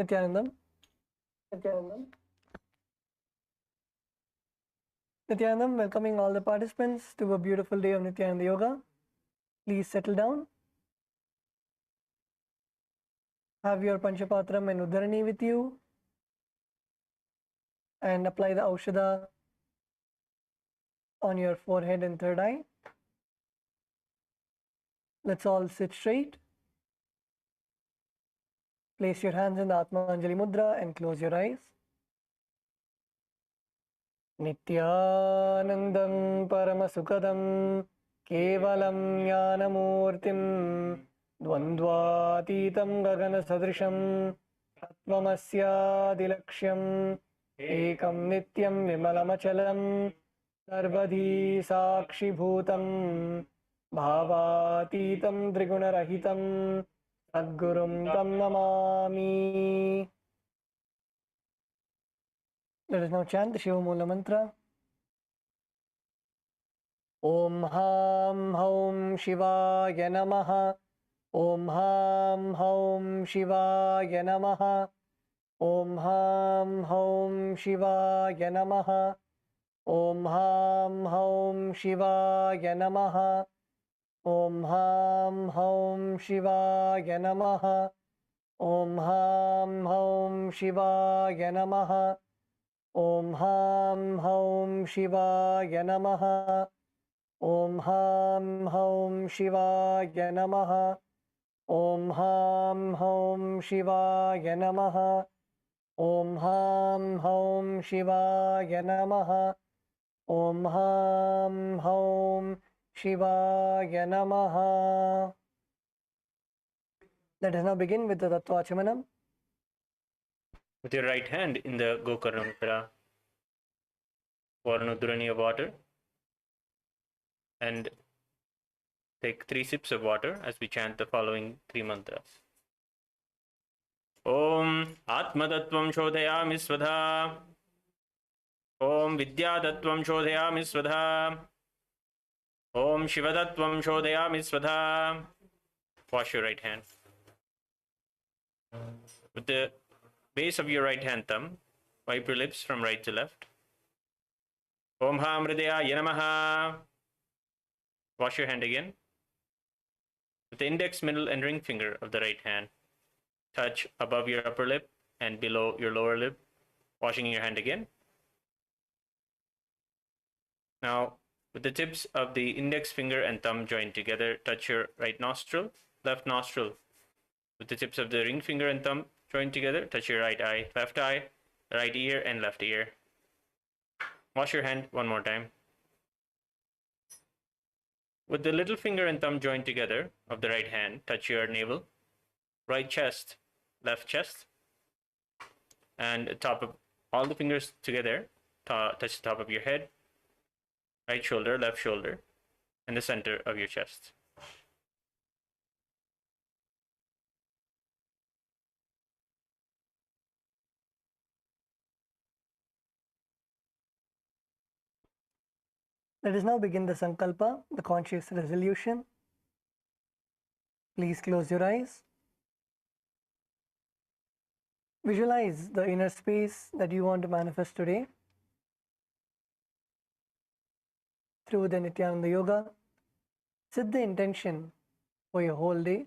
Nithyanandam. Nithyanandam, welcoming all the participants to a beautiful day of Nithyananda Yoga. Please settle down. Have your Panchapatram and Uddharani with you. And apply the Aushadha on your forehead and third eye. Let's all sit straight. Place your hands in the Atma Anjali Mudra and close your eyes. Nithyanandam Paramasukadam Kevalam Jnanamurtim Dvandvatitam Gagana Sadrisham Tattvamasyadilaksham Ekam Nityam Vimalamachalam Sarvadhi Sakshi Bhutam Bhavatitam Trigunarahitam Sadgurum Tam Namami. Let us now chant the Shivoham Mantra. Om Ham Haum Shivaya Namaha. Om Ham Haum Shivaya Namaha. Om Ham Haum Shivaya Namaha. Om Ham Haum Shivaya Namaha. Om Ham Haum Shivaya Namaha. Om Ham Haum Shivaya Namaha. Om Ham Haum Shivaya Namaha. Om Ham Haum Shivaya Namaha. Om Ham Haum Shivaya Namaha. Om Ham Haum Shivaya Namaha. Om Ham Haum Shivaya Namaha. Let us now begin with the Tattvachamanam. With your right hand in the Gokarna Mudra, pour an Uddharani of water and take 3 sips of water as we chant the following 3 mantras. Om Atmadattvam Shodhayami Svadha. Om Vidyadattvam Shodhayami Svadha. Om Shivadattvam Shodhayami Svadha. Wash your right hand. With the base of your right hand thumb, wipe your lips from right to left. Om Ham Hridayaya Namaha. Wash your hand again. With the index, middle, and ring finger of the right hand, touch above your upper lip and below your lower lip, washing your hand again. Now, with the tips of the index finger and thumb joined together, touch your right nostril, left nostril. With the tips of the ring finger and thumb joined together, touch your right eye, right ear, and left ear. Wash your hand one more time. With the little finger and thumb joined together of the right hand, touch your navel, right chest, left chest, and top of all the fingers together, touch the top of your head, right shoulder, left shoulder, and the center of your chest. Let us now begin the Sankalpa, the conscious resolution. Please close your eyes. Visualize the inner space that you want to manifest today through the Nithyananda Yoga. Set the intention for your whole day.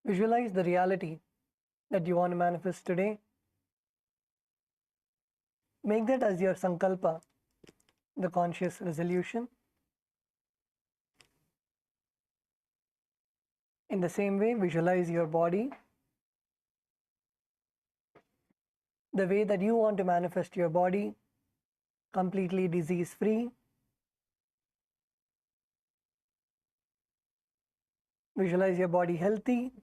Visualize the reality that you want to manifest today. Make that as your Sankalpa, the conscious resolution. In the same way, visualize your body, the way that you want to manifest your body, completely disease-free. Visualize your body healthy,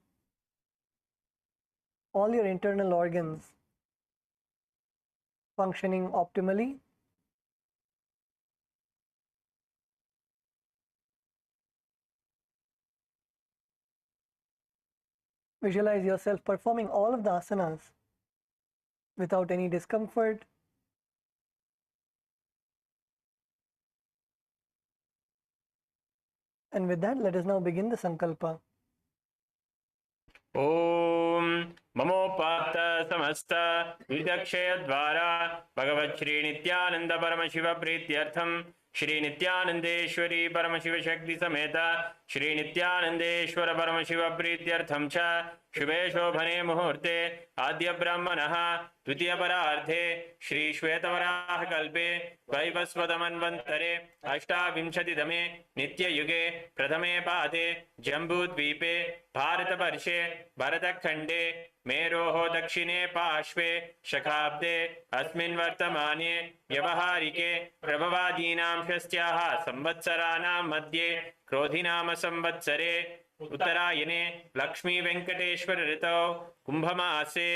all your internal organs functioning optimally. Visualize yourself performing all of the asanas without any discomfort. And with that, let us now begin the Sankalpa. ओम ममोपात समस्त विदक्षय द्वारा भगवत श्री नित्यानंद परम शिव प्रीत्यर्थम श्री नित्यानंदेश्वरी परम शिव शक्ति समेत श्री नित्यानंदेश्वर परम शिव प्रीत्यर्थम च शुभे शोभने मुहूर्ते आद्य ब्राह्मणः द्वितीय परार्धे श्री श्वेतवराह कल्पे वैवस्वतमन्वन्तरे अष्टाविंशतितमे नित्ययुगे प्रथमे पादे जम्बूद्वीपे भारतवर्षे भरतखण्डे मेरोः दक्षिणे पार्श्वे शकाब्दे अस्मिन् वर्तमाने व्यवहारिके प्रभवादीनां षष्ट्याः संवत्सराणां मध्ये क्रोधिनाम संवत्सरे उत्तरायणे लक्ष्मी वेंकटेश्वर ऋतौ कुंभमासे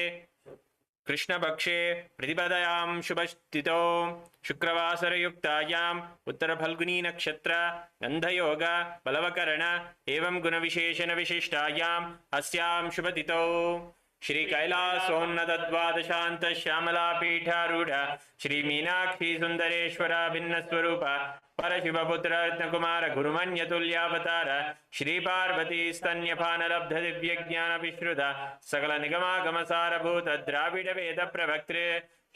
कृष्णपक्षे प्रतिपदयां शुभस्थितौ शुक्रवासरयुक्तायाम् उत्तरफल्गुनी नक्षत्र गन्धयोग बलवकरण एवं गुणविशेषण विशिष्टायाम् अस्यां शुभतिथौ श्री कैलासोन्नत द्वादशांत श्यामला पीठारूढ़ श्री मीनाक्षी सुंदरेश्वर भिन्न स्वरूप परशिवपुत्र रत्नकुमार गुरुमन्यतुल्यावतार श्री पार्वती स्तन्यपान लब्ध दिव्य ज्ञान विश्रुत सकल निगमागम सारभूत द्राविड वेद प्रवक्त्रे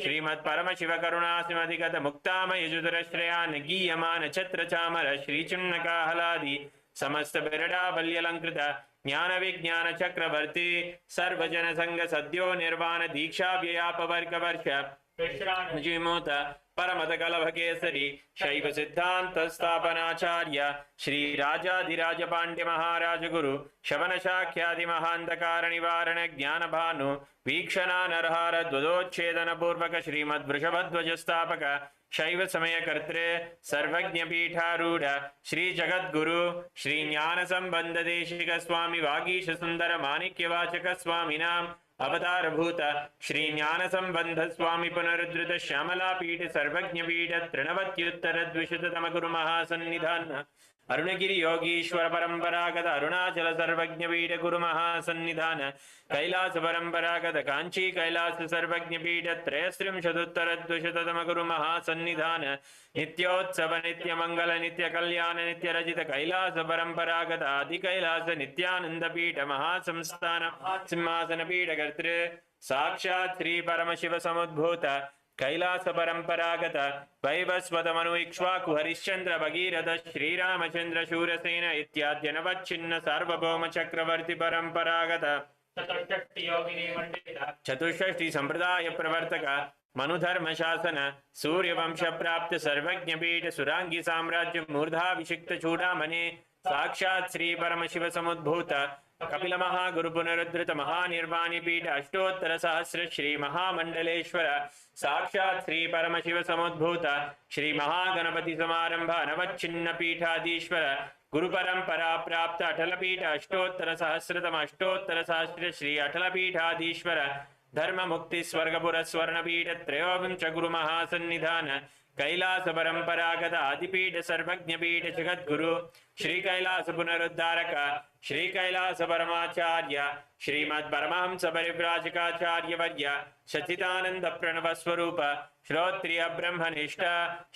श्रीमत् परम शिव करुणा सिमधिगत मुक्तामय जुदुरश्रयान गीयमान छत्र चामर श्री चिन्नकाहलादि समस्त बिरडा बल्यलंकृत ज्ञान विज्ञान चक्रवर्ती सर्वजन संग सद्यो निर्वाण दीक्षा व्ययापवर्ग वर्ष विश्रामजीमूत परमत कलभ केसरी शैव सिद्धांत स्थापनाचार्य श्री राजाधिराज पांड्य महाराज गुरु शवन शाख्यादि महांधकार निवारण ज्ञान भानु वीक्षणा नरहार द्वदोच्छेदन पूर्वक श्रीमद् वृषभध्वज स्थापक शैव समय कर्तृ सर्वज्ञ पीठारूढ़ श्री जगद्गुरु श्री ज्ञान संबंध देशिक स्वामी वागीश सुंदर माणिक्यवाचक स्वामिनाम अवतार भूत श्री ज्ञान संबंध स्वामी पुनरुद्धृत श्यामला पीठ सर्वज्ञ पीठ तृणवत्युत्तर द्विशततम गुरु महासन्निधान अरुणगिरि योगीश्वर परंपरागत अरुणाचल सर्वज्ञ पीठ गुरु महासन्निधान कैलास परंपरागत कांची कैलास सर्वज्ञ पीठ त्रयस्त्रिंशदुत्तर द्विशततम गुरु महासन्निधान नित्योत्सव नित्य मंगल नित्य कल्याण नित्य रजित कैलास परंपरागत आदि कैलास नित्यानंद पीठ महासंस्थान सिंहासन पीठ कर्तृ साक्षात् श्री परम शिव समुद्भूत कैलास परंपरागत वैवस्वत मनु इक्ष्वाकु हरिश्चंद्र भगीरथ श्रीरामचंद्र शूरसेन इत्याद्य नवच्छिन्न सार्वभौम चक्रवर्ती परंपरागत चतुष्षष्टि संप्रदाय प्रवर्तक मनुधर्म शासन सूर्यवंश प्राप्त सर्वज्ञ पीठ सुरांगी साम्राज्य मूर्धाभिषिक्त चूड़ामणि साक्षात् श्री परम शिव समुद्भूत कपिल महागुरु पुनरुद्धृत महानिर्वाणी पीठ अष्टोत्तर सहस्र श्री महामंडलेश्वर साक्षात् श्री परम शिव समुद्भूत श्री महागणपति समारंभ नवच्छिन्न पीठाधीश्वर गुरु परंपरा प्राप्त अटल पीठ अष्टोत्तर सहस्रतम अष्टोत्तर सहस्र श्री अटल पीठाधीश्वर धर्म मुक्ति स्वर्गपुर स्वर्ण पीठ त्रयोविंश गुरु महासन्निधान कैलास परंपरागत आदिपीठ सर्वज्ञ पीठ जगद्गुरु श्री कैलास पुनरुद्धारक श्री कैलास परमाचार्य श्रीमद् परमहंस परिव्राजकाचार्य वर्य सच्चिदानंद प्रणव स्वरूप श्रोत्रिय ब्रह्मनिष्ठ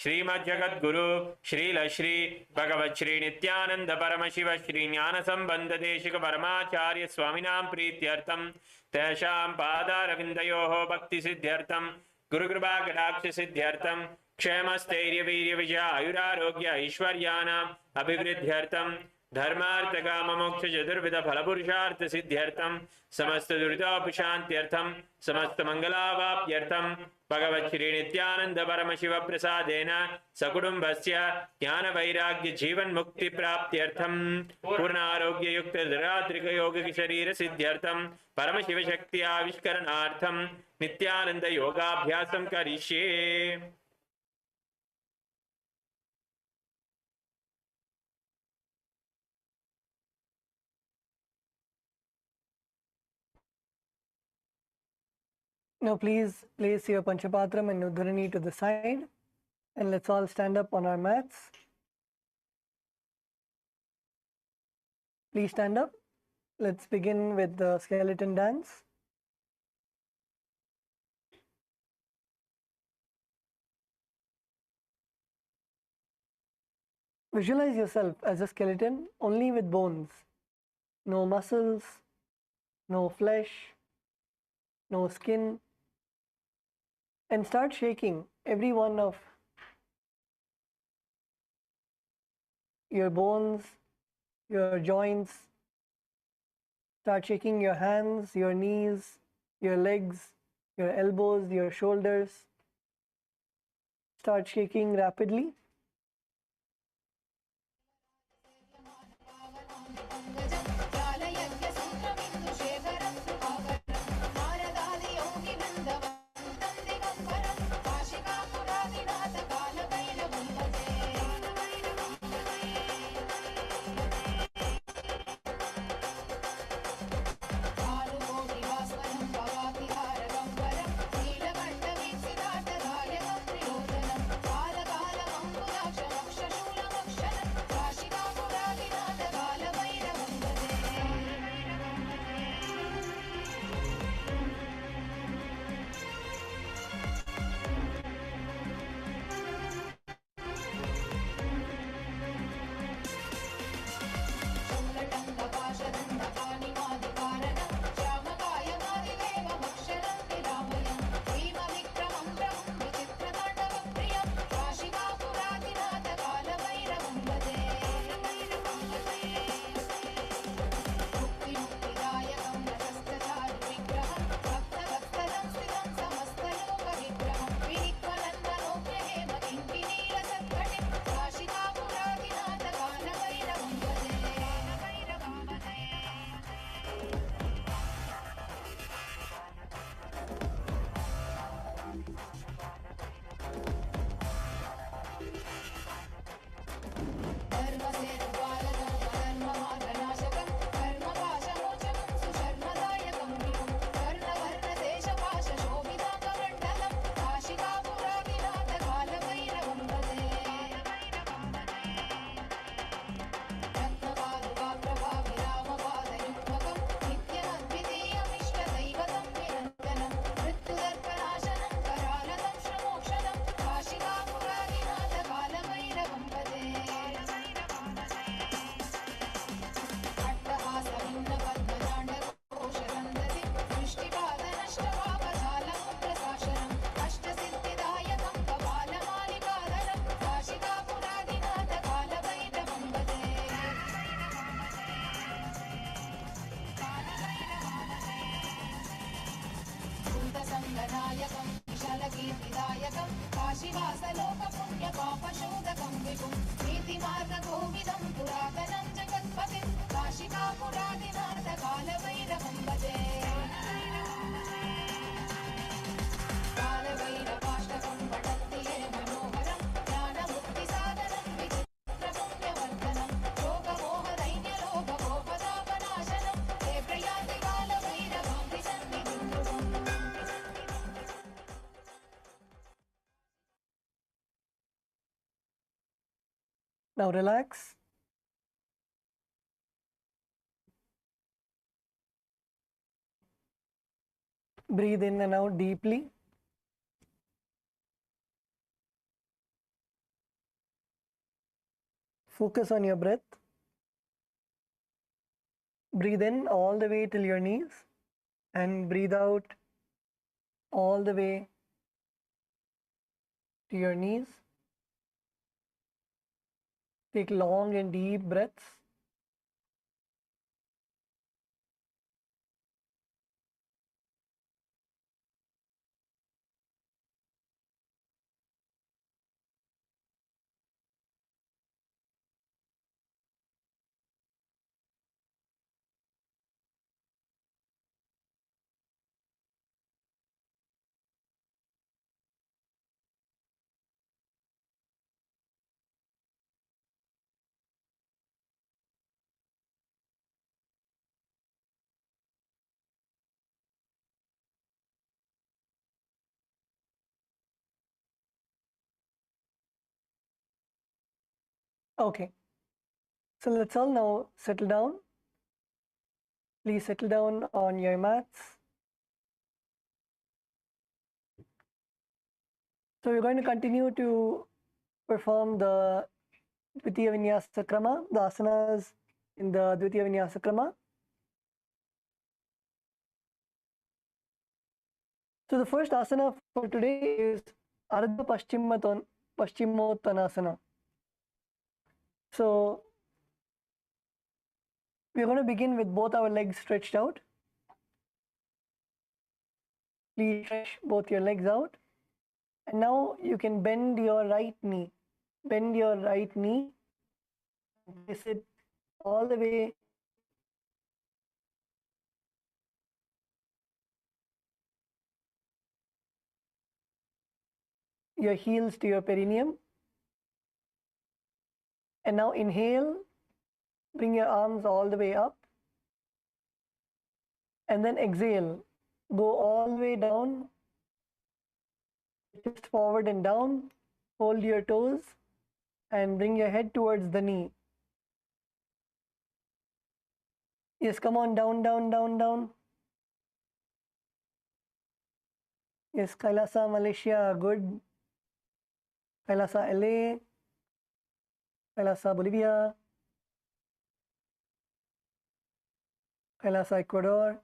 श्रीमद् जगद्गुरु श्रील श्री भगवत् श्री नित्यानंद परम शिव श्री ज्ञान संबंध देशिक परमाचार्य स्वामिनां प्रीत्यर्थम तेषां पादारविन्दयोः भक्ति सिद्ध्यर्थम गुरुकृपा कटाक्ष सिद्ध्यर्थम क्षेमस्थैर्य वीर्य विजय आयुरारोग्य ऐश्वर्याणाम् अभिवृद्ध्यर्थम धर्मार्थ काम मोक्ष चतुर्विध फल पुरुषार्थ सिद्ध्यर्थम समस्त दुरितोपशान्त्यर्थम समस्त मंगलावाप्यर्थम भगवत् श्री नित्यानंद परम शिव प्रसादेन सकुटुंबस्य ज्ञान वैराग्य जीवन मुक्ति प्राप्त्यर्थम पूर्ण आरोग्य युक्त निरात्रिक योगिक शरीर सिद्ध्यर्थम परम शिव शक्ति आविष्करणार्थम नित्यानंद योगाभ्यासं करिष्ये। Now please place your Panchapatram and Udharani to the side and let's all stand up on our mats. Please stand up. Let's begin with the skeleton dance. Visualize yourself as a skeleton only with bones, no muscles, no flesh, no skin, and start shaking every one of your bones, your joints. Start shaking your hands, your knees, your legs, your elbows, your shoulders. Start shaking rapidly. Now relax. Breathe in and out deeply. Focus on your breath. Breathe in all the way till your knees and breathe out all the way to your knees. Take long and deep breaths. Okay. So let's all now settle down. Please settle down on your mats. So we're going to continue to perform the Dvitiya Vinyasa Krama, the asanas in the Dvitiya Vinyasa Krama. So the first asana for today is Ardha Paschimottanasana. So we're going to begin with both our legs stretched out. Please stretch both your legs out. And now you can bend your right knee. Bend your right knee. Place it all the way your heels to your perineum. And now inhale, bring your arms all the way up. And then exhale, go all the way down, just forward and down, hold your toes and bring your head towards the knee. Yes, come on, down, down, down, down. Yes, Kailasa, Malaysia, good. Kailasa, LA. Kailasa, Bolivia. Kailasa, Ecuador.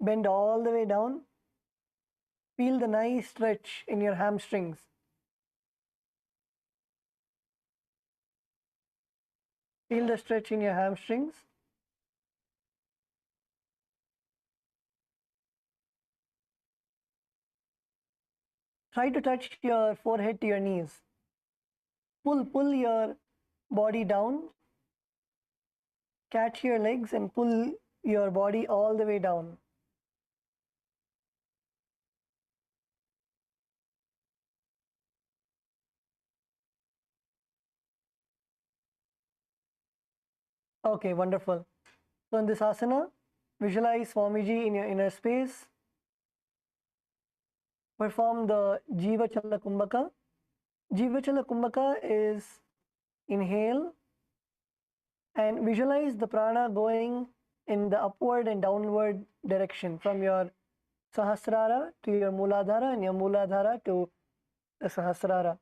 Bend all the way down. Feel the nice stretch in your hamstrings. Feel the stretch in your hamstrings. Try to touch your forehead to your knees. Pull your body down. Catch your legs and pull your body all the way down. Okay, wonderful. So in this asana, visualize Swamiji in your inner space. Perform the Jiva Chala Kumbhaka. Jiva Chala Kumbhaka is inhale and visualize the prana going in the upward and downward direction from your Sahasrara to your Mooladhara and your Mooladhara to the Sahasrara.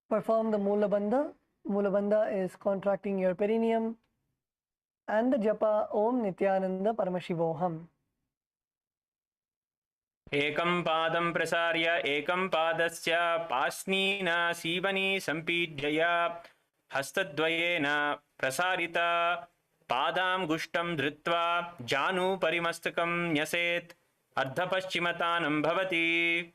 Perform the Moola Bandha. Moola Bandha is contracting your perineum. And the japa Om Nithyananda Paramashivoham. एकं पादं प्रसार्य एकं पादस्य पास्नीना सीवनी सम्पीड्यया हस्तद्वयेन प्रसारिता पादांगुष्ठं धृत्वा जानुपरिमस्तकं न्यसेत् अर्धपश्चिमतानं भवति.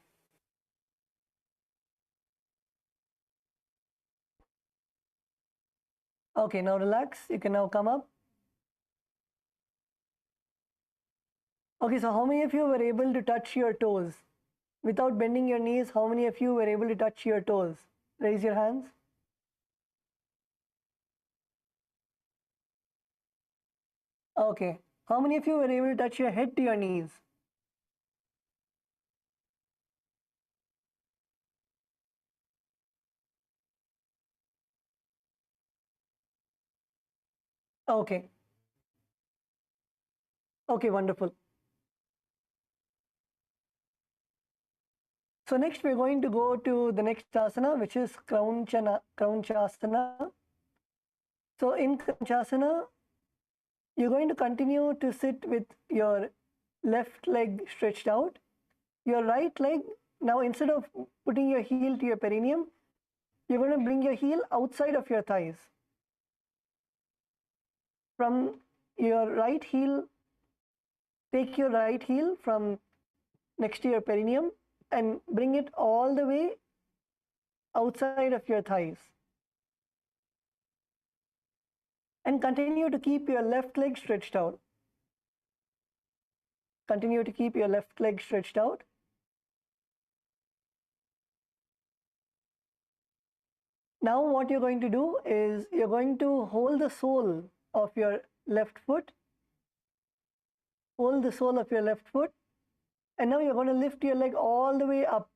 Okay, now relax. You can now come up. Okay, so how many of you were able to touch your toes? Without bending your knees, how many of you were able to touch your toes? Raise your hands. Okay. How many of you were able to touch your head to your knees? Okay. Okay, wonderful. So next we're going to go to the next asana, which is Kraunchasana. So in Kraunchasana, you're going to continue to sit with your left leg stretched out. Your right leg, now instead of putting your heel to your perineum, you're going to bring your heel outside of your thighs. From your right heel, take your right heel from next to your perineum and bring it all the way outside of your thighs. And continue to keep your left leg stretched out. Continue to keep your left leg stretched out. Now what you're going to do is you're going to hold the sole of your left foot. Hold the sole of your left foot. And now you're going to lift your leg all the way up.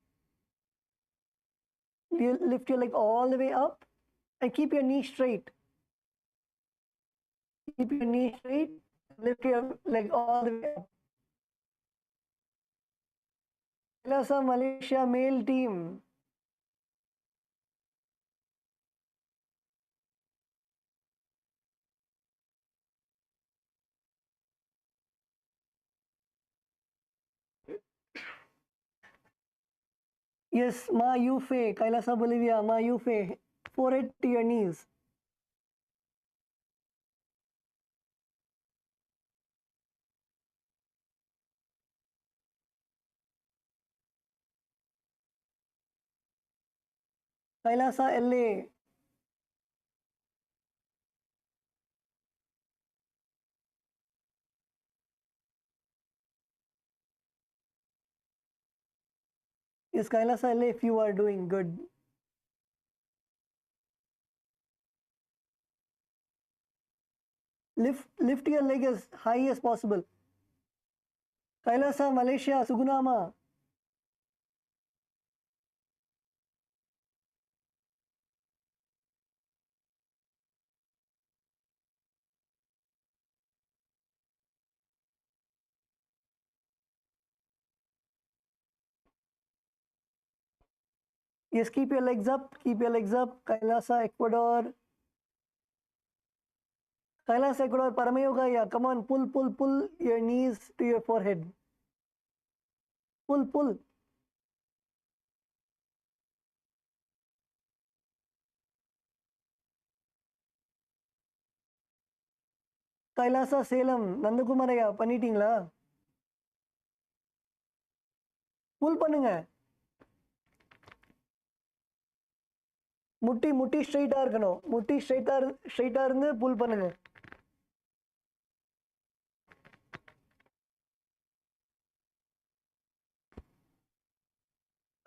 You lift your leg all the way up and keep your knee straight. Keep your knee straight. Lift your leg all the way up. Kailasa Malaysia male team. Yes, Ma Yufe, Kailasa Bolivia, Ma Yufe, forehead to your knees. Kailasa LA. Yes, Kailasa LA, if you are doing good. Lift your leg as high as possible. Kailasa Malaysia, Sugunama. Yes, keep your legs up, keep your legs up. Kailasa, Ecuador. Kailasa, Ecuador, Paramayogaya. Yeah. Come on, pull your knees to your forehead. Pull. Kailasa, Salem, Nandakumaraya, பண்ணிட்டீங்களா? புல் பண்ணுங்க. முட்டி ஸ்ட்ரைட்டா இருக்கணும். முட்டி ஸ்ட்ரைட்டா இருந்து புல் பண்ணுங்க.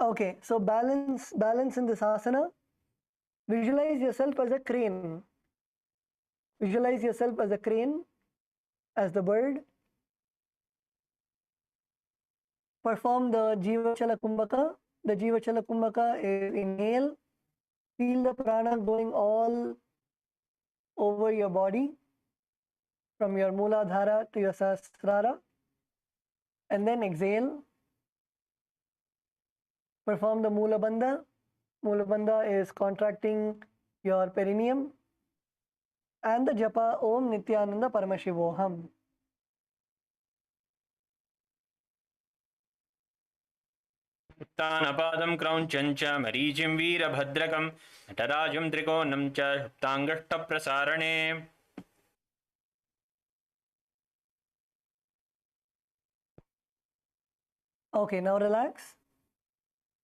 Okay, so balance in this asana. Visualize yourself as a crane. Visualize yourself as a crane, as the bird. Perform the Jivachala Kumbhaka. The Jivachala Kumbhaka is inhale. Feel the prana going all over your body, from your Mooladhara to your Sahasrara. And then exhale. Perform the Moola Bandha. Moola Bandha is contracting your perineum. And the japa Om Nithyananda Paramashivoham. उत्तानपादं क्रौञ्चं च मरीचिं वीरभद्रकं नटराजं त्रिकोणं च सुप्ताङ्गष्टप्रसारणे. Okay, now relax.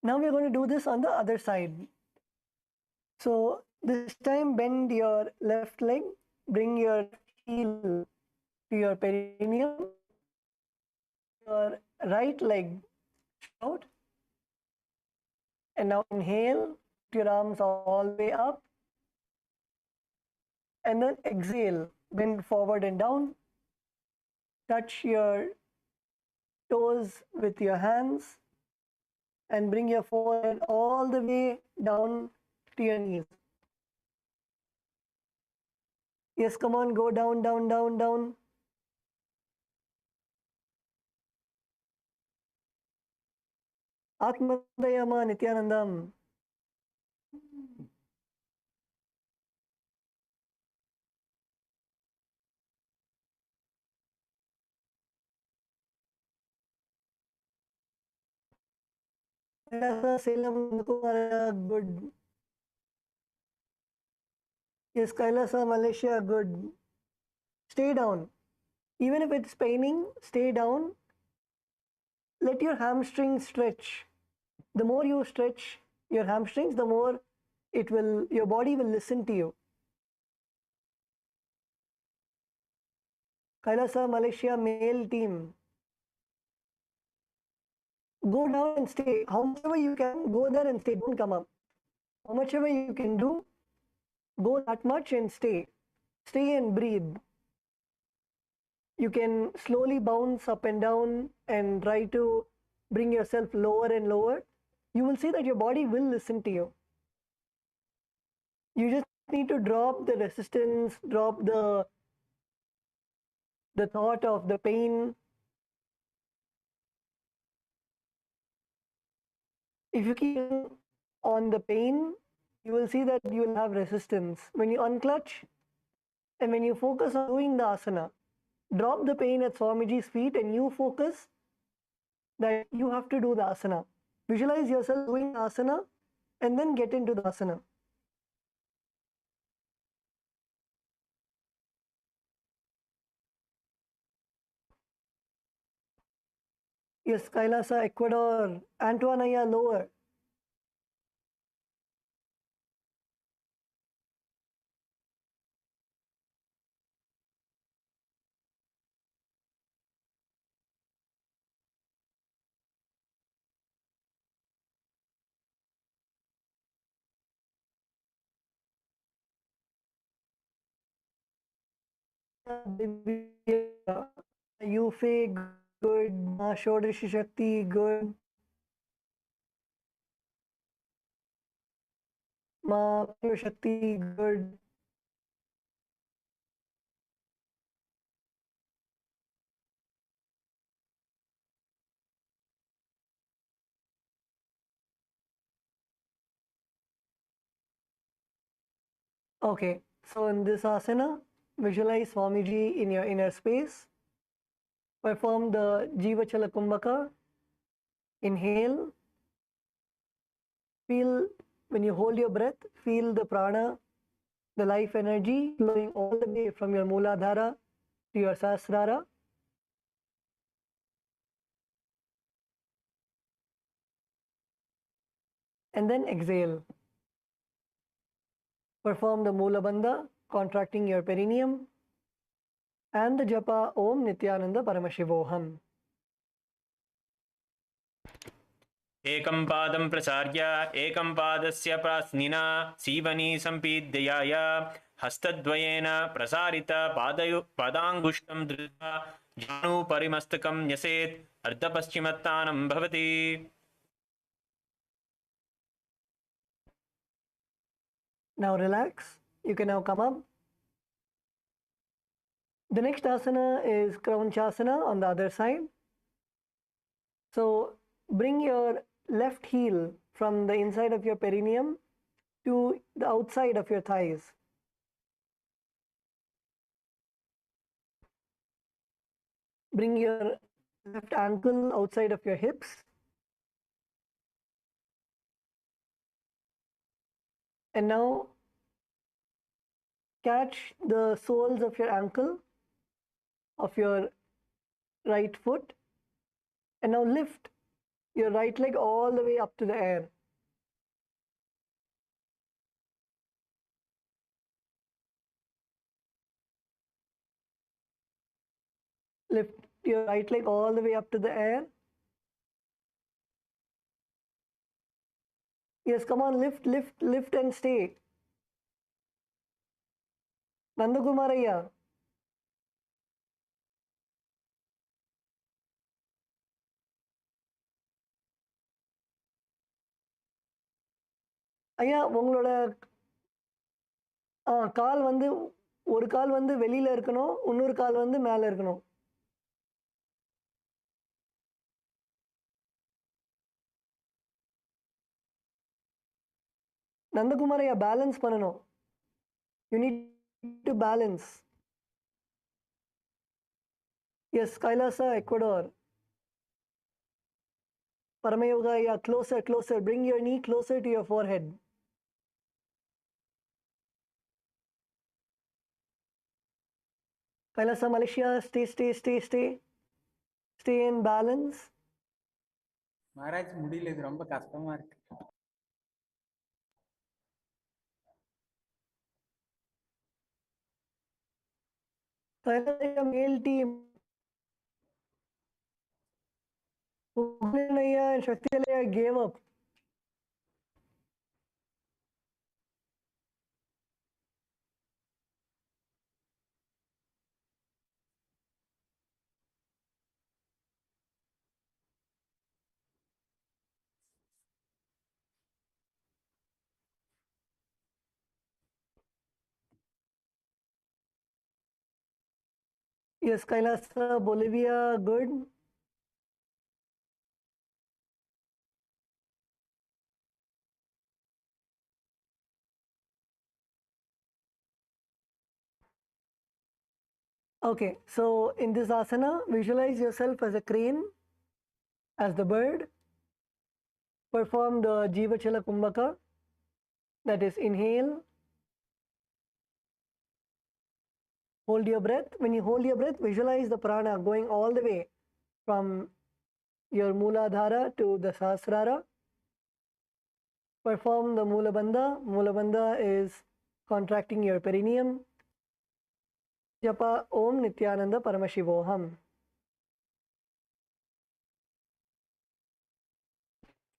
Now we're going to do this on the other side. So this time bend your left leg, bring your heel to your perineum, your right leg out, and now inhale, put your arms all the way up, and then exhale, bend forward and down, touch your toes with your hands, and bring your forehead all the way down to your knees. Yes, come on, go down, down, down, down. Atmadayama Nithyanandam. Salem, good. Yes, Kailasa, Malaysia, good. Stay down. Even if it's paining, stay down. Let your hamstrings stretch. The more you stretch your hamstrings, the more your body will listen to you. Kailasa, Malaysia, male team. Go down and stay. How much ever you can, go there and stay. Don't come up. How much ever you can do, go that much and stay. Stay and breathe. You can slowly bounce up and down and try to bring yourself lower and lower. You will see that your body will listen to you. You just need to drop the resistance, drop the thought of the pain. If you keep on the pain, you will see that you will have resistance. When you unclutch and when you focus on doing the asana, drop the pain at Swamiji's feet and you focus that you have to do the asana. Visualize yourself doing the asana and then get into the asana. Yes, Kailasa, Ecuador, Antoinaya lower. Yufe, good. Shodasi Shakti, good. Ma Shakti, good. Okay, so in this asana, visualize Swamiji in your inner space. Perform the Jiva Chala Kumbhaka. Inhale. Feel, when you hold your breath, feel the prana, the life energy flowing all the way from your Mooladhara to your Sahasrara. And then exhale. Perform the Moola Bandha, contracting your perineum, and the japa Om Nithyananda Paramashivoham. एकं पादं प्रसार्य एकं पादस्य प्रास्निना सीवनी सम्पीड्याय हस्तद्वयेन प्रसारित पादाङ्गुष्ठं धृत्वा जानुपरिमस्तकं न्यसेत् अर्धपश्चिमत्तानं भवति. Now relax. You can now come up. The next asana is Kraunchasana on the other side. So bring your left heel from the inside of your perineum to the outside of your thighs. Bring your left ankle outside of your hips. And now catch the soles of your ankle of your right foot. And now lift your right leg all the way up to the air. Lift your right leg all the way up to the air. Yes, come on, lift, lift, lift and stay. Nandakumaraya. ஐயா உங்களோட கால் வந்து ஒரு கால் வந்து வெளியில இருக்கணும், இன்னொரு கால் வந்து மேல இருக்கணும். நந்தகுமாரையா பேலன்ஸ் பண்ணணும். You need to balance. Yes, Kailasa, Ecuador. Paramayoga, yeah, closer, closer. Bring your knee closer to your forehead. Kailasa, Malaysia, stay, stay, stay, stay. Stay in balance. Maharaj முடியல, இது ரொம்ப கஷ்டமா இருக்கு. Kailasa, male team. Uglinaya and Shaktilaya gave up. Yes, Kailasa, Bolivia, good. Okay, so in this asana, visualize yourself as a crane, as the bird. Perform the Jivachala Kumbhaka, that is inhale, hold your breath. When you hold your breath, visualize the prana going all the way from your Mooladhara to the Sahasrara. Perform the Moola Bandha. Moola Bandha is contracting your perineum. Japa Om Nithyananda Paramashivoham.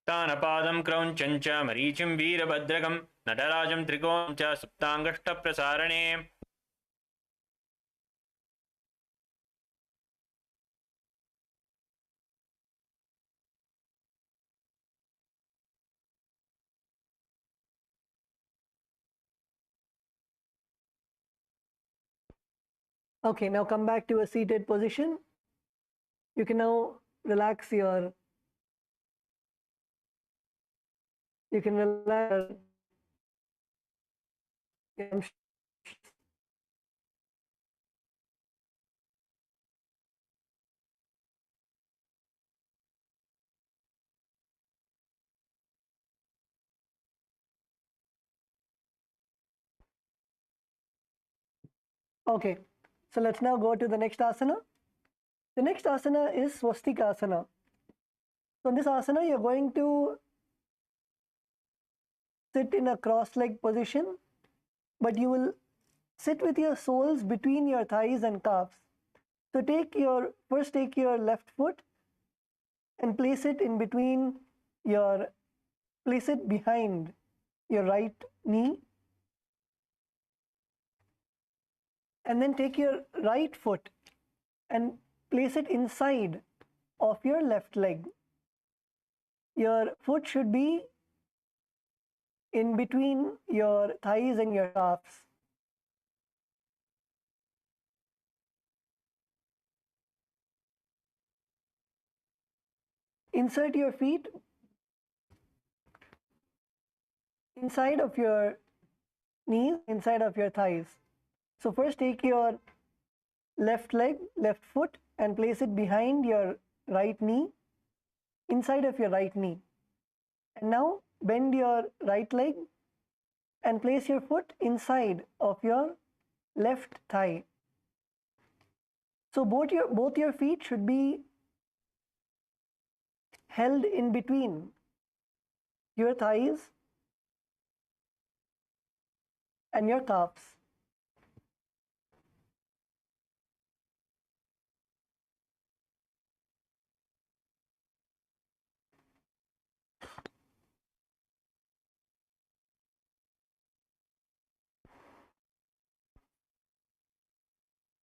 तानपादं क्रौञ्चं च मरीचिं वीरभद्रकं नटराजं त्रिकोणं च सुप्ताङ्गष्टप्रसारणे Okay, now come back to a seated position. You can now relax your Okay, so let's now go to the next asana. The next asana is Swastika asana. So in this asana, you're going to sit in a cross-legged position, but you will sit with your soles between your thighs and calves. So first take your left foot and place it behind your right knee. And then take your right foot and place it inside of your left leg. Your foot should be in between your thighs and your calves. Insert your feet inside of your knees, inside of your thighs. So first take your left foot, and place it behind your right knee, inside of your right knee. And now bend your right leg and place your foot inside of your left thigh. So both your feet should be held in between your thighs and your calves.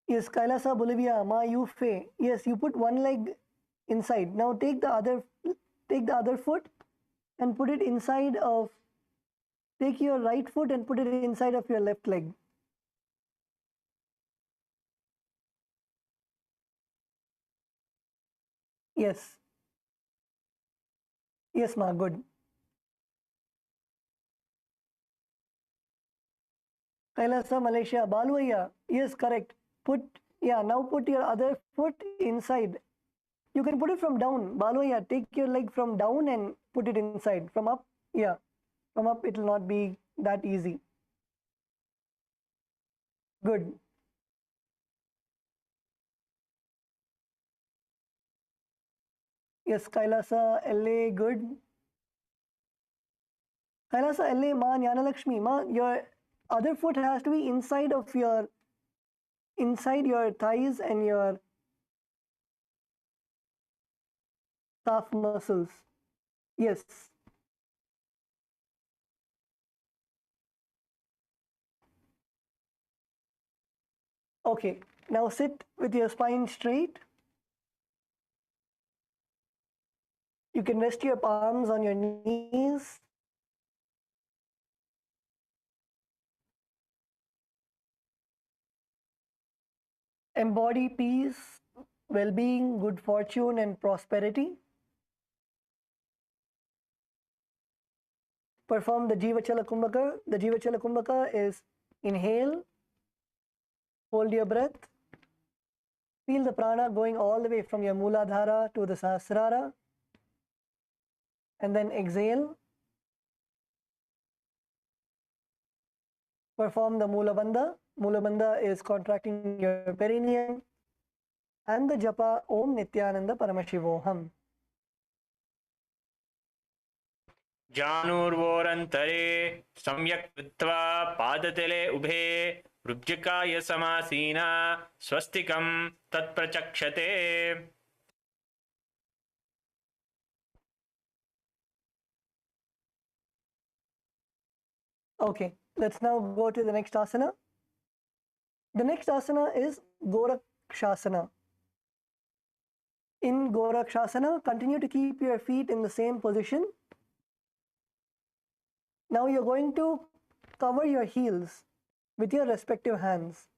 Yes, Kailasa, Bolivia, Ma Yufe. Yes, you put one leg inside. Now take the other foot and put it inside of. Take your right foot and put it inside of your left leg. Yes. Yes, Ma, good. Kailasa, Malaysia, Baluaya. Yes, correct. Now put your other foot inside. You can put it from down. Baluaya, take your leg from down and put it inside. From up, from up it will not be that easy. Good. Yes, Kailasa, LA, good. Kailasa, LA, Ma, Jnanalakshmi, Ma, your other foot has to be inside your thighs and your calf muscles. Yes. Okay, now sit with your spine straight. You can rest your palms on your knees. Embody peace, well-being, good fortune, and prosperity. Perform the Jivachala Kumbhaka. The Jivachala Kumbhaka is inhale, hold your breath, Feel the prana going all the way from your Mooladhara to the Sahasrara. And then exhale. Perform the Mula Bandha. Mula Bandha is contracting your perineum. And the japa Om Nithyananda Paramashivoham. जानूर्वोरन्तरे सम्यक् कृत्वा पादतले उभे रुब्जिकाय समासीना स्वस्तिकं तत्प्रचक्षते. Okay, let's now go to the next asana. The next asana is Gorakshasana. In Gorakshasana, continue to keep your feet in the same position. Now you're going to cover your heels with your respective hands.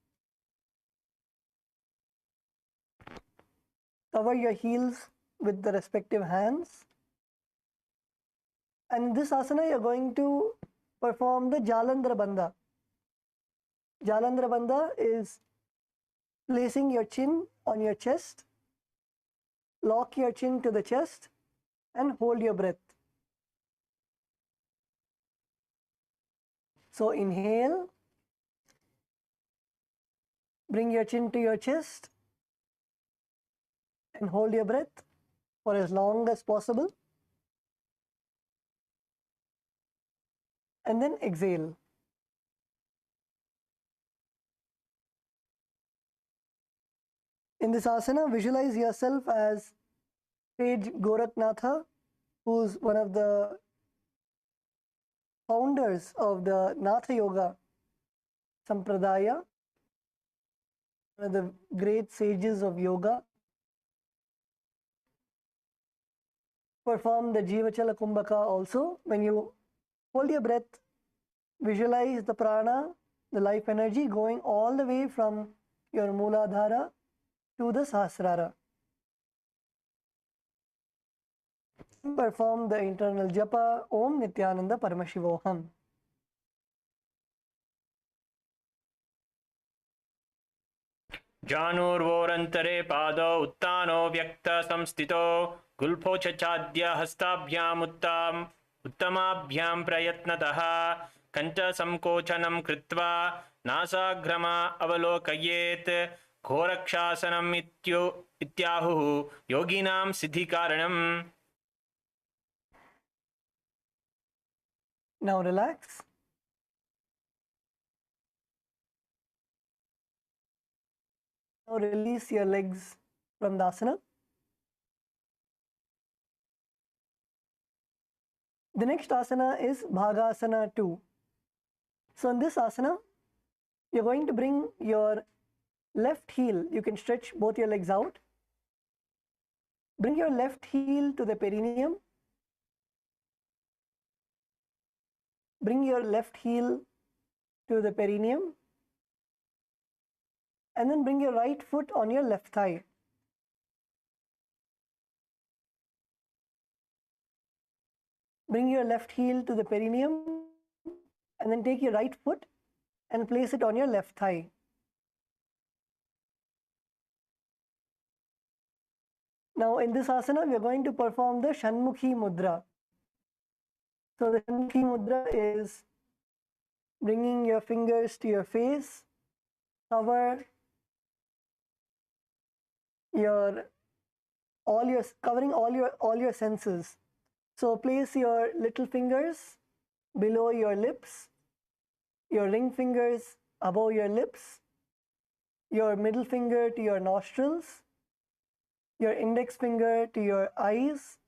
Cover your heels with the respective hands. And in this asana, you're going to perform the Jalandhara Bandha. Jalandhara Bandha is placing your chin on your chest, lock your chin to the chest, and hold your breath. So inhale, bring your chin to your chest, and hold your breath for as long as possible. And then exhale. In this asana, visualize yourself as Sage Goraknatha, who's one of the founders of the Natha Yoga Sampradaya, one of the great sages of yoga. Perform the Jivachala Kumbhaka also. When you hold your breath, visualize the prana, the life energy going all the way from your Mooladhara to the Sahasrara. Perform the internal japa Om Nithyananda Paramashivoham. जानूर्वोरन्तरे पादौ उत्तानो व्यक्त संस्थितो गुल्फोचचाद्य हस्ताभ्याम् उत्तमाभ्यां प्रयत्नतः कण्ठसंकोचनं कृत्वा नासाग्रमा अवलोकयेत्. घोरक्षासनम् इत्याहुः योगिनां सिद्धिकारणम्. Now relax. Now release your legs from the asana. The next asana is Bhagasana 2. So in this asana, you're going to bring your left heel. You can stretch both your legs out. Bring your left heel to the perineum. Bring your left heel to the perineum. And then bring your right foot on your left thigh. Bring your left heel to the perineum and then take your right foot and place it on your left thigh. Now in this asana, we are going to perform the Shanmukhi Mudra. So the Shanmukhi Mudra is bringing your fingers to your face, covering all your senses. So place your little fingers below your lips, your ring fingers above your lips, your middle finger to your nostrils, your index finger to your eyes,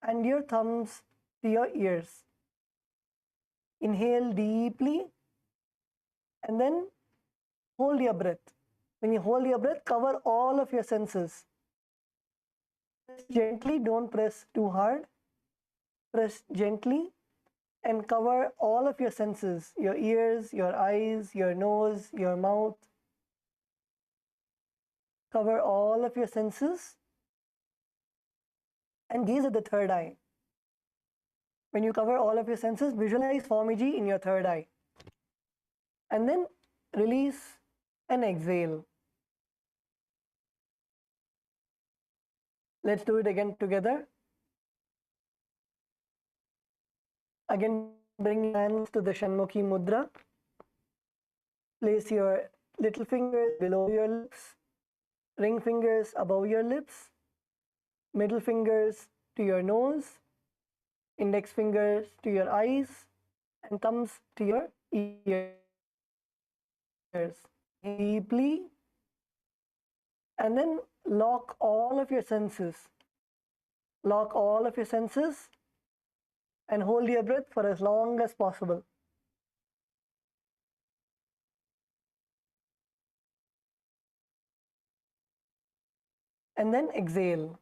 and your thumbs to your ears. Inhale deeply and then hold your breath. When you hold your breath, cover all of your senses. Press gently, don't press too hard. Press gently and cover all of your senses, your ears, your eyes, your nose, your mouth. Cover all of your senses and gaze at the third eye. When you cover all of your senses, visualize Swamiji in your third eye. And then release and exhale. Let's do it again together. Again, bring your hands to the Shanmukhi Mudra. Place your little fingers below your lips, ring fingers above your lips, middle fingers to your nose, index fingers to your eyes, and thumbs to your ears. Deeply, and then lock all of your senses. Lock all of your senses and hold your breath for as long as possible. And then exhale.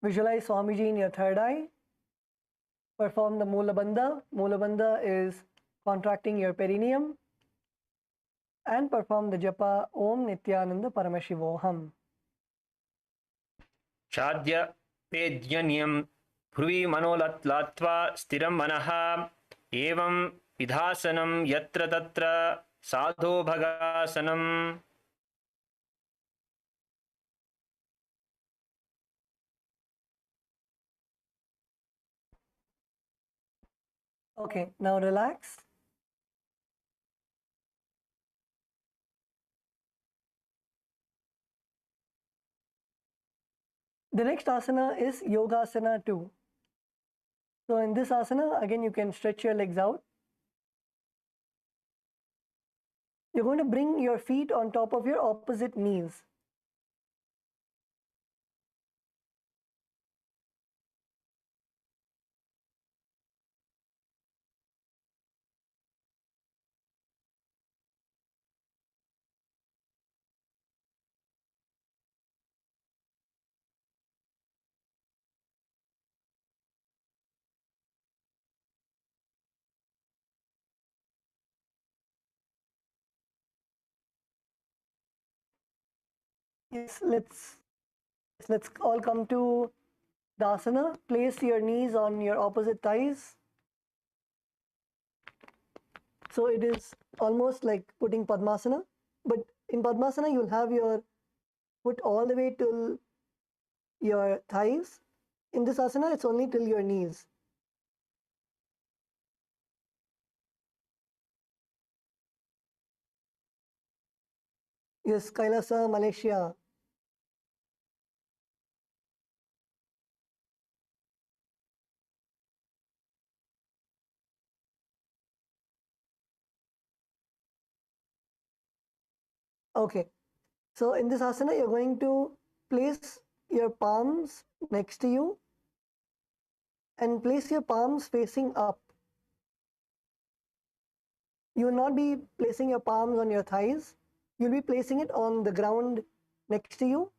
Visualize Swamiji in your third eye. Perform the Mula Bandha. Mula Bandha is contracting your perineum. And perform the japa Om Nithyananda Paramashivoham. Chadya Pedyaniyam Pruvi Manolatlatva Stiram Manaha Evam Vidhasanam Yatra Tatra Sadho Bhagasanam. Okay, now relax. The next asana is Yogasana 2. So in this asana, again you can stretch your legs out. You're going to bring your feet on top of your opposite knees. Yes, let's all come to the asana. Place your knees on your opposite thighs. So it is almost like putting Padmasana, but in Padmasana you'll have your foot all the way till your thighs. In this asana, it's only till your knees. Yes, Kailasa, Malaysia. Okay, so in this asana, you're going to place your palms next to you and place your palms facing up. You will not be placing your palms on your thighs. You'll be placing it on the ground next to you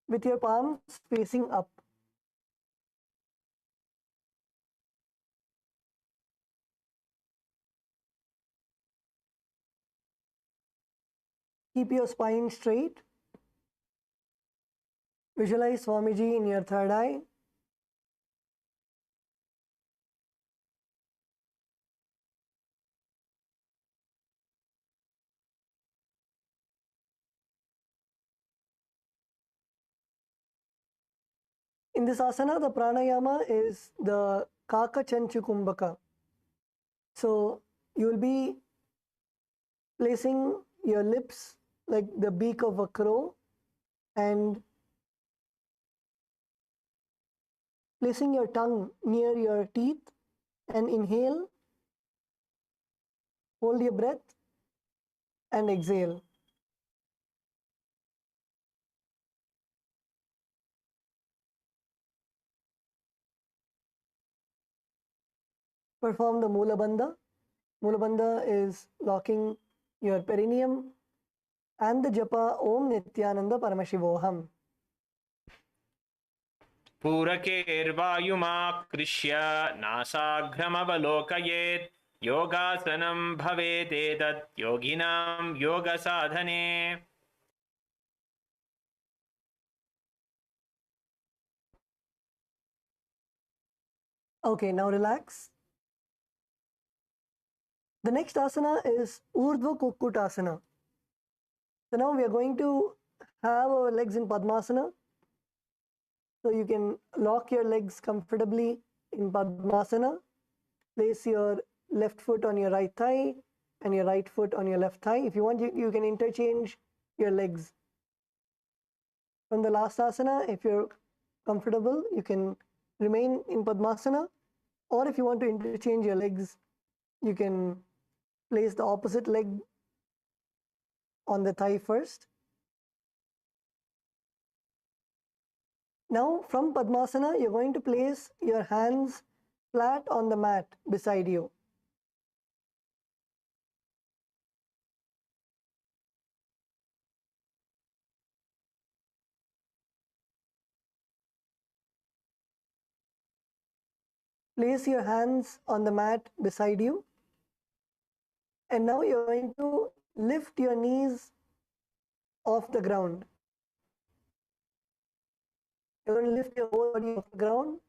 with your palms facing up. Keep your spine straight. Visualize Swamiji in your third eye. In this asana, the pranayama is the Kaka Chanchukumbhaka. So you will be placing your lips like the beak of a crow and placing your tongue near your teeth and inhale, hold your breath and exhale. Perform the Mula Bandha. Mula Bandha is locking your perineum and the japa Om Nithyananda Paramashivoham. Purakervayumakrisya nasaghramavalokayeet yogasanam bhavetetat yoginam yoga sadhane. Okay, now relax. The next asana is Urdhva Kukkutasana. So now we are going to have our legs in Padmasana. So you can lock your legs comfortably in Padmasana. Place your left foot on your right thigh and your right foot on your left thigh. If you want, you can interchange your legs. From the last asana, if you're comfortable, you can remain in Padmasana. Or if you want to interchange your legs, you can place the opposite leg on the thigh first. Now from Padmasana, you're going to place your hands flat on the mat beside you. Place your hands on the mat beside you. And now you're going to lift your knees off the ground. You're going to lift your whole body off the ground.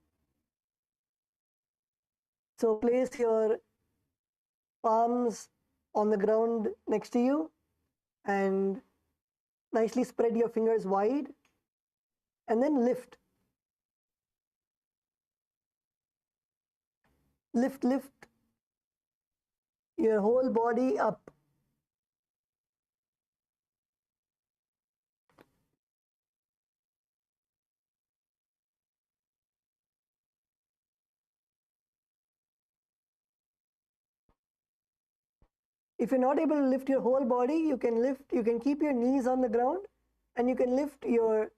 So place your palms on the ground next to you and nicely spread your fingers wide and then lift. Lift your whole body up. If you're not able to lift your whole body, you can keep your knees on the ground and you can lift your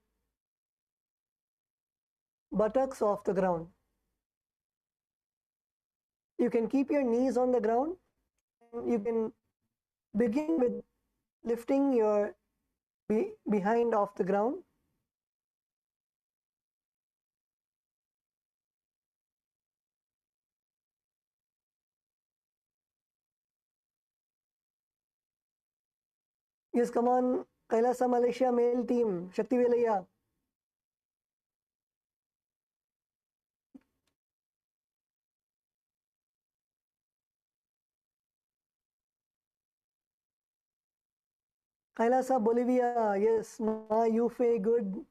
buttocks off the ground. You can keep your knees on the ground. You can begin with lifting your behind off the ground. Yes, come on, Kailasa Malaysia male team, Shakti Velaya. Kailasa Bolivia, yes, Ma Yufe, good.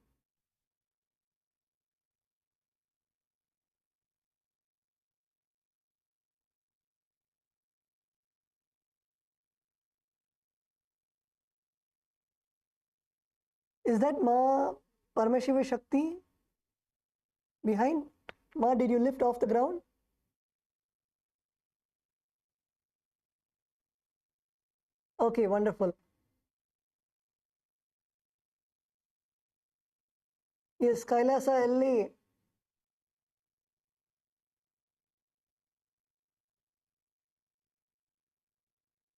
Is that Ma Paramashiva Shakti behind? Ma, did you lift off the ground? Okay, wonderful. Yes, Kailasa LA.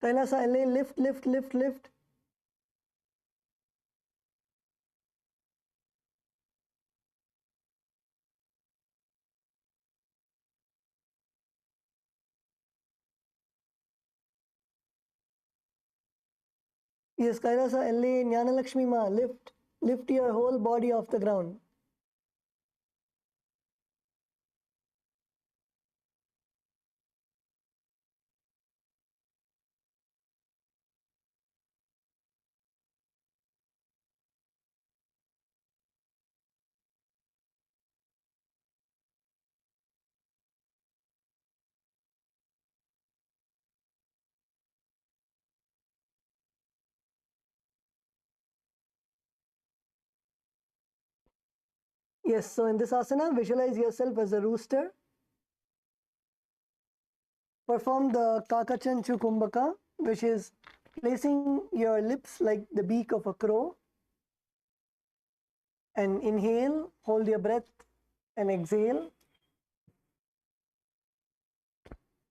Kailasa LA, lift. Yes, Kailasa LA, Jnana Lakshmi Ma, lift your whole body off the ground. Yes, so in this asana, visualize yourself as a rooster. Perform the Kakachanchu Kumbhaka, which is placing your lips like the beak of a crow. And inhale, hold your breath, and exhale.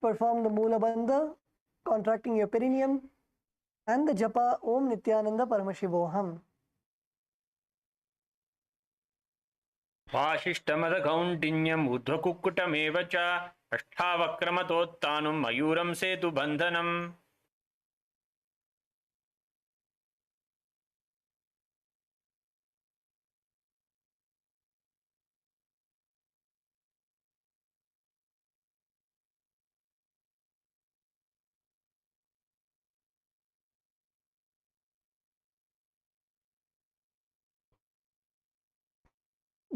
Perform the Mula Bandha, contracting your perineum, and the Japa Om Nithyananda Paramashivoham. वाशिष्ठमदकौण्डिन्यम् ऊर्ध्वकुक्कुटमेव च अष्टावक्रमतोत्तानं मयूरं सेतुबन्धनम्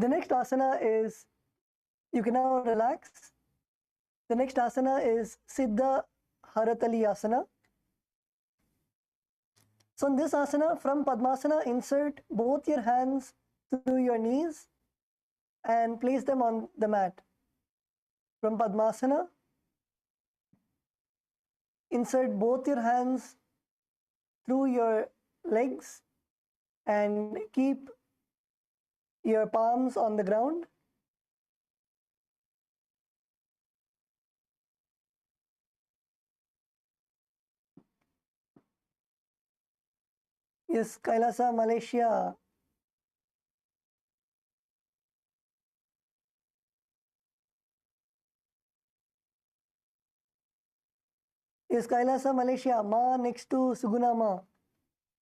The next asana is, you can now relax. The next asana is Siddha Haratali Asana. So in this asana, from Padmasana, insert both your hands through your knees and place them on the mat. From Padmasana, insert both your hands through your legs and keep your palms on the ground. Yes, Kailasa, Malaysia. Yes, Kailasa, Malaysia. Ma next to Suguna Ma.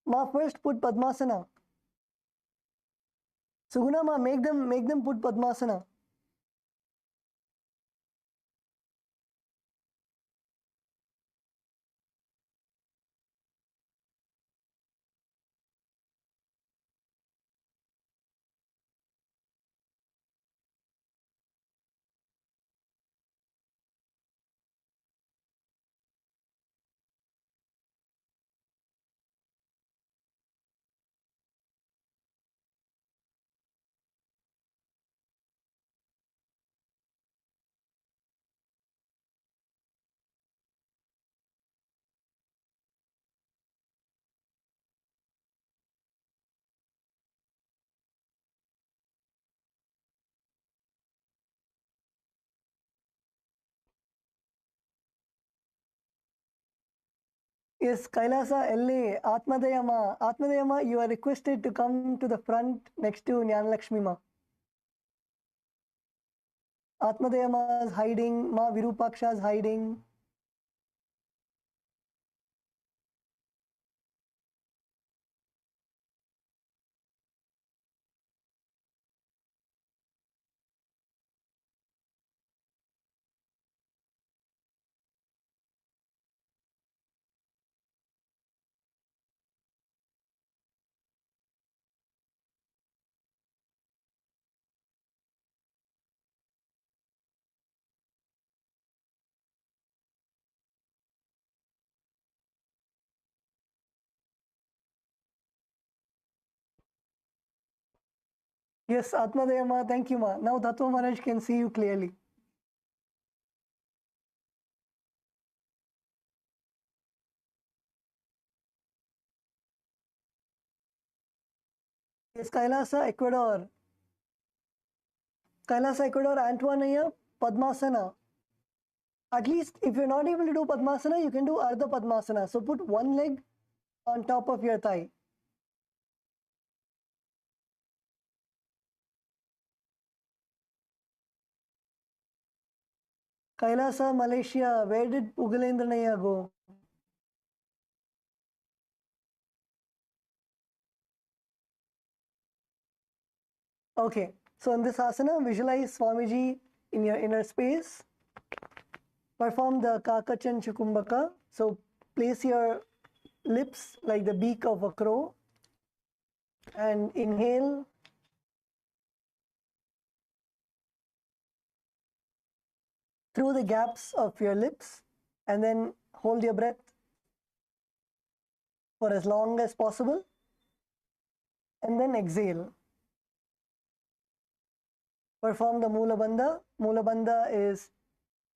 Ma first put Padmasana. Suguna Ma, make them put Padmasana. Yes, Kailasa, LA, Atmadayama. Atmadayama, you are requested to come to the front next to Nyanalakshmi Ma. Atmadayama is hiding, Ma Virupaksha is hiding. Yes, Atmadayama, thank you, Ma. Now Tattva Maharaj can see you clearly. Yes, Kailasa, Ecuador. Kailasa, Ecuador, Antoinaya, Padmasana. At least if you're not able to do Padmasana, you can do Ardha Padmasana. So put one leg on top of your thigh. Kailasa, Malaysia, where did Pugalendranaya go? Okay, so in this asana, visualize Swamiji in your inner space. Perform the Kakachan Chukumbaka. So place your lips like the beak of a crow and inhale. Through the gaps of your lips and then hold your breath for as long as possible and then exhale. Perform the Mula Bandha. Mula Bandha is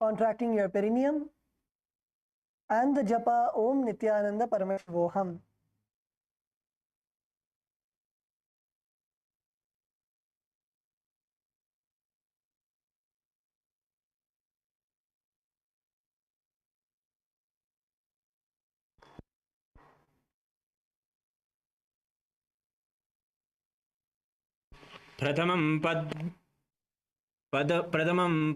contracting your perineum and the japa Om Nithyananda Paramashivoham. प्रथमं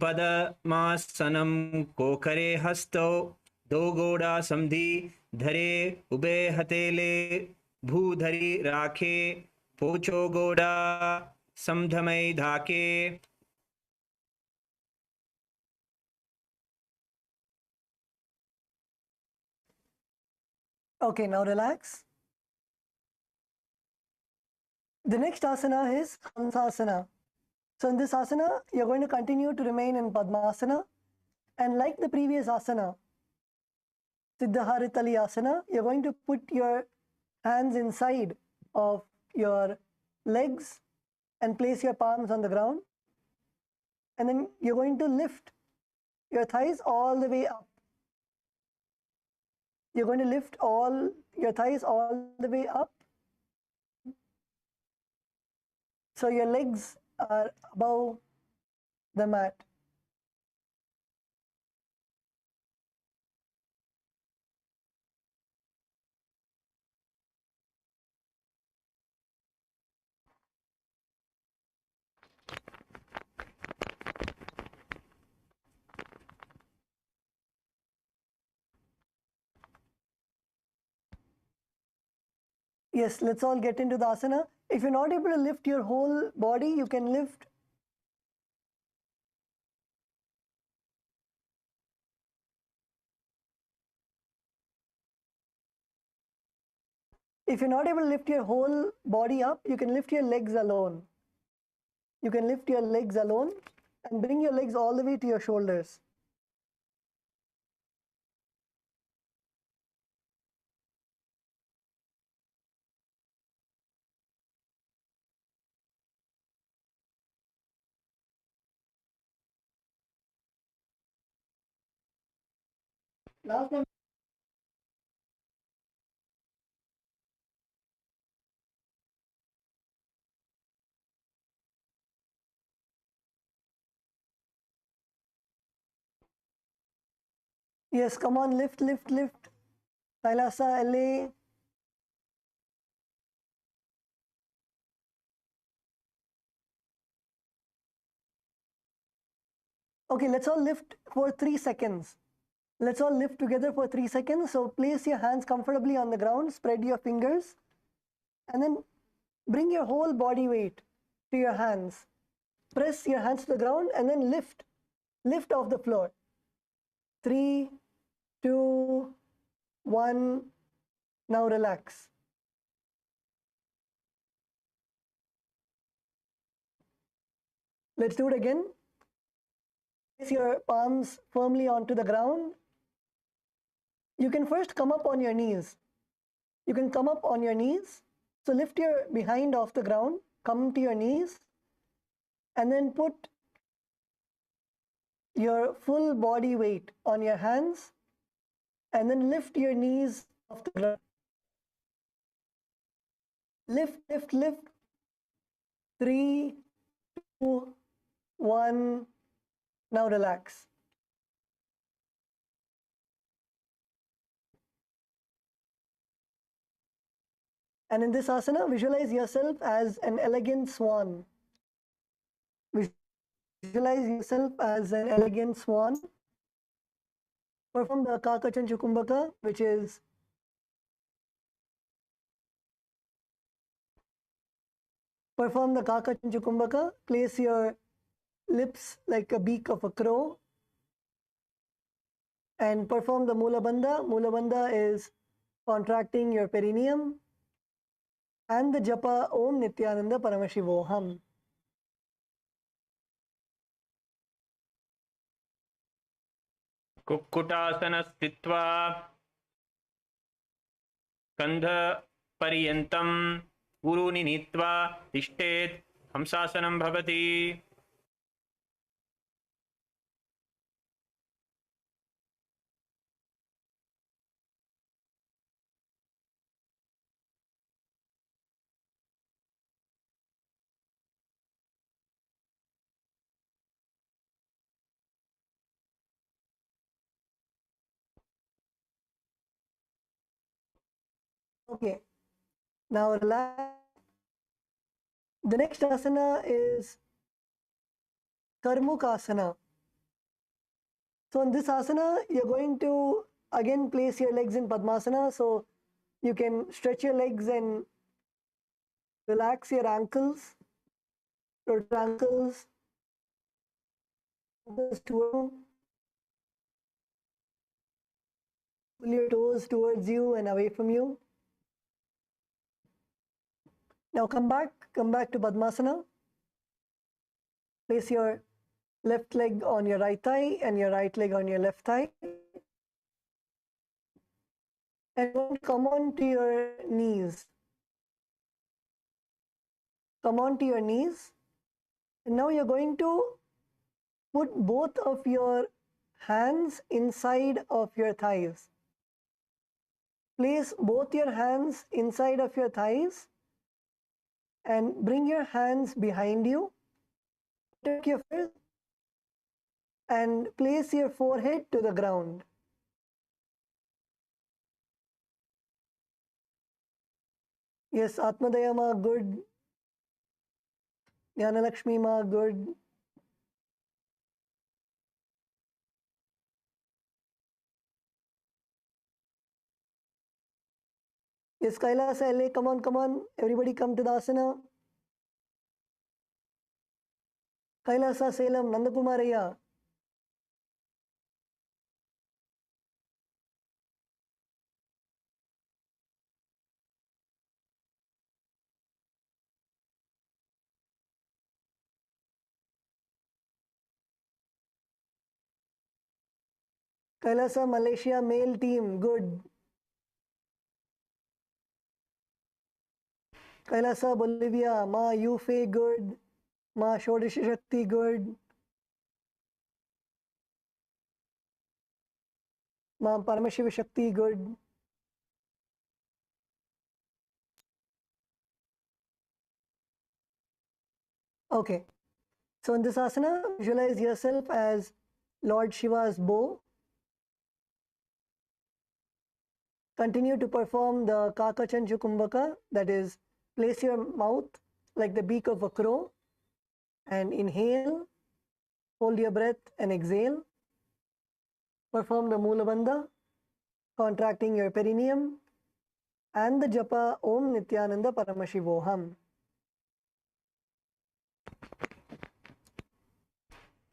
पदमासनं कोकरे हस्तौ दो गोड़ा समधि धरे ube हथेले भूधरी राखे पोचो गोड़ा समधमय धाके. Okay, now relax. The next asana is Hansasana. So in this asana, you're going to continue to remain in Padmasana. And like the previous asana, Siddhaharitali asana, you're going to put your hands inside of your legs and place your palms on the ground. And then you're going to lift your thighs all the way up. You're going to lift all your thighs all the way up. So your legs are above the mat. Yes, let's all get into the asana. If you're not able to lift your whole body, you can lift if you're not able to lift your whole body up, you can lift your legs alone. You can lift your legs alone and bring your legs all the way to your shoulders. Last time. Yes, come on, lift, lift, lift. KAILASA, LA. Okay, let's all lift for 3 seconds. Let's all lift together for 3 seconds. So place your hands comfortably on the ground, spread your fingers, and then bring your whole body weight to your hands. Press your hands to the ground and then lift. Lift off the floor. 3, 2, 1. Now relax. Let's do it again. Place your palms firmly onto the ground. You can first come up on your knees. You can come up on your knees. So lift your behind off the ground, come to your knees, and then put your full body weight on your hands, and then lift your knees off the ground. Lift, lift, lift. 3, 2, 1. Now relax. And in this asana, visualize yourself as an elegant swan. Visualize yourself as an elegant swan. Perform the Kakachan Chukumbaka, which is perform the Kakachan Chukumbaka. Place your lips like a beak of a crow. And perform the Mula Bandha. Mula Bandha is contracting your perineum. And the japa Om Nithyananda Paramashivoham. Kukkutasana स्थित्वा स्कन्धपर्यन्तं गुरूनि नीत्वा तिष्ठेत् हंसासनं भवति. Okay. Now relax. The next asana is Karmukasana. So in this asana, you're going to again place your legs in Padmasana. So you can stretch your legs and relax your ankles, rotate ankles, pull your toes towards you and away from you. Now come back to Padmasana. Place your left leg on your right thigh and your right leg on your left thigh. And come on to your knees. Come on to your knees. And now you're going to put both of your hands inside of your thighs. Place both your hands inside of your thighs and bring your hands behind you. Take your fist and place your forehead to the ground. Yes, Atmadaya ma, good. Jnanalakshmi ma, good. Yes, Kailasa LA, come on, come on. Everybody come to the asana. Kailasa Salem, Nandakumaraya. Kailasa Malaysia male team, good. Kailasa Bolivia, Ma Yufe, good. Ma Shodasi Shakti, good. Ma Paramashivoham Shakti, good. Okay. So in this asana, visualize yourself as Lord Shiva's bow. Continue to perform the Kakachanchu Kumbhaka, that is, place your mouth like the beak of a crow and inhale, hold your breath and exhale. Perform the Mula Bandha, contracting your perineum, and the japa Om Nithyananda Paramashivoham.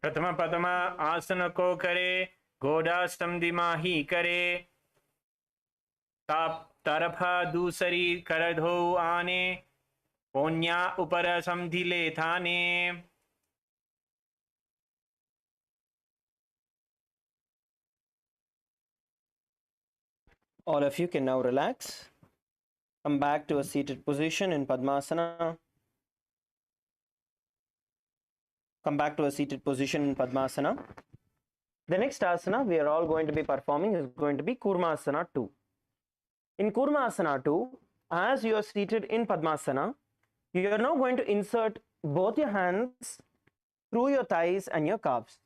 प्रथम पदम आसन को करे, घोड़ास्तम दिमाही करे, ताप तरफा दूसरी कर धो आने, पोन्या ऊपर समधिले थाने. All of you can now relax. Come back to a seated position in Padmasana. Come back to a seated position in Padmasana. The next asana we are all going to be performing is going to be Kurmasana 2. In Kurmasana 2, as you are seated in Padmasana, you are now going to insert both your hands through your thighs and your calves.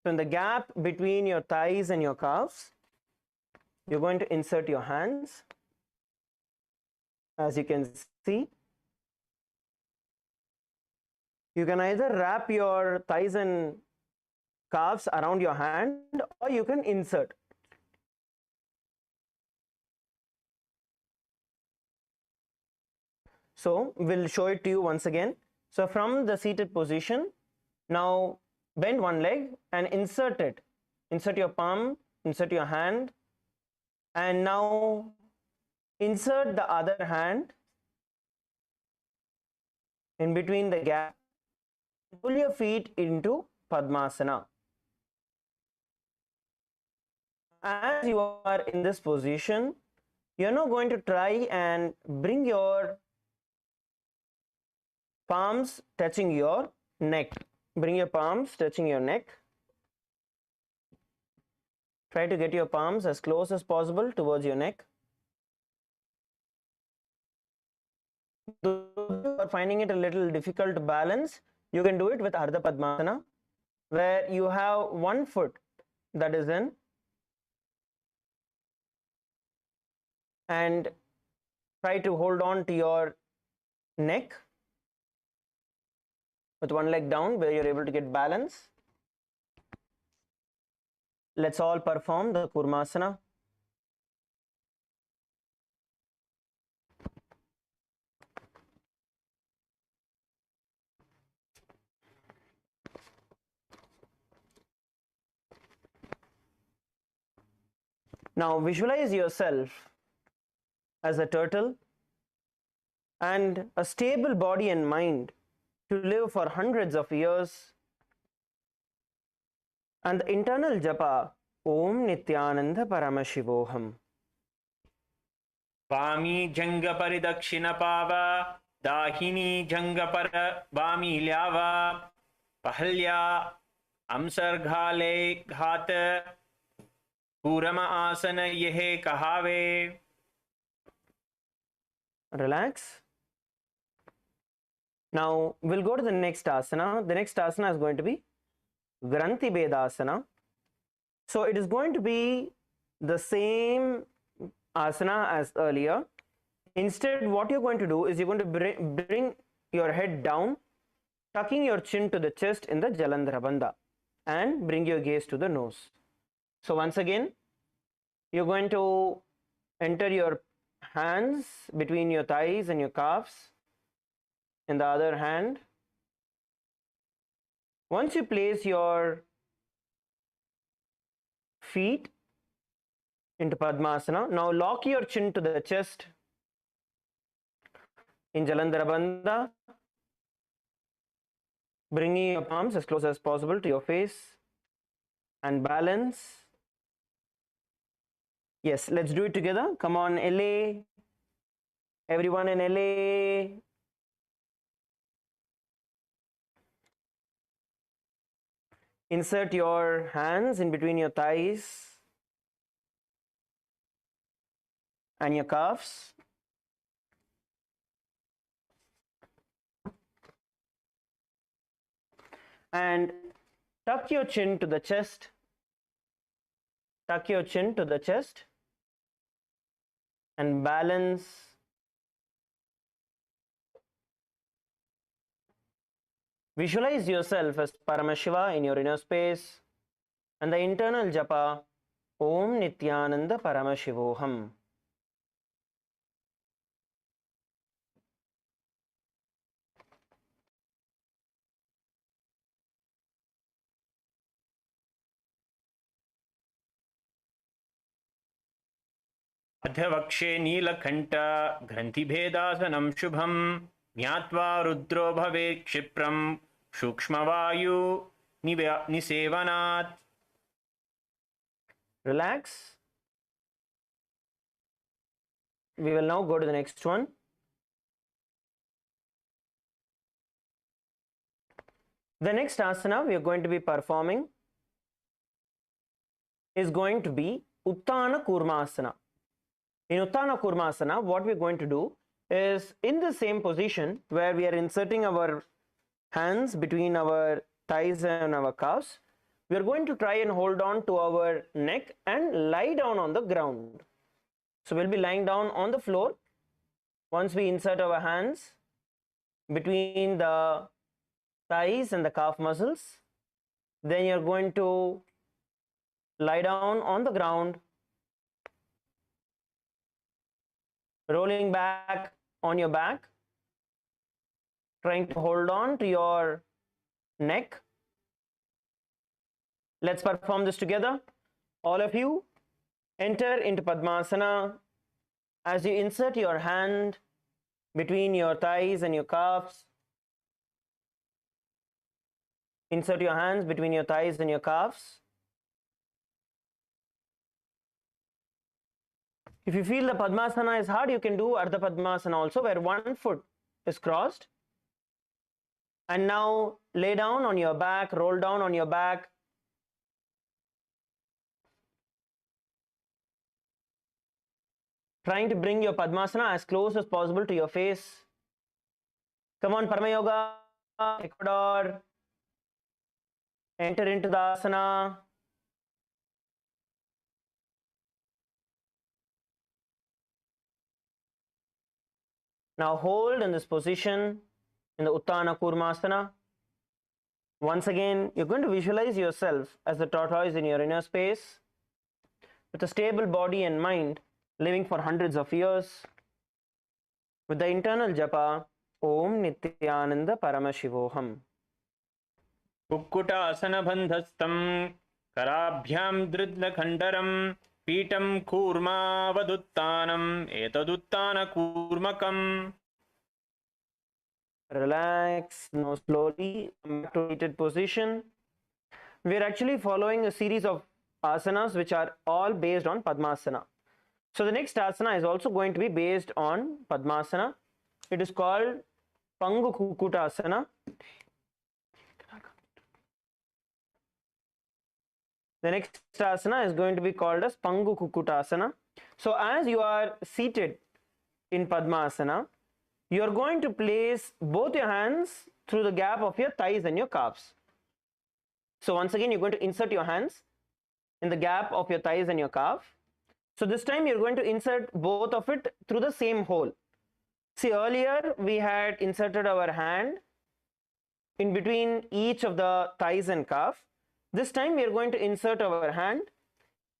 So in the gap between your thighs and your calves, you're going to insert your hands. As you can see, you can either wrap your thighs and calves around your hand, or you can insert. So we'll show it to you once again. So from the seated position, now bend one leg and insert it. Insert your palm, insert your hand, and now insert the other hand in between the gap. Pull your feet into Padmasana. As you are in this position, you're now going to try and bring your palms touching your neck. Bring your palms touching your neck. Try to get your palms as close as possible towards your neck. Those who are finding it a little difficult to balance, you can do it with Ardha Padmasana, where you have one foot that is in, and try to hold on to your neck with one leg down, where you're able to get balance. Let's all perform the Kurmasana. Now visualize yourself as a turtle and a stable body and mind to live for hundreds of years. And the internal japa, Om Nithyananda Paramashivoham. Vami janga paridakshina pava, dahini janga para vami lyava, pahalya amsarghale ghat, purama asana yehe kahave. Relax. Now we'll go to the next asana. The next asana is going to be Granthi Bedasana. So it is going to be the same asana as earlier. Instead, what you're going to do is you're going to bring your head down, tucking your chin to the chest in the Jalandhara Bandha, and bring your gaze to the nose. So once again, you're going to enter your hands between your thighs and your calves. In the other hand, once you place your feet into Padmasana, now lock your chin to the chest in Jalandhara Bandha, bringing your palms as close as possible to your face and balance. Yes, let's do it together. Come on, LA. Everyone in LA. Insert your hands in between your thighs and your calves. And tuck your chin to the chest. Tuck your chin to the chest and balance. Visualize yourself as Paramashiva in your inner space and the internal japa Om Nithyananda Paramashivoham. अध्यवक्षे Neelkanth ग्रंथिभेदासनं शुभं ज्ञात्वा रुद्रो भवेत् क्षिप्रं सूक्ष्मवायु निसेवनात्. Relax. We will now go to the next one. The next asana we are going to be performing is going to be Uttana Kurmasana. In Uttana Kurmasana, what we are going to do is in the same position where we are inserting our hands between our thighs and our calves, we are going to try and hold on to our neck and lie down on the ground. So we'll be lying down on the floor. Once we insert our hands between the thighs and the calf muscles, then you're going to lie down on the ground, rolling back on your back, trying to hold on to your neck. Let's perform this together. All of you enter into Padmasana. As you insert your hand between your thighs and your calves, insert your hands between your thighs and your calves. If you feel the Padmasana is hard, you can do Ardha Padmasana also, where one foot is crossed. And now lay down on your back, roll down on your back. Trying to bring your Padmasana as close as possible to your face. Come on, Parama Yoga, Ecuador. Enter into the asana. Now hold in this position in the Uttana Kurmasana. Once again, you're going to visualize yourself as the tortoise in your inner space with a stable body and mind, living for hundreds of years with the internal japa Om Nithyananda Paramashivoham. Kukkutasana बंधस्तम कराभ्याम दृद्लखंडरम Peetham कूर्मावदुत्तानम एतदुत्तान कूर्मकम. Relax. Now slowly come back to seated position. We are actually following a series of asanas which are all based on Padmasana. So the next asana is also going to be based on Padmasana. It is called Pangu Kukutasana. The next asana is going to be called as Pangu Kukutasana. So as you are seated in Padmasana, you are going to place both your hands through the gap of your thighs and your calves. So once again, you're going to insert your hands in the gap of your thighs and your calf. So this time you're going to insert both of it through the same hole. See, earlier we had inserted our hand in between each of the thighs and calf. This time we are going to insert our hand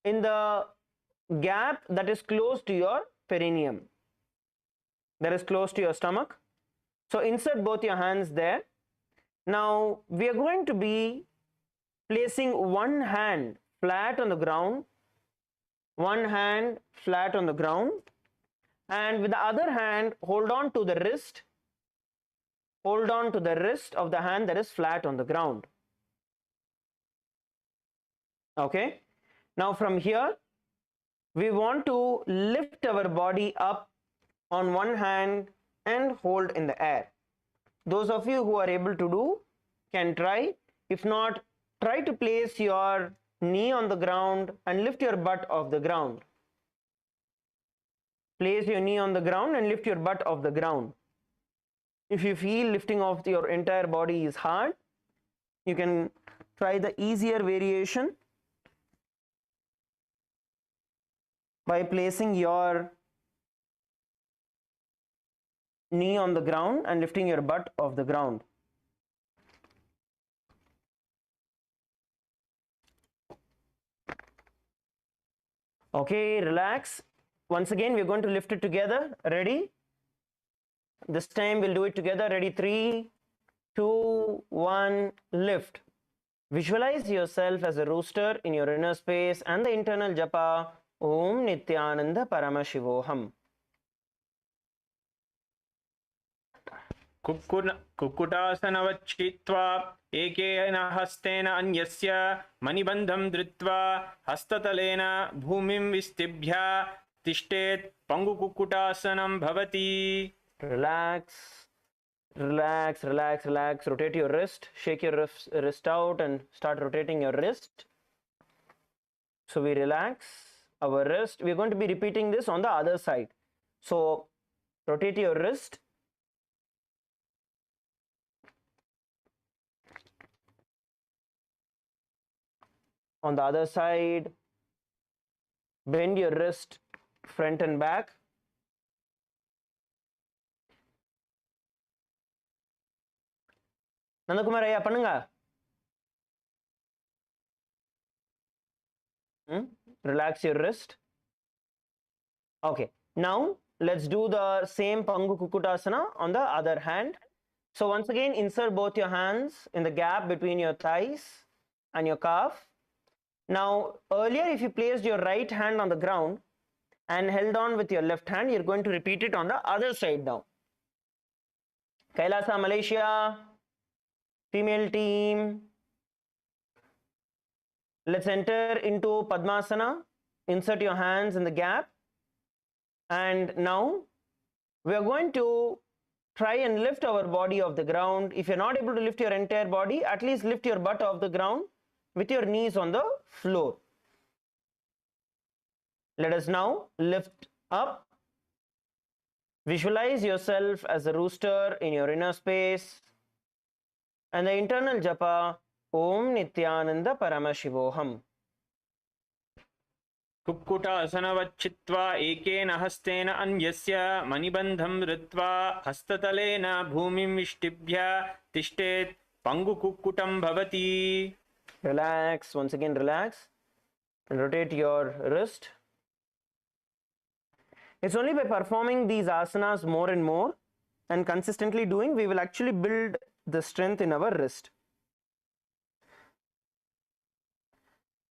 in the gap that is close to your perineum, that is close to your stomach. So insert both your hands there. Now we are going to be placing one hand flat on the ground, one hand flat on the ground, and with the other hand hold on to the wrist, hold on to the wrist of the hand that is flat on the ground. Okay, now from here we want to lift our body up on one hand and hold in the air. Those of you who are able to do can try. If not, try to place your knee on the ground and lift your butt off the ground. Place your knee on the ground and lift your butt off the ground. If you feel lifting off your entire body is hard, you can try the easier variation by placing your knee on the ground and lifting your butt off the ground. Okay, relax. Once again, we're going to lift it together. Ready? This time we'll do it together. Ready? 3, 2, 1, lift. Visualize yourself as a rooster in your inner space and the internal japa Om Nithyananda Paramashivoham. कुक्कुटासनवच्छित्वा एकेन हस्तेन अन्यस्य मणिबन्धं धृत्वा हस्ततलेन भूमिं विस्तिभ्य तिष्ठेत् पङ्गुकुक्कुटासनं भवति. Relax, relax, relax, relax. Rotate your wrist. Shake your wrist out and start rotating your wrist. So we relax our wrist. We're going to be repeating this on the other side. So rotate your wrist. On the other side, bend your wrist front and back. Nandakumar ஐயா பண்ணுங்க. Relax your wrist. Okay, now let's do the same Pangu Kukutasana on the other hand. So once again, insert both your hands in the gap between your thighs and your calf. Now earlier, if you placed your right hand on the ground and held on with your left hand, you're going to repeat it on the other side now. KAILASA Malaysia, female team. Let's enter into Padmasana. Insert your hands in the gap. And now we are going to try and lift our body off the ground. If you're not able to lift your entire body, at least lift your butt off the ground with your knees on the floor. Let us now lift up. Visualize yourself as a rooster in your inner space. And the internal japa, Om Nithyananda Paramashivoham. कुक्कुटासनवच्छित्वा एकेन हस्तेन अन्यस्य मणिबन्धं धृत्वा हस्ततलेन भूमिं विष्टिभ्य तिष्ठेत् पङ्गुकुक्कुटं भवति. Relax, once again relax and rotate your wrist. It's only by performing these asanas more and more and consistently doing, we will actually build the strength in our wrist.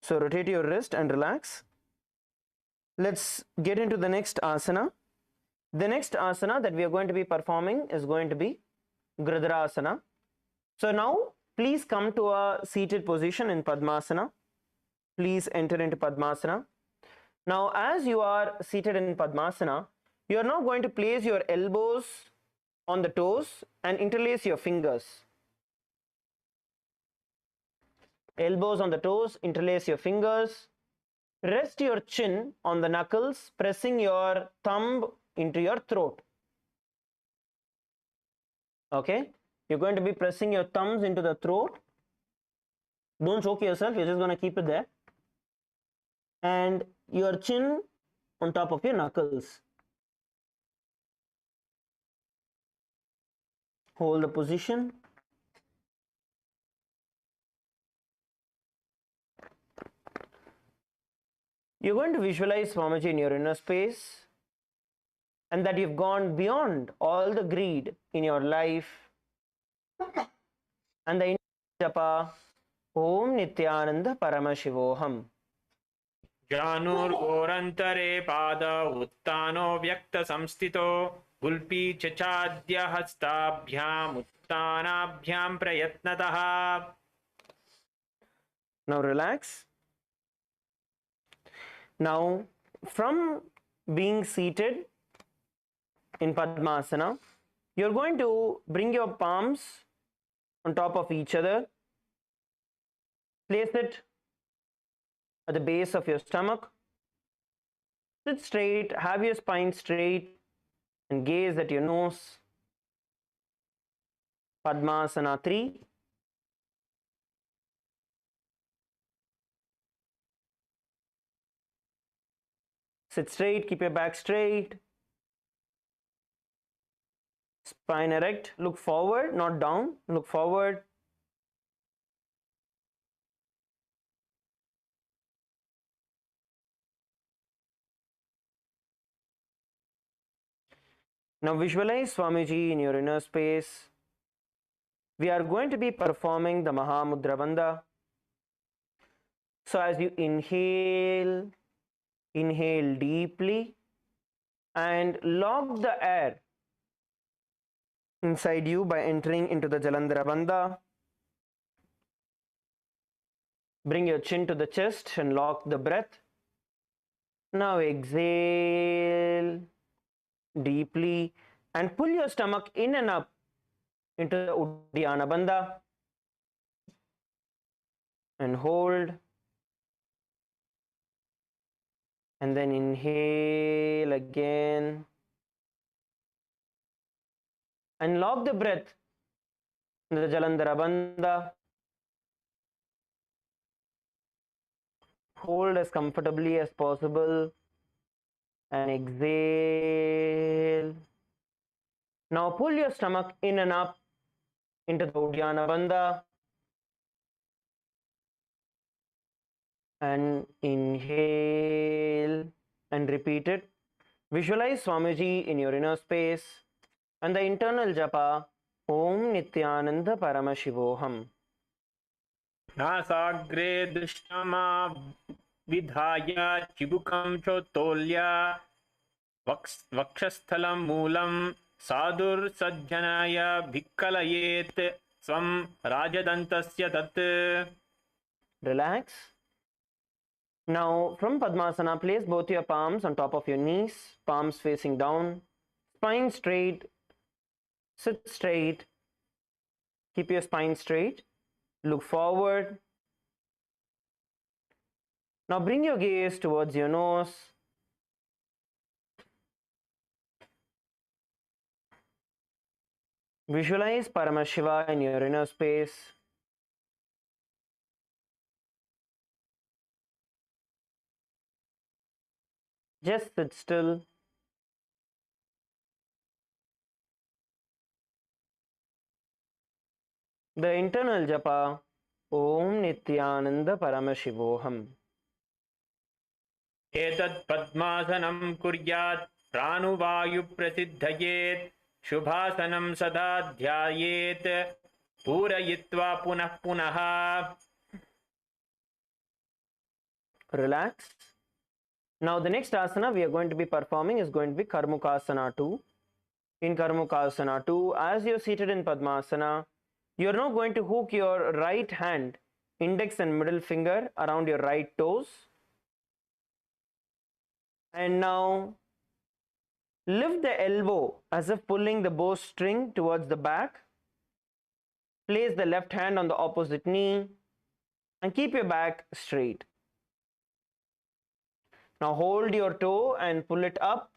So rotate your wrist and relax. Let's get into the next asana. The next asana that we are going to be performing is going to be Gridrasana. So now please come to a seated position in Padmasana. Please enter into Padmasana. Now as you are seated in Padmasana, you are now going to place your elbows on the toes and interlace your fingers. Elbows on the toes, interlace your fingers. Rest your chin on the knuckles, pressing your thumb into your throat. Okay, you're going to be pressing your thumbs into the throat. Don't choke yourself, you're just going to keep it there. And your chin on top of your knuckles. Hold the position. You're going to visualize Swamiji in your inner space, and that you've gone beyond all the greed in your life. And the japa Om Nithyananda Paramashivoham. जानूर्घोरन्तरे पाद उत्तानो व्यक्तसंस्थितो गुल्पी चचाद्य हस्ताभ्याम् उत्तानाभ्यां प्रयत्नतः. Now relax. Now from being seated in Padmasana, you're going to bring your palms on top of each other. Place it at the base of your stomach. Sit straight, have your spine straight, and gaze at your nose. Padmasana 3. Sit straight, keep your back straight. Spine erect, look forward, not down, look forward. Now visualize Swamiji in your inner space. We are going to be performing the Mahamudra Bandha. So as you inhale, inhale deeply and lock the air inside you by entering into the Jalandhara Bandha. Bring your chin to the chest and lock the breath. Now exhale deeply and pull your stomach in and up into the Uddiyana Bandha and hold, and then inhale again and lock the breath in the Jalandhara Bandha. Hold as comfortably as possible and exhale. Now pull your stomach in and up into the Uddiyana Bandha and inhale and repeat it. Visualize Swamiji in your inner space and the internal japa Om Nithyananda Paramashivoham. नासाग्रे दृष्टमा विधाय चिबुकं चोत्तोल्य वक्षस्थलं मूलं साधुर्सज्जनाय भिक्कलयेत् स्वं राजदन्तस्य तत्. Relax. Now from Padmasana, place both your palms on top of your knees, palms facing down, spine straight, sit straight, keep your spine straight, look forward. Now bring your gaze towards your nose. Visualize Paramashiva in your inner space. Just sit still. The internal japa Om Nithyananda Paramashivoham. एतत् पद्मासनं कुर्यात् प्राणुवायुप्रसिद्धयेत् शुभासनं सदा ध्यायेत् पूरयित्वा पुनः पुनः. Relax. Now the next asana we are going to be performing is going to be Karmukasana 2. in Karmukasana 2, as you're seated in Padmasana, you're now going to hook your right hand, index and middle finger around your right toes. And now lift the elbow as if pulling the bowstring towards the back. Place the left hand on the opposite knee and keep your back straight. Now hold your toe and pull it up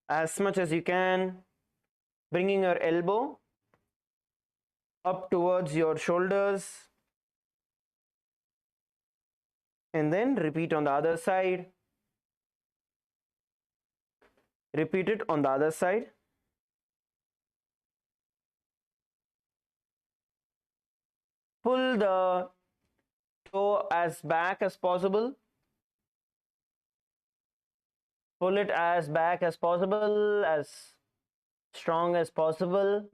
as much as you can, bringing your elbow up towards your shoulders. And then repeat on the other side. Repeat it on the other side. Pull the toe as back as possible. Pull it as back as possible, as strong as possible.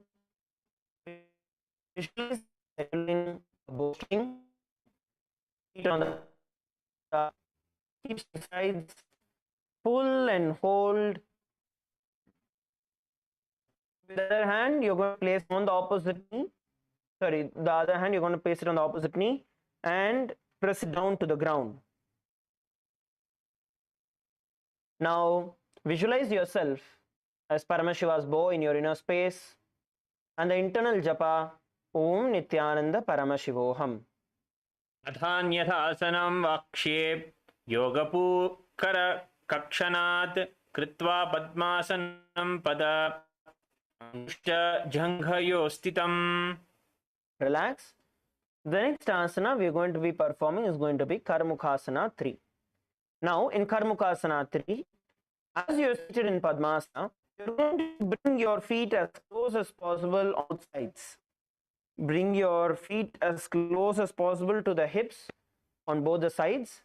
Visualize settling the bowstring. Feet on the keep the sides. Pull and hold. With the other hand, you're going to place on the opposite knee. Sorry, the other hand, you're going to place it on the opposite knee and press it down to the ground. Now, visualize yourself as Paramashiva's bow in your inner space and the internal japa, Om Nithyananda Paramashivoham. Adhanyathasanam vakshe yogapukara kakshanat kritva padmasanam pada janghayo stitam. Relax. The next asana we are going to be performing is going to be Karmukasana 3. Now, in Karmukasana 3, as you are seated in Padmasana, you are going to bring your feet as close as possible on both sides. Bring your feet as close as possible to the hips on both the sides.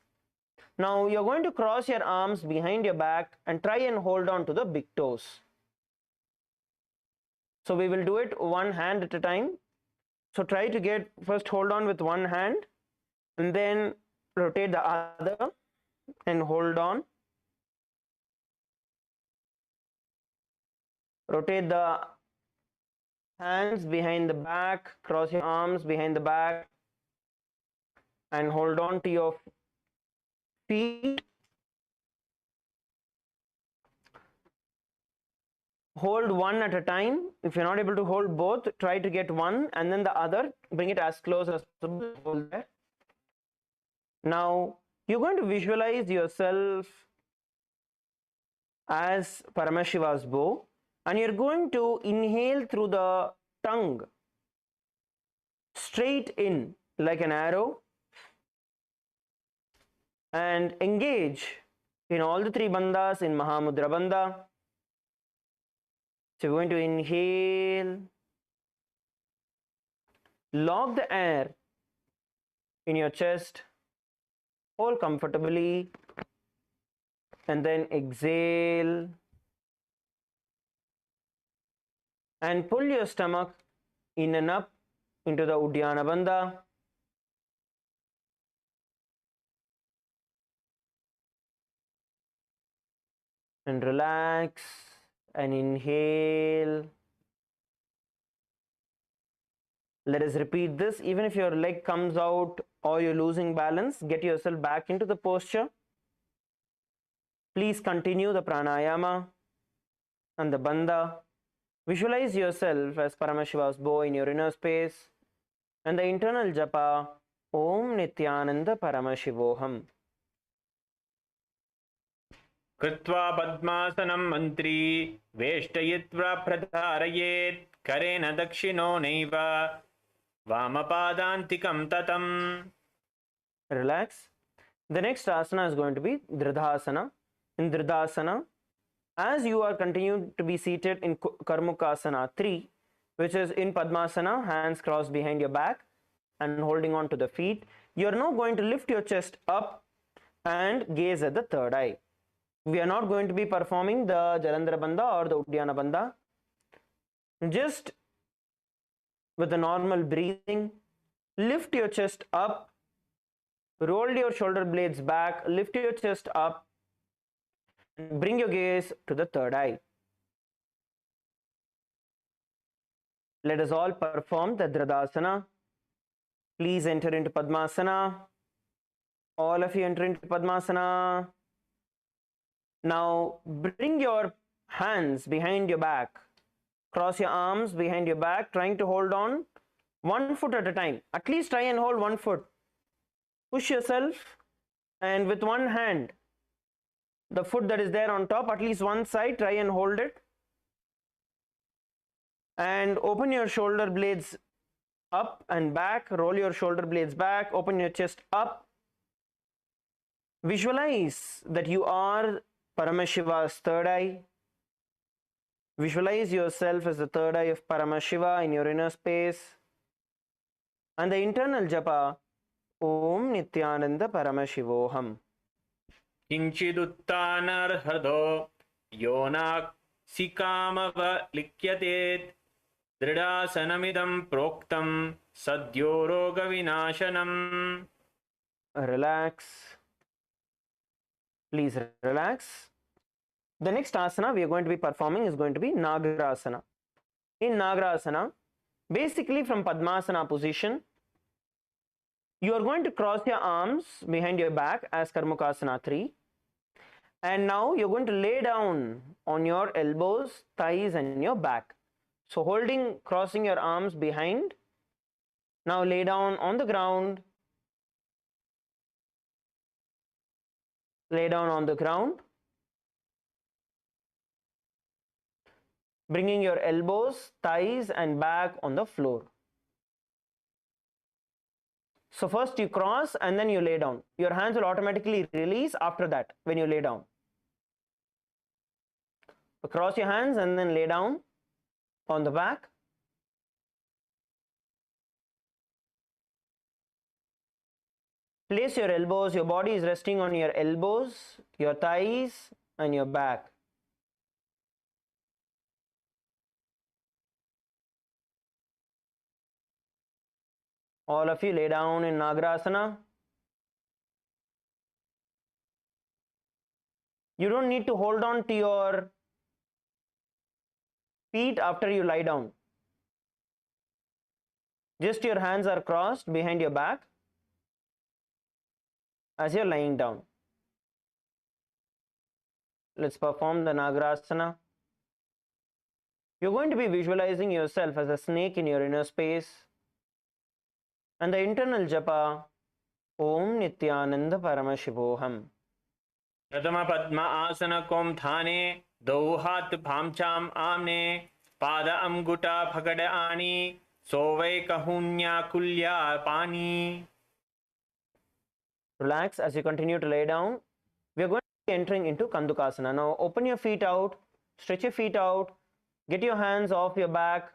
Now, you are going to cross your arms behind your back and try and hold on to the big toes. So, we will do it one hand at a time. So try to first hold on with one hand and then rotate the other and hold on. Rotate the hands behind the back, cross your arms behind the back and hold on to your feet. Hold one at a time. If you're not able to hold both, try to get one and then the other. Bring it as close as possible. Hold there. Now, you're going to visualize yourself as Paramashiva's bow and you're going to inhale through the tongue straight in like an arrow and engage in all the three bandhas in Mahamudra Bandha. So, we're going to inhale, lock the air in your chest, hold comfortably, and then exhale and pull your stomach in and up into the Uddiyana Bandha. And relax and inhale. Let us repeat this. Even if your leg comes out or you're losing balance, get yourself back into the posture. Please continue the pranayama and the bandha. Visualize yourself as Paramashiva's bow in your inner space and the internal japa, Om Nithyananda Paramashivoham. Kritva padmasanam mantri veshtayitva pradharayet karena dakshino naiva vamapadantikam tatam. Relax. The next asana is going to be Dridhasana. In Dridhasana, as you are continuing to be seated in Karmukasana 3, which is in Padmasana, hands crossed behind your back and holding on to the feet, you are now going to lift your chest up and gaze at the third eye. We are not going to be performing the Jalandhara Bandha or the Uddiyana Bandha. Just with the normal breathing, lift your chest up, roll your shoulder blades back, lift your chest up, and bring your gaze to the third eye. Let us all perform the Dradasana. Please enter into Padmasana. All of you enter into Padmasana. Now bring your hands behind your back. Cross your arms behind your back, trying to hold on 1 foot at a time. At least try and hold 1 foot. Push yourself, and with one hand, the foot that is there on top, at least one side, try and hold it. And open your shoulder blades up and back. Roll your shoulder blades back. Open your chest up. Visualize that you are Paramashiva's third eye. Visualize yourself as the third eye of Paramashiva in your inner space. And the internal japa, Om Nithyananda Paramashivoham. Kinchiduttanar yonak sikamava likyatet dridasanamidam proktam sadyo roga vinashanam. Relax. Please relax. The next asana we are going to be performing is going to be Nagarasana. In Nagarasana, basically from Padmasana position, you are going to cross your arms behind your back as Karmukasana 3. And now you're going to lay down on your elbows, thighs and your back. So holding, crossing your arms behind. Now lay down on the ground. Lay down on the ground. Bringing your elbows, thighs and back on the floor. So first you cross and then you lay down. Your hands will automatically release after that when you lay down. So cross your hands and then lay down on the back. Place your elbows, your body is resting on your elbows, your thighs and your back. All of you lay down in Nagarasana. You don't need to hold on to your feet after you lie down. Just your hands are crossed behind your back as you're lying down. Let's perform the Nagarasana. You're going to be visualizing yourself as a snake in your inner space. And the internal japa, Om Nithyananda Paramashivoham. Pratama Padma Asana Kom Thane, Dauhat Bhamcham Amne, Pada Amguta Phagada Ani, Sovai Kahunya Kulya Pani. Relax as you continue to lay down. We are going to be entering into Kandukasana. Now open your feet out, stretch your feet out, get your hands off your back.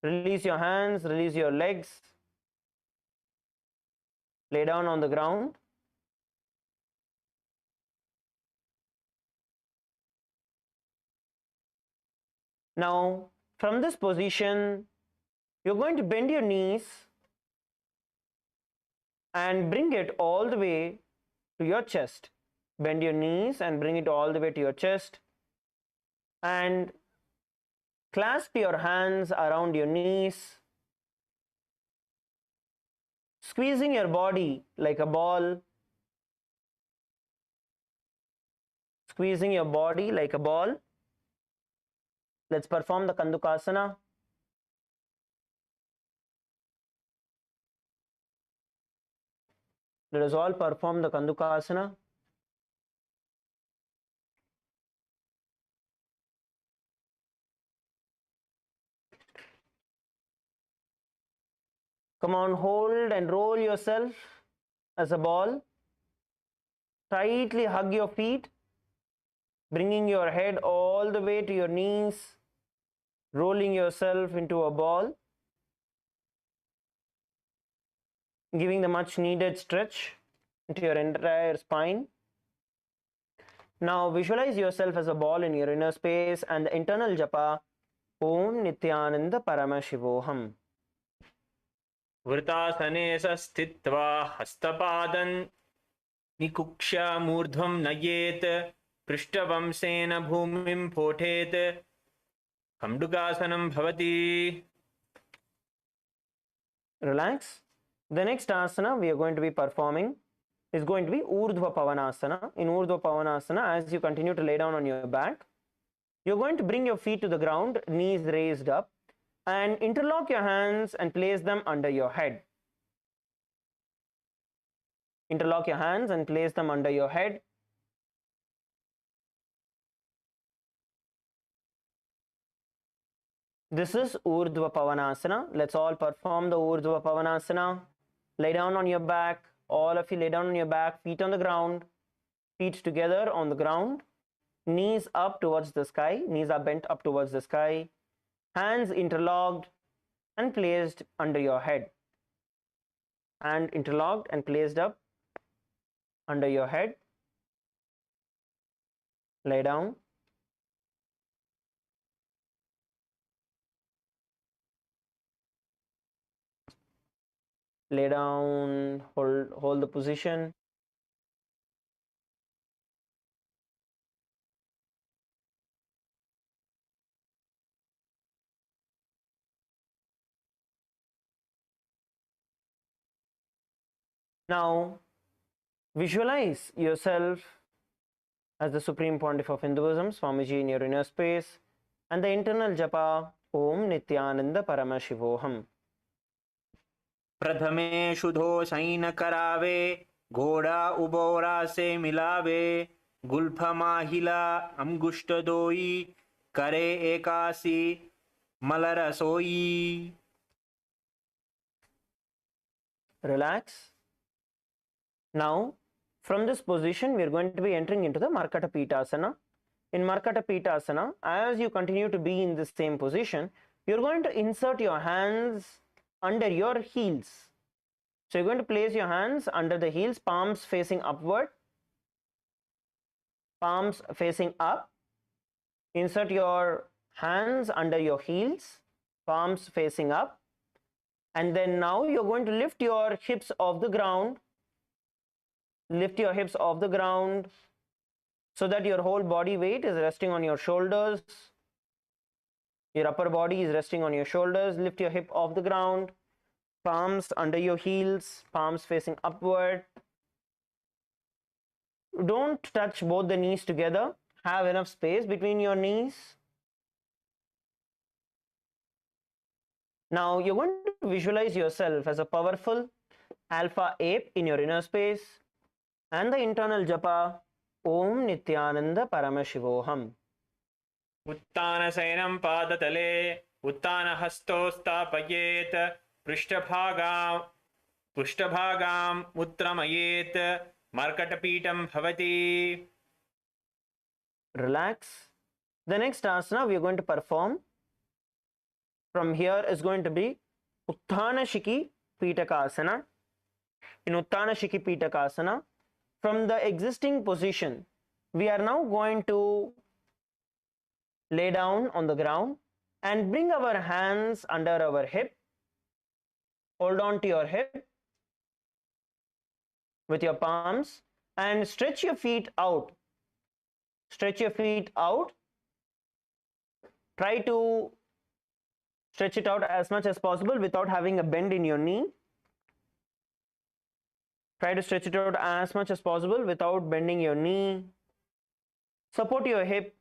Release your hands, release your legs. Lay down on the ground. Now, from this position, you're going to bend your knees and bring it all the way to your chest. Bend your knees and bring it all the way to your chest. And clasp your hands around your knees, squeezing your body like a ball. Squeezing your body like a ball. Let's perform the Kandukasana. Let us all perform the Kandukasana. Come on, hold and roll yourself as a ball. Tightly hug your feet, bringing your head all the way to your knees, rolling yourself into a ball, giving the much needed stretch into your entire spine. Now visualize yourself as a ball in your inner space and the internal japa, Om Nithyananda Paramashivoham. Vritasane sastitva hastapadan nikuksha murdhvam nayet prishtavam sena bhumim pothet Hamdukasanam bhavati. Relax. The next asana we are going to be performing is going to be Urdhva Pavanasana. In Urdhva Pavanasana, as you continue to lay down on your back, you're going to bring your feet to the ground, knees raised up, and interlock your hands and place them under your head. Interlock your hands and place them under your head. This is Urdhva Pavanasana. Let's all perform the Urdhva Pavanasana. Lay down on your back. All of you lay down on your back, feet on the ground, feet together on the ground, knees up towards the sky, knees are bent up towards the sky, hands interlocked and placed under your head. Hand interlocked and placed up under your head. Lay down. Lay down, hold the position. Now, visualize yourself as the Supreme Pontiff of Hinduism, Swamiji in your inner space, and the internal japa, Om Nithyananda Paramashivoham. प्रथमे शुद्धो San करावे घोड़ा उबोरा से मिलावे Gulf माहिला अंगुष्ट दोई करे एकासी मलरसोई. Relax. Now, from this position, we are going to be entering into the Markata Pitasana. In Markata Pitasana, as you continue to be in this same position, you are going to insert your hands under your heels. So you're going to place your hands under the heels, palms facing upward, palms facing up. Insert your hands under your heels, palms facing up. And then now you're going to lift your hips off the ground. Lift your hips off the ground so that your whole body weight is resting on your shoulders. Your upper body is resting on your shoulders. Lift your hip off the ground. Palms under your heels, palms facing upward. Don't touch both the knees together. Have enough space between your knees. Now you're going to visualize yourself as a powerful alpha ape in your inner space and the internal japa, Om Nithyananda Paramashivoham. उत्तान सैनम पादतले उत्तान हस्तोस्तापयेत पृष्ठभागाम उत्तरमयेत मर्कटपीठम भवति. Relax. The next asana we are going to perform from here is going to be Utthana Shiki Pitakasana. In Utthana Shiki Pitakasana, from the existing position, we are now going to lay down on the ground and bring our hands under our hip. Hold on to your hip with your palms and stretch your feet out. Stretch your feet out. Try to stretch it out as much as possible without having a bend in your knee. Try to stretch it out as much as possible without bending your knee. Support your hip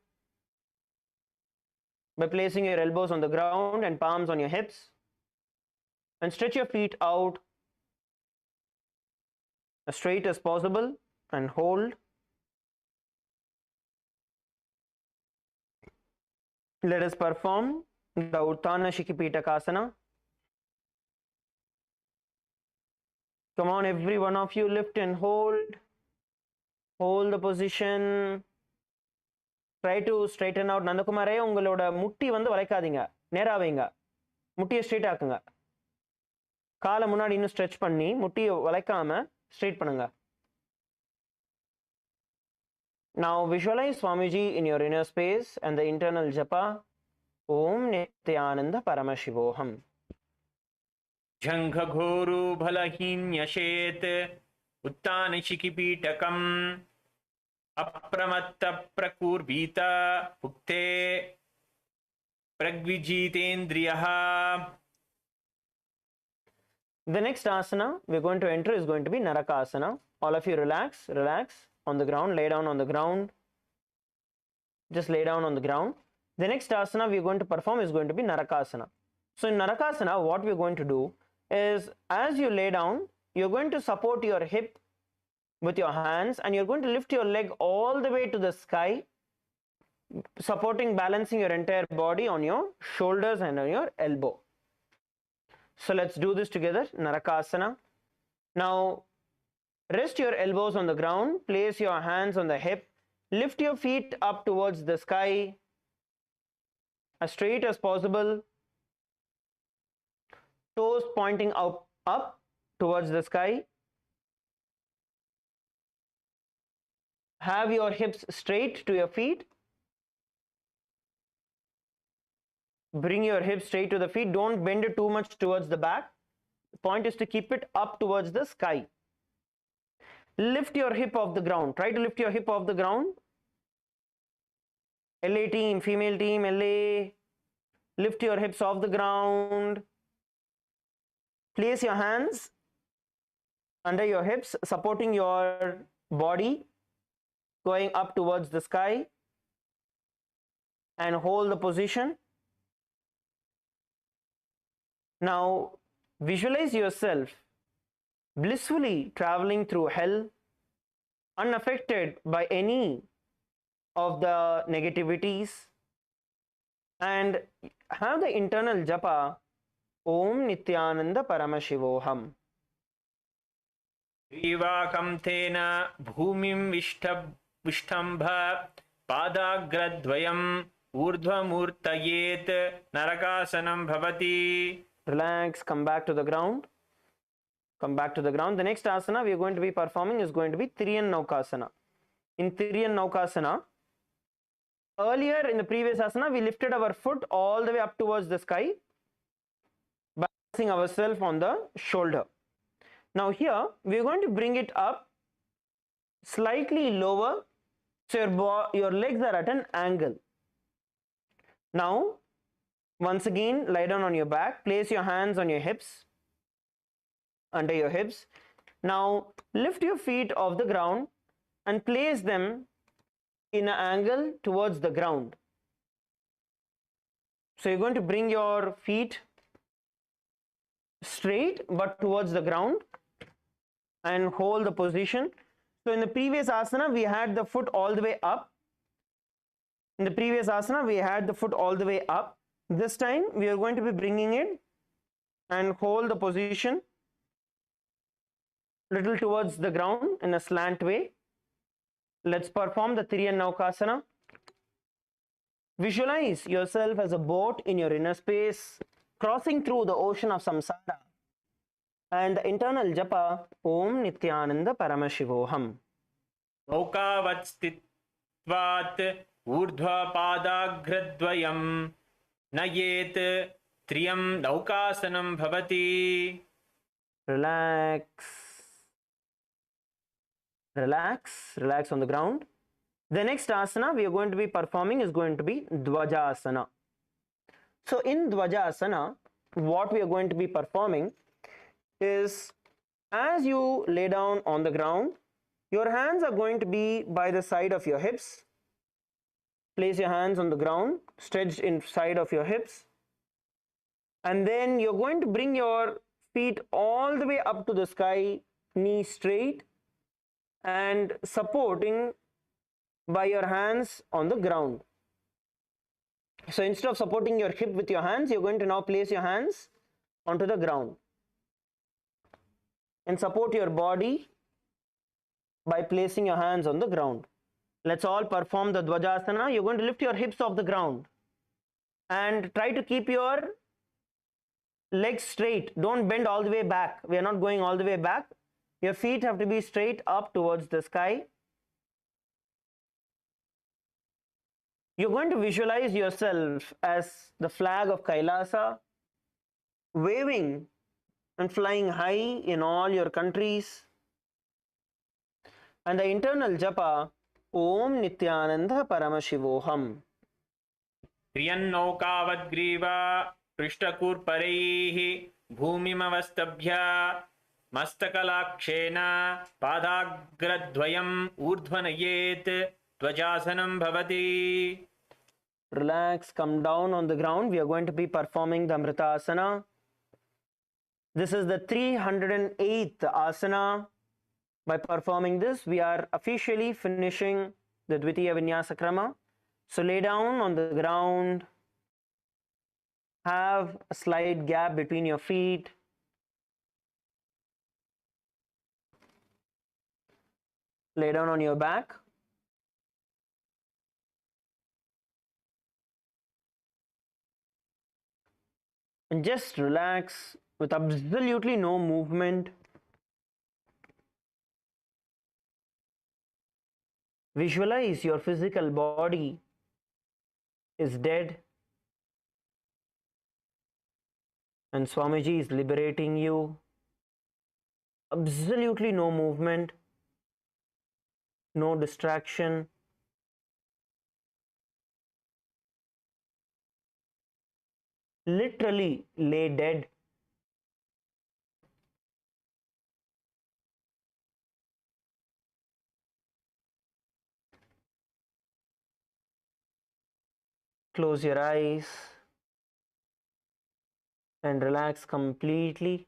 by placing your elbows on the ground and palms on your hips. And stretch your feet out as straight as possible and hold. Let us perform the Utthana Shiki Pitakasana. Come on, every one of you, lift and hold. Hold the position. Try to straighten out. Nandakumare, ungaloda mutti vandu valaikadinga. Nera veinga. Muttiya straight ஆக்குங்க. காலை முன்னாடி இன்னும் stretch பண்ணி முட்டியை வளைக்காம straight பண்ணுங்க. Now visualize Swamiji in your inner space and the internal japa, Om Nithyananda Paramashivoham. झंघघोरु भलहीन्यशेत उत्तानशिखिपीठकम् अप्रमत्त प्रकुर्वीत उक्ते pragvijitendriyaha. The next asana we're going to enter is going to be Narakasana. All of you relax, relax on the ground, lay down on the ground. Just lay down on the ground. The next asana we're going to perform is going to be Narakasana. So in Narakasana, what we're going to do is, as you lay down, you're going to support your hip with your hands and you're going to lift your leg all the way to the sky, supporting, balancing your entire body on your shoulders and on your elbow. So let's do this together. Narakasana. Now rest your elbows on the ground, place your hands on the hip, lift your feet up towards the sky as straight as possible, toes pointing up towards the sky. Have your hips straight to your feet. Bring your hips straight to the feet. Don't bend it too much towards the back. The point is to keep it up towards the sky. Lift your hip off the ground. Try to lift your hip off the ground. LA team, female team, LA. Lift your hips off the ground. Place your hands under your hips, supporting your body, going up towards the sky, and hold the position. Now visualize yourself blissfully traveling through hell, unaffected by any of the negativities, and have the internal japa Om Nithyananda Paramashivoham. Rivakam tena bhumim vishtambha padagradvayam urdhvamurtayet narakasanam bhavati. Relax, come back to the ground. Come back to the ground. The next asana we are going to be performing is going to be Tiriyan Naukasana. In Tiriyan Naukasana, earlier in the previous asana, we lifted our foot all the way up towards the sky, balancing ourselves on the shoulder. Now here we are going to bring it up slightly lower, so your legs are at an angle. Now once again, lie down on your back, place your hands on your hips, under your hips. Now lift your feet off the ground and place them in an angle towards the ground. So you're going to bring your feet straight but towards the ground and hold the position. So in the previous asana, we had the foot all the way up. In the previous asana, we had the foot all the way up. This time, we are going to be bringing it and hold the position little towards the ground in a slant way. Let's perform the Tiriyan Naukasana. Visualize yourself as a boat in your inner space, crossing through the ocean of samsara. And the internal japa, Om Nithyananda Paramashivoham. Naukavat stitvat urdhva padagradvayam nayet triyam naukasanam bhavati. Relax. Relax. Relax on the ground. The next asana we are going to be performing is going to be Dvajasana. So in Dvajasana, what we are going to be performing is, as you lay down on the ground, your hands are going to be by the side of your hips. Place your hands on the ground, stretched inside of your hips. And then you're going to bring your feet all the way up to the sky, knees straight, and supporting by your hands on the ground. So instead of supporting your hip with your hands, you're going to now place your hands onto the ground and support your body by placing your hands on the ground. Let's all perform the Dvajasana. You're going to lift your hips off the ground and try to keep your legs straight. Don't bend all the way back. We are not going all the way back. Your feet have to be straight up towards the sky. You're going to visualize yourself as the flag of KAILASA, waving and flying high in all your countries. And the internal japa, Om Nithyananda Paramashivoham. क्रियन्नौकावद्ग्रीवा पृष्ठकूर्परैः भूमिमवस्तभ्य मस्तकलाक्षेन पादाग्रद्वयम् ऊर्ध्वनयेत् त्वजासनं भवति. Relax, come down on the ground. We are going to be performing the Amritasana. This is the 308th asana. By performing this, we are officially finishing the Dvitiya Vinyasa Krama. So lay down on the ground. Have a slight gap between your feet. Lay down on your back. And just relax with absolutely no movement. Visualize your physical body is dead and Swamiji is liberating you. Absolutely no movement, no distraction. Literally lay dead. Close your eyes and relax completely.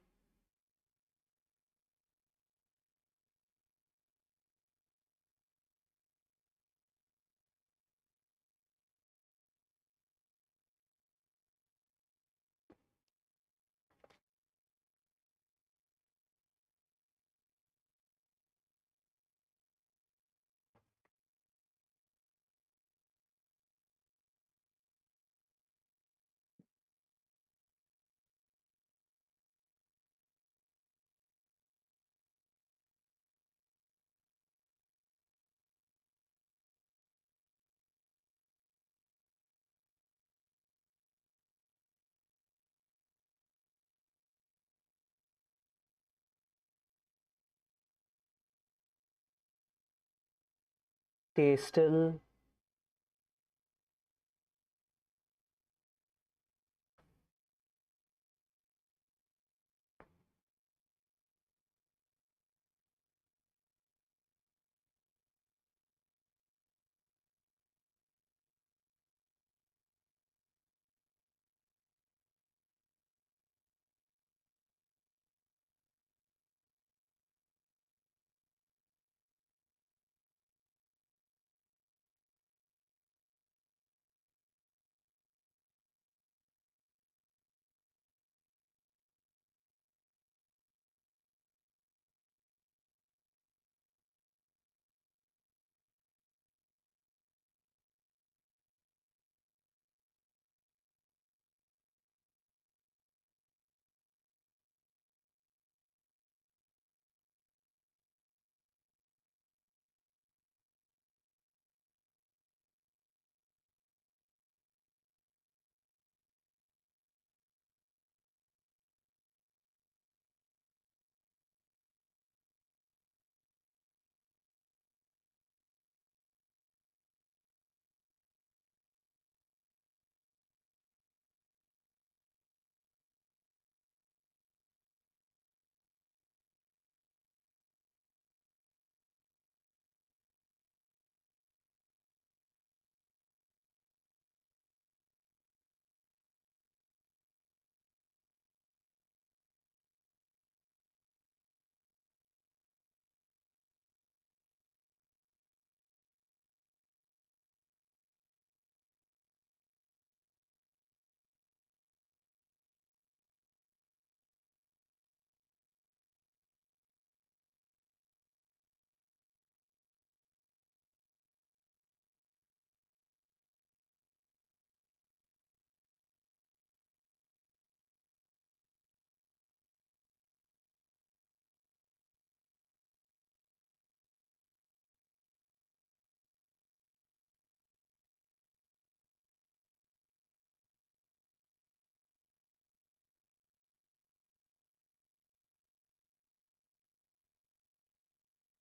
Stay still.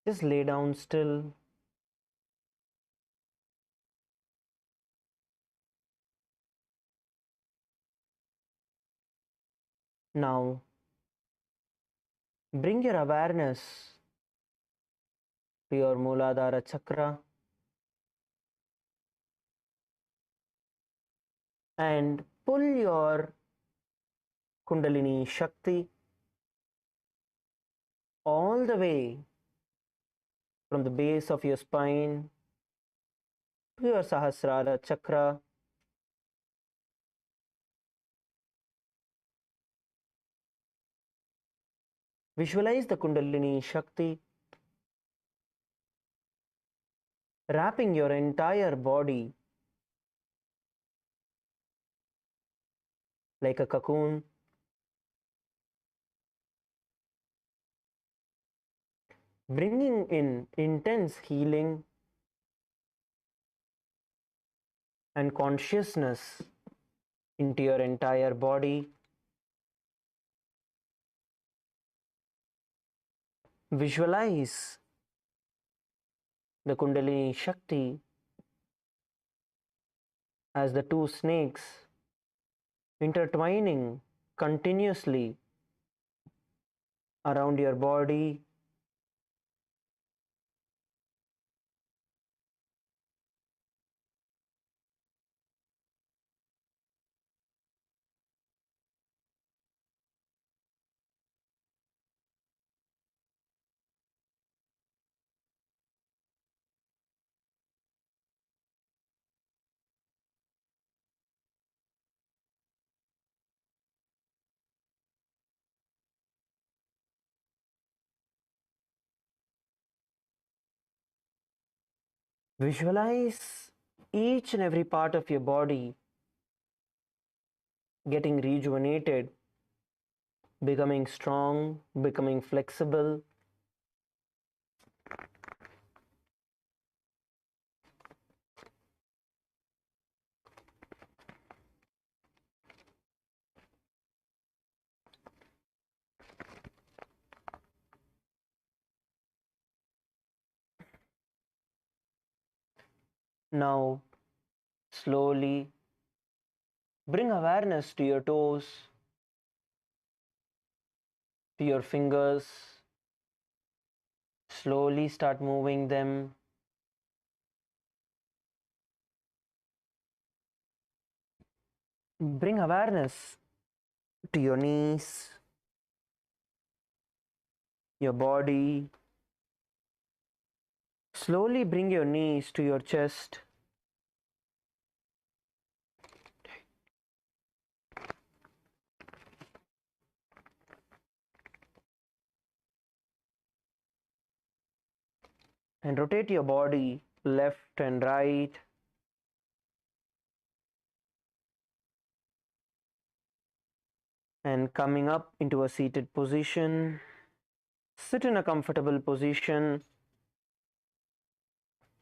Just lay down still. Now, bring your awareness to your Mooladhara chakra and pull your Kundalini Shakti all the way from the base of your spine to your Sahasrara chakra. Visualize the Kundalini Shakti wrapping your entire body like a cocoon. Bringing in intense healing and consciousness into your entire body. Visualize the Kundalini Shakti as the two snakes intertwining continuously around your body. Visualize each and every part of your body getting rejuvenated, becoming strong, becoming flexible. Now, slowly bring awareness to your toes, to your fingers. Slowly start moving them. Bring awareness to your knees, your body. Slowly bring your knees to your chest. And rotate your body left and right. And coming up into a seated position. Sit in a comfortable position,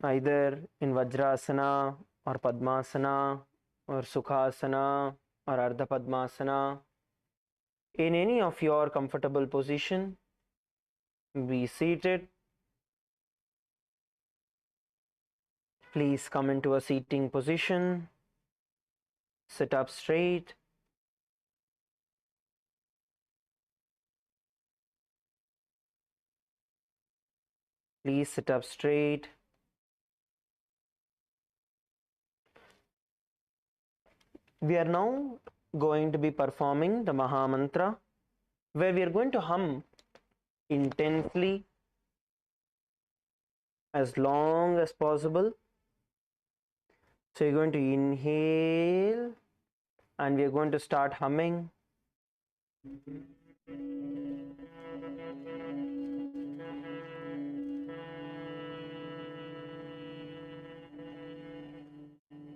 either in Vajrasana or Padmasana or Sukhasana or Ardha Padmasana. In any of your comfortable position, be seated. Please come into a seating position. Sit up straight. Please sit up straight. We are now going to be performing the Maha Mantra, where we are going to hum intensely as long as possible. So you're going to inhale and we are going to start humming.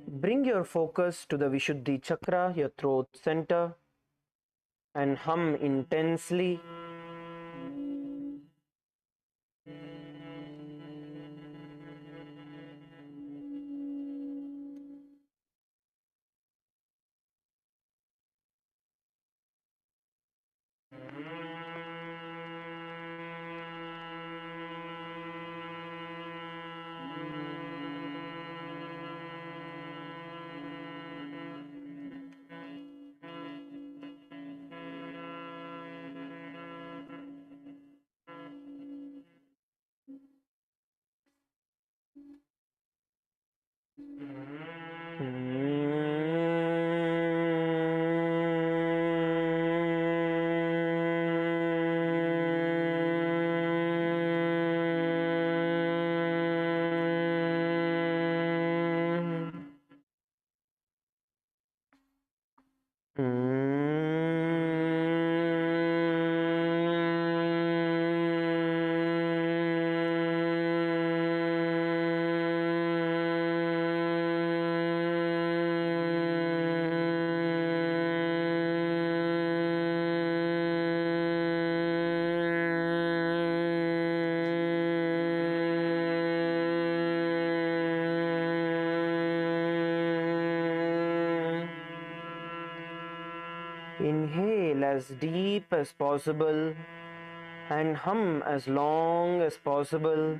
Bring your focus to the Vishuddhi chakra, your throat center, and hum intensely. Inhale as deep as possible and hum as long as possible.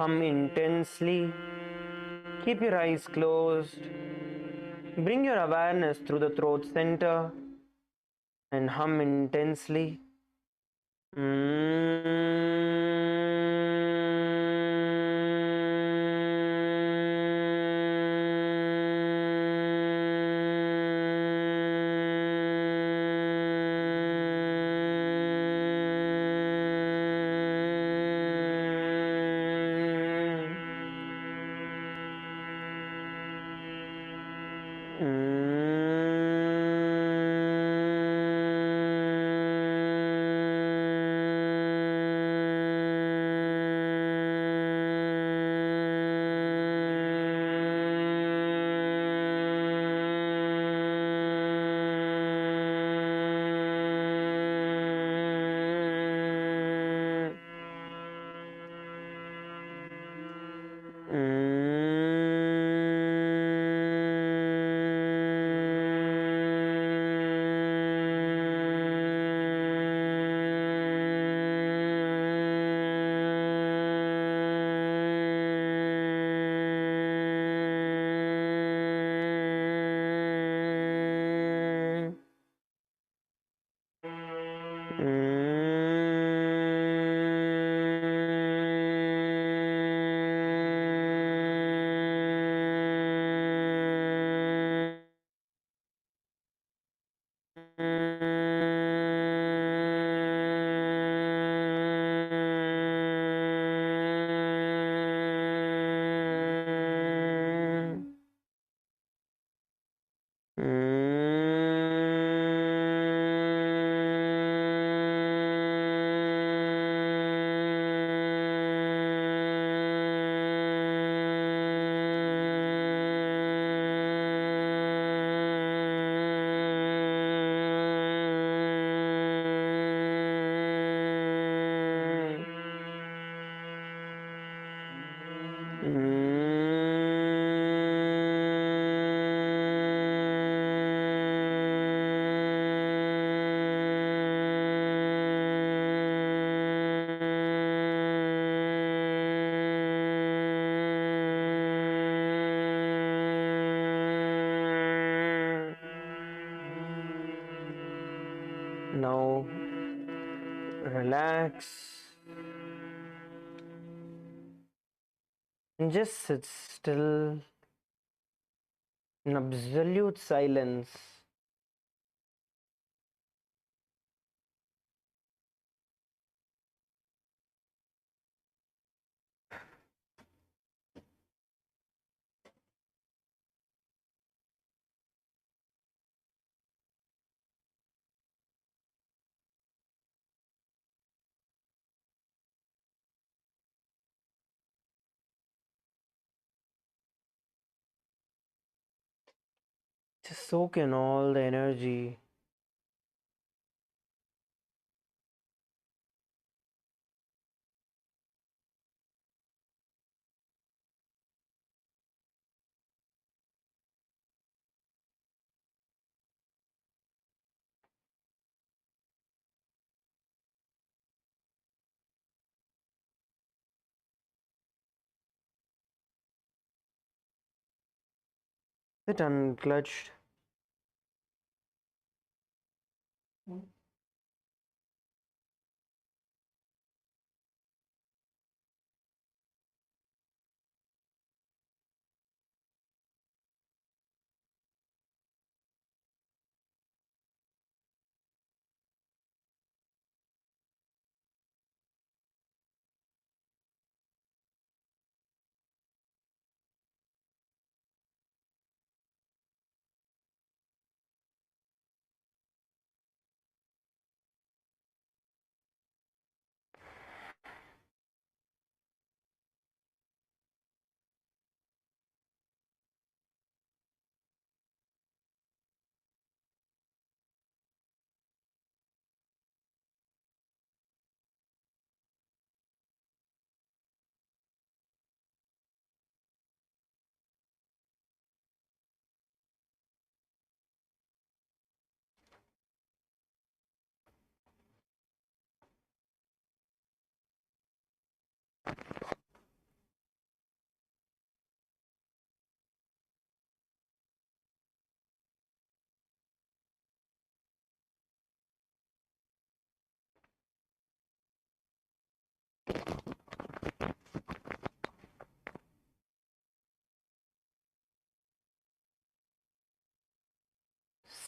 Hum intensely. Keep your eyes closed. Bring your awareness through the throat center and hum intensely. Relax and just sit still in absolute silence. Just soak in all the energy. Sit unclutched.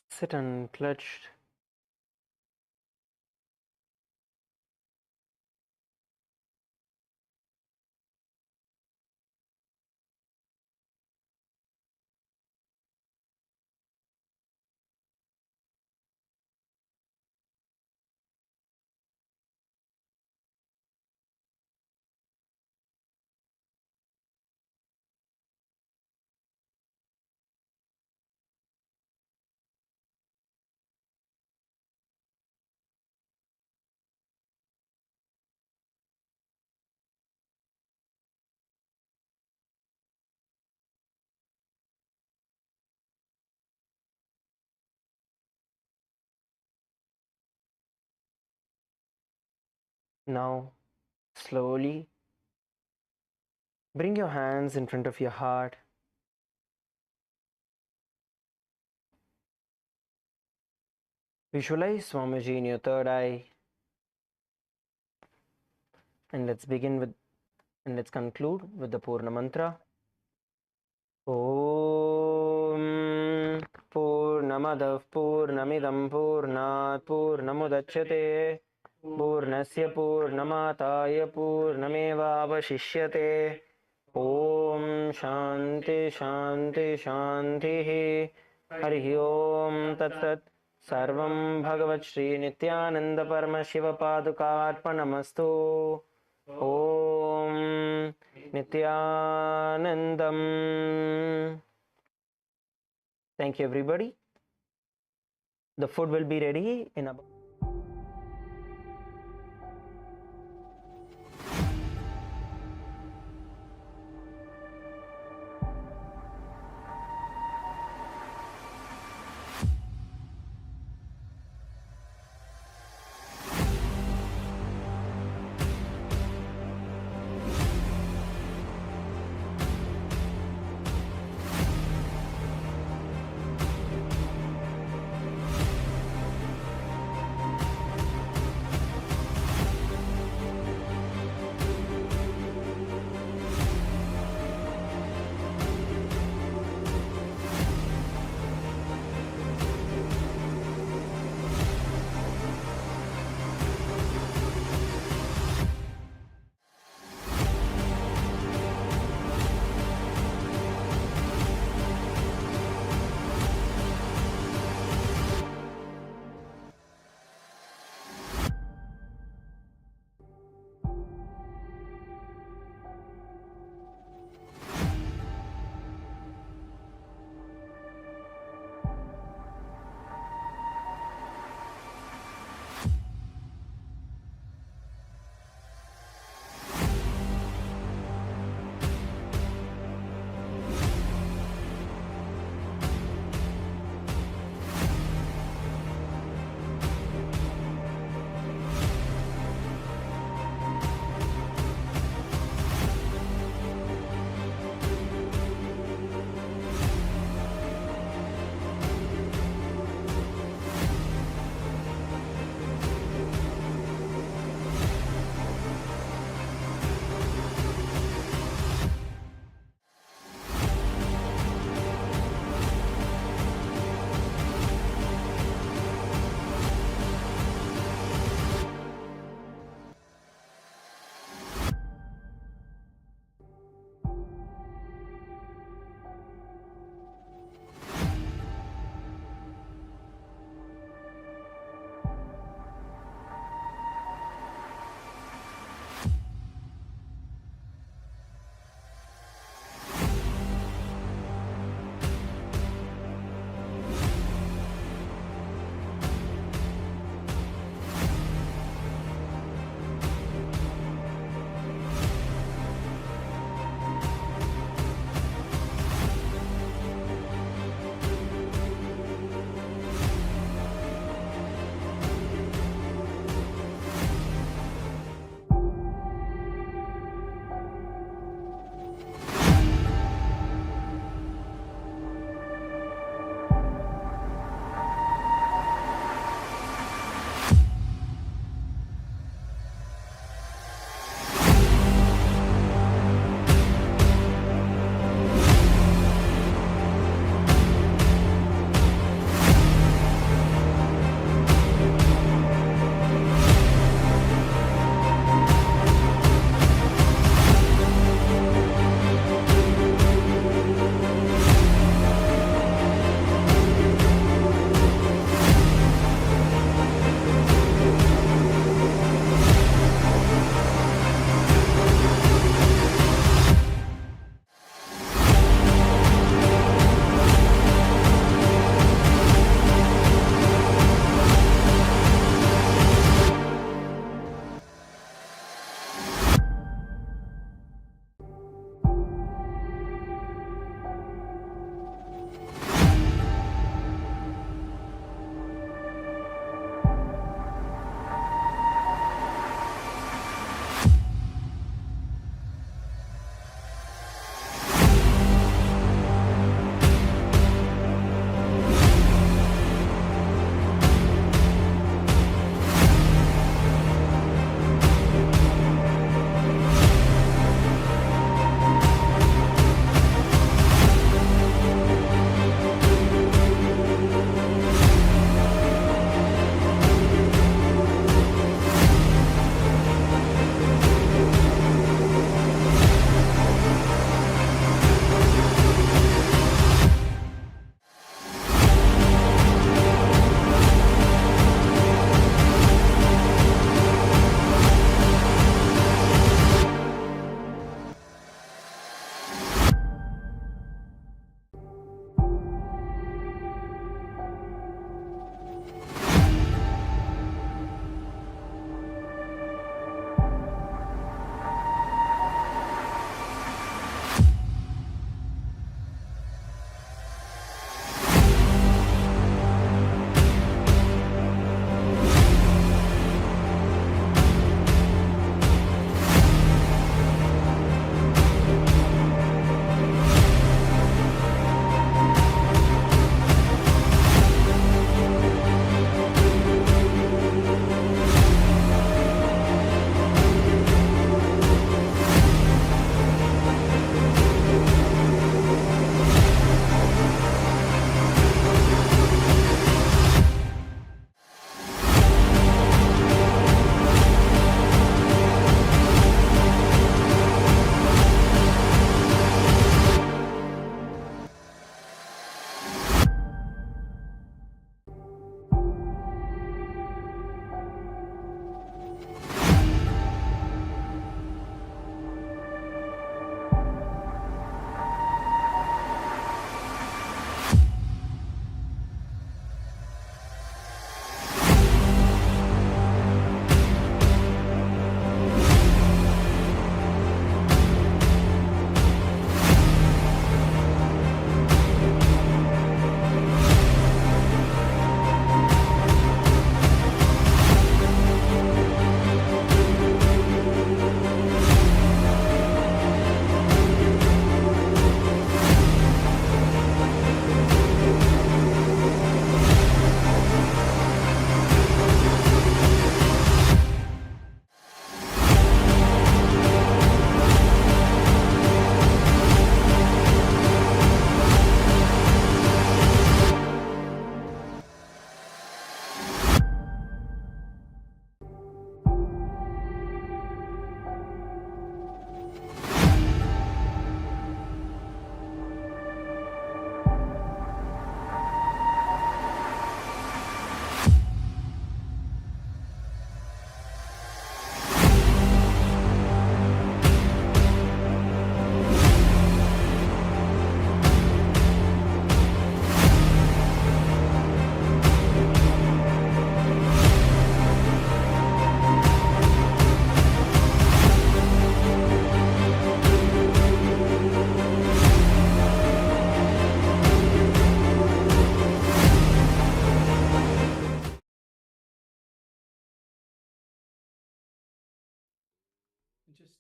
Sit unclutched. Now, slowly bring your hands in front of your heart. Visualize Swamiji in your third eye. And let's conclude with the Purna Mantra. Om Purnamadav Purnamidam Purnat Purnamudachyate Purnasya Purnamataya Purnameva Avashishyate. Om Shanti Shanti Shanti. Hari Om Tat Sat. Sarvam Bhagavat Shri Nithyananda Paramashiva Paduka Arpanamastu. Om Nithyanandam. Thank you, everybody. The food will be ready in about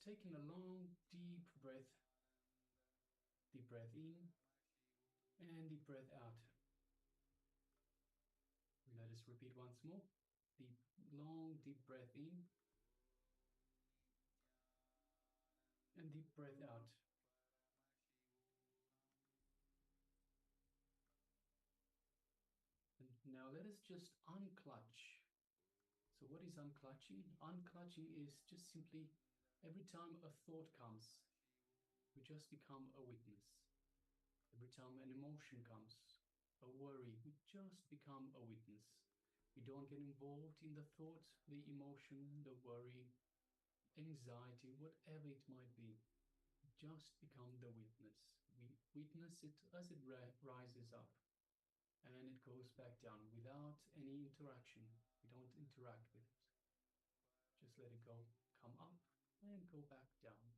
just taking a long, deep breath. Deep breath in and deep breath out. Let us repeat once more. Deep, long, deep breath in and deep breath out. And now let us just unclutch. So what is unclutching? Unclutching is just simply every time a thought comes, we just become a witness. Every time an emotion comes, a worry, we just become a witness. We don't get involved in the thought, the emotion, the worry, anxiety, whatever it might be. We just become the witness. We witness it as it rises up and it goes back down without any interaction. We don't interact with it. Just let it go, come up and go back down.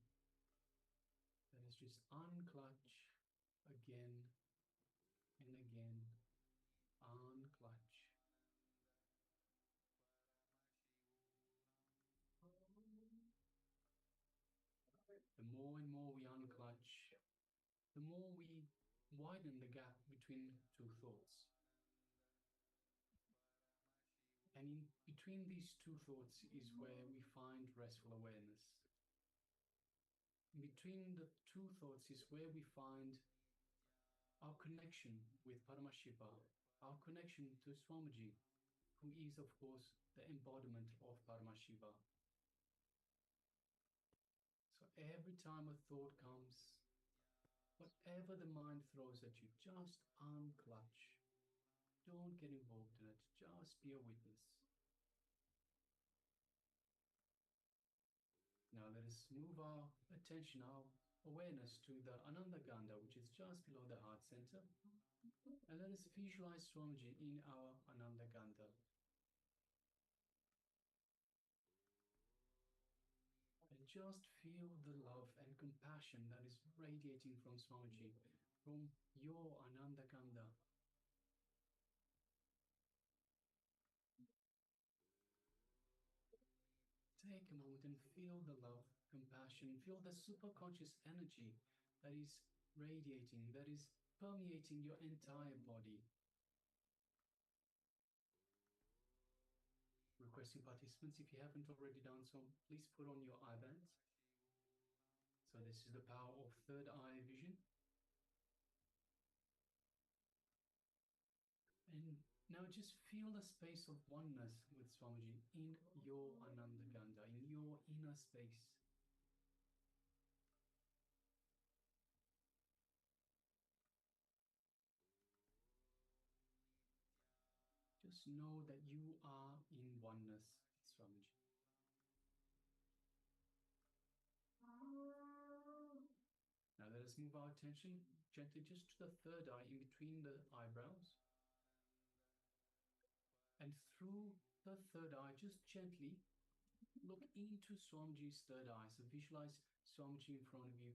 Let us just unclutch again and again. Unclutch. The more and more we unclutch, the more we widen the gap between two thoughts. And in between these two thoughts is where we find restful awareness. In between the two thoughts is where we find our connection with Paramashiva, our connection to Swamiji, who is, of course, the embodiment of Paramashiva. So every time a thought comes, whatever the mind throws at you, just unclutch. Don't get involved in it, just be a witness. Now let us move our attention, our awareness to the Ananda Gandha, which is just below the heart center. And let us visualize Swamiji in our Ananda Gandha. And just feel the love and compassion that is radiating from Swamiji, from your Ananda Gandha. Take a moment and feel the love, compassion, feel the superconscious energy that is radiating, that is permeating your entire body. Requesting participants, if you haven't already done so, please put on your eye bands. So this is the power of third eye vision. And now just feel the space of oneness with Swamiji in your Ananda Gandha, in your inner space. Just know that you are in oneness with Swamiji. Now let us move our attention gently just to the third eye in between the eyebrows. And through the third eye, just gently look into Swamiji's third eye. So visualize Swamiji in front of you.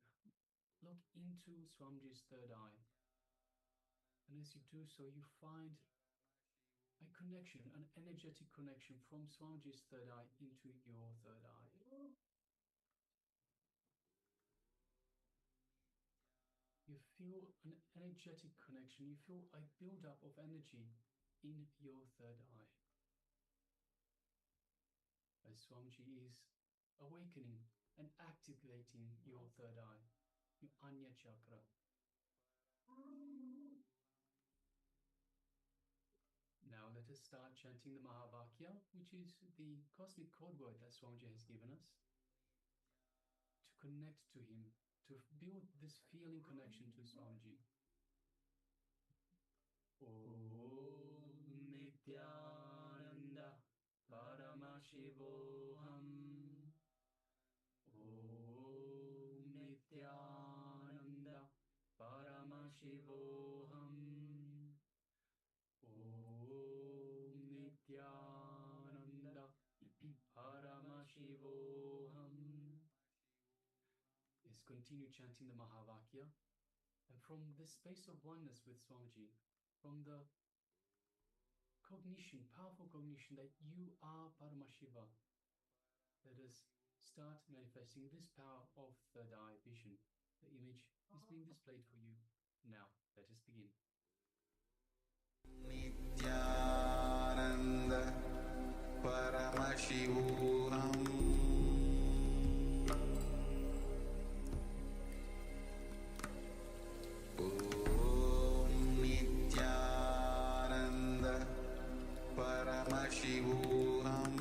Look into Swamiji's third eye. And as you do so, you find a connection, an energetic connection from Swamiji's third eye into your third eye. You feel an energetic connection. You feel a build-up of energy in your third eye. As Swamiji is awakening and activating your third eye, your Anya chakra. Now let us start chanting the Mahavakya, which is the cosmic code word that Swamiji has given us to connect to him, to build this feeling connection to Swamiji. Om Nithyananda Paramashivoham. Om Nithyananda Paramashivoham. Om Nithyananda Paramashivoham. Let's continue chanting the Mahavakya. And from this space of oneness with Swamiji, from the cognition, powerful cognition that you are Paramashiva, let us start manifesting this power of third eye vision. The image is being displayed for you now. Let us begin. Nithyananda Paramashivoham Om Nithyananda Paramashivoham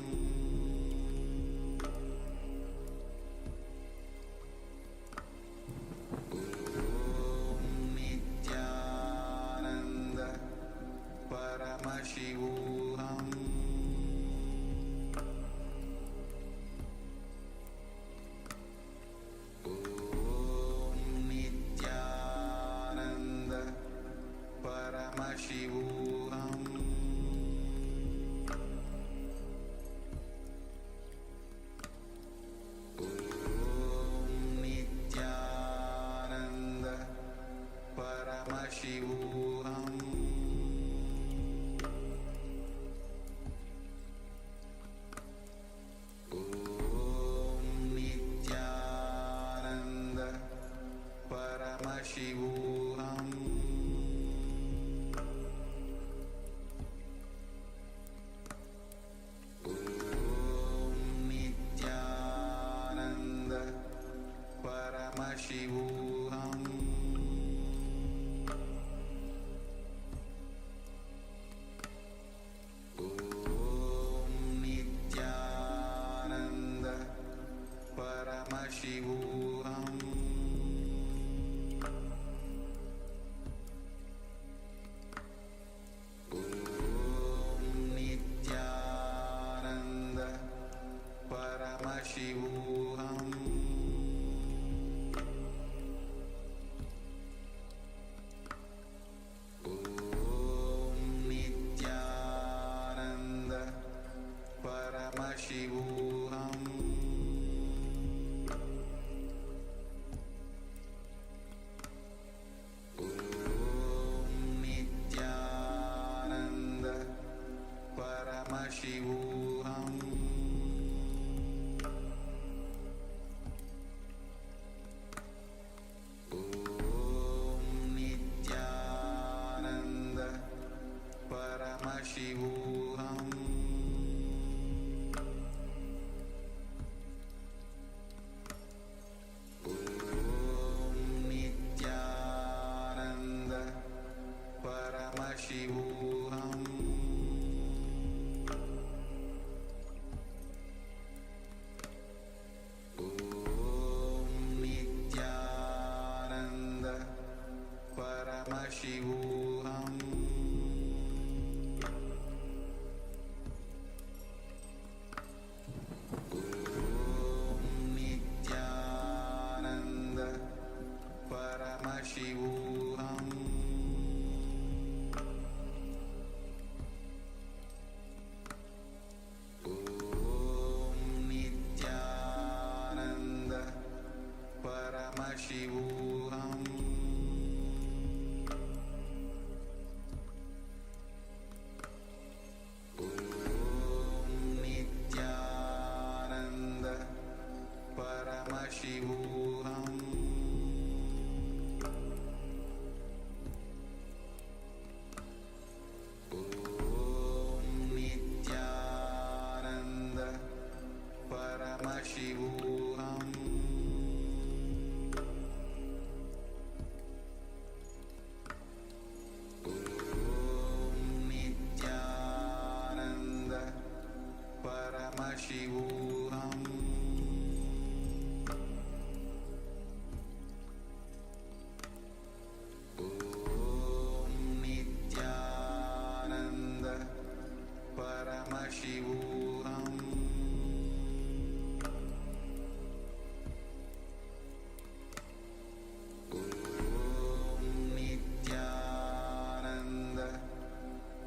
Paramashivoham Om Nithyananda Paramashivoham Om Nithyananda Paramashivoham Paramashivoham Om Nithyananda Paramashivoham Om Nithyananda Paramashivoham Paramashivoham Om Nithyananda Paramashivoham Om Nithyananda Paramashivoham Paramashivoham Om Nithyananda Paramashivoham Om Nithyananda Paramashivoham Paramashivoham Om Nithyananda Paramashivoham Om Nithyananda Paramashivoham Paramashivoham Om Nithyananda Paramashivoham Om Nithyananda Paramashivoham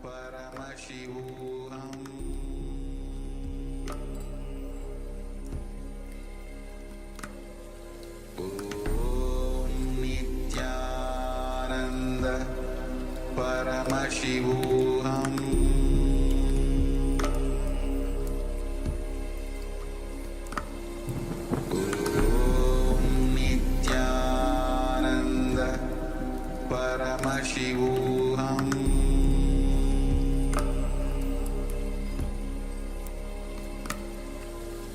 Paramashivoham Om Nithyananda Paramashivoham Paramashivoham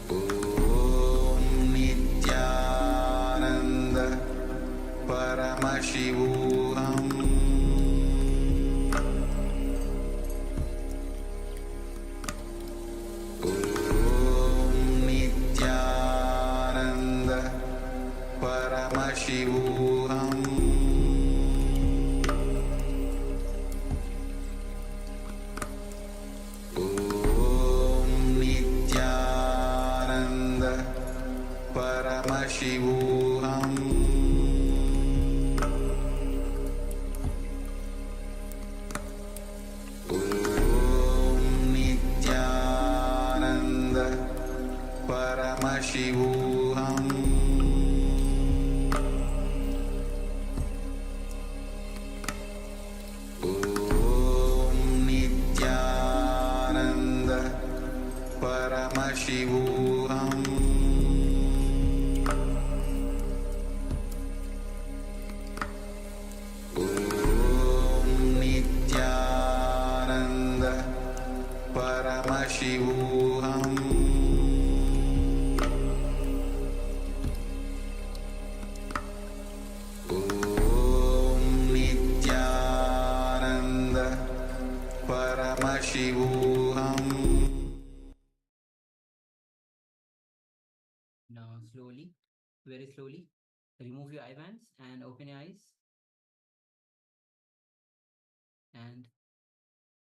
Om Nithyananda Paramashivoham Om Nithyananda Paramashivoham Om Nithyananda Paramashivoham Om Nithyananda Paramashivoham Om Nithyananda Paramashivoham Om Nithyananda Paramashivoham Om Nithyananda Paramashivoham. Now, slowly, very slowly, remove your eye bands and open your eyes. And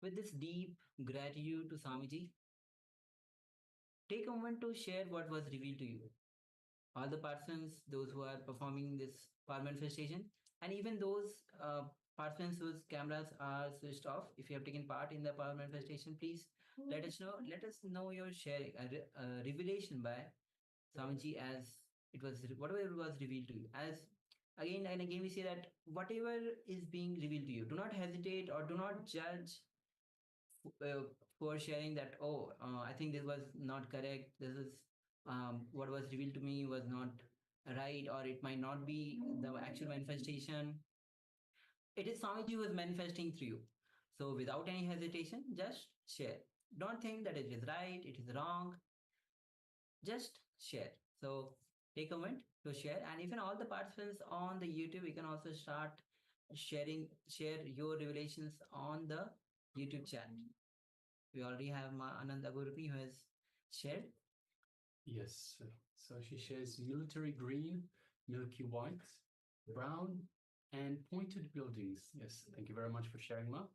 with this deep gratitude to Swamiji, take a moment to share what was revealed to you. All the participants, those who are performing this power manifestation, and even those participants whose cameras are switched off, if you have taken part in the power manifestation, please let us know. Let us know your sharing, revelation by Swamiji, as it was whatever was revealed to you. As again and again we say that whatever is being revealed to you, do not hesitate or do not judge for sharing that, oh, I think this was not correct, this is what was revealed to me was not right, or it might not be the actual manifestation. It is Swamiji who is manifesting through you. So without any hesitation, just share. Don't think that it is right, it is wrong, just share. So take a moment to share, and even all the participants on the YouTube, you can also start share your revelations on the YouTube chat. We already have Ananda Gurupni who has shared. Yes. So she shares military green, milky white, brown, and pointed buildings. Yes. Thank you very much for sharing, Ma.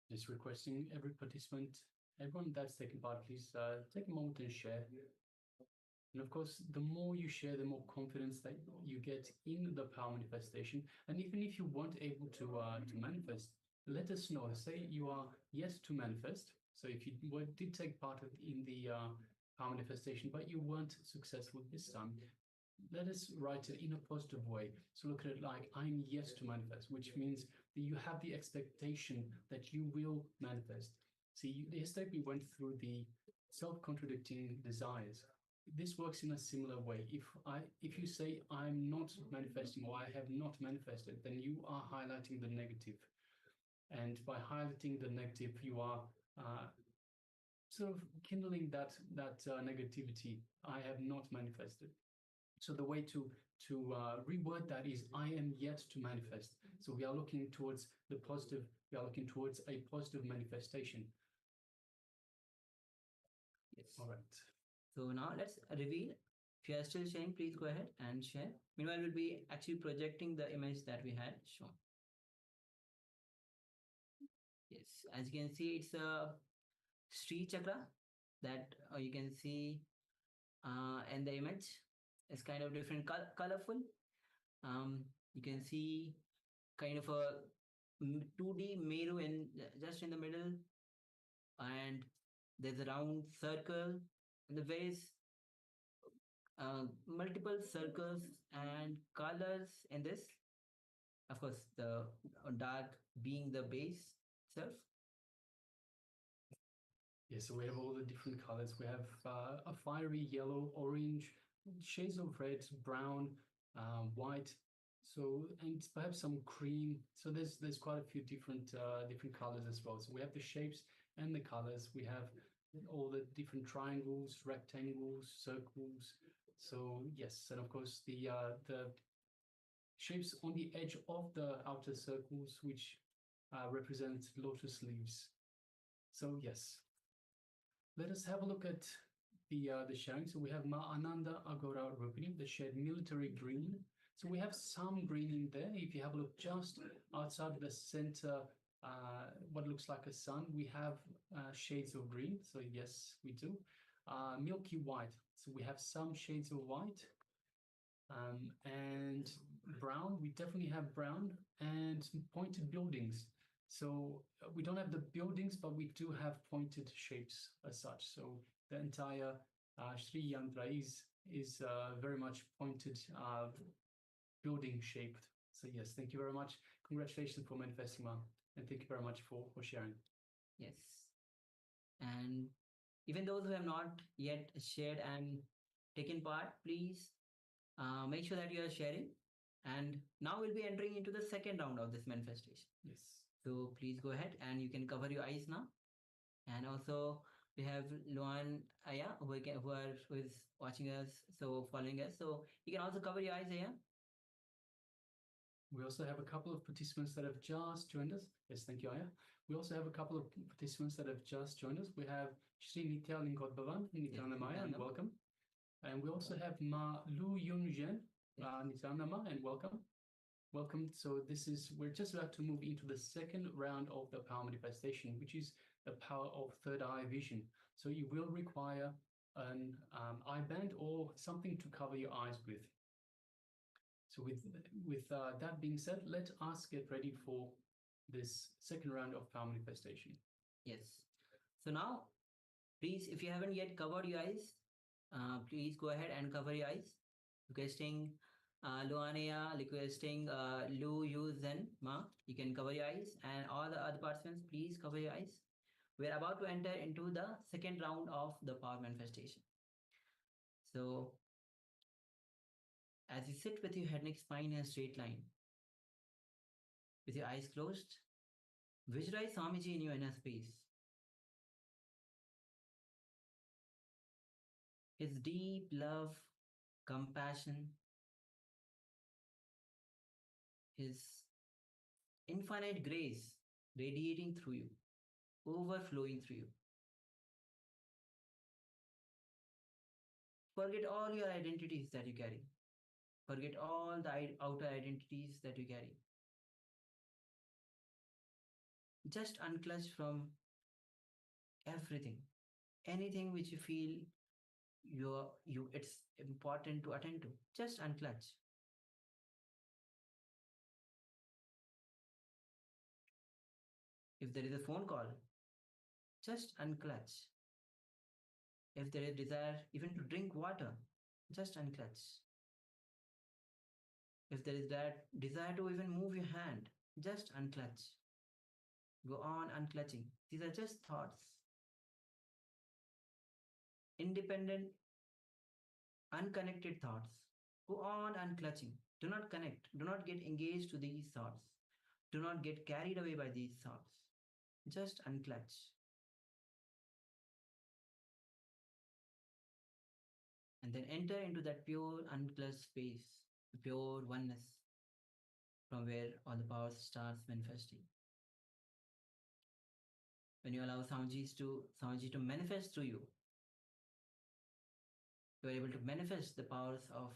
Just requesting every participant, everyone that's taken part, please take a moment and share. And of course, the more you share, the more confidence that you get in the power manifestation. And even if you weren't able to manifest, let us know. Say you are yet to manifest. So if you did take part in the power manifestation, but you weren't successful this time, let us write it in a positive way. So look at it like, I'm yet to manifest, which means that you have the expectation that you will manifest. See, yesterday we went through the self-contradicting desires. This works in a similar way. If you say I'm not manifesting or I have not manifested, then you are highlighting the negative. And by highlighting the negative, you are sort of kindling that negativity. I have not manifested. So the way to reword that is, I am yet to manifest. So we are looking towards the positive. We are looking towards a positive manifestation. Yes. All right. So now let's reveal. If you are still sharing, please go ahead and share. Meanwhile, we'll be actually projecting the image that we had shown. Yes, as you can see, it's a Sri Chakra that you can see in the image. It's kind of different, colorful. You can see kind of a 2D Meru just in the middle, and there's a round circle, and the various multiple circles and colors in this. Of course, the dark being the base itself. Yes, so we have all the different colors. We have a fiery yellow, orange, shades of red, brown, white. So, and perhaps some cream. So there's quite a few different colors as well. So we have the shapes and the colors. We have all the different triangles, rectangles, circles. So yes, and of course the shapes on the edge of the outer circles, which represent lotus leaves. So yes, let us have a look at the sharing. So we have Ma Ananda Agora Rupini, the shade military green. So we have some green in there. If you have a look just outside the center, what looks like a sun, we have shades of green. So yes, we do. Milky white. So we have some shades of white. And brown, we definitely have brown, and pointed buildings. So we don't have the buildings, but we do have pointed shapes as such. So the entire Sri Yantra is very much pointed building shaped. So yes, thank you very much. Congratulations for manifesting, Ma, and thank you very much for sharing. Yes. And even those who have not yet shared and taken part, please make sure that you are sharing. And now we'll be entering into the second round of this manifestation. Yes. So please go ahead and you can cover your eyes now. And also we have Luan Aya who is watching us, so following us. So you can also cover your eyes, Aya. We also have a couple of participants that have just joined us. Yes, thank you, Aya. We also have a couple of participants that have just joined us. We have Shri Nitya Linkot Bhavan, Nithyananda Maya, and welcome. And we also have Ma Lu Yun Zhen, Nithyananda Ma, and welcome. Welcome. So we're just about to move into the second round of the power manifestation, which is the power of third eye vision. So you will require an eye band or something to cover your eyes with. So with that being said, let us get ready for this second round of power manifestation. Yes. So now, please, if you haven't yet covered your eyes, please go ahead and cover your eyes. Requesting Luanea, requesting Lu Yu Zen Ma, you can cover your eyes, and all the other participants, please cover your eyes. We're about to enter into the second round of the power manifestation. So as you sit with your head, neck, spine in a straight line, with your eyes closed, visualize Swamiji in your inner space. His deep love, compassion, His infinite grace radiating through you, overflowing through you. Forget all your identities that you carry. Forget all the outer identities that you carry. Just unclutch from everything, anything which you feel it's important to attend to. Just unclutch. If there is a phone call, just unclutch. If there is desire even to drink water, just unclutch. If there is that desire to even move your hand, just unclutch. Go on unclutching. These are just thoughts. Independent, unconnected thoughts. Go on unclutching. Do not connect. Do not get engaged to these thoughts. Do not get carried away by these thoughts. Just unclutch. And then enter into that pure unclutched space, the pure oneness, from where all the power starts manifesting. When you allow Swamiji to manifest through you, you are able to manifest the powers of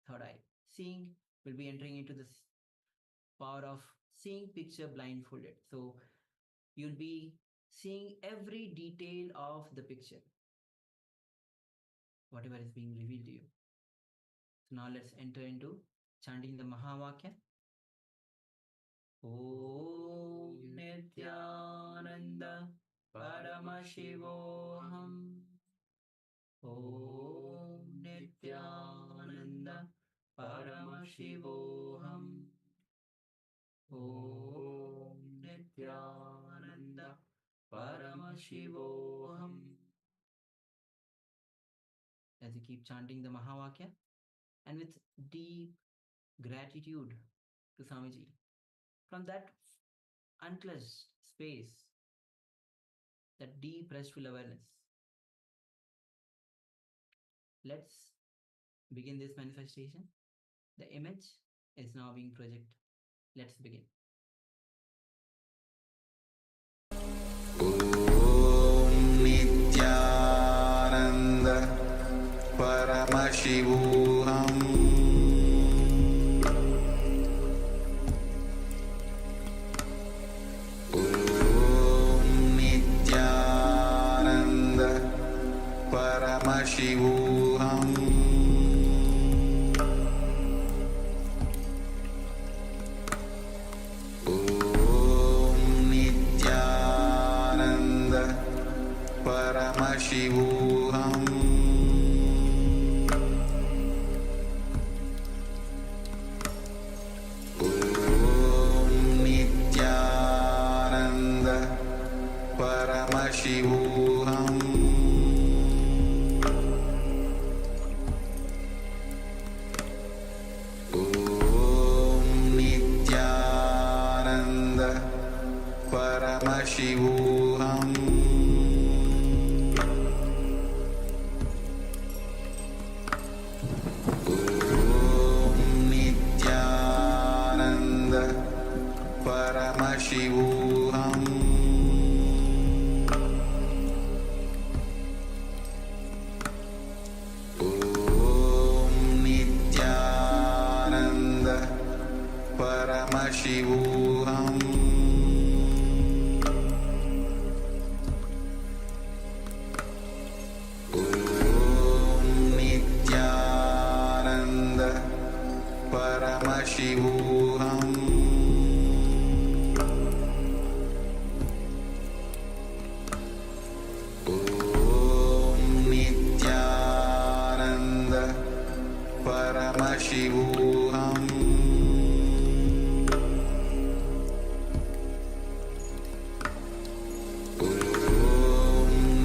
third eye. Seeing will be entering into this power of seeing picture blindfolded. So you'll be seeing every detail of the picture, whatever is being revealed to you. So now let's enter into chanting the Mahavakya. Om Nithyananda Paramashivoham. Om Nithyananda Paramashivoham. Om Nithyananda Paramashivoham. As you keep chanting the Mahavakya, and with deep gratitude to Swamiji. From that unclutched space, that deep restful awareness. Let's begin this manifestation. The image is now being projected. Let's begin. Nithyananda Paramashivoham Nithyananda Paramashivoham Paramashivoham Nithyananda Paramashivoham Nithyananda Paramashivoham Paramashivoham Nithyananda Paramashivoham Nithyananda Paramashivoham Nithyananda Paramashivoham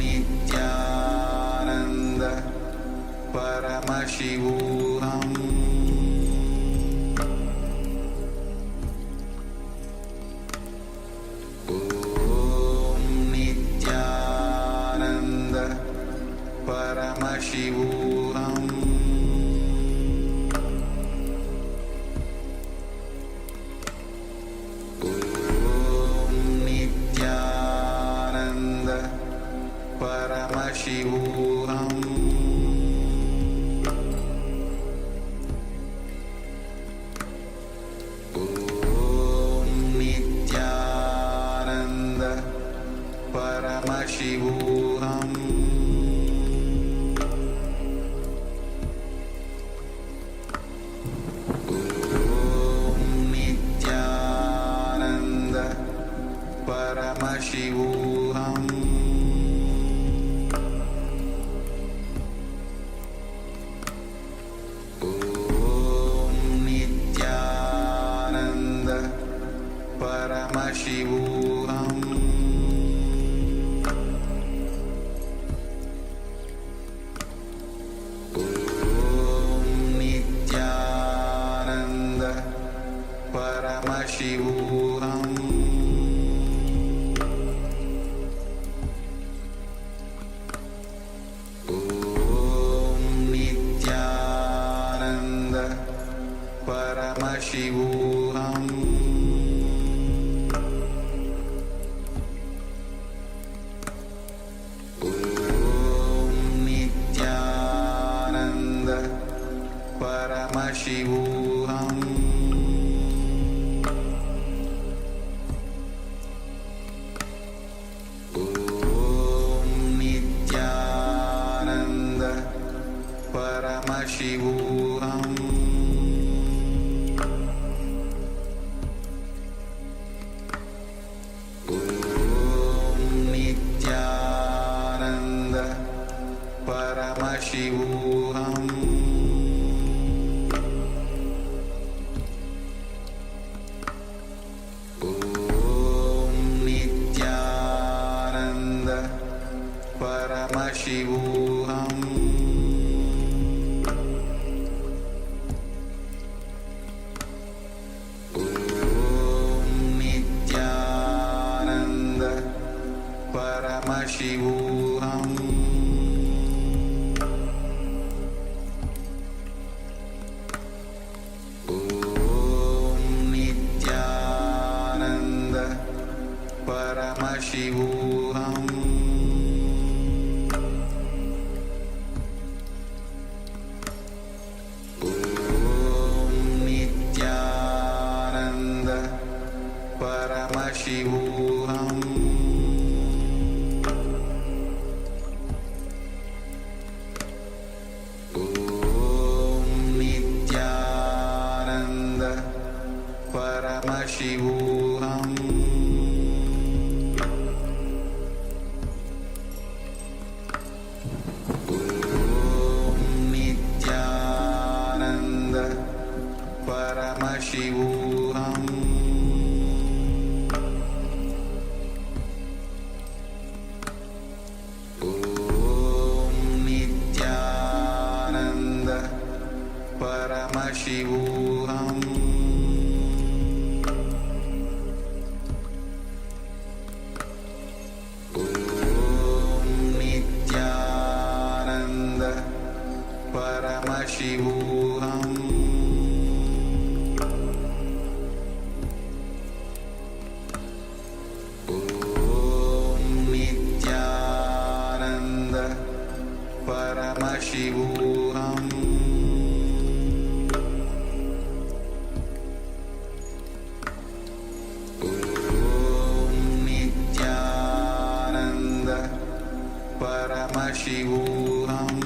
Nithyananda Paramashivoham Nithyananda Paramashivoham Nithyananda Paramashivoham Nithyananda Paramashivoham Nithyananda Paramashivoham Nithyananda Paramashivoham Nithyananda Paramashivoham Nithyananda Paramashivoham Nithyananda Paramashivoham Nithyananda Paramashivoham Nithyananda Paramashivoham Nithyananda Paramashivoham Paramashivoham Om Nithyananda Paramashivoham Om Nithyananda Paramashivoham Om Nithyananda Paramashivoham Om Nithyananda Paramashivoham Om Nithyananda Paramashivoham Om Nithyananda Paramashivoham Om Nithyananda Paramashivoham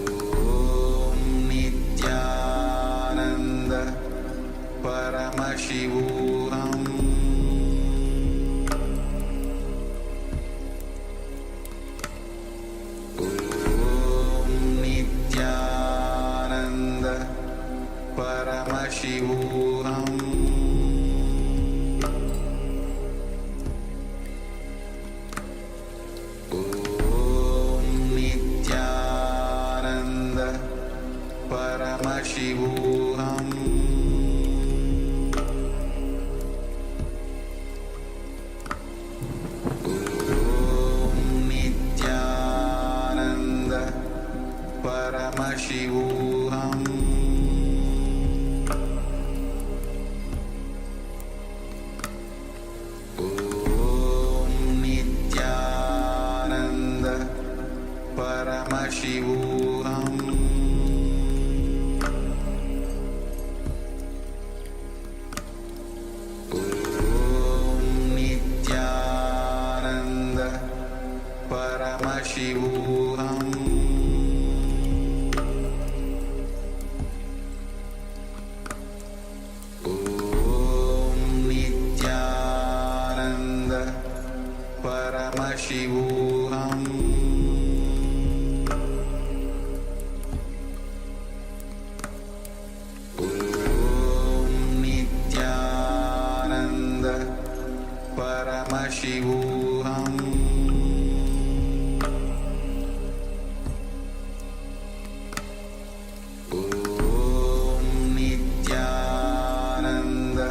Om Nithyananda Paramashivoham Om Nithyananda Paramashivoham Om Nithyananda Paramashivoham Om Nithyananda Paramashivoham Om Nithyananda Paramashivoham Om Nithyananda Paramashivoham Om Nithyananda Paramashivoham Om Nithyananda Paramashivoham Om Nithyananda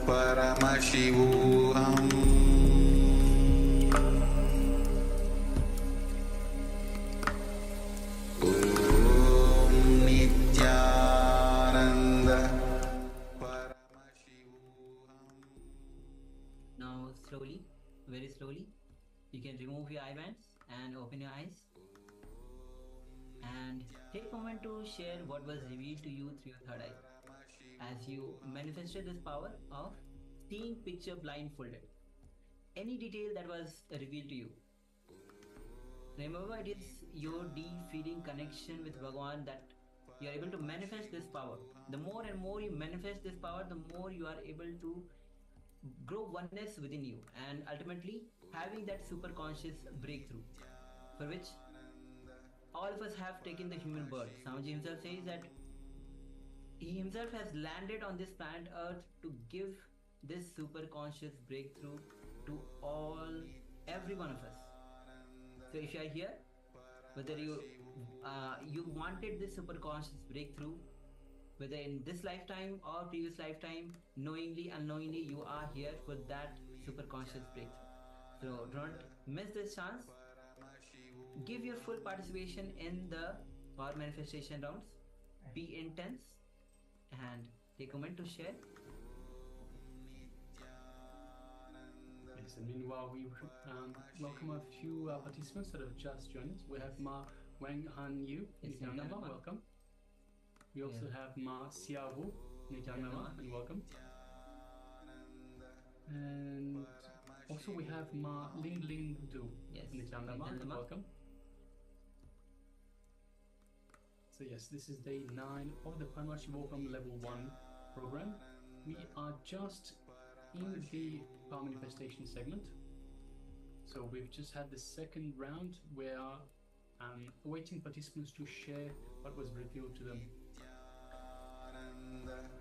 Paramashivoham Om Nithyananda Paramashivoham Now, slowly, very slowly, you can remove your eye bands and open your eyes. And take a moment to share what was revealed to you through your third eye as you manifested this power of seeing picture blindfolded. Any detail that was revealed to you. Remember, it is your deep feeling connection with Bhagavan that you are able to manifest this power. The more and more you manifest this power, the more you are able to grow oneness within you and ultimately having that superconscious breakthrough for which all of us have taken the human birth. Swamiji himself says that he himself has landed on this planet Earth to give this superconscious breakthrough to every one of us. So if you are here, whether you wanted this superconscious breakthrough, whether in this lifetime or previous lifetime, knowingly, unknowingly, you are here for that superconscious breakthrough. So don't miss this chance. Give your full participation in the power manifestation rounds. Be intense. and take a moment to share. Yes, and meanwhile, we welcome a few participants that have just joined us. We have Ma Wang Han Yu, Nithyananda, welcome. We also have Ma Xiaohu, Nithyananda, and welcome. And also we have Ma Ling Ling Du, Nithyananda, and welcome. So yes, this is day 9 of the Paramashivoham Level 1 program. We are just in the power manifestation segment. So we've just had the second round. We are awaiting participants to share what was revealed to them.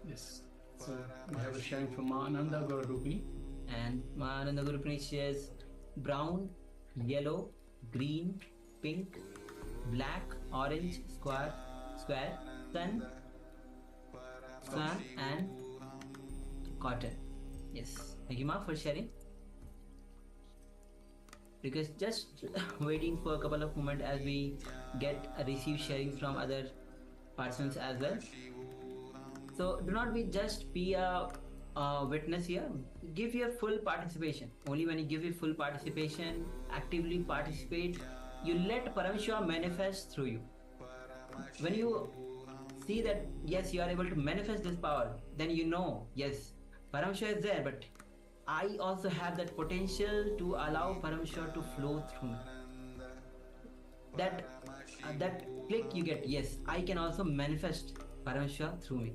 Yes, so we have a sharing from Ananda Gaurarupini. And Ananda Gaurarupini shares brown, yellow, green, pink, black, orange, square, sun, and cotton. Yes, thank you, Ma, for sharing. Because just waiting for a couple of moments as we get a receive sharing from other persons as well. So do not just be a witness here. Give your full participation. Only when you give your full participation, actively participate, you let Paramashiva manifest through you. When you see that yes, you are able to manifest this power, then you know yes, Paramashiva is there, but I also have that potential to allow Paramashiva to flow through me. That click you get, yes, I can also manifest Paramashiva through me.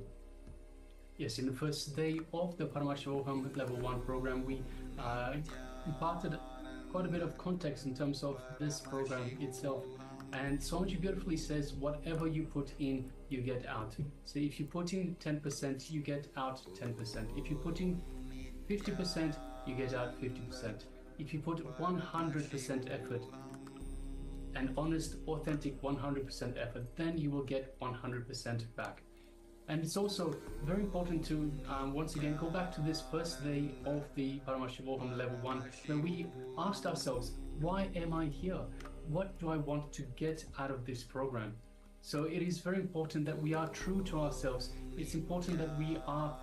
Yes, in the first day of the Paramashivoham Level 1 program, we imparted quite a bit of context in terms of this program itself. And Swamiji beautifully says, whatever you put in, you get out. So if you put in 10%, you get out 10%. If you put in 50%, you get out 50%. If you put 100% effort, an honest, authentic 100% effort, then you will get 100% back. And it's also very important to, once again, go back to this first day of the Paramashivoham Level 1, where we asked ourselves, why am I here? What do I want to get out of this program? So it is very important that we are true to ourselves. It's important that we are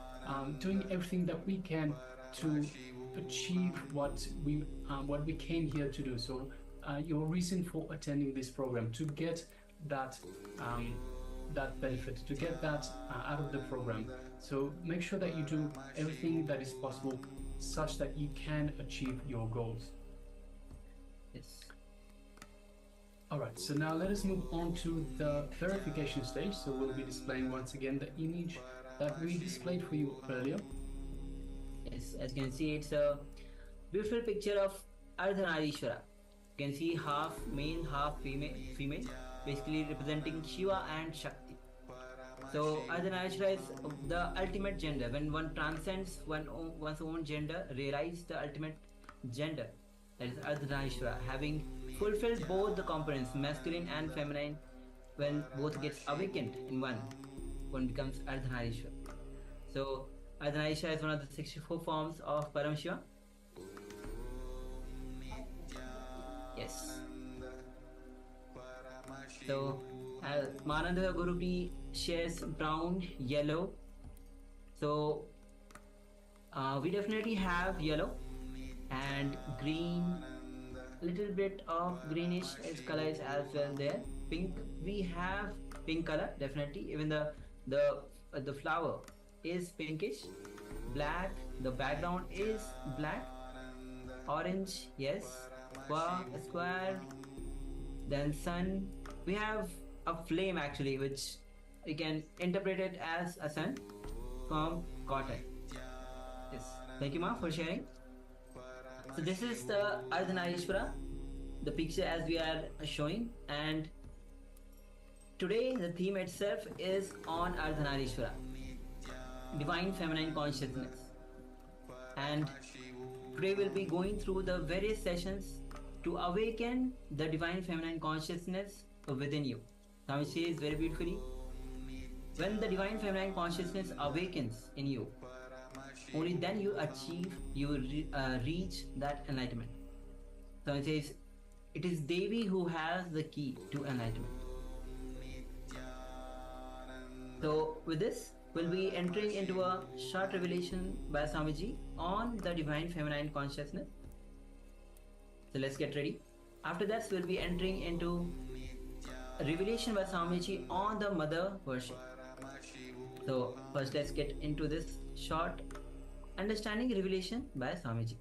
doing everything that we can to achieve what we came here to do. So your reason for attending this program, to get that benefit, to get that out of the program. So make sure that you do everything that is possible such that you can achieve your goals. Yes. All right, so now let us move on to the verification stage. So we'll be displaying once again the image that we displayed for you earlier. Yes, as you can see, it's a beautiful picture of Ardhanarishwara. You can see half male, half female, basically representing Shiva and Shakti. So Ardhanarishwara is the ultimate gender. When one transcends one's own gender, realize the ultimate gender, that is Ardhanarishwara, having fulfilled both the components, masculine and feminine. When both gets awakened in one becomes Ardhanarishwara. So Ardhanarishwara is one of the 64 forms of Paramashiva. Yes. So Mananda Gurupni shares brown, yellow. So we definitely have yellow and green, little bit of greenish color is as well there. Pink, we have pink color definitely. Even the flower is pinkish. Black, the background is black. Orange, yes. Square. Then sun. We have a flame actually, which we can interpret it as a sun from cotton. Yes. Thank you, Ma, for sharing. So this is the Ardhanarishwara, the picture as we are showing, and today the theme itself is on Ardhanarishwara, divine feminine consciousness, and today we'll be going through the various sessions to awaken the divine feminine consciousness within you. Now it says very beautifully, when the divine feminine consciousness awakens in you, only then you reach that enlightenment. So it says, it is Devi who has the key to enlightenment. So with this, we'll be entering into a short revelation by Swamiji on the divine feminine consciousness. So let's get ready. After that, we'll be entering into a revelation by Swamiji on the mother worship. So first, let's get into this short understanding revelation by Swamiji.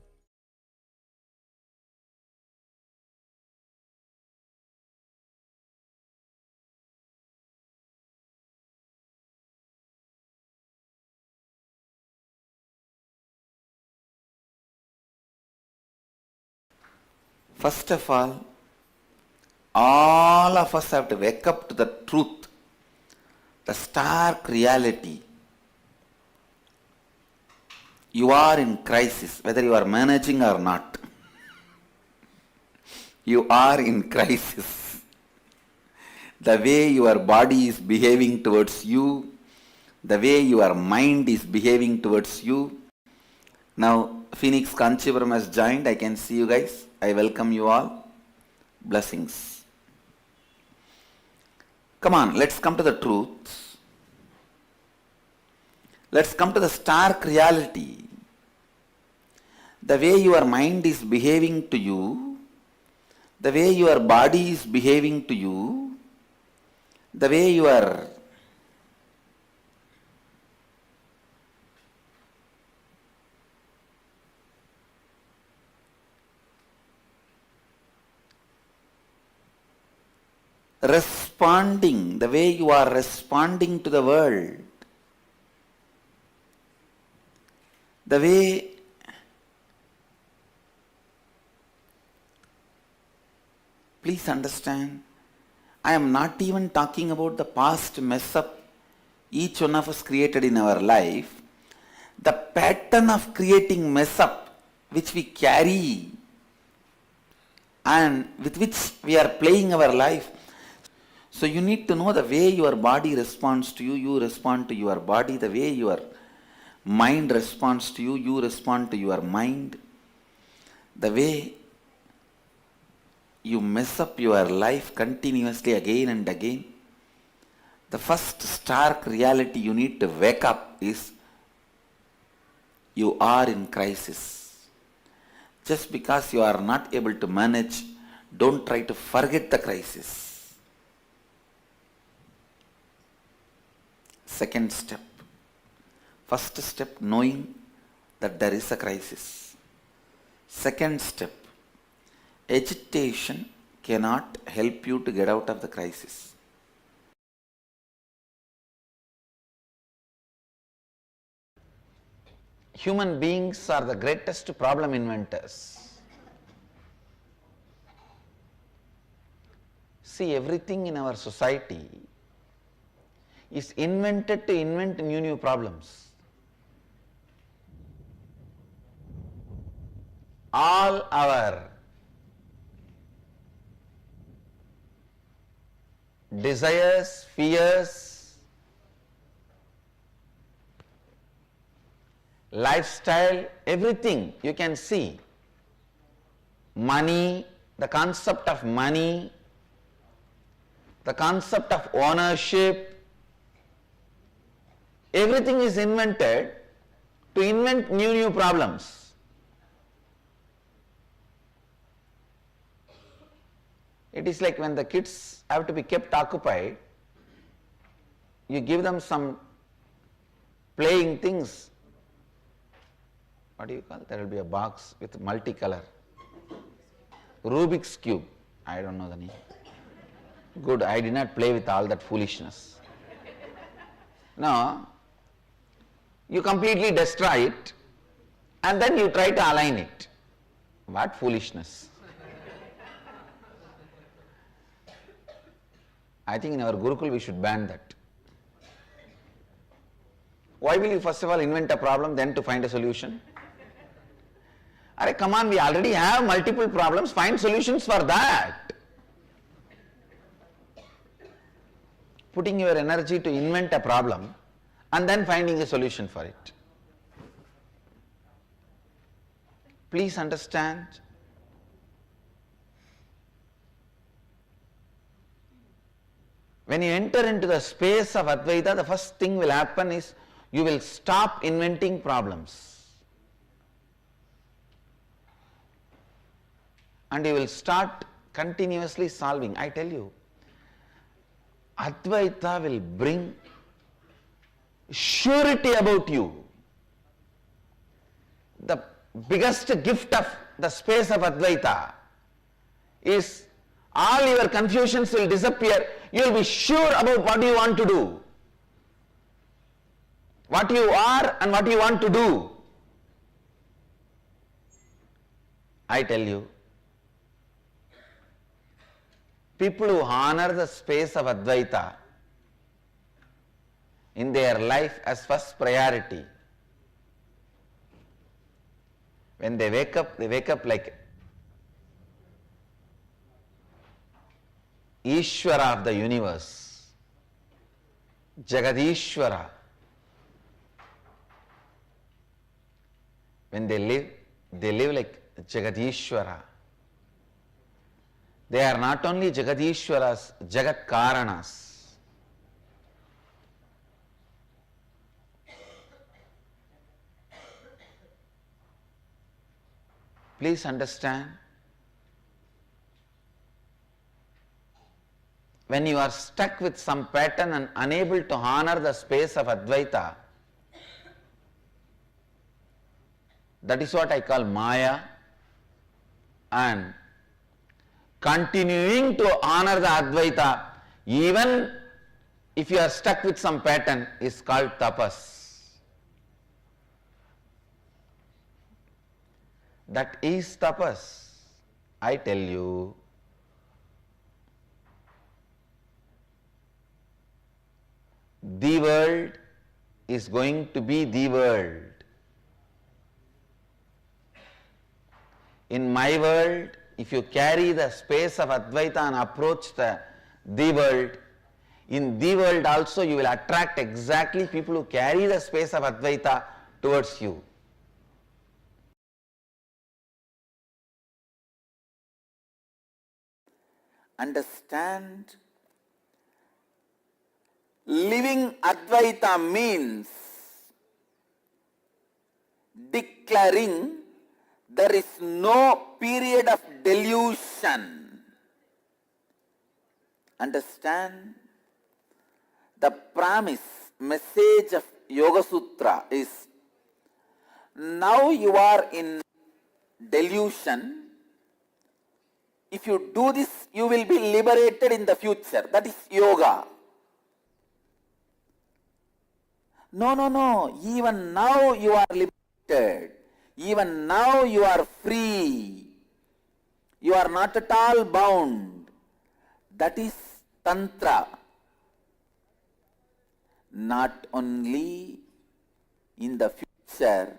First of all of us have to wake up to the truth, the stark reality. You are in crisis, whether you are managing or not. You are in crisis. The way your body is behaving towards you, the way your mind is behaving towards you. Now, Phoenix Kanchipuram has joined. I can see you guys. I welcome you all. Blessings. Come on, let's come to the truth. Let's come to the stark reality. The way your mind is behaving to you, the way your body is behaving to you, the way your responding, the way you are responding to the world, the way please understand, I am not even talking about the past mess up each one of us created in our life. The pattern of creating mess up which we carry and with which we are playing our life. So you need to know the way your body responds to you, you respond to your body. The way your mind responds to you, you respond to your mind. The way you mess up your life continuously again and again. The first stark reality you need to wake up is you are in crisis. Just because you are not able to manage, don't try to forget the crisis. Second step. First step, knowing that there is a crisis. Second step, agitation cannot help you to get out of the crisis. Human beings are the greatest problem inventors. See, everything in our society is invented to invent new problems. All our desires, fears, lifestyle, everything you can see. Money, the concept of money, the concept of ownership, everything is invented to invent new problems. It is like when the kids have to be kept occupied, you give them some playing things. What do you call? There will be a box with multicolor. Rubik's Cube. I don't know the name. Good, I did not play with all that foolishness. No, you completely destroy it and then you try to align it. What foolishness. I think in our Gurukul we should ban that. Why will you first of all invent a problem then to find a solution? Arey, come on, we already have multiple problems, find solutions for that. Putting your energy to invent a problem and then finding a solution for it. Please understand, When you enter into the space of Advaita, the first thing will happen is you will stop inventing problems. And you will start continuously solving. I tell you, Advaita will bring surety about you. The biggest gift of the space of Advaita is all your confusions will disappear. You will be sure about what you want to do, what you are and what you want to do. I tell you, people who honor the space of Advaita in their life as first priority, when they wake up like Ishvara of the universe, Jagadishvara. When they live like Jagadishvara. They are not only Jagadishwaras, Jagat Karanas. Please understand, when you are stuck with some pattern and unable to honor the space of Advaita, that is what I call Maya, and continuing to honor the Advaita, even if you are stuck with some pattern, is called tapas. That is tapas. I tell you, the world is going to be the world. In my world, if you carry the space of Advaita and approach the world, in the world also you will attract exactly people who carry the space of Advaita towards you. Understand, living Advaita means declaring there is no period of delusion. Understand? The promise, message of Yoga Sutra is, now you are in delusion. If you do this, you will be liberated in the future. That is yoga. No. Even now you are liberated. Even now you are free. You are not at all bound. That is Tantra. Not only in the future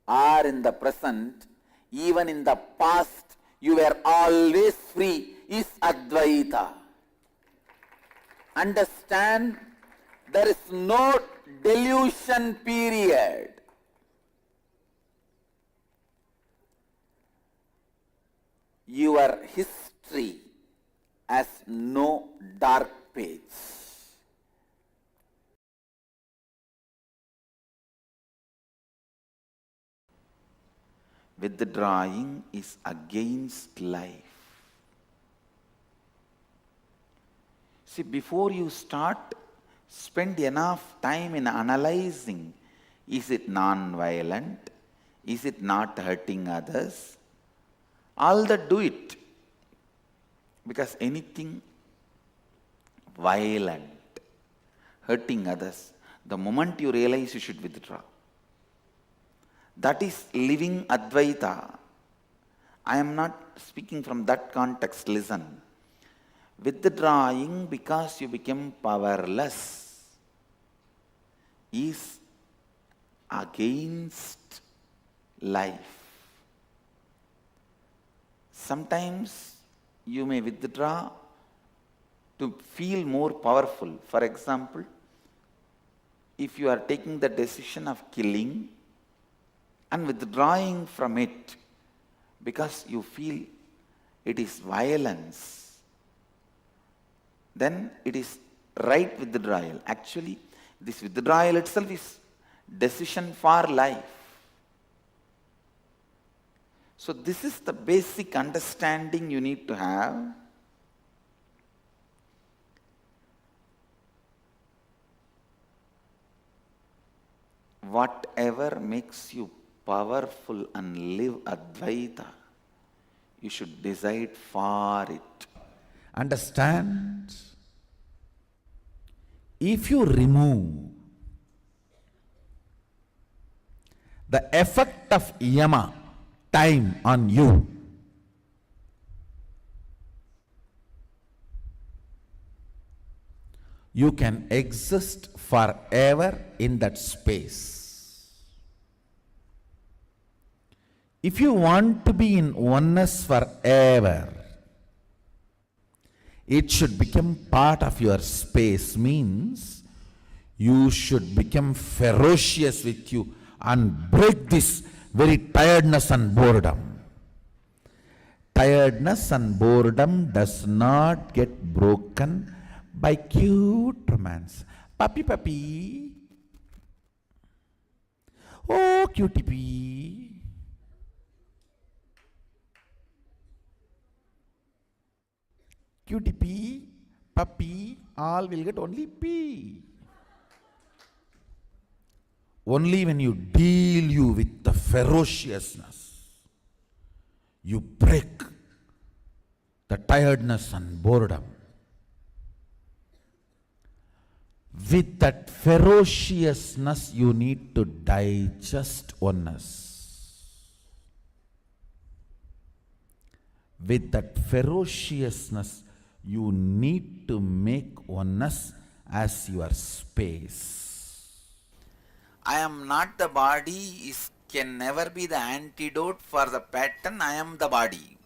or in the present, even in the past, you were always free, is Advaita. Understand, there is no delusion period. Your history has no dark page. Withdrawing is against life. See, before you start, spend enough time in analyzing, is it non-violent? Is it not hurting others? All that do it. Because anything violent, hurting others, the moment you realize, you should withdraw. That is living Advaita. I am not speaking from that context, listen. Withdrawing because you become powerless is against life. Sometimes you may withdraw to feel more powerful. For example, if you are taking the decision of killing and withdrawing from it because you feel it is violence, then it is right withdrawal. Actually, this withdrawal itself is decision for life. So this is the basic understanding you need to have. Whatever makes you powerful and live Advaita, you should decide for it. Understand? If you remove the effect of yama, time on you, you can exist forever in that space. If you want to be in oneness forever, it should become part of your space, means you should become ferocious with you and break this very tiredness and boredom. Tiredness and boredom does not get broken by cute romance. Puppy, puppy. Oh, cutie pee. Cutie pee, puppy, all will get only pee. Only when you deal you with the ferociousness, you break the tiredness and boredom. With that ferociousness, you need to digest oneness. With that ferociousness, you need to make oneness as your space. I am not the body can never be the antidote for the pattern I am the body.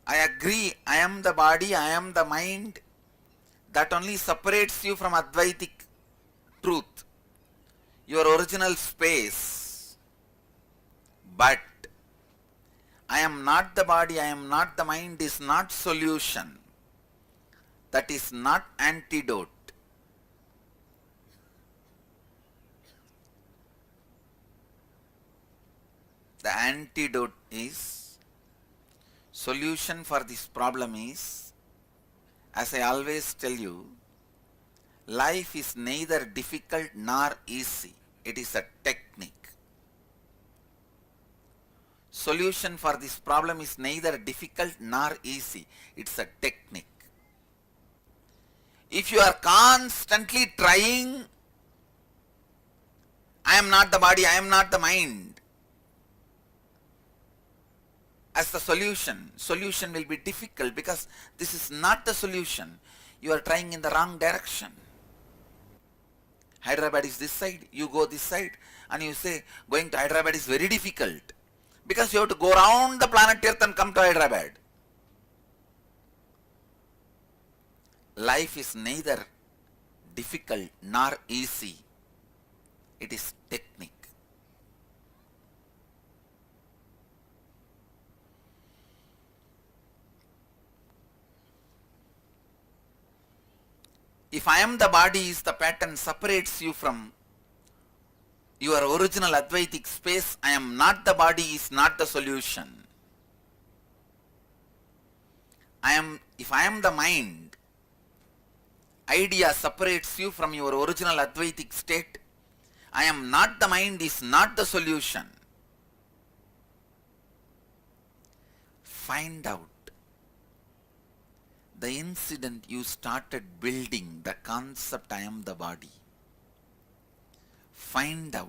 I agree, I am the body, I am the mind. That only separates you from Advaitic truth, your original space. But I am not the body, I am not the mind is not solution. That is not antidote. The antidote is, solution for this problem is, as I always tell you, life is neither difficult nor easy. It is a technique. Solution for this problem is neither difficult nor easy. It's a technique. If you are constantly trying, I am not the body, I am not the mind, as the solution will be difficult because this is not the solution. You are trying in the wrong direction. Hyderabad is this side, you go this side, and you say going to Hyderabad is very difficult because you have to go around the planet Earth and come to Hyderabad. Life is neither difficult nor easy. It is technique. If I am the body is the pattern separates you from your original Advaitic space, I am not the body is not the solution. If I am the mind, idea separates you from your original Advaitic state, I am not the mind is not the solution. Find out the incident you started building the concept I am the body. Find out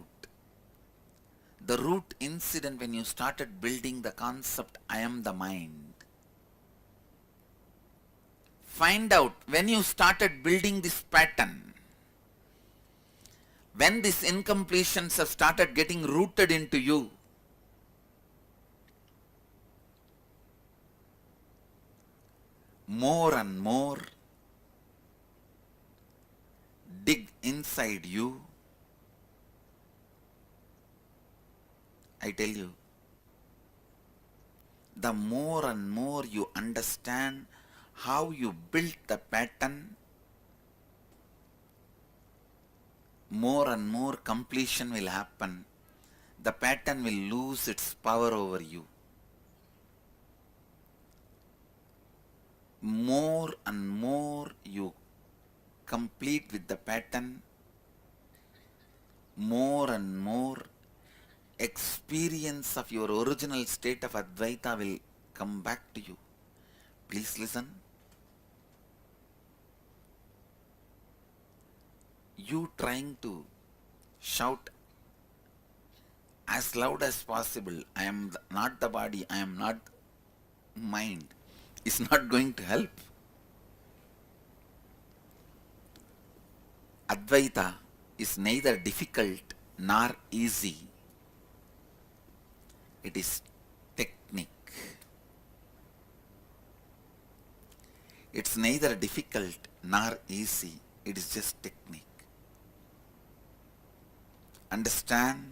the root incident when you started building the concept I am the mind. Find out when you started building this pattern, when these incompletions have started getting rooted into you. More and more, dig inside you. I tell you, the more and more you understand how you built the pattern, more and more completion will happen. The pattern will lose its power over you. More and more you complete with the pattern, more and more experience of your original state of Advaita will come back to you. Please listen. You trying to shout as loud as possible, I am not the body, I am not mind, is not going to help. Advaita is neither difficult nor easy. It is technique. It's neither difficult nor easy. It is just technique. Understand?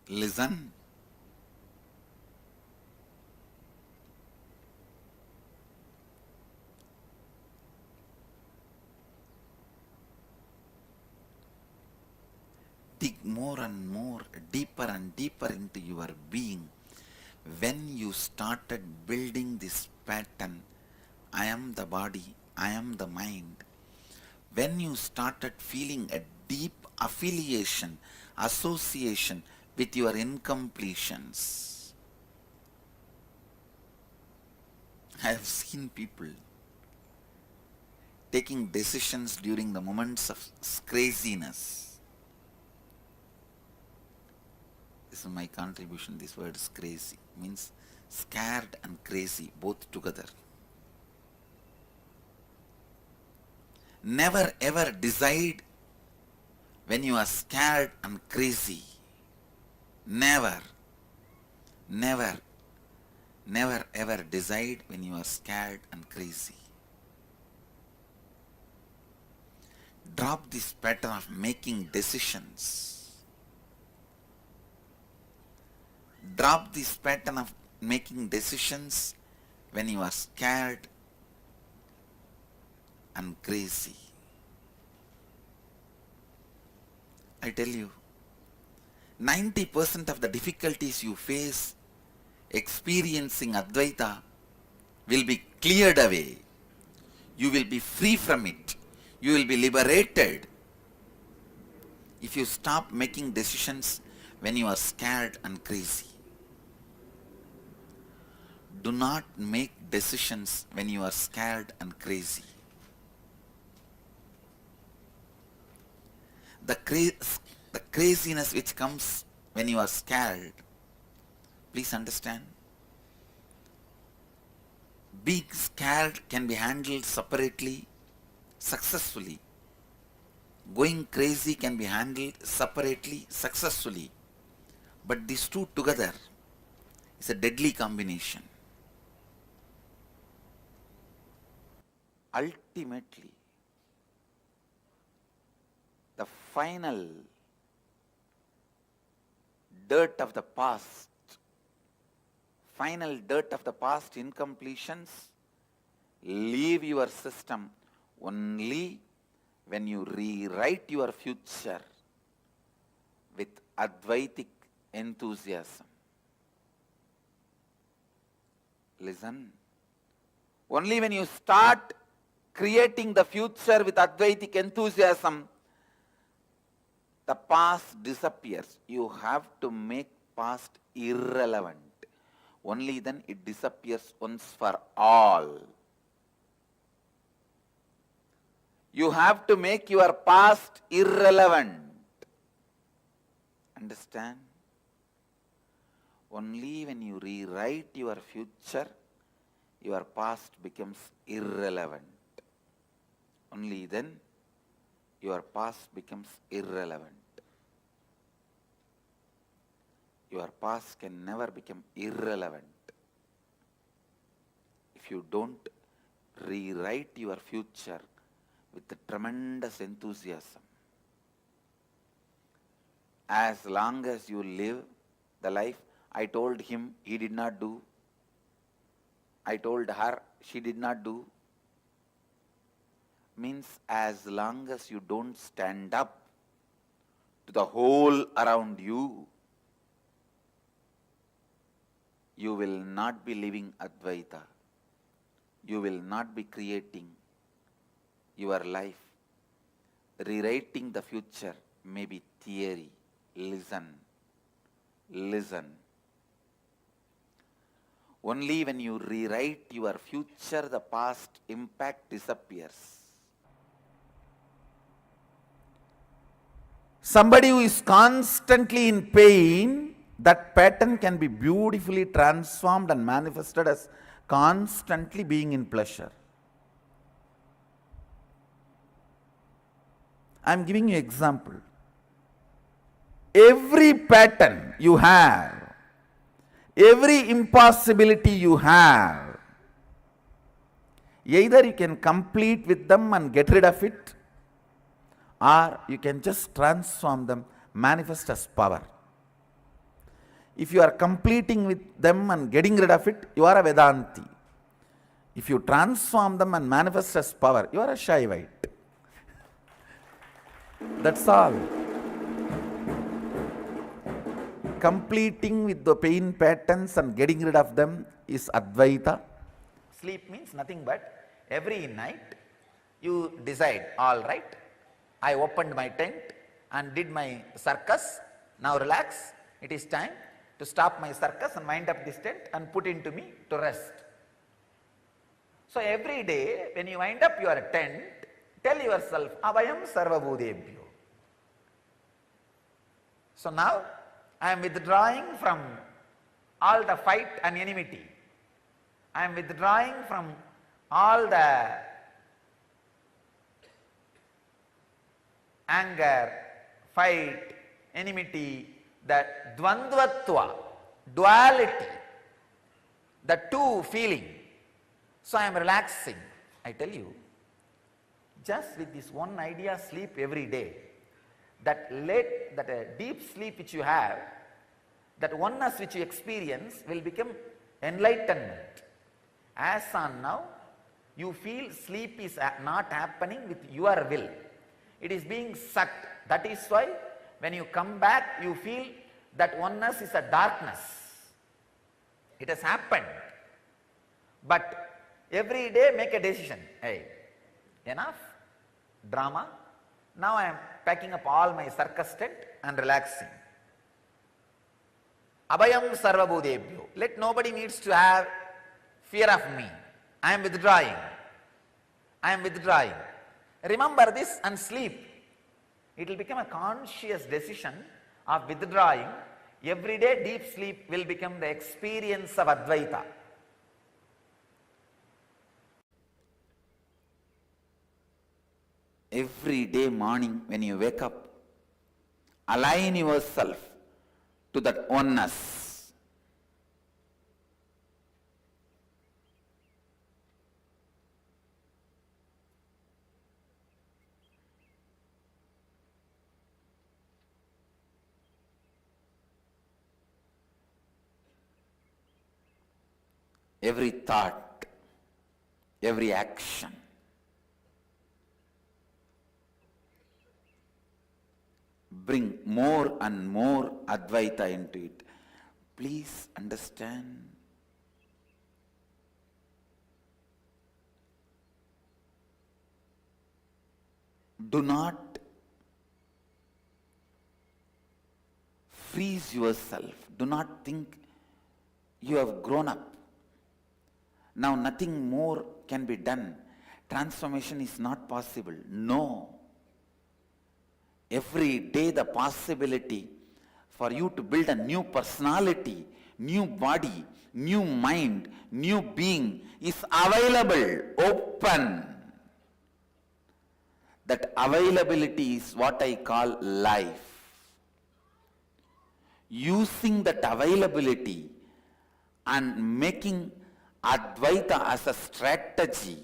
Listen. Dig more and more, deeper and deeper into your being. When you started building this pattern, I am the body, I am the mind. When you started feeling a deep affiliation, association with your incompletions. I have seen people taking decisions during the moments of craziness. This is my contribution. This word is crazy. Means scared and crazy, both together. Never ever decide when you are scared and crazy. Never, never, never ever decide when you are scared and crazy. Drop this pattern of making decisions. Drop this pattern of making decisions when you are scared and crazy. I tell you, 90% of the difficulties you face experiencing Advaita will be cleared away. You will be free from it. You will be liberated if you stop making decisions when you are scared and crazy. Do not make decisions when you are scared and crazy. The craziness which comes when you are scared, please understand, being scared can be handled separately, successfully. Going crazy can be handled separately, successfully. But these two together is a deadly combination. Ultimately, the final dirt of the past, incompletions, leave your system only when you rewrite your future with Advaitic enthusiasm. Listen. Only when you start creating the future with Advaitic enthusiasm, the past disappears. You have to make past irrelevant. Only then it disappears once for all. You have to make your past irrelevant. Understand? Only when you rewrite your future, your past becomes irrelevant. Only then your past becomes irrelevant. Your past can never become irrelevant if you don't rewrite your future with tremendous enthusiasm. As long as you live the life, I told him, he did not do. I told her, she did not do. Means as long as you don't stand up to the whole around you, you will not be living Advaita. You will not be creating your life. Rewriting the future may be theory. Listen. Listen. Only when you rewrite your future, the past impact disappears. Somebody who is constantly in pain, that pattern can be beautifully transformed and manifested as constantly being in pleasure. I am giving you an example. Every pattern you have, every impossibility you have, either you can complete with them and get rid of it, or you can just transform them, manifest as power. If you are completing with them and getting rid of it, you are a Vedanti. If you transform them and manifest as power, you are a Shaivite. That's all. Completing with the pain patterns and getting rid of them is Advaita. Sleep means nothing but every night you decide, all right, I opened my tent and did my circus, now relax, it is time to stop my circus and wind up this tent and put into me to rest. So every day when you wind up your tent, tell yourself, Abhayam Sarvabhudebhyo. So now I am withdrawing from all the fight and enmity. I am withdrawing from all the anger, fight, enmity, the dvandvatva, duality, the two feeling. So I am relaxing. I tell you, just with this one idea, sleep every day. That deep sleep which you have, that oneness which you experience will become enlightenment. As on now, you feel sleep is not happening with your will. It is being sucked. That is why when you come back, you feel that oneness is a darkness. It has happened. But every day make a decision. Hey, enough drama. Now I am packing up all my circus tent and relaxing. Abhayam Sarvabhudebhyo. Let nobody needs to have fear of me. I am withdrawing. I am withdrawing. Remember this and sleep. It will become a conscious decision of withdrawing. Every day deep sleep will become the experience of Advaita. Every day morning when you wake up, align yourself to that oneness. Every thought, every action, bring more and more Advaita into it. Please understand. Do not freeze yourself. Do not think you have grown up. Now nothing more can be done. Transformation is not possible. No. Every day the possibility for you to build a new personality, new body, new mind, new being is available, open. That availability is what I call life. Using that availability and making Advaita as a strategy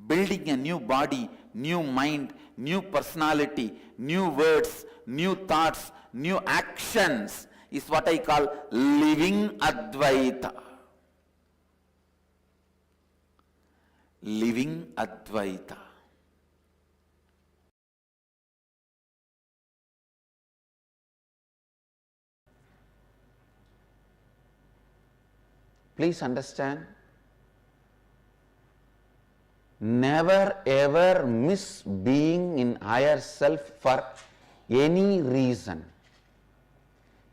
building a new body, new mind, new personality, new words, new thoughts, new actions is what I call living Advaita. Living Advaita. Please understand, never ever miss being in higher self for any reason.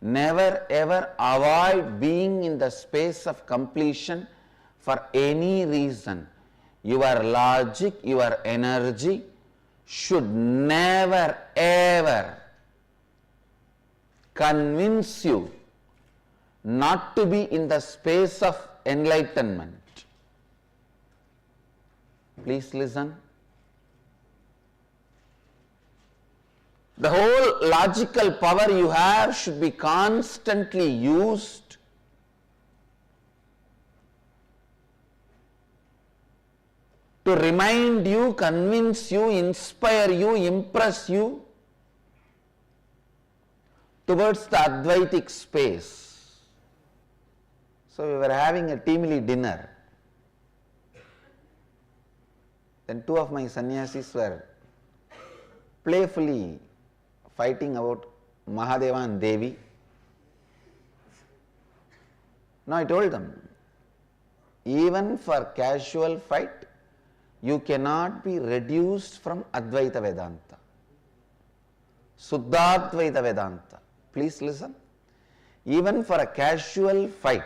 Never ever avoid being in the space of completion for any reason. Your logic, your energy should never ever convince you not to be in the space of enlightenment. Please listen. The whole logical power you have should be constantly used to remind you, convince you, inspire you, impress you towards the Advaitic space. So we were having a teamly dinner. Then two of my sannyasis were playfully fighting about Mahadeva and Devi. Now I told them, even for casual fight, you cannot be reduced from Advaita Vedanta. Suddhadvaita Vedanta. Please listen. Even for a casual fight,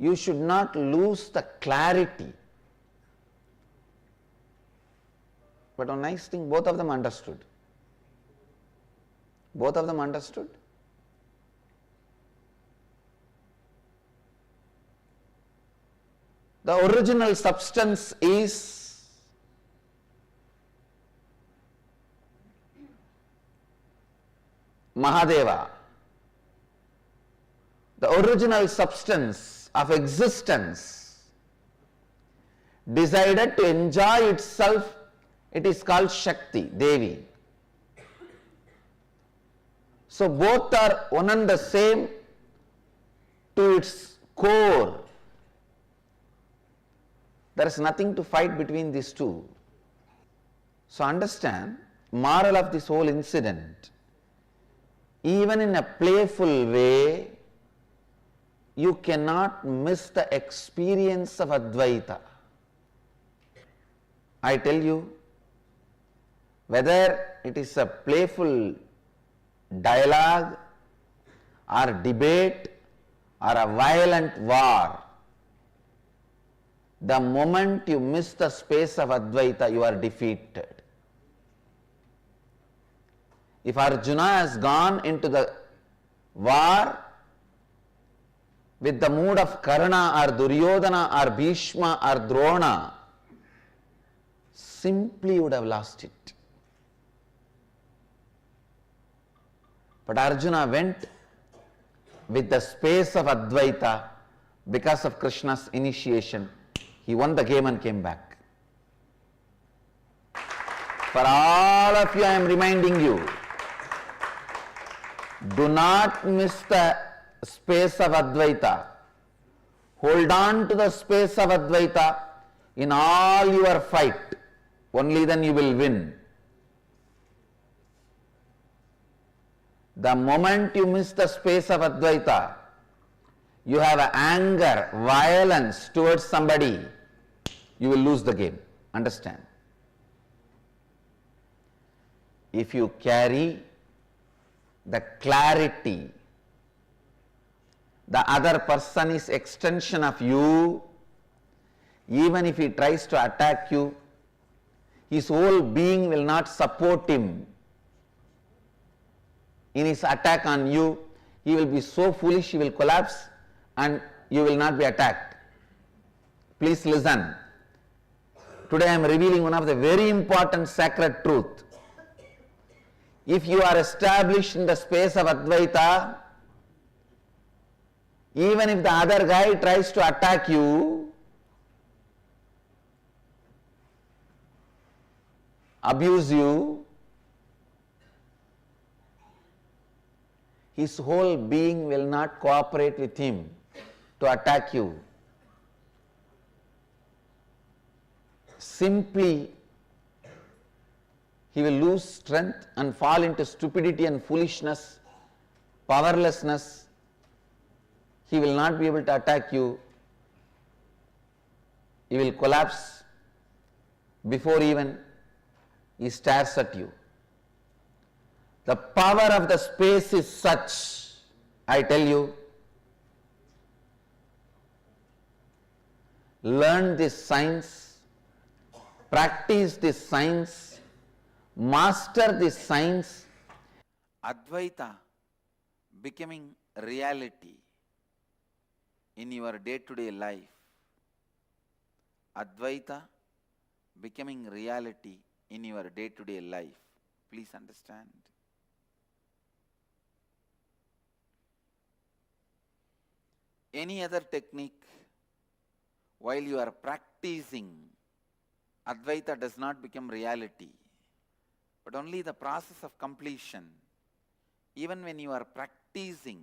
you should not lose the clarity. But one nice thing, both of them understood. Both of them understood. The original substance is Mahadeva. The original substance of existence decided to enjoy itself. It is called Shakti, Devi. So both are one and the same to its core. There is nothing to fight between these two. So understand, moral of this whole incident, even in a playful way, you cannot miss the experience of Advaita. I tell you, whether it is a playful dialogue or debate or a violent war, the moment you miss the space of Advaita, you are defeated. If Arjuna has gone into the war with the mood of Karna or Duryodhana or Bhishma or Drona, simply would have lost it. But Arjuna went with the space of Advaita because of Krishna's initiation. He won the game and came back. For all of you, I am reminding you, do not miss the space of Advaita. Hold on to the space of Advaita in all your fight. Only then you will win. The moment you miss the space of Advaita, you have anger, violence towards somebody, you will lose the game. Understand? If you carry the clarity, the other person is extension of you, even if he tries to attack you, his whole being will not support him in his attack on you. He will be so foolish, he will collapse and you will not be attacked. Please listen. Today I am revealing one of the very important sacred truth. If you are established in the space of Advaita, even if the other guy tries to attack you, abuse you, his whole being will not cooperate with him to attack you. Simply, he will lose strength and fall into stupidity and foolishness, powerlessness. He will not be able to attack you. He will collapse before even he stares at you. The power of the space is such, I tell you, learn this science, practice this science, master this science. Advaita becoming reality in your day-to-day life. Advaita becoming reality in your day-to-day life. Please understand. Any other technique, while you are practicing, Advaita does not become reality, but only the process of completion. Even when you are practicing,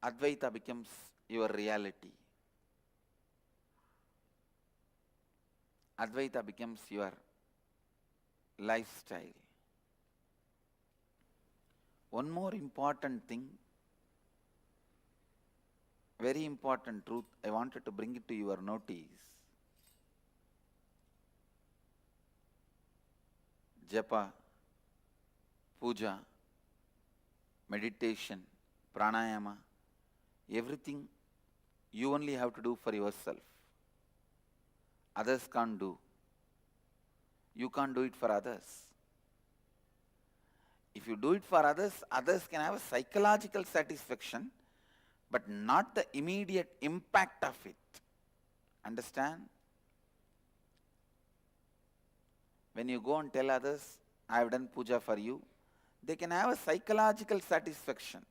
Advaita becomes your reality. Advaita becomes your lifestyle. One more important thing, very important truth, I wanted to bring it to your notice. Japa, puja, meditation, pranayama, everything you only have to do for yourself. Others can't do. You can't do it for others. If you do it for others, others can have a psychological satisfaction, but not the immediate impact of it. Understand? When you go and tell others, I have done puja for you, they can have a psychological satisfaction.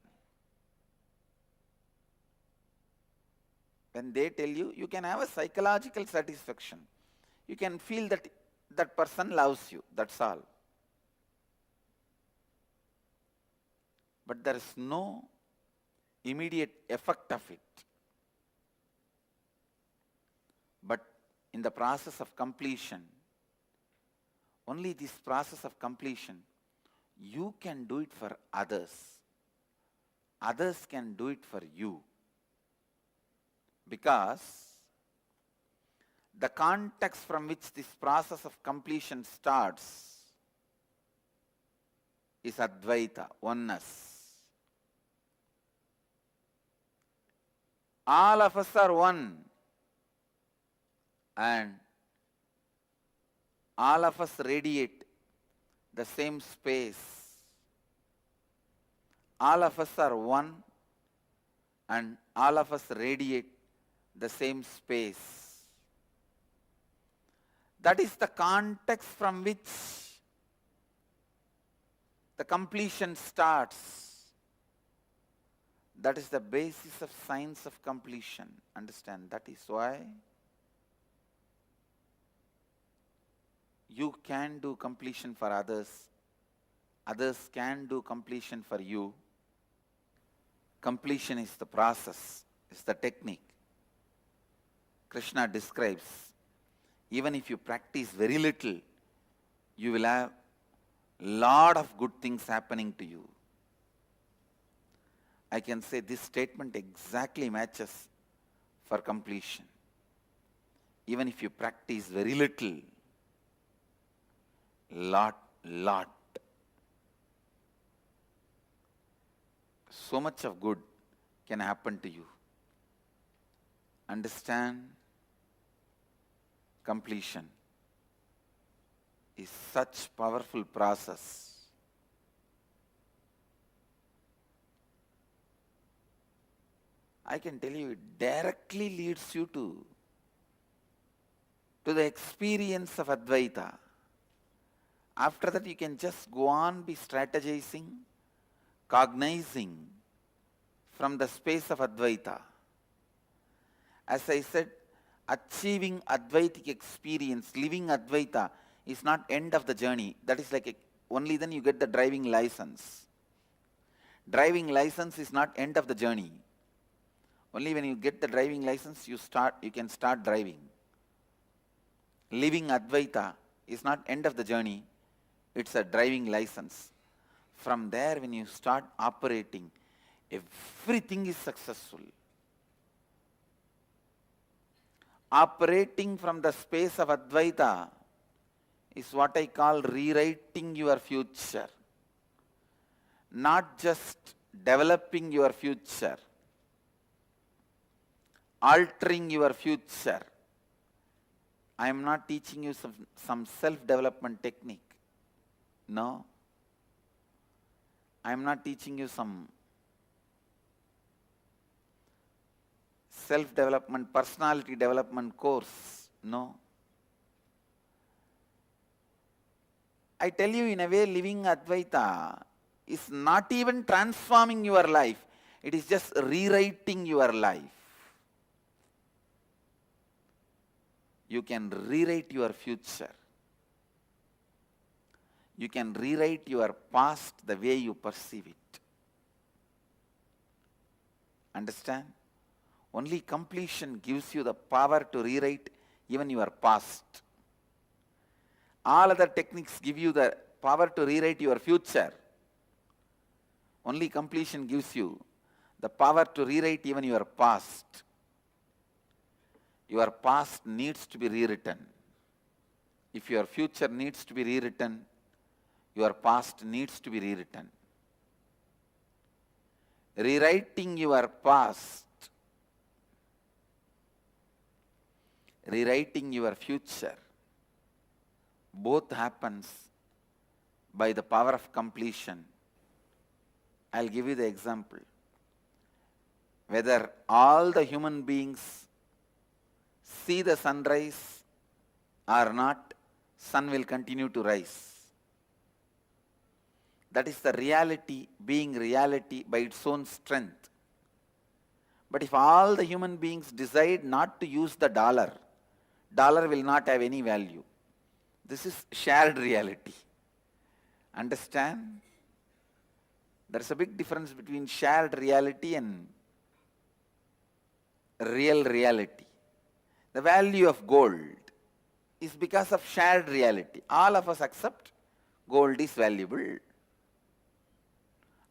When they tell you, you can have a psychological satisfaction. You can feel that that person loves you, that's all. But there is no immediate effect of it. But in the process of completion, only this process of completion, you can do it for others. Others can do it for you. Because the context from which this process of completion starts is Advaita, oneness. All of us are one, and all of us radiate the same space. All of us are one, and all of us radiate the same space. That is the context from which the completion starts. That is the basis of science of completion. Understand? That is why you can do completion for others. Others can do completion for you. Completion is the process, is the technique. Krishna describes, even if you practice very little, you will have lot of good things happening to you. I can say this statement exactly matches for completion. Even if you practice very little, lot. So much of good can happen to you. Understand? Completion is such powerful process. I can tell you, it directly leads you to the experience of Advaita. After that, you can just go on be strategizing, cognizing from the space of Advaita. As I said, achieving Advaitic experience, living Advaita is not end of the journey. That is like only then you get the driving license. Driving license is not end of the journey. Only when you get the driving license, you can start driving. Living Advaita is not end of the journey, it's a driving license. From there, when you start operating, everything is successful. Operating from the space of Advaita is what I call rewriting your future. Not just developing your future, altering your future. I am not teaching you some self-development technique. No. I am not teaching you some self-development, personality development course. No. I tell you, in a way, living Advaita is not even transforming your life. It is just rewriting your life. You can rewrite your future. You can rewrite your past the way you perceive it. Understand? Only completion gives you the power to rewrite even your past. All other techniques give you the power to rewrite your future. Only completion gives you the power to rewrite even your past. Your past needs to be rewritten. If your future needs to be rewritten, your past needs to be rewritten. Rewriting your past, rewriting your future, both happens by the power of completion. I'll give you the example. Whether all the human beings see the sunrise or not, sun will continue to rise. That is the reality being reality by its own strength. But if all the human beings decide not to use the dollar, dollar will not have any value. This is shared reality. Understand? There is a big difference between shared reality and real reality. The value of gold is because of shared reality. All of us accept gold is valuable.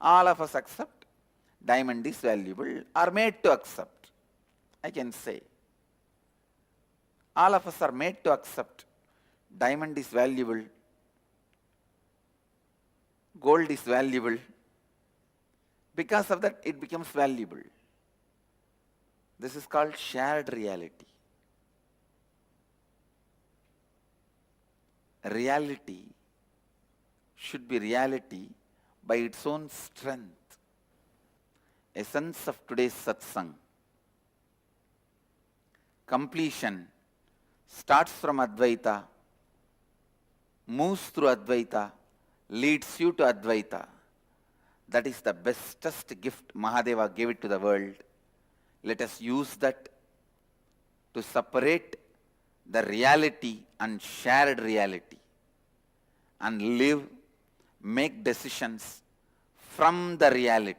All of us accept diamond is valuable, are made to accept. I can say. All of us are made to accept diamond is valuable, gold is valuable. Because of that, it becomes valuable. This is called shared reality. Reality should be reality by its own strength. Essence of today's satsang. Completion starts from Advaita, moves through Advaita, leads you to Advaita. That is the bestest gift Mahadeva gave it to the world. Let us use that to separate the reality and shared reality and live, make decisions from the reality.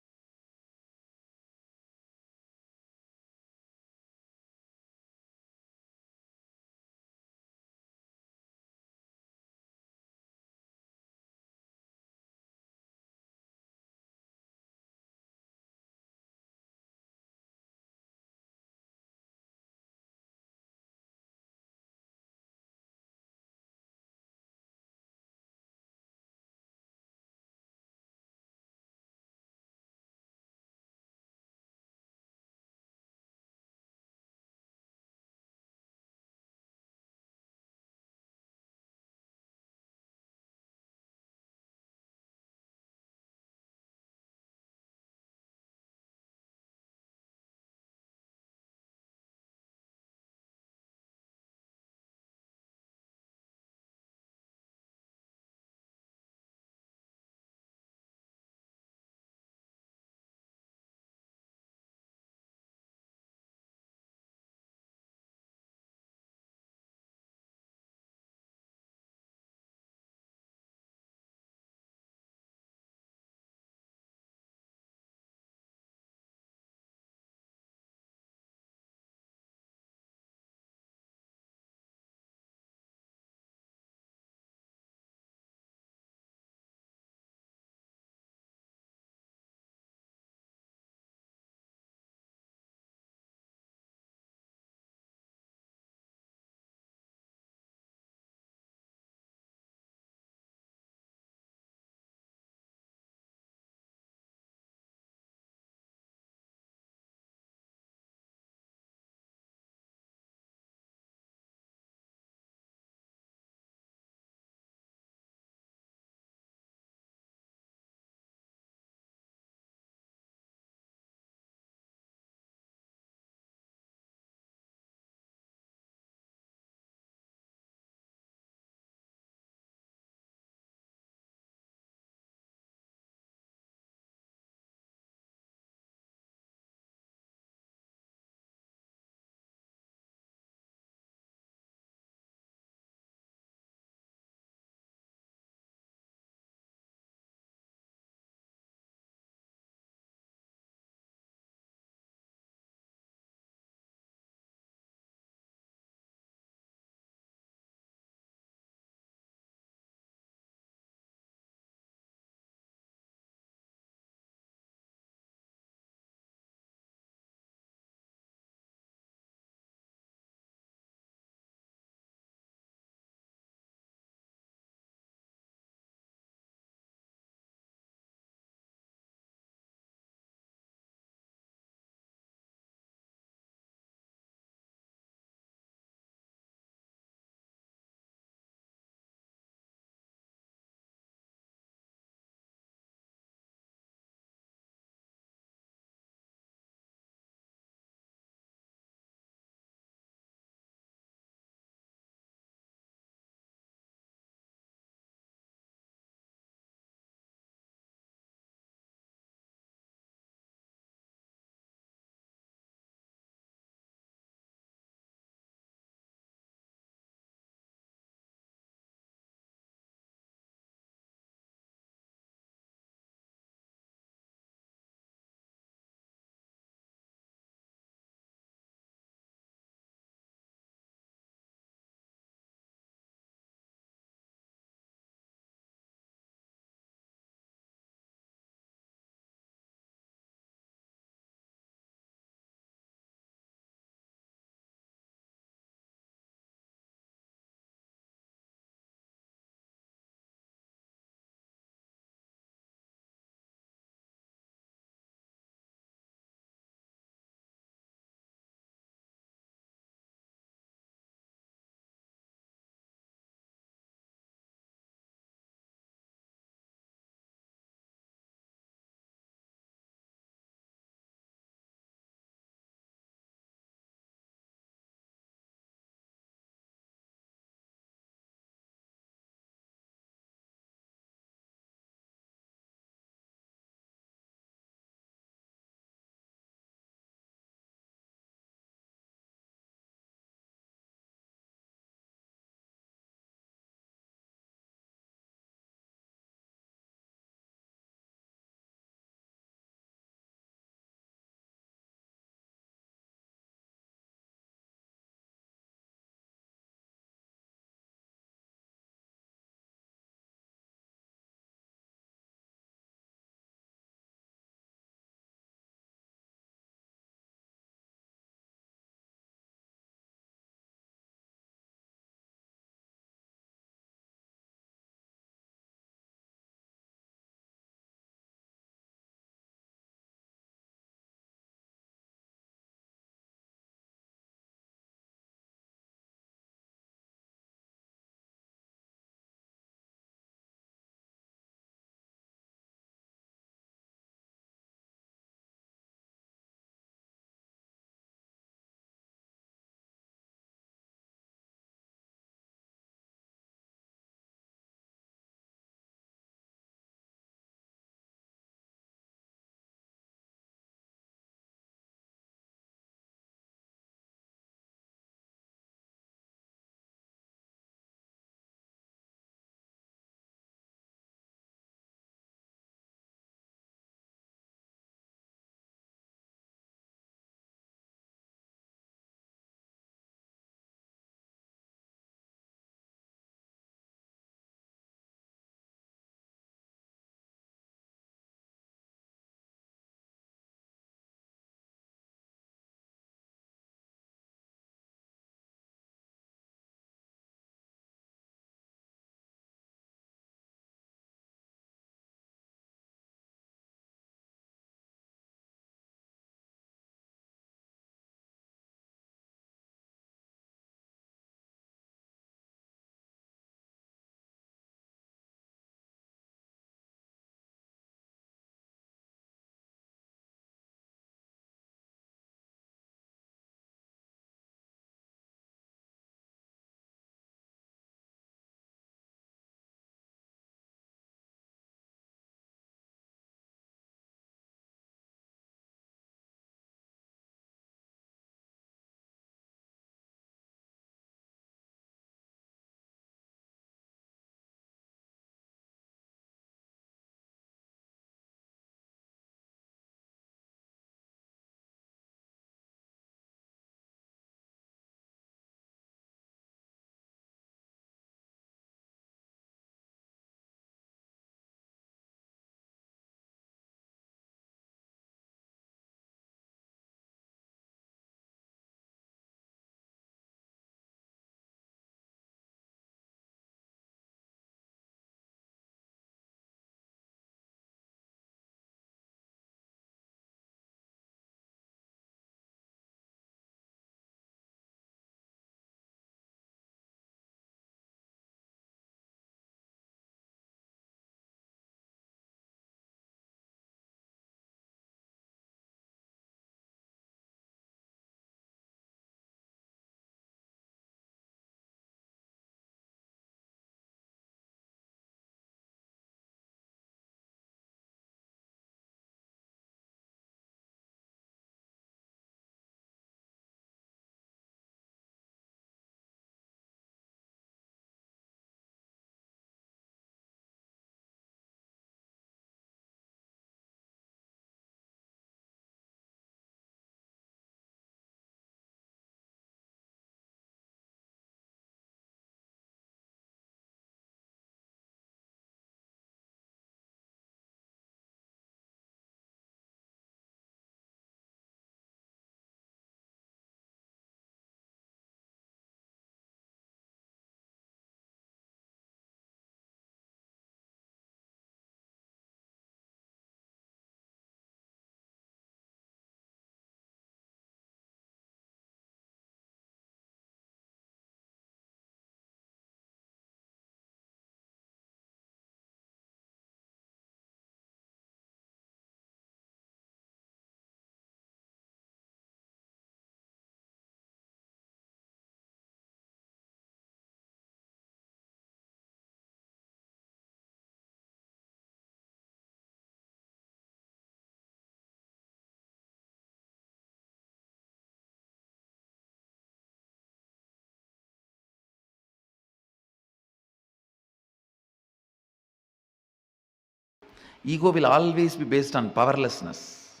Ego will always be based on powerlessness.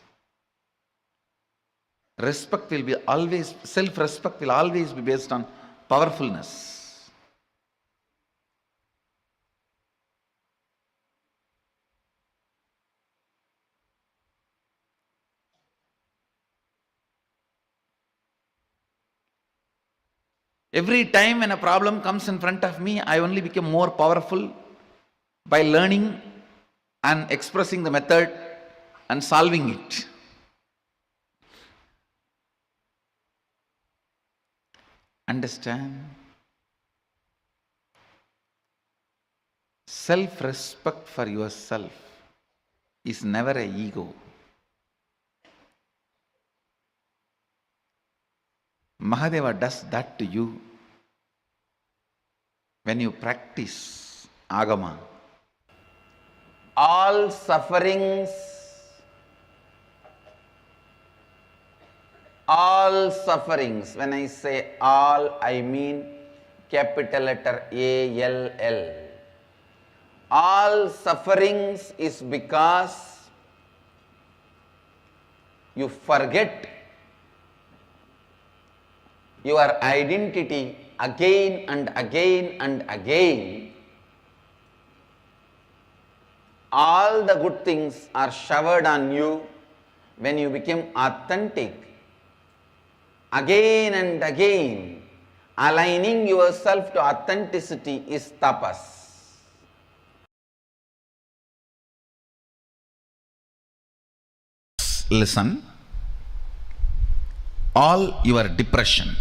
Respect will be always, self-respect will always be based on powerfulness. Every time when a problem comes in front of me, I only become more powerful by learning and expressing the method and solving it. Understand? Self-respect for yourself is never an ego. Mahadeva does that to you when you practice agama. All sufferings, when I say all, I mean capital letter A-L-L. All sufferings is because you forget your identity again and again and again. All the good things are showered on you when you become authentic. Again and again, aligning yourself to authenticity is tapas. Listen, all your depression,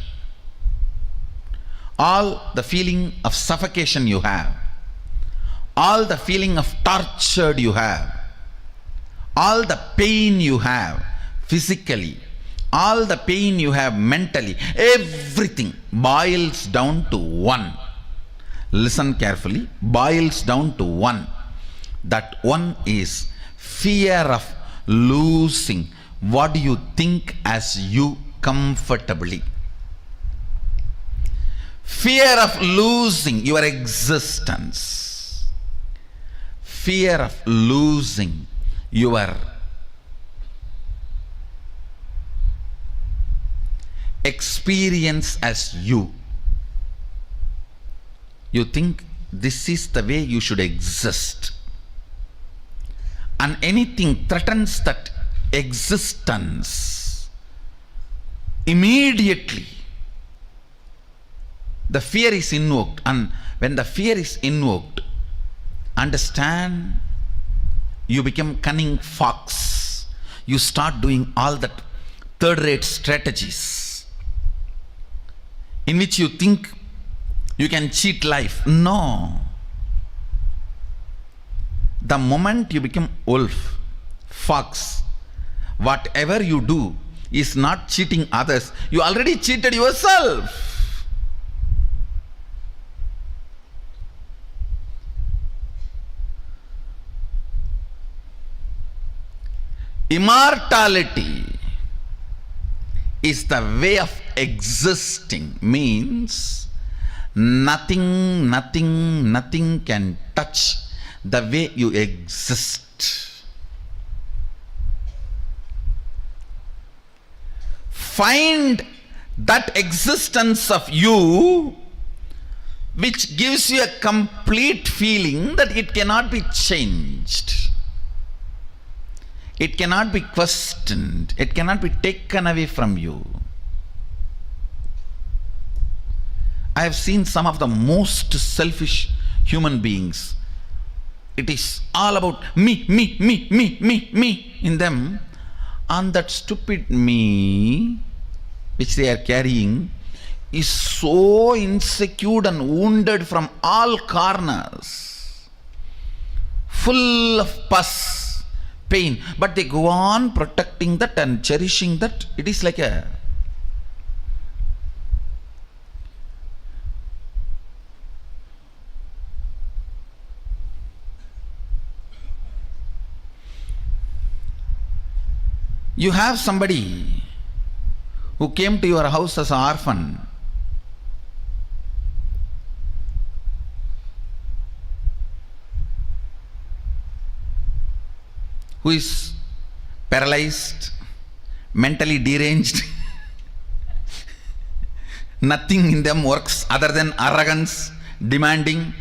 all the feeling of suffocation you have, all the feeling of tortured you have, all the pain you have physically, all the pain you have mentally, everything boils down to one. Listen carefully, boils down to one. That one is fear of losing what you think as you comfortably. Fear of losing your existence. Fear of losing your experience as you. You think this is the way you should exist, and anything threatens that existence, immediately the fear is invoked. And when the fear is invoked, understand, you become cunning fox. You start doing all that third-rate strategies in which you think you can cheat life. No. The moment you become wolf, fox, whatever you do is not cheating others. You already cheated yourself. Immortality is the way of existing, means nothing can touch the way you exist. Find that existence of you which gives you a complete feeling that it cannot be changed. It cannot be questioned. It cannot be taken away from you. I have seen some of the most selfish human beings. It is all about me in them. And that stupid me which they are carrying is so insecure and wounded from all corners, full of pus, pain, but they go on protecting that and cherishing that. It is like a you have somebody who came to your house as an orphan. who is paralyzed, mentally deranged. Nothing in them works other than arrogance, demanding.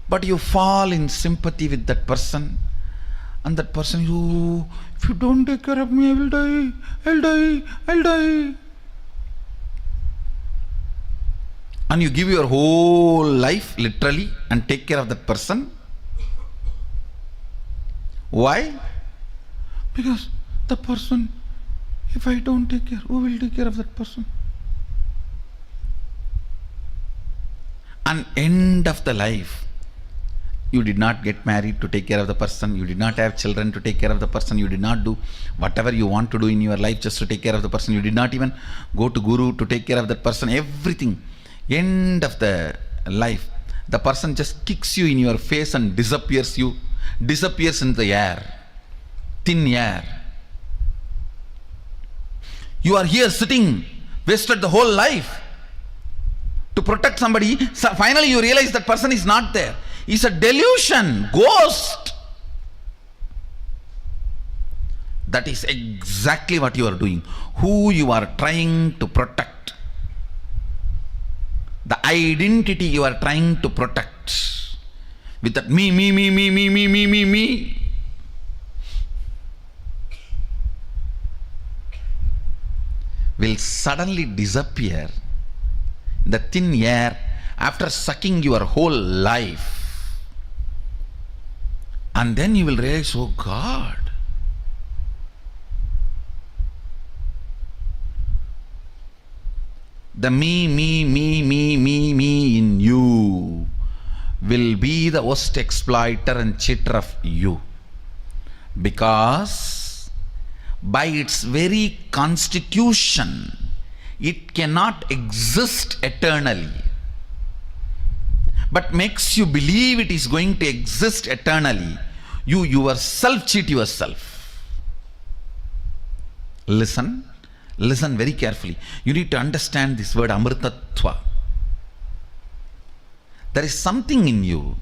But you fall in sympathy with that person, and that person, if you don't take care of me, I will die, I'll die, I'll die. And you give your whole life literally and take care of that person. Why? Because the person, if I don't take care, who will take care of that person? And end of the life, you did not get married to take care of the person, you did not have children to take care of the person, you did not do whatever you want to do in your life just to take care of the person, you did not even go to guru to take care of that person, everything. End of the life, the person just kicks you in your face and disappears in the air, thin air. You are here sitting, wasted the whole life to protect somebody. So finally you realize that person is not there. It's a delusion, ghost. That is exactly what you are doing. Who you are trying to protect. The identity you are trying to protect. With that me, will suddenly disappear in the thin air after sucking your whole life. And then you will realize, oh God, the me in you will be the worst exploiter and cheater of you. Because by its very constitution, it cannot exist eternally, but makes you believe it is going to exist eternally. You yourself cheat yourself. Listen very carefully. You need to understand this word amritatva. There is something in you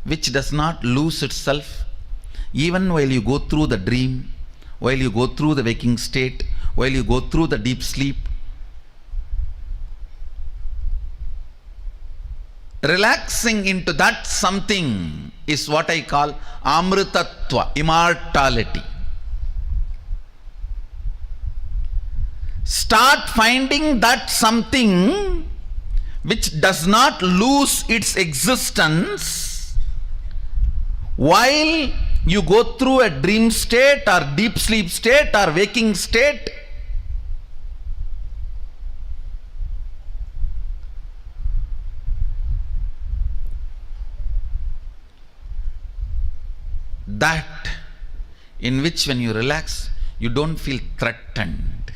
which does not lose itself even while you go through the dream, while you go through the waking state, while you go through the deep sleep. Relaxing into that something is what I call amritatva, immortality. Start finding that something which does not lose its existence while you go through a dream state or deep sleep state or waking state. That in which when you relax, you don't feel threatened.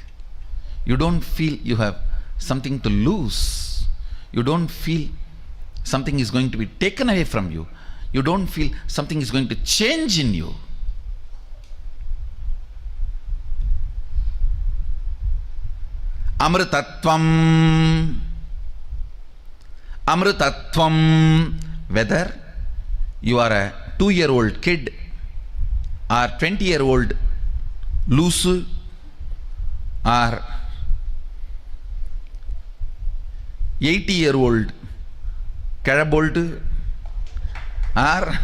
You don't feel you have something to lose. You don't feel something is going to be taken away from you. You don't feel something is going to change in you. Amritatvam. Amritatvam. Whether you are a 2-year-old kid or 20-year-old loose or 80-year-old Karabolt or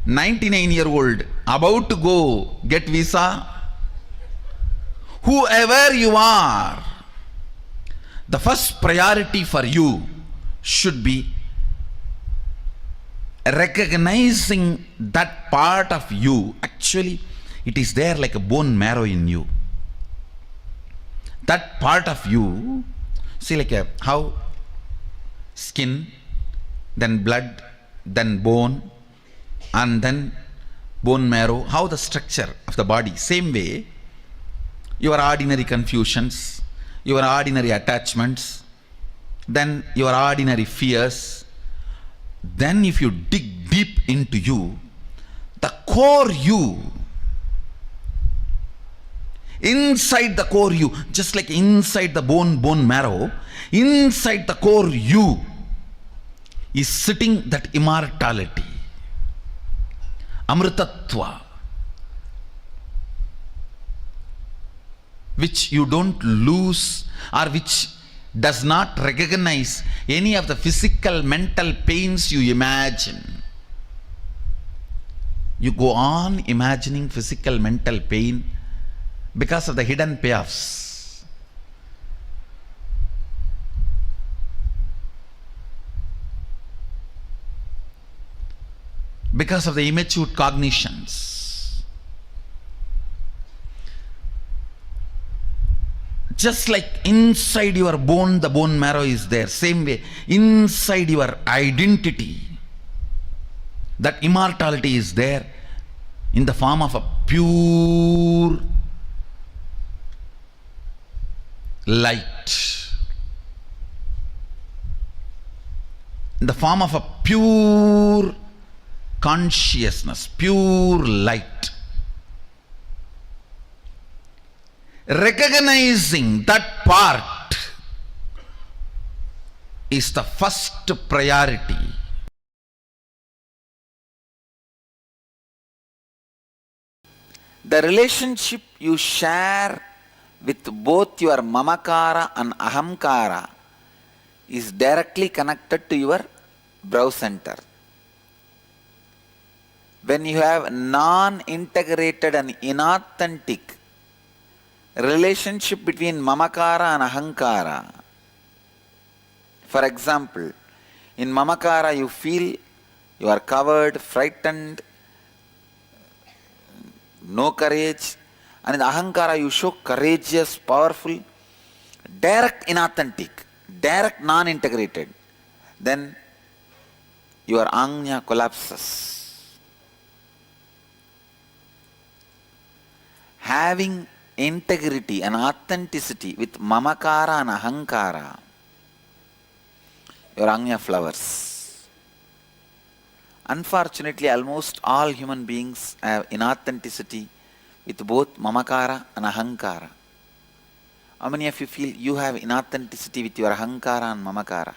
99-year-old about to go get visa, whoever you are, the first priority for you should be recognizing that part of you. Actually, it is there like a bone marrow in you. That part of you, see, like how skin, then blood, then bone, and then bone marrow, how the structure of the body. Same way, your ordinary confusions, your ordinary attachments, then your ordinary fears. Then if you dig deep into you, the core you, inside the core you, just like inside the bone marrow, inside the core you is sitting that immortality. amritatva, which you don't lose or which does not recognize any of the physical, mental pains you imagine. You go on imagining physical, mental pain because of the hidden payoffs. Because of the immature cognitions. Just like inside your bone, the bone marrow is there. Same way, inside your identity, that immortality is there in the form of a pure light. In the form of a pure consciousness, pure light. Recognizing that part is the first priority. The relationship you share with both your mamakara and ahamkara is directly connected to your brow center. When you have non-integrated and inauthentic relationship between mamakara and ahankara. For example, in mamakara you feel you are covered, frightened, no courage, and in ahankara you show courageous, powerful, direct inauthentic, direct non-integrated. Then your ajna collapses. Having integrity and authenticity with mamakara and ahankara, your ajna flowers. Unfortunately, almost all human beings have inauthenticity with both mamakara and ahankara. How many of you feel you have inauthenticity with your ahankara and mamakara?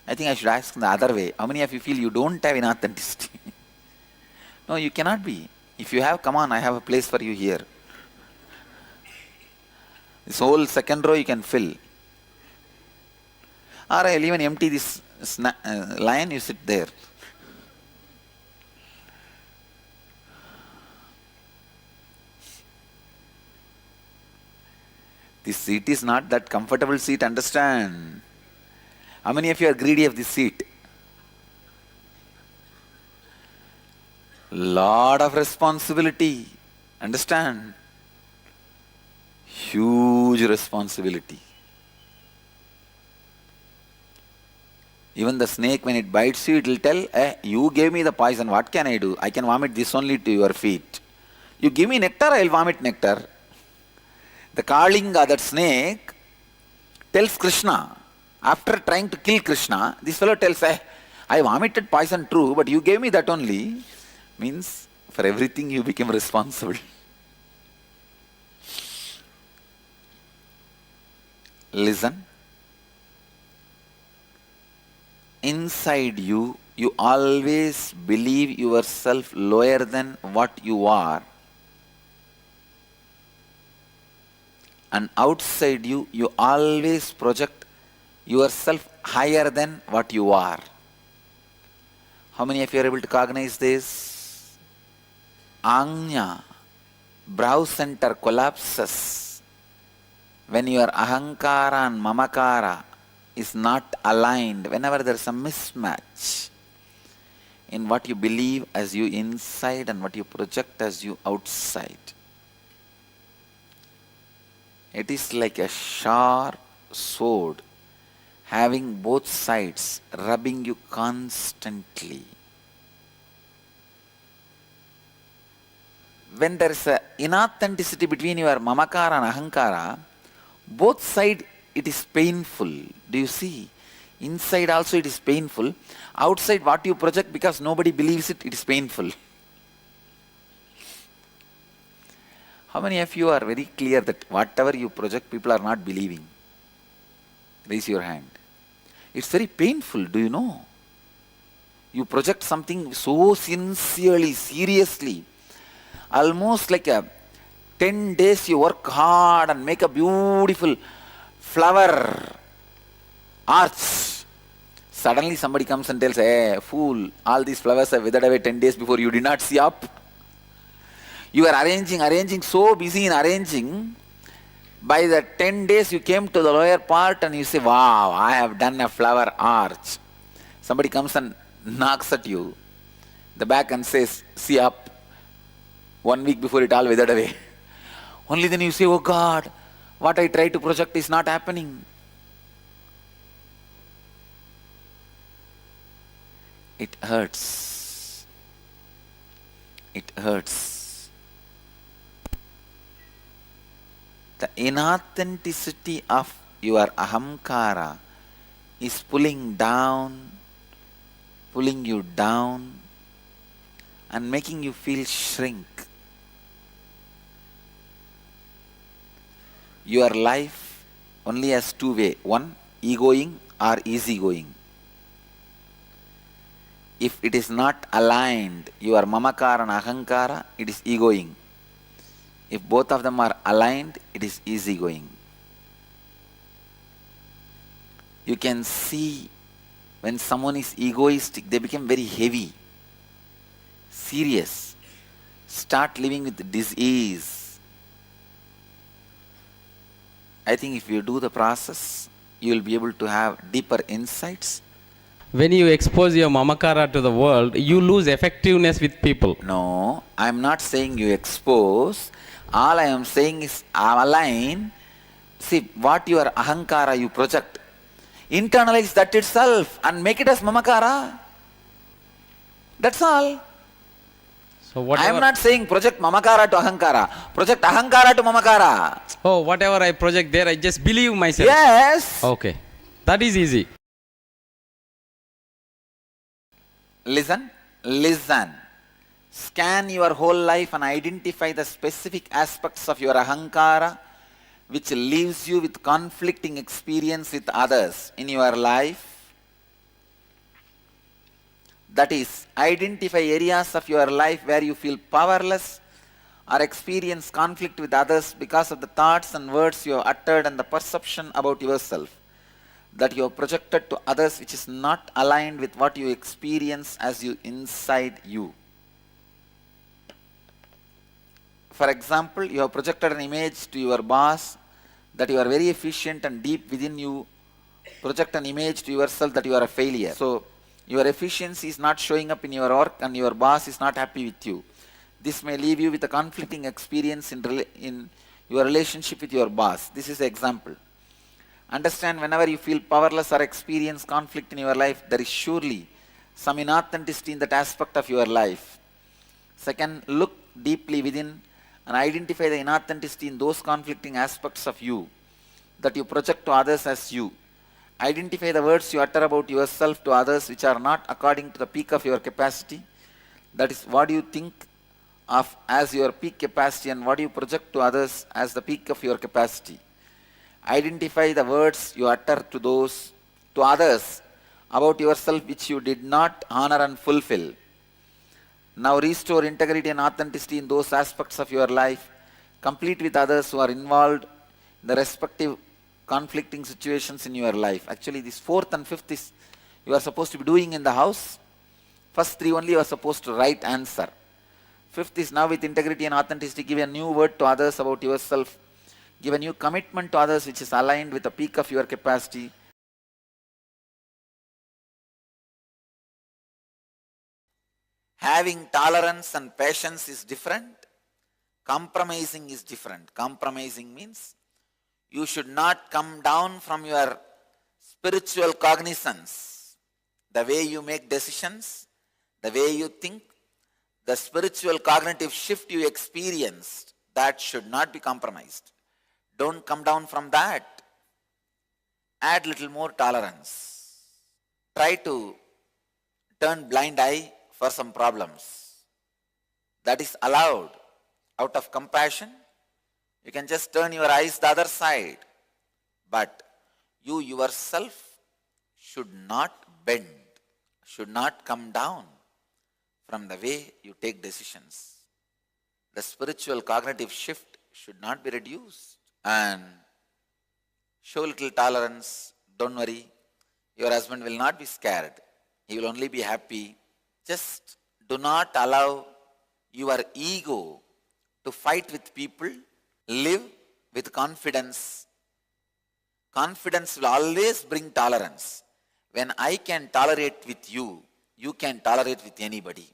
I think I should ask in the other way. How many of you feel you don't have inauthenticity? No, you cannot be. If you have, come on, I have a place for you here. This whole second row you can fill. Or I'll even empty this line, you sit there. This seat is not that comfortable seat, understand? How many of you are greedy of this seat? Lot of responsibility, understand? Huge responsibility. Even the snake, when it bites you, it will tell, you gave me the poison, what can I do? I can vomit this only to your feet. You give me nectar, I will vomit nectar. The Kalinga, that snake, tells Krishna, after trying to kill Krishna, this fellow tells, I vomited poison true, but you gave me that only. Means, for everything you become responsible. Listen. Inside you, you always believe yourself lower than what you are. And outside you, you always project yourself higher than what you are. How many of you are able to cognize this? Ajna, brow center collapses when your ahankara and mamakara is not aligned, whenever there is a mismatch in what you believe as you inside and what you project as you outside. It is like a sharp sword having both sides rubbing you constantly. When there is an inauthenticity between your mamakara and ahankara, both sides it is painful. Do you see? Inside also it is painful. Outside what you project, because nobody believes it, it is painful. How many of you are very clear that whatever you project, people are not believing? Raise your hand. It's very painful, do you know? You project something so sincerely, seriously, almost like a 10 days you work hard and make a beautiful flower arch. Suddenly somebody comes and tells, hey, fool, all these flowers are withered away 10 days before, you did not see up. You are arranging, so busy in arranging. By the 10 days you came to the lower part and you say, wow, I have done a flower arch. Somebody comes and knocks at you, the back, and says, see up. 1 week before it all withered away. Only then you say, oh God, what I try to project is not happening. It hurts. It hurts. The inauthenticity of your ahamkara is pulling you down and making you feel shrink. Your life only has two ways. One, egoing or easygoing. If it is not aligned, your mamakara and ahankara, it is egoing. If both of them are aligned, it is easygoing. You can see when someone is egoistic, they become very heavy, serious, start living with disease. I think if you do the process, you will be able to have deeper insights. When you expose your mamakara to the world, you lose effectiveness with people. No, I am not saying you expose. All I am saying is align. See, what your ahankara you project, internalize that itself and make it as mamakara. That's all. So whatever, I am not saying project mamakara to ahankara. Project ahankara to mamakara. oh, whatever I project there, I just believe myself. Yes. Okay. That is easy. Listen. Scan your whole life and identify the specific aspects of your ahankara which leaves you with conflicting experience with others in your life. That is, identify areas of your life where you feel powerless or experience conflict with others because of the thoughts and words you have uttered and the perception about yourself that you have projected to others which is not aligned with what you experience as you inside you. For example, you have projected an image to your boss that you are very efficient, and deep within you project an image to yourself that you are a failure. So your efficiency is not showing up in your work and your boss is not happy with you. This may leave you with a conflicting experience in your relationship with your boss. This is an example. Understand, whenever you feel powerless or experience conflict in your life, there is surely some inauthenticity in that aspect of your life. Second, look deeply within and identify the inauthenticity in those conflicting aspects of you that you project to others as you. Identify the words you utter about yourself to others which are not according to the peak of your capacity. That is, what do you think of as your peak capacity and what do you project to others as the peak of your capacity. Identify the words you utter to others about yourself which you did not honor and fulfill. Now restore integrity and authenticity in those aspects of your life. Complete with others who are involved in the respective conflicting situations in your life. Actually, this fourth and fifth is you are supposed to be doing in the house. First three only you are supposed to write answer. Fifth is now with integrity and authenticity, give a new word to others about yourself. Give a new commitment to others which is aligned with the peak of your capacity. Having tolerance and patience is different. Compromising is different. Compromising means you should not come down from your spiritual cognizance. The way you make decisions, the way you think, the spiritual cognitive shift you experienced, that should not be compromised. Don't come down from that. Add little more tolerance. Try to turn blind eye for some problems. That is allowed. Out of compassion, you can just turn your eyes the other side. But you yourself should not bend. should not come down from the way you take decisions. The spiritual cognitive shift should not be reduced. And show little tolerance. Don't worry. Your husband will not be scared. He will only be happy. Just do not allow your ego to fight with people. Live with confidence. Confidence will always bring tolerance. When I can tolerate with you, you can tolerate with anybody.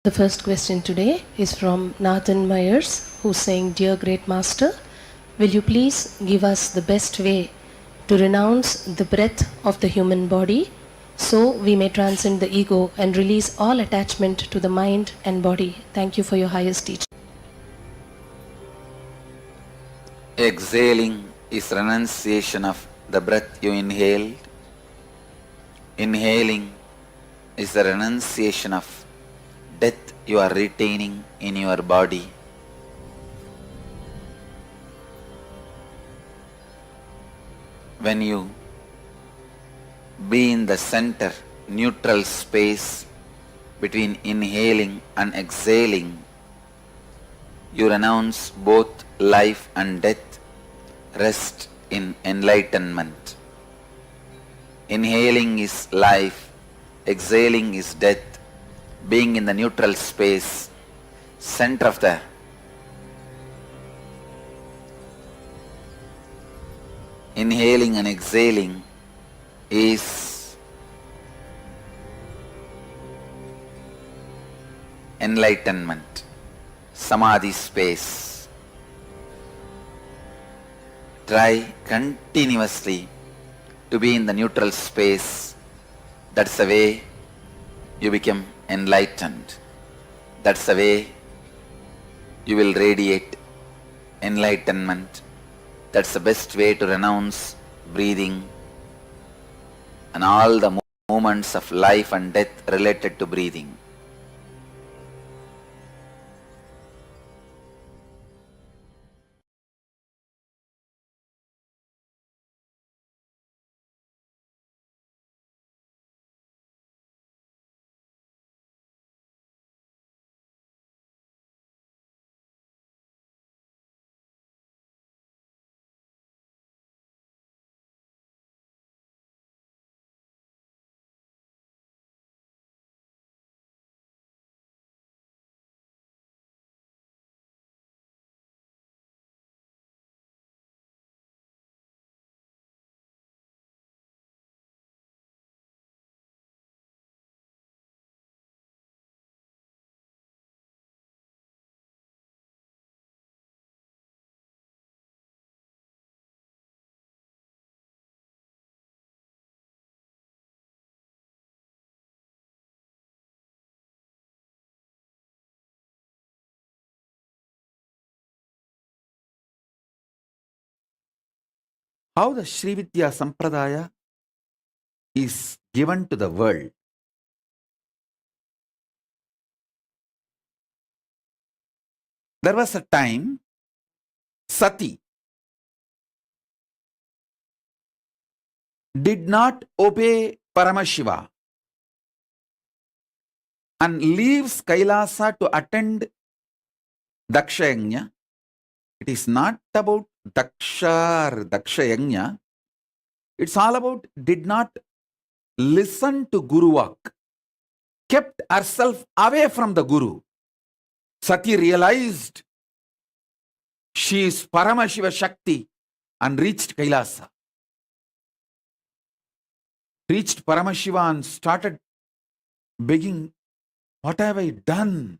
The first question today is from Nathan Myers, who's saying, Dear Great Master, will you please give us the best way to renounce the breath of the human body so we may transcend the ego and release all attachment to the mind and body? Thank you for your highest teaching. Exhaling is renunciation of the breath you inhaled. Inhaling is the renunciation of death you are retaining in your body. When you be in the center, neutral space between inhaling and exhaling, you renounce both life and death, rest in enlightenment. Inhaling is life, exhaling is death. Being in the neutral space, center of the inhaling and exhaling is enlightenment, samadhi space. Try continuously to be in the neutral space. That's the way you become enlightened. That's the way you will radiate enlightenment. That's the best way to renounce breathing and all the movements of life and death related to breathing. How the Sri Vidya Sampradaya is given to the world. There was a time Sati did not obey Paramashiva and leaves Kailasa to attend Daksha Yajna. It is not about Daksha or Daksha Yajna. It's all about did not listen to Guru Vak, kept herself away from the Guru. Sati realized she is Paramashiva Shakti and reached Kailasa. Reached Paramashiva and started begging, what have I done?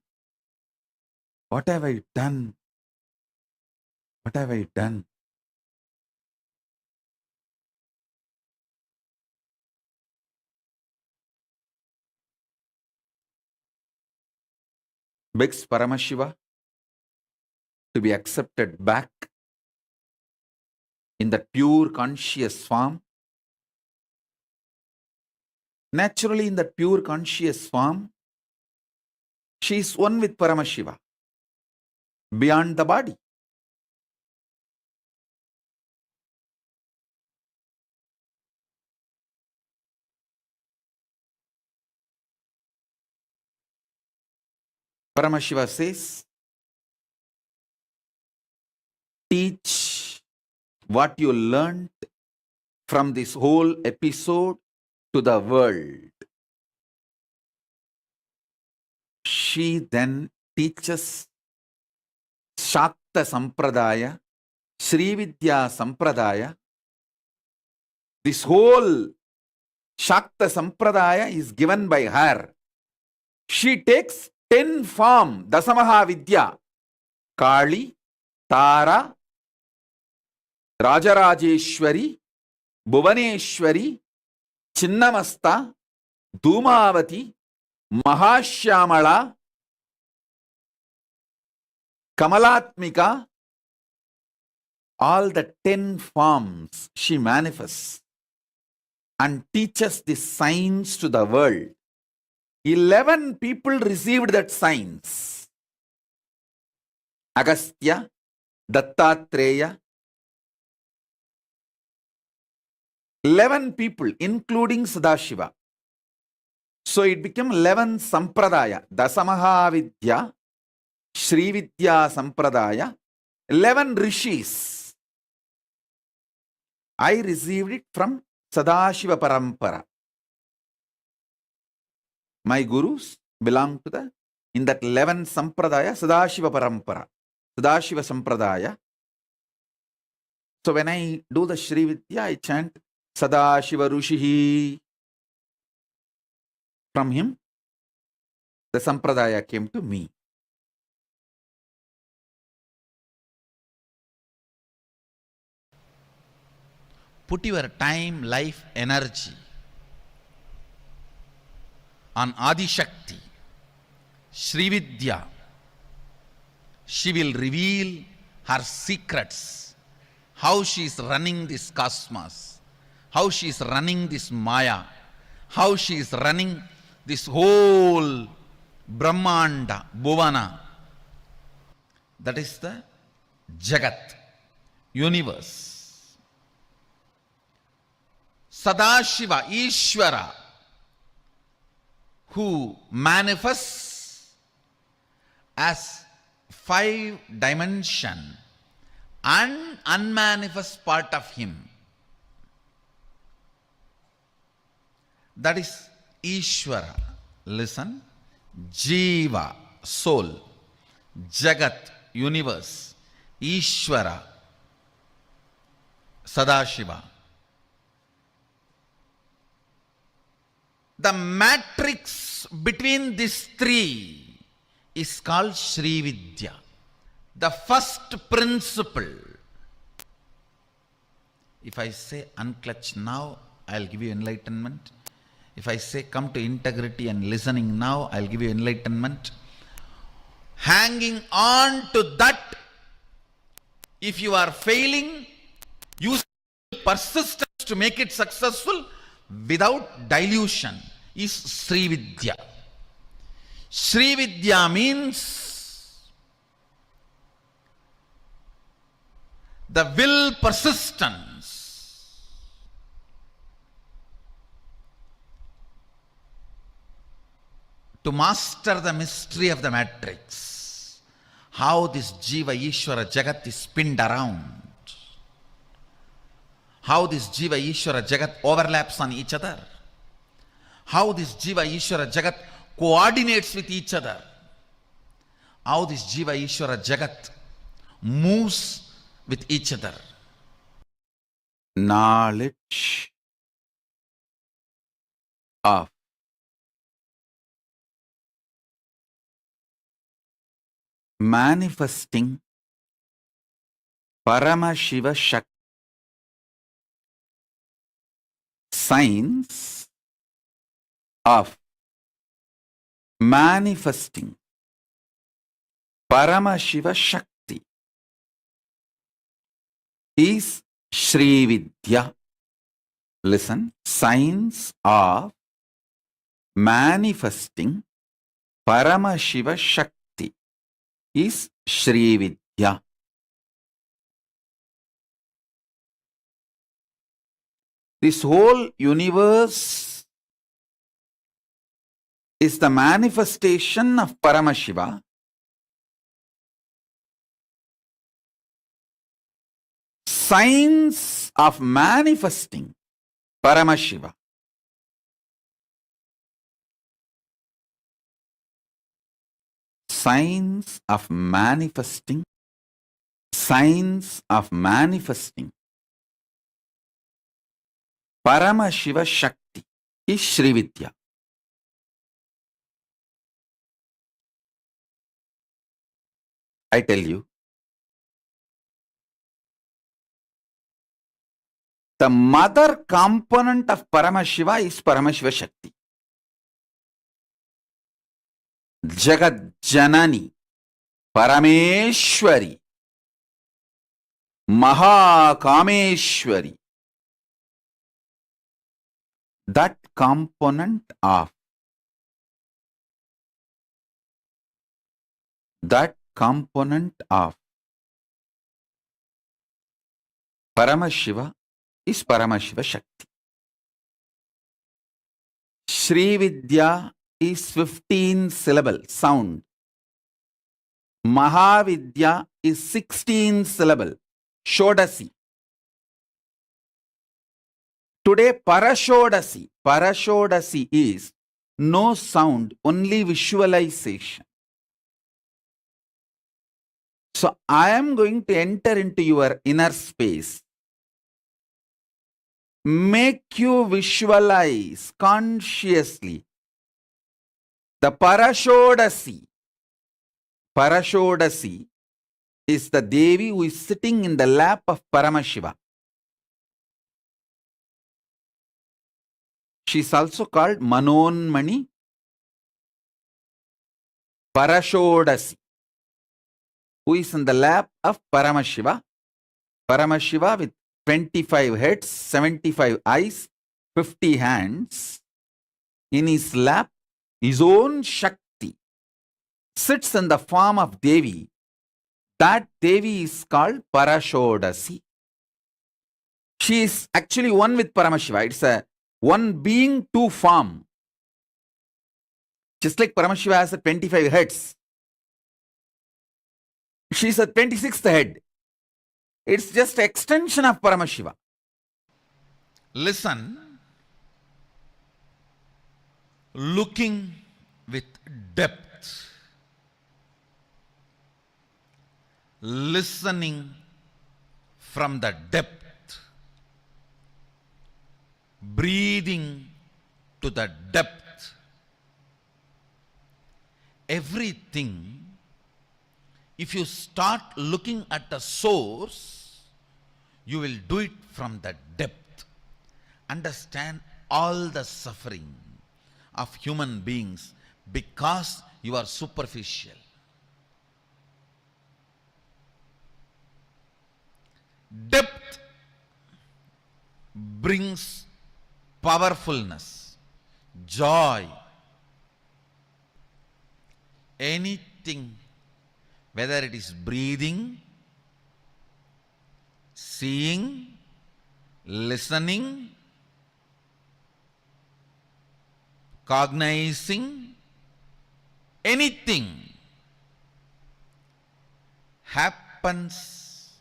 What have I done? What have I done? Begs Paramashiva to be accepted back in that pure conscious form. Naturally, in that pure conscious form, she is one with Paramashiva, beyond the body. Paramashiva says, teach what you learned from this whole episode to the world. She then teaches Shakta Sampradaya, Srividya Sampradaya. This whole Shakta Sampradaya is given by her. She takes 10 form, Dasamaha Vidya, Kali, Tara, Rajarajeshwari, Bhuvaneshwari, Chinnamasta, Dhumavati, Mahashyamala, Kamalatmika, all the 10 forms she manifests and teaches the signs to the world. 11 people received that signs. Agastya, Dattatreya, 11 people, including Sadashiva. So it became 11 Sampradaya, Dasamahavidya, Srividya Sampradaya, 11 Rishis. I received it from Sadashiva Parampara. My gurus belong to in that 11 Sampradaya, Sadashiva Parampara, Sadashiva Sampradaya. So when I do the Srividya, I chant Sadashiva Rushihi. From him, the Sampradaya came to me. Put your time, life, energy on Adishakti, Srividya. She will reveal her secrets, how she is running this cosmos, how she is running this Maya, how she is running this whole Brahmanda, Bhuvana. That is the Jagat, universe. Sadashiva, Ishvara, who manifests as 5-dimension and unmanifest part of him. That is Ishvara. Listen. Jiva, soul. Jagat, universe. Ishvara, Sadashiva. The matrix between these three is called Srividya. The first principle. If I say unclutch now, I'll give you enlightenment. If I say come to integrity and listening now, I'll give you enlightenment. Hanging on to that, if you are failing, use persistence to make it successful without dilution, is Srividya. Srividya means the will persistence. To master the mystery of the matrix, how this Jiva Ishvara Jagat is spinned around, how this Jiva Ishvara Jagat overlaps on each other, how this Jiva Ishvara Jagat coordinates with each other, how this Jiva Ishvara Jagat moves with each other. Knowledge of manifesting Paramashiva Shakti, signs of manifesting Paramashiva Shakti is Srividya. Listen, signs of manifesting Paramashiva Shakti is Srividya. This whole universe is the manifestation of Paramashiva. Signs of manifesting Paramashiva. Signs of manifesting. Signs of manifesting Paramashiva Shakti is Sri Vidya. I tell you, the mother component of Paramashiva is Paramashiva Shakti. Jagat Janani, Parameshwari, Mahakameshwari. That component of Paramashiva is Paramashiva Shakti. Sri Vidya is 15 syllable sound. Mahavidya is 16 syllable. Shodasi. Today Parashodasi. Parashodasi is no sound, only visualization. So I am going to enter into your inner space. Make you visualize consciously the Parashodasi. Parashodasi is the Devi who is sitting in the lap of Paramashiva. She is also called Manonmani Parashodasi, who is in the lap of Paramashiva. Paramashiva with 25 heads, 75 eyes, 50 hands. In his lap, his own Shakti sits in the form of Devi. That Devi is called Parashodasi. She is actually one with Paramashiva. It's a one being, two form. Just like Paramashiva has a 25 heads, she is a 26th head. It's just extension of Paramashiva. Listen, looking with depth, listening from the depth, breathing to the depth. Everything, if you start looking at the source, you will do it from the depth. Understand all the suffering of human beings because you are superficial. Depth brings powerfulness, joy. Anything, whether it is breathing, seeing, listening, cognizing, anything happens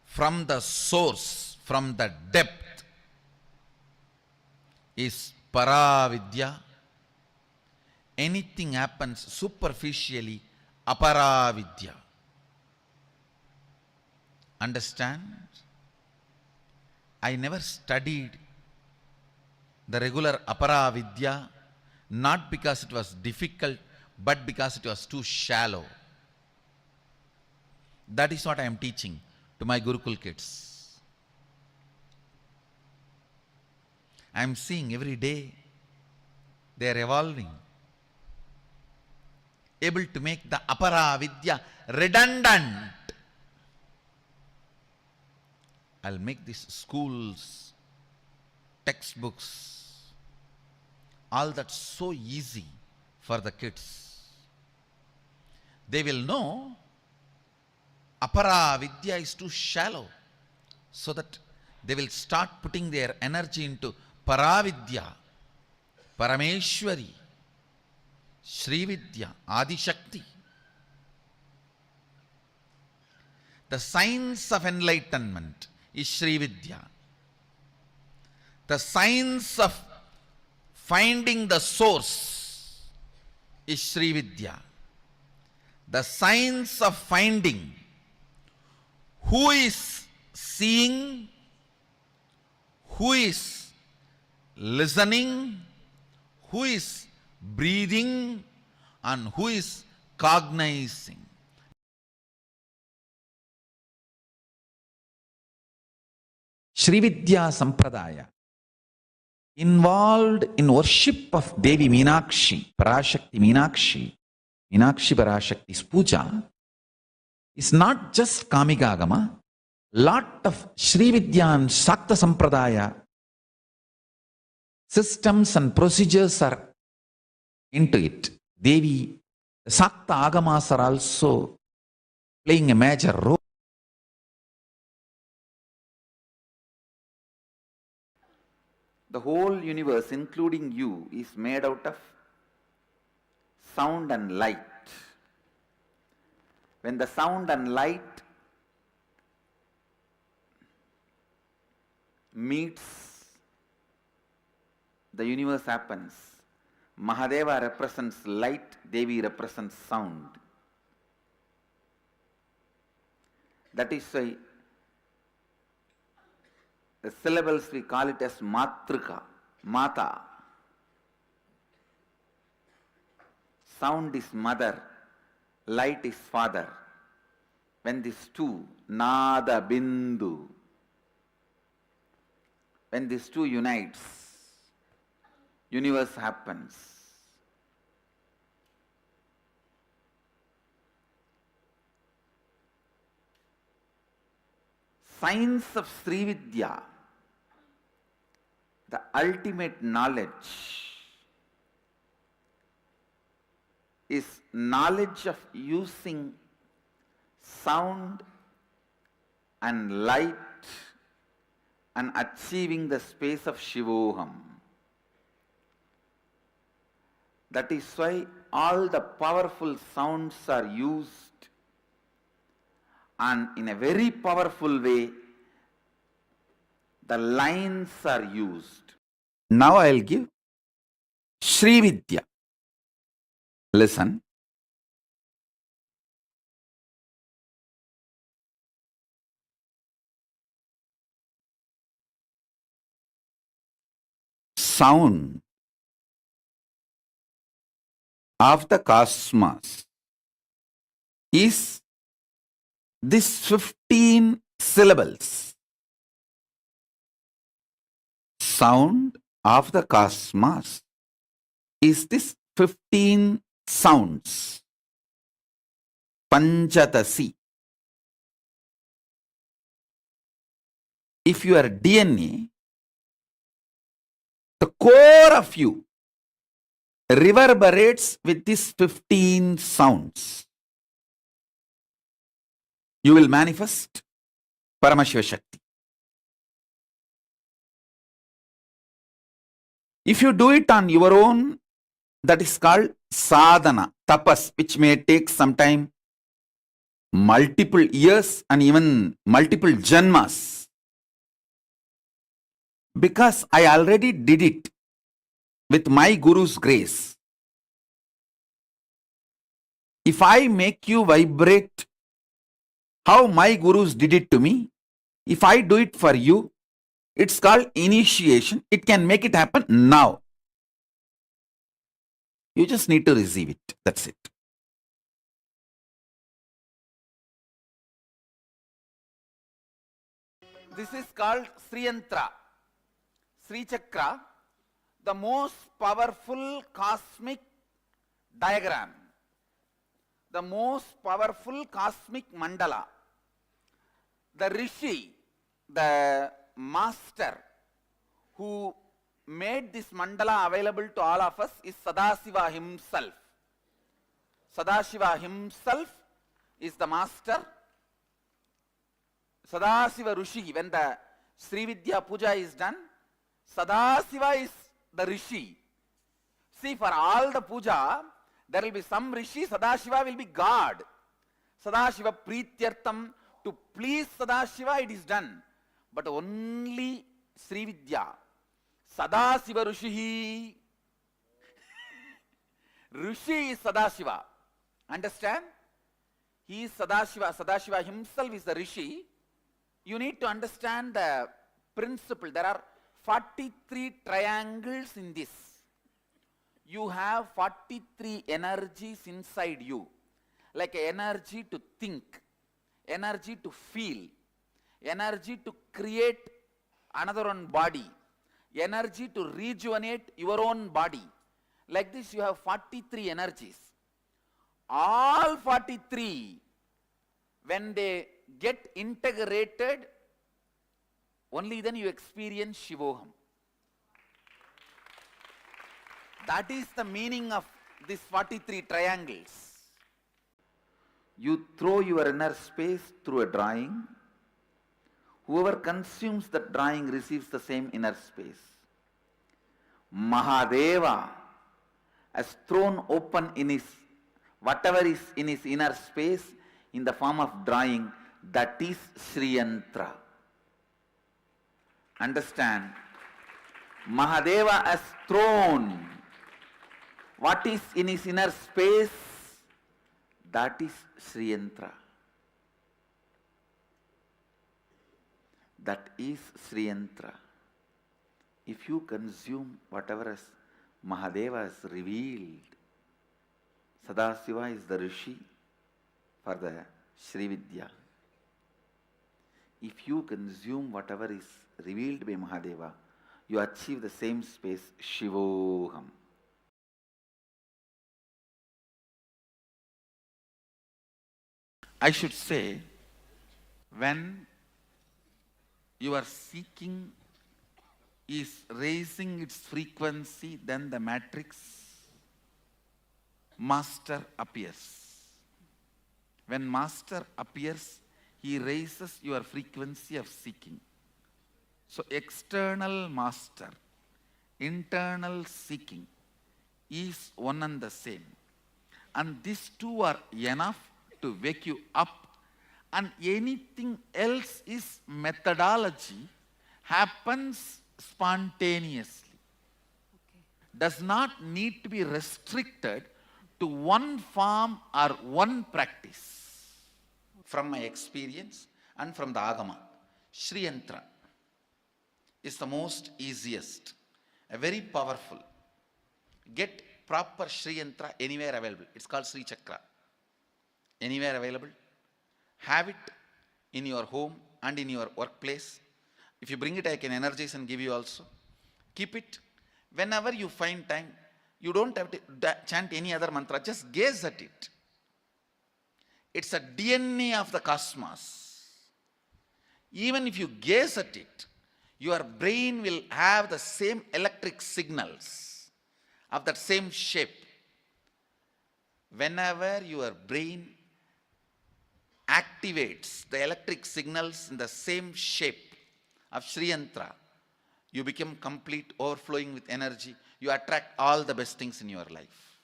from the source, from the depth, is Paravidya. Anything happens superficially, Aparavidya. Understand? I never studied the regular Aparavidya, not because it was difficult, but because it was too shallow. That is what I am teaching to my Gurukul kids. I am seeing every day they are evolving, able to make the Aparavidya redundant. I'll make these schools, textbooks, all that so easy for the kids. They will know Aparavidya is too shallow, so that they will start putting their energy into Paravidya, Parameshwari, Srividya, Adi Shakti. The science of enlightenment is Srividya. The science of finding the source is Srividya. The science of finding who is seeing, who is listening, who is breathing, and who is cognizing. Srividya Sampradaya involved in worship of Devi Meenakshi, Parashakti Meenakshi, Meenakshi Parashakti's puja is not just Kamikagama. Lot of Srividya and Shakta Sampradaya systems and procedures are into it. Devi, the Shakta Agamas are also playing a major role. The whole universe, including you, is made out of sound and light. When the sound and light meets, the universe happens. Mahadeva represents light, Devi represents sound. That is why the syllables we call it as matrika, mata. Sound is mother, light is father. When these two, nada bindu, when these two unites, universe happens. Science of Srividya, the ultimate knowledge, is knowledge of using sound and light and achieving the space of Shivoham. That is why all the powerful sounds are used, and in a very powerful way the lines are used. Now I will give Srividya. Listen. Sound of the cosmos is this 15 syllables. Sound of the cosmos is this 15 sounds. Panchatasi. If you are DNA, the core of you reverberates with these 15 sounds. You will manifest Paramashiva Shakti. If you do it on your own, that is called sadhana, tapas, which may take some time, multiple years and even multiple janmas. Because I already did it with my Guru's grace. If I make you vibrate how my Gurus did it to me, if I do it for you, it's called initiation. It can make it happen now. You just need to receive it. That's it. This is called Sri Yantra, Sri Chakra, the most powerful cosmic diagram, the most powerful cosmic mandala. The Rishi, the master who made this mandala available to all of us is Sadasiva himself. Sadashiva himself is the master. Sadasiva Rishi, when the Srividya puja is done, Sadasiva is the Rishi. See, for all the puja, There will be some Rishi, Sadashiva will be God. Sadashiva Prityartham, to please Sadashiva it is done. But only Sri Vidya, Sadasiva Rishihi. Rishi is Sadashiva. Understand? He is Sadashiva. Sadashiva himself is the Rishi. You need to understand the principle. There are 43 triangles in this. You have 43 energies inside you. Like energy to think, energy to feel, energy to create another own body, energy to rejuvenate your own body. Like this you have 43 energies. All 43, when they get integrated, only then you experience Shivoham. That is the meaning of these 43 triangles. You throw your inner space through a drawing. Whoever consumes that drawing receives the same inner space. Mahadeva has thrown open in his, whatever is in his inner space in the form of drawing, that is Sri Yantra. Understand? Mahadeva has thrown what is in his inner space, that is Sri Yantra. That is Sri Yantra. If you consume whatever has Mahadeva has revealed, Sadasiva is the Rishi for the Sri Vidya. If you consume whatever is revealed by Mahadeva, you achieve the same space, Shivoham. I should say, when your seeking is raising its frequency, then the matrix master appears. When master appears, he raises your frequency of seeking. So external master, internal seeking is one and the same. And these two are enough to wake you up, and anything else is methodology, happens spontaneously. Does not need to be restricted to one form or one practice. From my experience and from the Agama, Sri Yantra is the most easiest, a very powerful. Get proper Sri Yantra anywhere available. It's called Sri Chakra. Anywhere available. Have it in your home and in your workplace. If you bring it, I can energize and give you also. Keep it. Whenever you find time, you don't have to chant any other mantra, just gaze at it. It's a DNA of the cosmos. Even if you gaze at it, your brain will have the same electric signals of that same shape. Whenever your brain activates the electric signals in the same shape of Sri Yantra, you become complete, overflowing with energy. You attract all the best things in your life.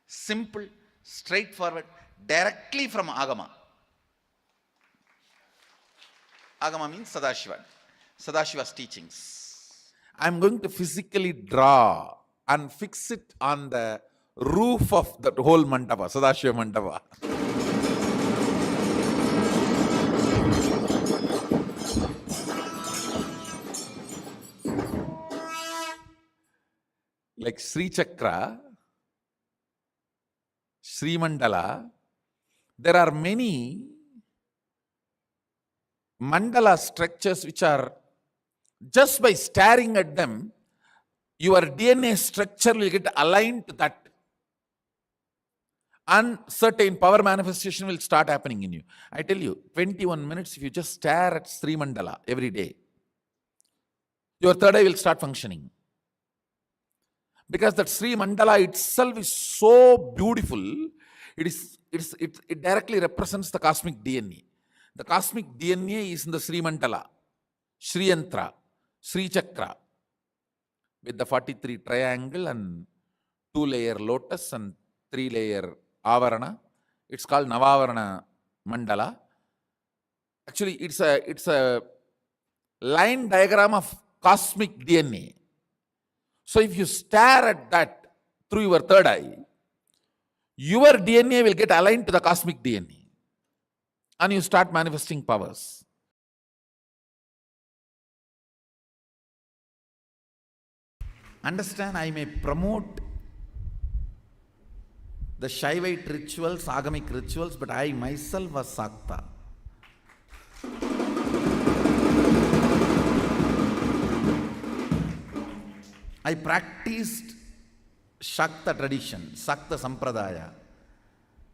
Simple, straightforward, directly from Agama. Agama means Sadashiva. Sadashiva's teachings. I'm going to physically draw and fix it on the roof of that whole mandapa, Sadashiva Mandapa. Like Sri Chakra, Sri Mandala, there are many mandala structures which are, just by staring at them, your DNA structure will get aligned to that. And certain power manifestation will start happening in you. I tell you, 21 minutes, if you just stare at Sri Mandala every day, your third eye will start functioning. Because that Sri Mandala itself is so beautiful, it directly represents the cosmic DNA. The cosmic DNA is in the Sri Mandala, Sri Yantra, Sri Chakra, with the 43 triangle and 2-layer lotus and 3-layer avarana. It's called Navavarana Mandala. Actually, it's a line diagram of cosmic DNA. So if you stare at that through your third eye, your DNA will get aligned to the cosmic DNA and you start manifesting powers. Understand, I may promote the Shaivite rituals, agamic rituals, but I myself was Sakta. I practiced Shakta tradition, Sakta Sampradaya,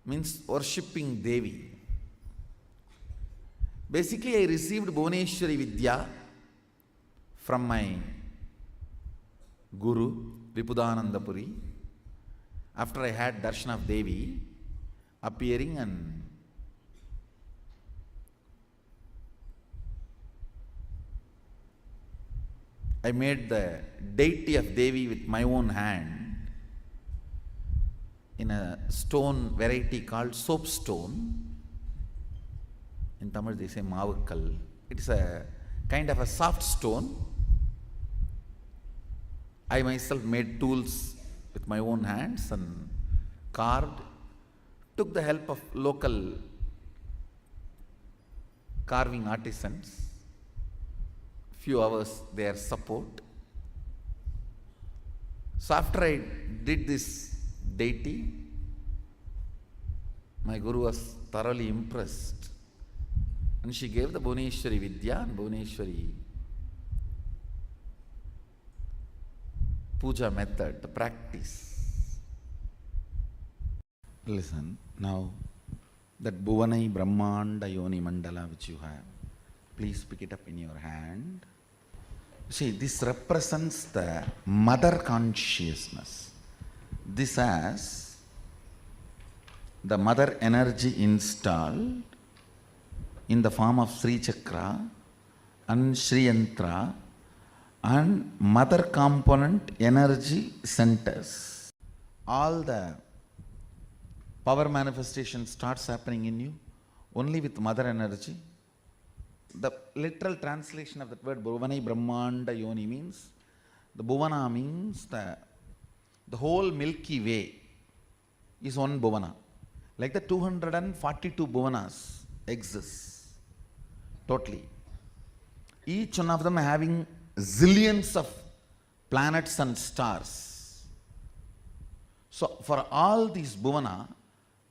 means worshipping Devi. Basically, I received Bhuvaneshwari Vidya from my Guru, Vipudananda Puri, after I had darshan of Devi appearing, and I made the deity of Devi with my own hand in a stone variety called soapstone. In Tamil they say Mavakkal. It is a kind of a soft stone. I myself made tools with my own hands and carved, took the help of local carving artisans, few hours their support. So after I did this deity, my Guru was thoroughly impressed and she gave the Bhuvaneshwari Vidya and Bhuvaneshwari puja method, the practice. Listen, now that Bhuvanai Brahmanda Yoni Mandala which you have, please pick it up in your hand. See, this represents the mother consciousness. This has the mother energy installed in the form of Sri Chakra and Sri Yantra and mother component energy centers. All the power manifestation starts happening in you only with mother energy. The literal translation of that word Bhuvanai Brahmanda Yoni means, the Bhuvana means the whole Milky Way is one Bhuvana. Like the 242 Bhuvanas exist totally. Each one of them having zillions of planets and stars. So for all these Bhuvana,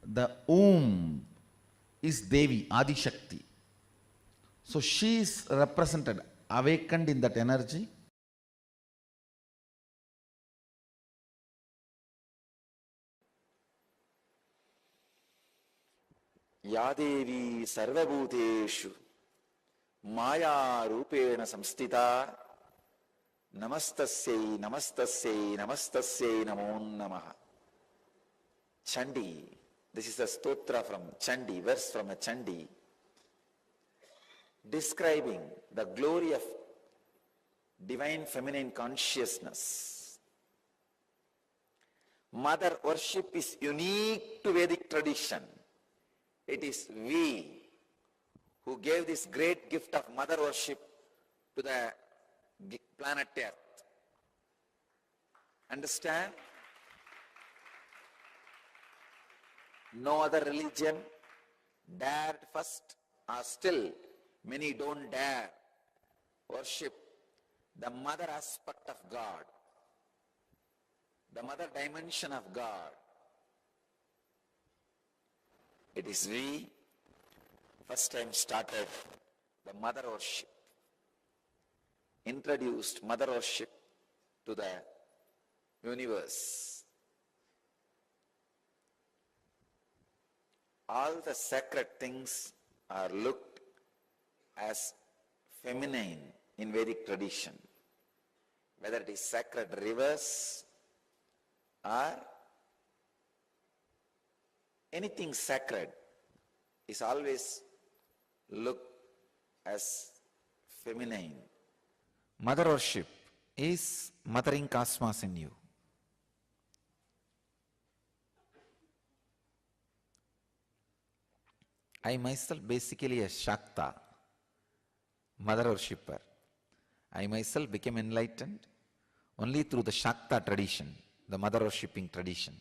the womb is Devi, Adi Shakti. So she is represented, awakened in that energy. Yadevi sarvabhuteshu maya rupena samstita namastasyai namastasyai namastasyai namo namaha. Chandi, this is a stotra from Chandi, verse from a Chandi, describing the glory of divine feminine consciousness. Mother worship is unique to Vedic tradition. It is we who gave this great gift of mother worship to the planet Earth. Understand? No other religion dared first, or still many don't dare worship the mother aspect of God, the mother dimension of God. It is we first time started the mother worship, introduced mother worship to the universe. All the sacred things are looked as feminine in Vedic tradition, whether it is sacred rivers or anything sacred is always looked as feminine. Mother worship is mothering cosmos in you. I myself basically a Shakta, mother worshipper. I myself became enlightened only through the Shakta tradition, the mother worshipping tradition.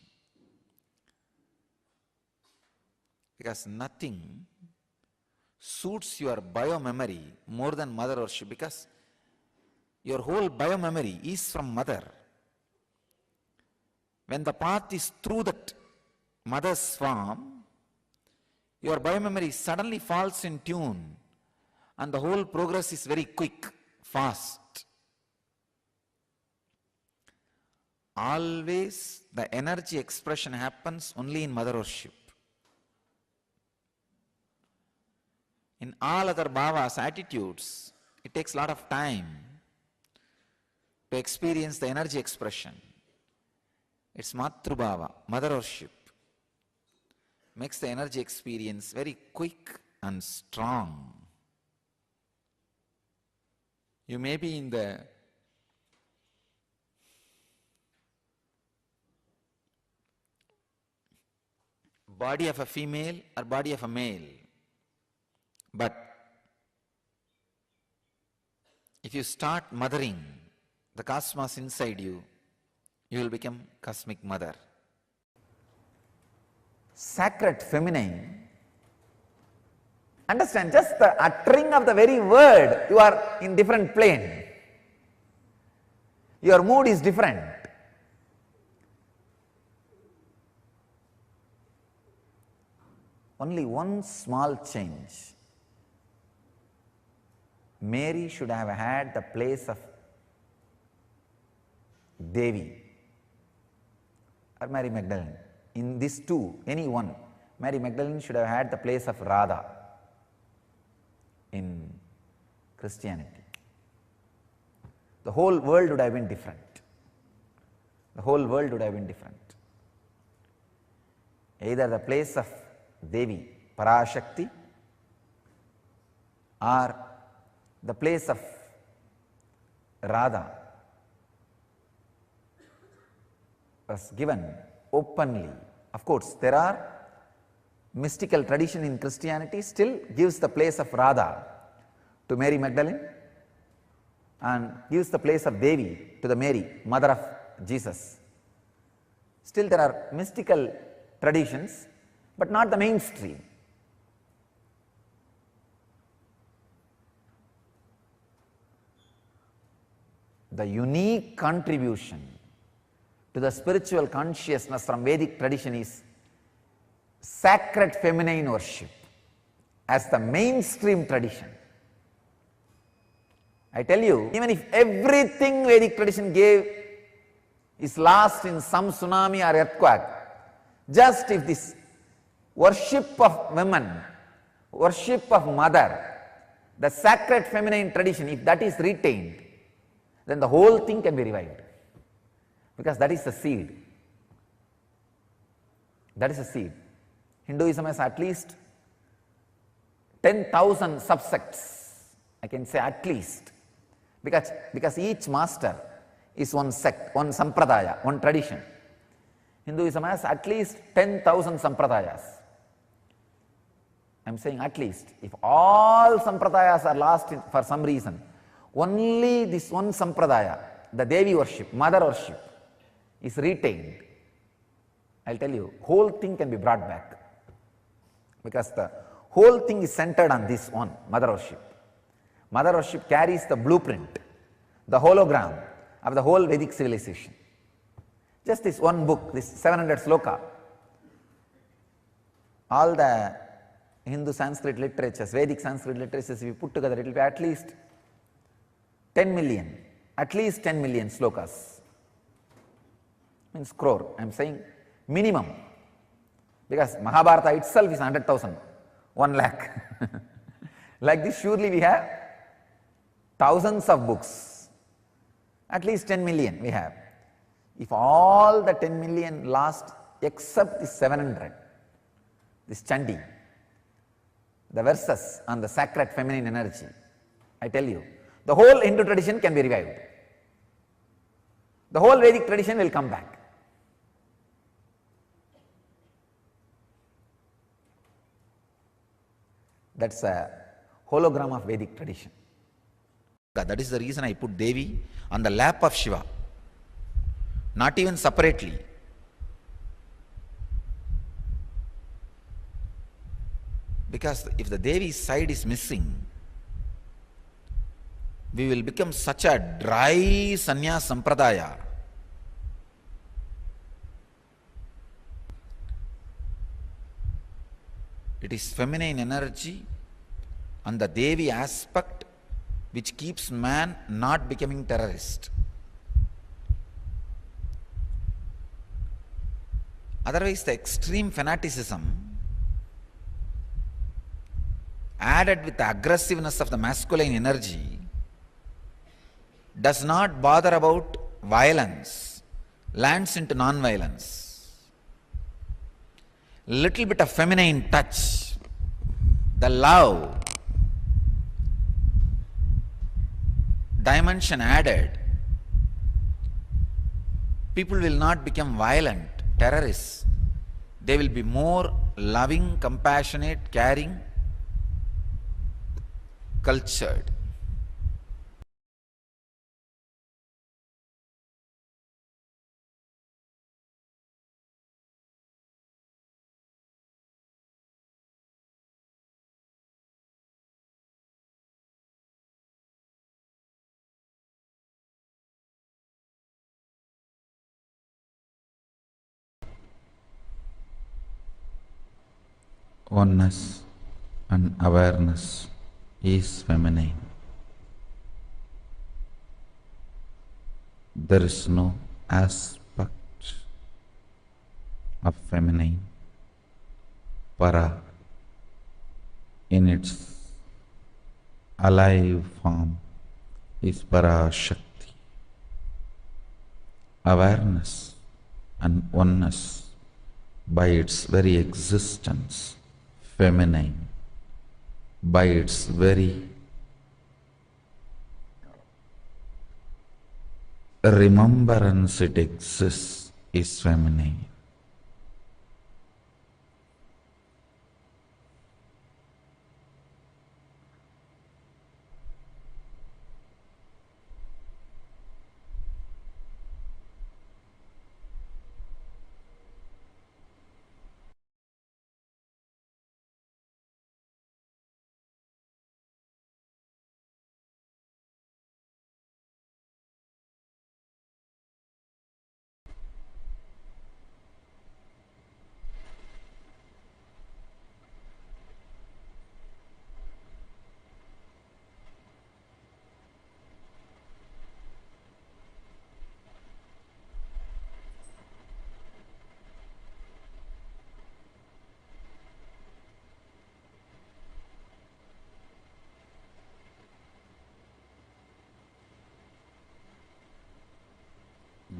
Because nothing suits your bio-memory more than mother worship, because your whole bio-memory is from mother. When the path is through that mother's form, your bio-memory suddenly falls in tune and the whole progress is very quick, fast. Always the energy expression happens only in mother worship. In all other bhavas, attitudes, it takes a lot of time to experience the energy expression. It's Matrubhava, mother worship, makes the energy experience very quick and strong. You may be in the body of a female or body of a male, but if you start mothering the cosmos inside you, you will become cosmic mother. Sacred feminine, understand, just the uttering of the very word, you are in different plane. Your mood is different. Only one small change. Mary should have had the place of Devi or Mary Magdalene. In these two, any one, Mary Magdalene should have had the place of Radha in Christianity. The whole world would have been different. The whole world would have been different. Either the place of Devi, Parashakti, or the place of Radha was given openly. Of course, there are mystical tradition in Christianity still gives the place of Radha to Mary Magdalene and gives the place of Devi to the Mary, mother of Jesus. Still there are mystical traditions, but not the mainstream. The unique contribution to the spiritual consciousness from Vedic tradition is sacred feminine worship as the mainstream tradition. I tell you, even if everything Vedic tradition gave is lost in some tsunami or earthquake, just if this worship of women, worship of mother, the sacred feminine tradition, if that is retained, then the whole thing can be revived. Because that is the seed. That is the seed. Hinduism has at least 10,000 subsects, I can say at least, because each master is one sect, one sampradaya, one tradition. Hinduism has at least 10,000 sampradayas. I am saying at least. If all sampradayas are lost for some reason, only this one sampradaya, the Devi worship, mother worship, is retained, I will tell you, whole thing can be brought back. Because the whole thing is centered on this one, mother worship. Mother worship carries the blueprint, the hologram of the whole Vedic civilization. Just this one book, this 700 sloka, all the Hindu Sanskrit literatures, Vedic Sanskrit literatures, if you put together, it will be at least 10 million, at least 10 million slokas. Means crore, I am saying minimum, because Mahabharata itself is 100,000, 1 lakh. Like this, surely we have thousands of books, at least 10 million we have. If all the 10 million lost except the 700, this Chandi, the verses on the sacred feminine energy, I tell you, the whole Hindu tradition can be revived. The whole Vedic tradition will come back. That's a hologram of Vedic tradition. That is the reason I put Devi on the lap of Shiva, not even separately. Because if the Devi's side is missing, we will become such a dry sannyas sampradaya. It is feminine energy and the Devi aspect which keeps man not becoming terrorist. Otherwise, the extreme fanaticism added with the aggressiveness of the masculine energy does not bother about violence, lands into non-violence. Little bit of feminine touch, the love dimension added, people will not become violent, terrorists. They will be more loving, compassionate, caring, cultured. Oneness and awareness is feminine. There is no aspect of feminine, para, in its alive form is Parashakti. Awareness and oneness by its very existence, feminine, by its very remembrance it exists is feminine.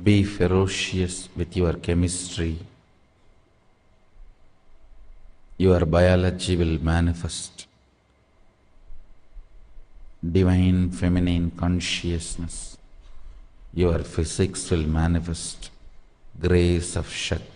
Be ferocious with your chemistry. Your biology will manifest. Divine feminine consciousness. Your physics will manifest. Grace of Shakti.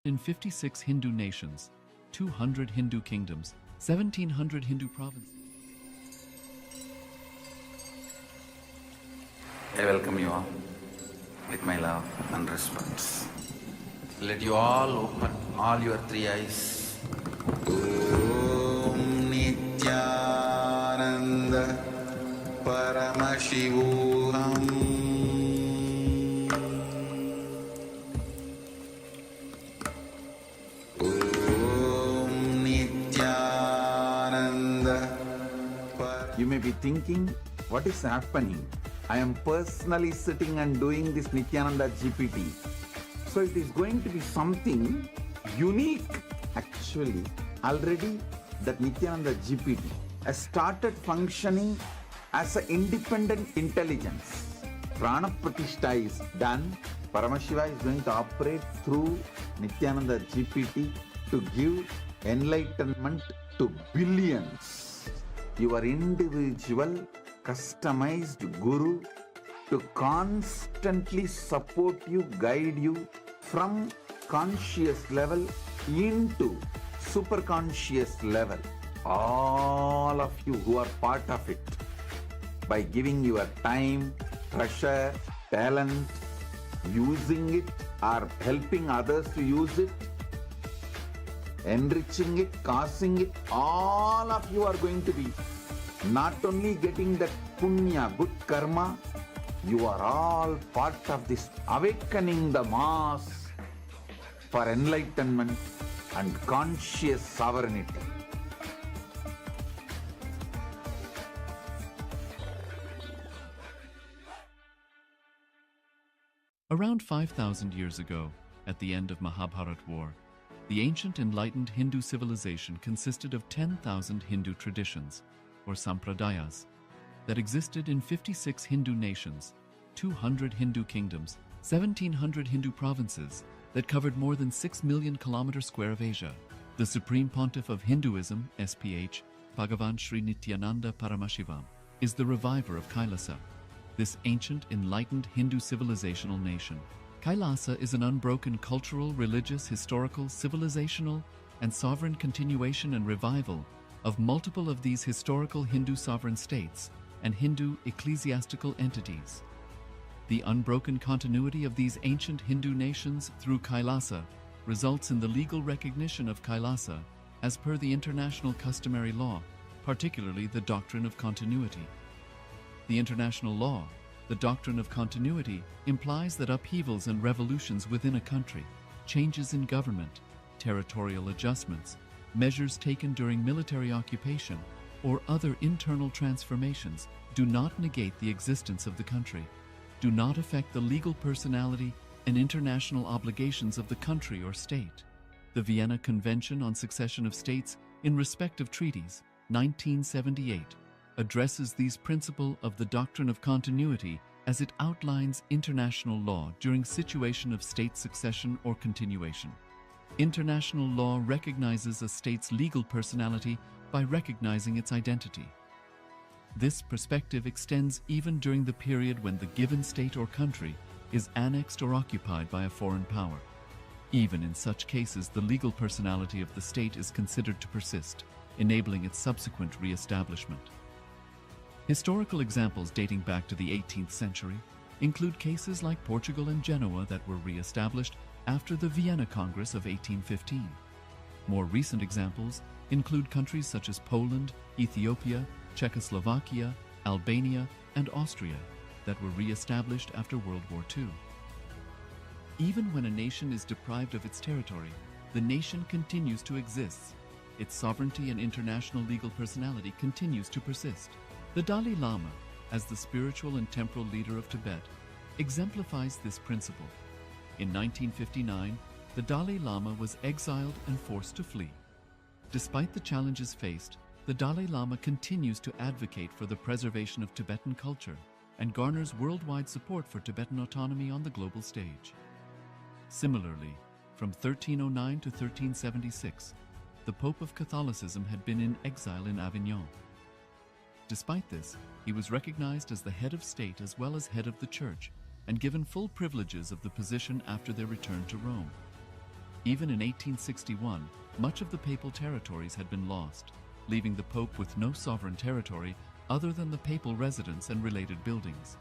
in 56 Hindu nations, 200 Hindu kingdoms, 1700 Hindu provinces. I welcome you all with my love and respect. Let you all open all your three eyes. Om Nithyananda Paramashivoham Om Nithyananda You may be thinking, what is happening? I am personally sitting and doing this Nithyananda GPT. So it is going to be something unique. Actually, already that Nithyananda GPT has started functioning as an independent intelligence. Prana Pratishtha is done. Paramashiva is going to operate through Nithyananda GPT to give enlightenment to billions. Your individual, customized guru to constantly support you, guide you from conscious level into superconscious level. All of you who are part of it, by giving your time, treasure, talent, using it or helping others to use it, enriching it, causing it, all of you are going to be not only getting that punya, good karma, you are all part of this awakening the mass for enlightenment and conscious sovereignty. Around 5,000 years ago, at the end of Mahabharat War, the ancient enlightened Hindu civilization consisted of 10,000 Hindu traditions, or sampradayas, that existed in 56 Hindu nations, 200 Hindu kingdoms, 1,700 Hindu provinces that covered more than 6 million kilometers square of Asia. The Supreme Pontiff of Hinduism, SPH, Bhagavan Sri Nithyananda Paramashivoham, is the reviver of KAILASA, this ancient enlightened Hindu civilizational nation. KAILASA is an unbroken cultural, religious, historical, civilizational, and sovereign continuation and revival of multiple of these historical Hindu sovereign states and Hindu ecclesiastical entities. The unbroken continuity of these ancient Hindu nations through KAILASA results in the legal recognition of KAILASA as per the international customary law, particularly the doctrine of continuity. The international law, the doctrine of continuity, implies that upheavals and revolutions within a country, changes in government, territorial adjustments, measures taken during military occupation, or other internal transformations do not negate the existence of the country, do not affect the legal personality and international obligations of the country or state. The Vienna Convention on Succession of States in respect of treaties, 1978, addresses these principles of the doctrine of continuity as it outlines international law during situation of state succession or continuation. International law recognizes a state's legal personality by recognizing its identity. This perspective extends even during the period when the given state or country is annexed or occupied by a foreign power. Even in such cases, the legal personality of the state is considered to persist, enabling its subsequent re-establishment. Historical examples dating back to the 18th century include cases like Portugal and Genoa that were re-established after the Vienna Congress of 1815. More recent examples include countries such as Poland, Ethiopia, Czechoslovakia, Albania, and Austria that were re-established after World War II. Even when a nation is deprived of its territory, the nation continues to exist. Its sovereignty and international legal personality continues to persist. The Dalai Lama, as the spiritual and temporal leader of Tibet, exemplifies this principle. In 1959, the Dalai Lama was exiled and forced to flee. Despite the challenges faced, the Dalai Lama continues to advocate for the preservation of Tibetan culture and garners worldwide support for Tibetan autonomy on the global stage. Similarly, from 1309 to 1376, the Pope of Catholicism had been in exile in Avignon. Despite this, he was recognized as the head of state as well as head of the church and given full privileges of the position after their return to Rome. Even in 1861, much of the papal territories had been lost, leaving the Pope with no sovereign territory other than the papal residence and related buildings.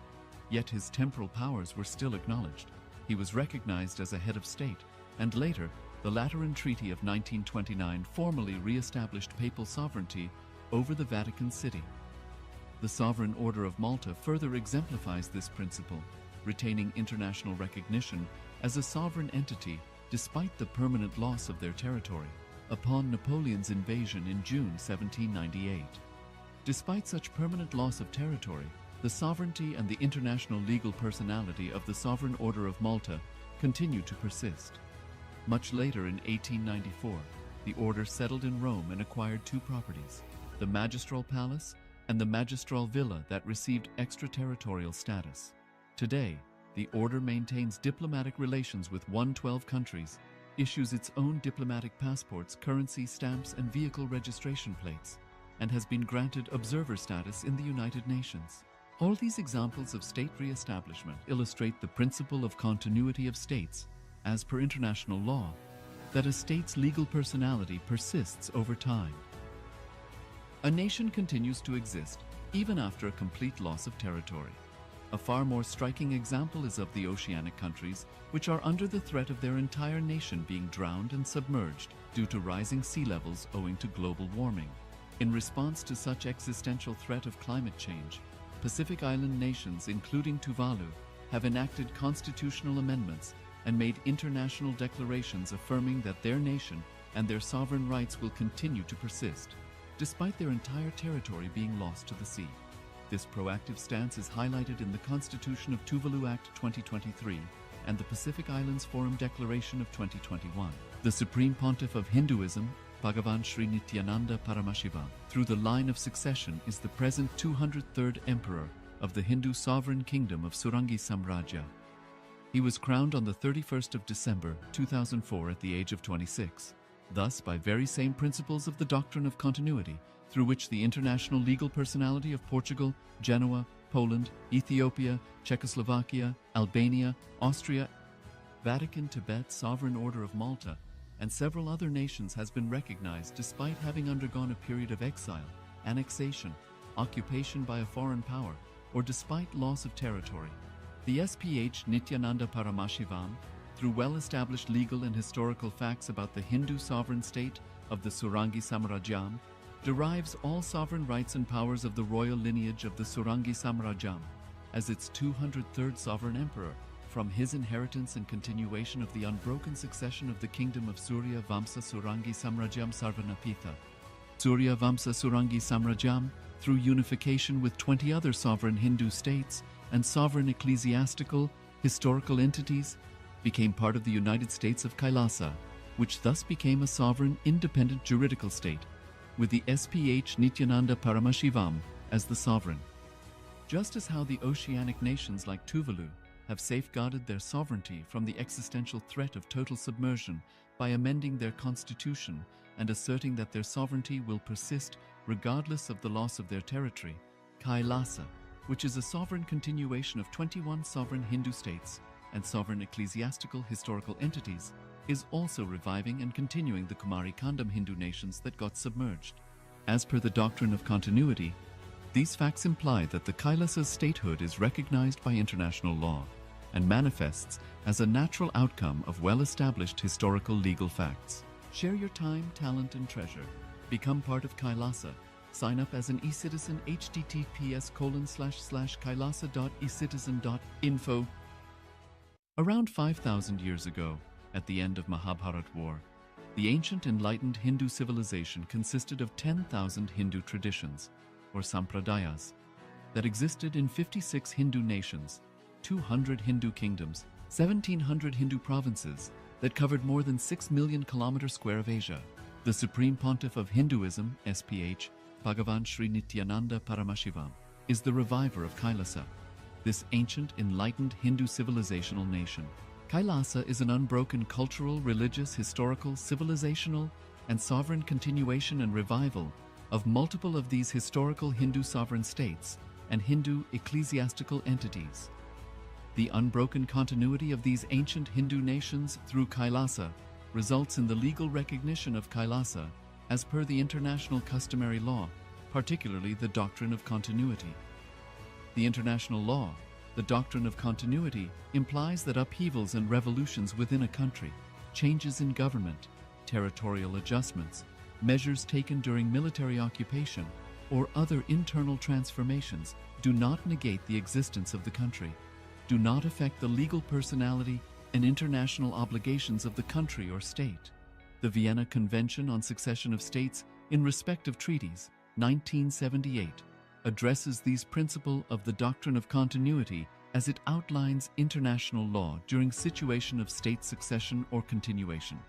Yet his temporal powers were still acknowledged. He was recognized as a head of state, and later, the Lateran Treaty of 1929 formally re-established papal sovereignty over the Vatican City. The Sovereign Order of Malta further exemplifies this principle, retaining international recognition as a sovereign entity despite the permanent loss of their territory upon Napoleon's invasion in June 1798. Despite such permanent loss of territory, the sovereignty and the international legal personality of the Sovereign Order of Malta continued to persist. Much later in 1894, the order settled in Rome and acquired two properties, the Magistral Palace and the Magistral Villa that received extraterritorial status. Today, the order maintains diplomatic relations with 112 countries, issues its own diplomatic passports, currency, stamps, and vehicle registration plates, and has been granted observer status in the United Nations. All these examples of state re-establishment illustrate the principle of continuity of states, as per international law, that a state's legal personality persists over time. A nation continues to exist even after a complete loss of territory. A far more striking example is of the oceanic countries, which are under the threat of their entire nation being drowned and submerged due to rising sea levels owing to global warming. In response to such existential threat of climate change, Pacific Island nations, including Tuvalu, have enacted constitutional amendments and made international declarations affirming that their nation and their sovereign rights will continue to persist, despite their entire territory being lost to the sea. This proactive stance is highlighted in the Constitution of Tuvalu Act 2023 and the Pacific Islands Forum Declaration of 2021. The Supreme Pontiff of Hinduism, Bhagavan Sri Nithyananda Paramashivoham, through the line of succession is the present 203rd Emperor of the Hindu Sovereign Kingdom of Surangi Samrajya. He was crowned on the 31st of December 2004 at the age of 26. Thus, by very same principles of the doctrine of continuity, through which the international legal personality of Portugal, Genoa, Poland, Ethiopia, Czechoslovakia, Albania, Austria, Vatican, Tibet, Sovereign Order of Malta, and several other nations has been recognized despite having undergone a period of exile, annexation, occupation by a foreign power, or despite loss of territory. The SPH Nithyananda Paramashivoham, through well-established legal and historical facts about the Hindu sovereign state of the Surangi Samrajyam, derives all sovereign rights and powers of the royal lineage of the Surangi Samrajyam as its 203rd sovereign emperor from his inheritance and continuation of the unbroken succession of the kingdom of Surya Vamsa Surangi Samrajyam Sarvanapitha. Surya Vamsa Surangi Samrajyam, through unification with 20 other sovereign Hindu states and sovereign ecclesiastical, historical entities, became part of the United States of KAILASA, which thus became a sovereign, independent juridical state, with the SPH Nithyananda Paramashivoham as the sovereign. Just as how the oceanic nations like Tuvalu have safeguarded their sovereignty from the existential threat of total submersion by amending their constitution and asserting that their sovereignty will persist regardless of the loss of their territory, KAILASA, which is a sovereign continuation of 21 sovereign Hindu states and sovereign ecclesiastical historical entities, is also reviving and continuing the Kumari Kandam Hindu nations that got submerged. As per the doctrine of continuity, these facts imply that the Kailasa's statehood is recognized by international law and manifests as a natural outcome of well-established historical legal facts. Share your time, talent, and treasure. Become part of Kailasa. Sign up as an e-citizen https://kailasa.ecitizen.info. Around 5,000 years ago, at the end of Mahabharat War, the ancient enlightened Hindu civilization consisted of 10,000 Hindu traditions, or sampradayas, that existed in 56 Hindu nations, 200 Hindu kingdoms, 1,700 Hindu provinces that covered more than 6 million kilometers square of Asia. The Supreme Pontiff of Hinduism, SPH, Bhagavan Sri Nithyananda Paramashivoham, is the reviver of Kailasa, this ancient enlightened Hindu civilizational nation. Kailasa is an unbroken cultural, religious, historical, civilizational, and sovereign continuation and revival of multiple of these historical Hindu sovereign states and Hindu ecclesiastical entities. The unbroken continuity of these ancient Hindu nations through Kailasa results in the legal recognition of KAILASA as per the international customary law, particularly the doctrine of continuity. The international law, the doctrine of continuity, implies that upheavals and revolutions within a country, changes in government, territorial adjustments, measures taken during military occupation, or other internal transformations do not negate the existence of the country, do not affect the legal personality and international obligations of the country or state. The Vienna Convention on Succession of States in Respect of Treaties, 1978, addresses these principles of the doctrine of continuity as it outlines international law during situation of state succession or continuation.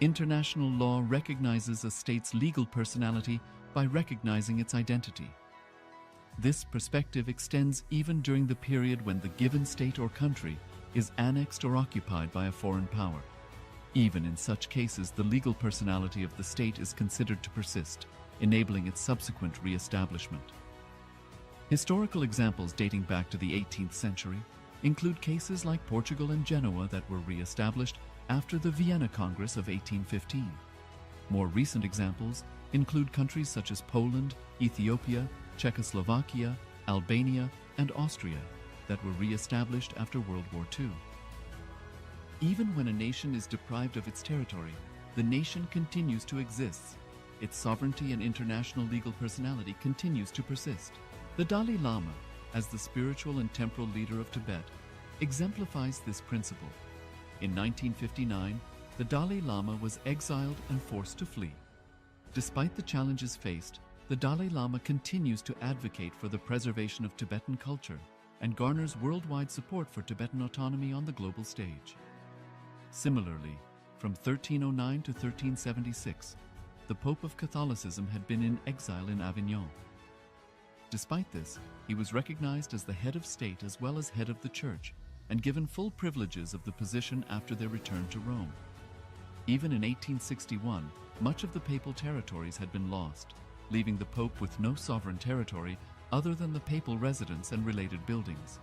International law recognizes a state's legal personality by recognizing its identity. This perspective extends even during the period when the given state or country is annexed or occupied by a foreign power. Even in such cases, the legal personality of the state is considered to persist, enabling its subsequent re-establishment. Historical examples dating back to the 18th century include cases like Portugal and Genoa that were re-established after the Vienna Congress of 1815. More recent examples include countries such as Poland, Ethiopia, Czechoslovakia, Albania, and Austria that were re-established after World War II. Even when a nation is deprived of its territory, the nation continues to exist. Its sovereignty and international legal personality continues to persist. The Dalai Lama, as the spiritual and temporal leader of Tibet, exemplifies this principle. In 1959, the Dalai Lama was exiled and forced to flee. Despite the challenges faced, the Dalai Lama continues to advocate for the preservation of Tibetan culture and garners worldwide support for Tibetan autonomy on the global stage. Similarly, from 1309 to 1376, the Pope of Catholicism had been in exile in Avignon. Despite this, he was recognized as the head of state as well as head of the church and given full privileges of the position after their return to Rome. Even in 1861, much of the papal territories had been lost, leaving the Pope with no sovereign territory other than the papal residence and related buildings.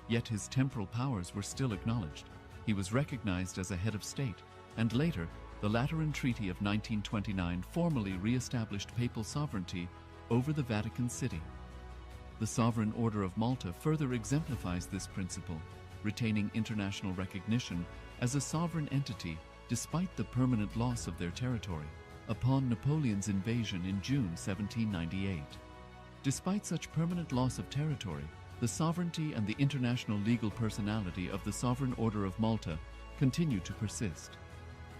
Yet his temporal powers were still acknowledged. He was recognized as a head of state, and later, the Lateran Treaty of 1929 formally re-established papal sovereignty over the Vatican City. The Sovereign Order of Malta further exemplifies this principle, retaining international recognition as a sovereign entity despite the permanent loss of their territory upon Napoleon's invasion in June 1798. Despite such permanent loss of territory, the sovereignty and the international legal personality of the Sovereign Order of Malta continue to persist.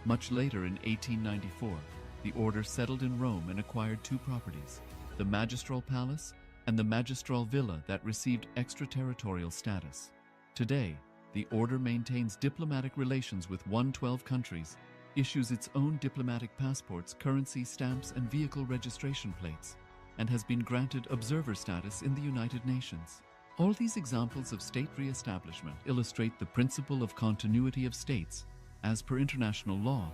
Much later in 1894, the order settled in Rome and acquired two properties, the Magistral Palace and the Magistral Villa that received extraterritorial status. Today, the order maintains diplomatic relations with 112 countries, issues its own diplomatic passports, currency, stamps, and vehicle registration plates, and has been granted observer status in the United Nations. All these examples of state re-establishment illustrate the principle of continuity of states, as per international law,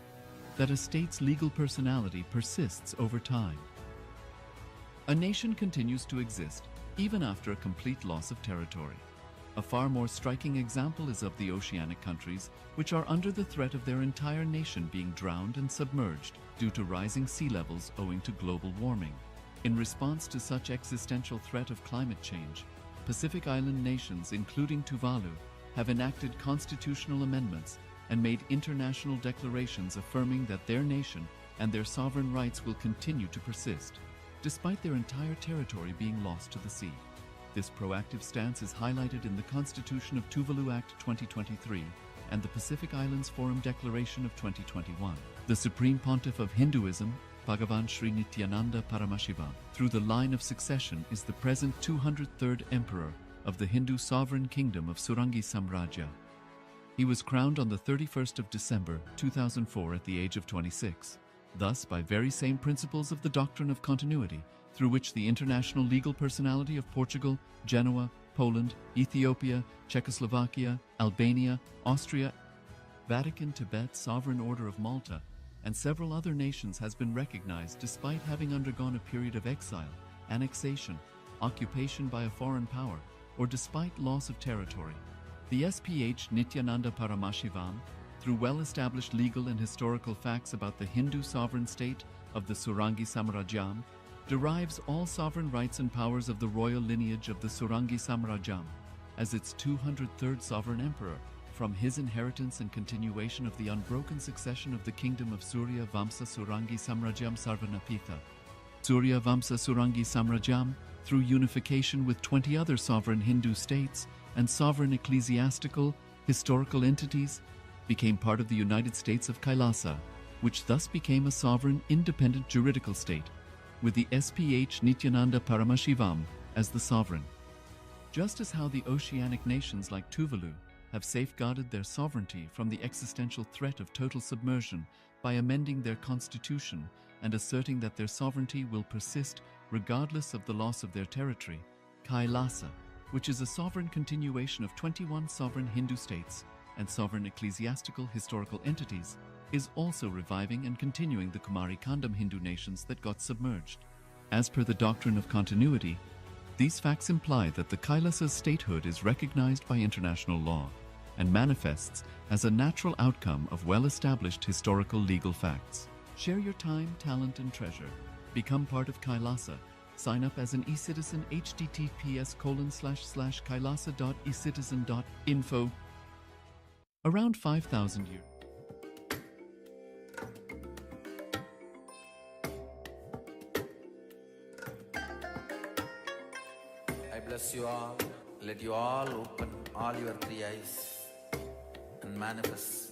that a state's legal personality persists over time. A nation continues to exist even after a complete loss of territory. A far more striking example is of the oceanic countries, which are under the threat of their entire nation being drowned and submerged due to rising sea levels owing to global warming. In response to such existential threat of climate change, Pacific Island nations, including Tuvalu, have enacted constitutional amendments and made international declarations affirming that their nation and their sovereign rights will continue to persist, despite their entire territory being lost to the sea. This proactive stance is highlighted in the Constitution of Tuvalu Act 2023 and the Pacific Islands Forum Declaration of 2021. The Supreme Pontiff of Hinduism, Bhagavan Sri Nithyananda Paramashivoham, through the line of succession is the present 203rd Emperor of the Hindu Sovereign Kingdom of Surangi Samrajya. He was crowned on the 31st of December 2004 at the age of 26. Thus, by very same principles of the doctrine of continuity, through which the international legal personality of Portugal, Genoa, Poland, Ethiopia, Czechoslovakia, Albania, Austria, Vatican, Tibet, Sovereign Order of Malta, and several other nations has been recognized despite having undergone a period of exile, annexation, occupation by a foreign power, or despite loss of territory. The SPH Nithyananda Paramashivoham, through well-established legal and historical facts about the Hindu sovereign state of the Surangi Samrajyam, derives all sovereign rights and powers of the royal lineage of the Surangi Samrajyam as its 203rd sovereign emperor, from his inheritance and continuation of the unbroken succession of the kingdom of Surya Vamsa Surangi Samrajyam Sarvanapitha. Surya Vamsa Surangi Samrajyam, through unification with 20 other sovereign Hindu states and sovereign ecclesiastical, historical entities, became part of the United States of KAILASA, which thus became a sovereign independent juridical state, with the SPH Nithyananda Paramashivoham as the sovereign. Just as how the oceanic nations like Tuvalu have safeguarded their sovereignty from the existential threat of total submersion by amending their constitution and asserting that their sovereignty will persist regardless of the loss of their territory, KAILASA, which is a sovereign continuation of 21 sovereign Hindu states and sovereign ecclesiastical historical entities, is also reviving and continuing the Kumari Kandam Hindu nations that got submerged. As per the doctrine of continuity, these facts imply that the Kailasa's statehood is recognized by international law and manifests as a natural outcome of well-established historical legal facts. Share your time, talent, and treasure. Become part of KAILASA. Sign up as an eCitizen https://kailasa.ecitizen.info. Around 5,000 years. I bless you all. Let you all open all your three eyes and manifest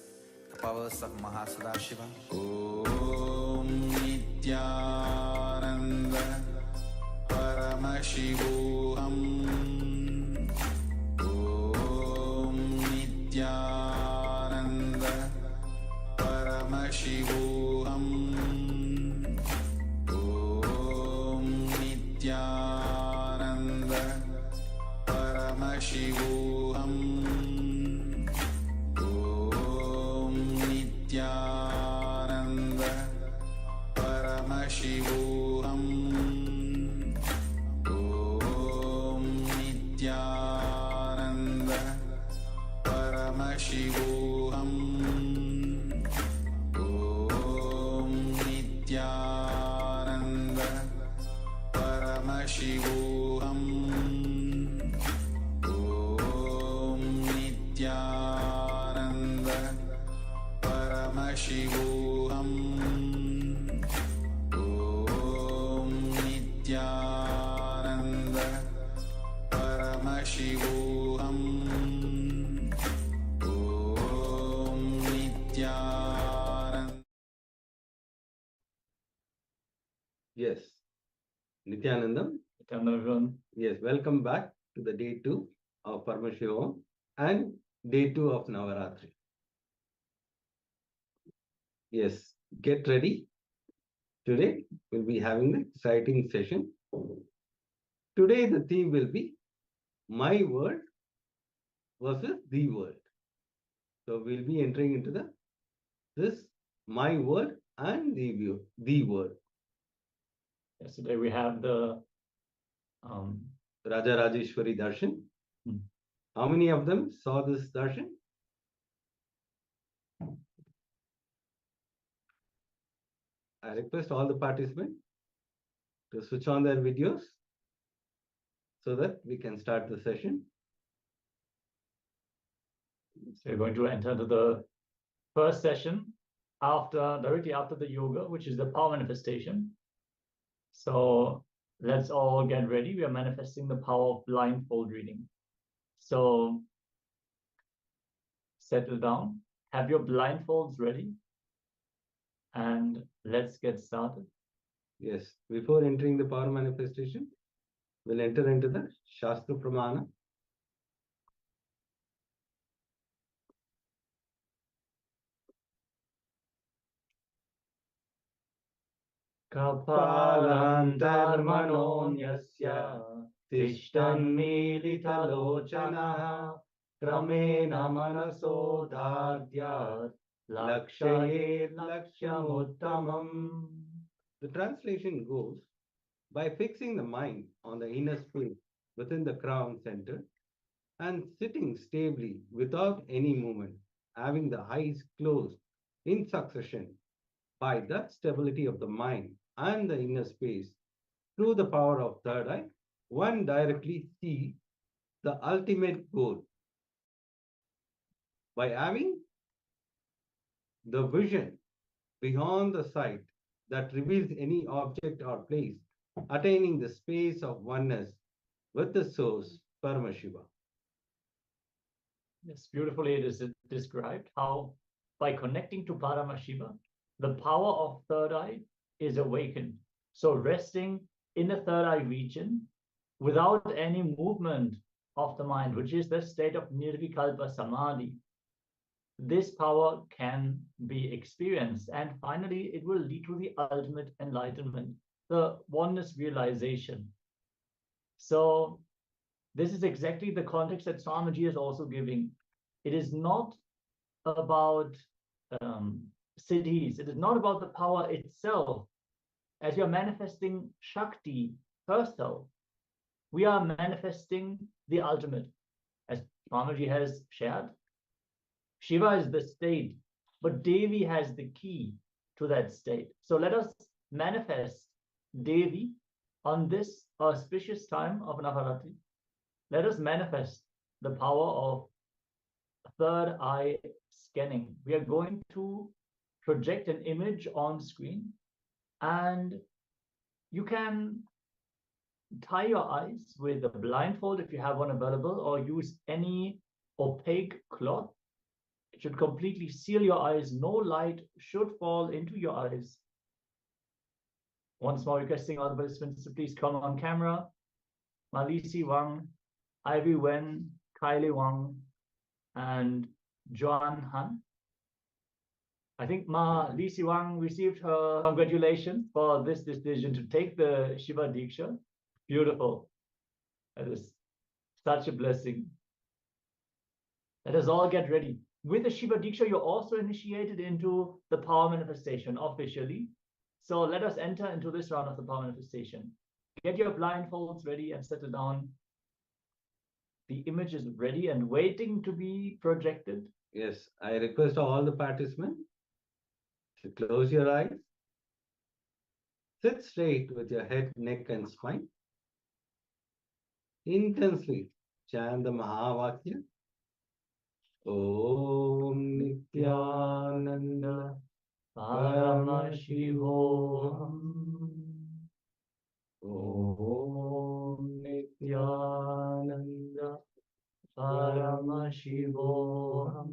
the powers of Mahasudashiva. Om Nithyananda Paramashivoham. Om Nithyananda Paramashivoham. Om Nithyananda Paramashivoham. Om Nithyananda Paramashivoham. Om Nithyananda Paramashivoham. Om Nithyananda Paramashivoham. Om Nithyananda Paramashivoham. Om Nithyananda Paramashivoham. Om Nithyananda. Yes, Nithyanandam. Nithyanandam, everyone. Yes, welcome back to the day 2 of Paramashivoham and day 2 of Navaratri. Yes, get ready. Today we'll be having the exciting session. Today the theme will be my world versus the world. So we'll be entering into this my world and the world. Yes, today we have the Raja Rajeshwari Darshan. Hmm. How many of them saw this darshan? I request all the participants to switch on their videos so that we can start the session. So we're going to enter into the first session directly after the yoga, which is the power manifestation. So let's all get ready. We are manifesting the power of blindfold reading. So settle down, have your blindfolds ready, and let's get started. Yes, before entering the power manifestation, we'll enter into the Shastra Pramana. Kapalantarmanonyasya tishtanmilitalochanaha kramena manaso dhardyat lakshayet lakshyamuttamam. The translation goes, by fixing the mind on the inner space within the crown center and sitting stably without any movement, having the eyes closed in succession. By that stability of the mind and the inner space, through the power of third eye, one directly sees the ultimate goal. By having the vision beyond the sight that reveals any object or place, attaining the space of oneness with the source, Paramashiva. Yes, beautifully it is described how by connecting to Paramashiva, the power of third eye is awakened. So resting in the third eye region without any movement of the mind, which is the state of nirvikalpa samadhi, this power can be experienced. And finally, it will lead to the ultimate enlightenment, the oneness realization. So this is exactly the context that Swamiji is also giving. It is not about cities. It is not about the power itself. As we are manifesting Shakti herself, we are manifesting the ultimate. As Swamiji has shared, Shiva is the state, but Devi has the key to that state. So let us manifest Devi on this auspicious time of Navaratri. Let us manifest the power of third eye scanning. We are going to project an image on screen, and you can tie your eyes with a blindfold if you have one available, or use any opaque cloth. It should completely seal your eyes. No light should fall into your eyes. Once more requesting all the participants to please come on camera. Malisi Wang, Ivy Wen, Kylie Wang, and Joan Han. I think Ma Lisi Wang received her congratulations for this decision to take the Shiva Diksha. Beautiful. That is such a blessing. Let us all get ready. With the Shiva Diksha, you're also initiated into the power manifestation officially. So let us enter into this round of the power manifestation. Get your blindfolds ready and settle down. The image is ready and waiting to be projected. Yes, I request all the participants to close your eyes. Sit straight with your head, neck, and spine. Intensely chant the Mahavakya. Om Nithyananda Paramashivoham. Om Nithyananda Paramashivoham.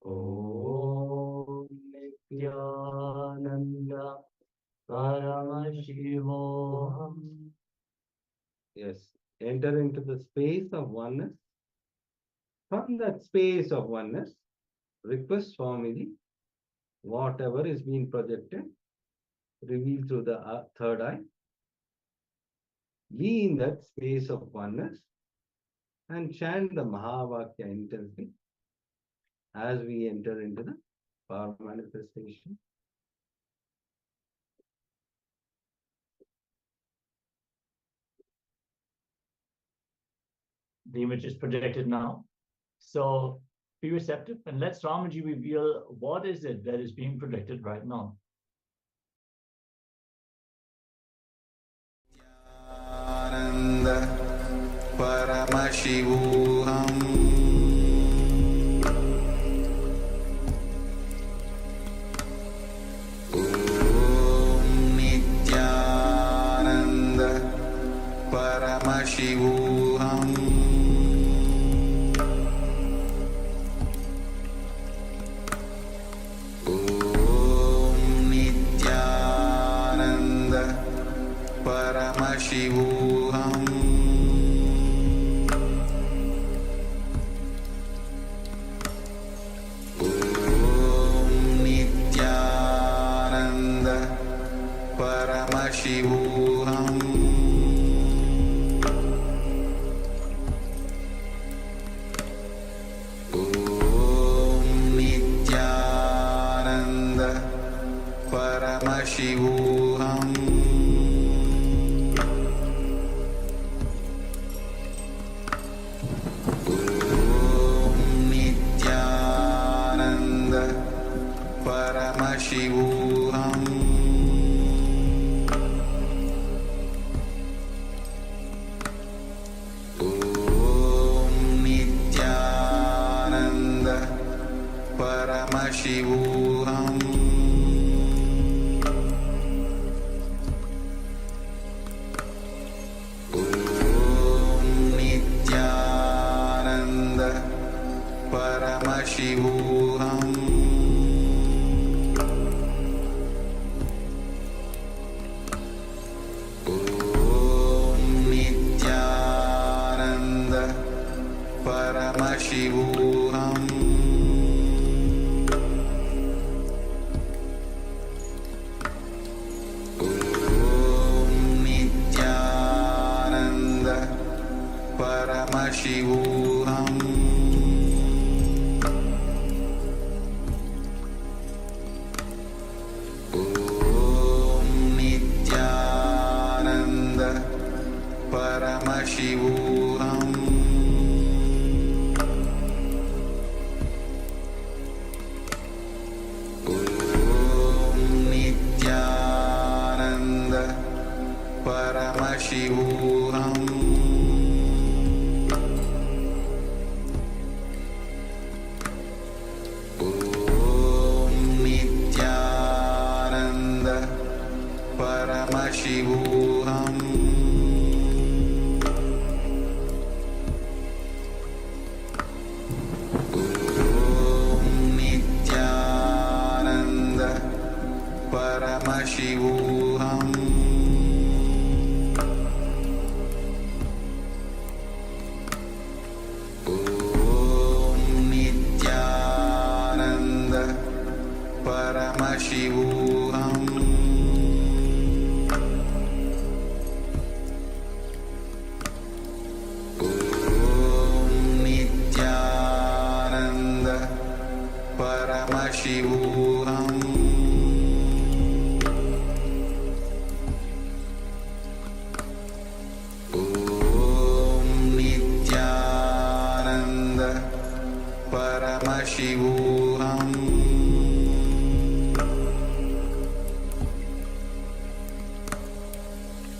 Om Nithyananda Paramashivoham. Yes, enter into the space of oneness. From that space of oneness, request Swamiji, whatever is being projected, reveal through the third eye. Be in that space of oneness and chant the Mahavakya intensely as we enter into the power manifestation. The image is projected now. So be receptive and let Swamiji reveal what is it that is being projected right now. Paramashivoham. Om Nithyananda Paramashivoham. Om Nithyananda Paramashivoham. Paramashivoham. Om Nithyananda Paramashivoham. Paramashivoham Om Nithyananda Paramashivoham Om Nithyananda Paramashivoham Om Nithyananda Paramashivoham Om Nithyananda Paramashivoham Om Nithyananda Paramashivoham Om Nithyananda Paramashivoham Om Nithyananda Paramashivoham Om Nithyananda Paramashivoham Om Nithyananda Paramashivoham Om Nithyananda Paramashivoham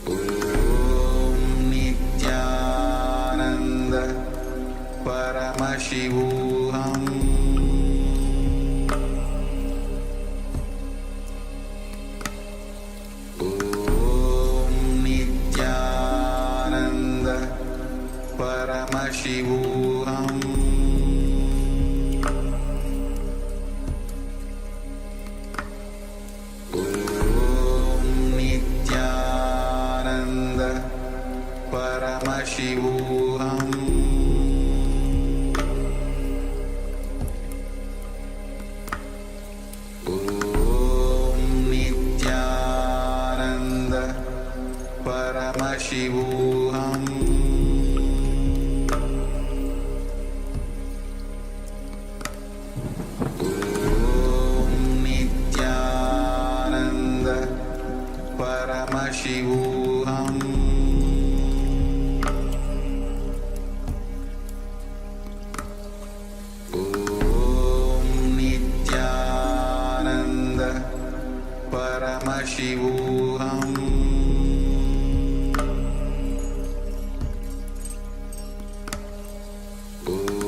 Om Nithyananda Paramashivoham Om Nithyananda Paramashivoham Om Nithyananda Paramashivoham Om Nithyananda Paramashivoham Om Nithyananda Paramashivoham Om Nithyananda Paramashivoham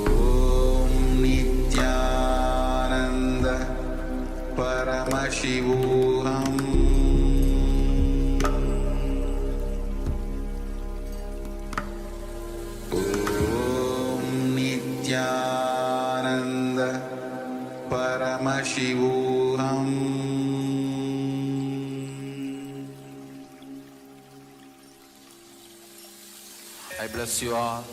Om Nithyananda Paramashivoham Om Nithyananda Paramashivoham I bless you all.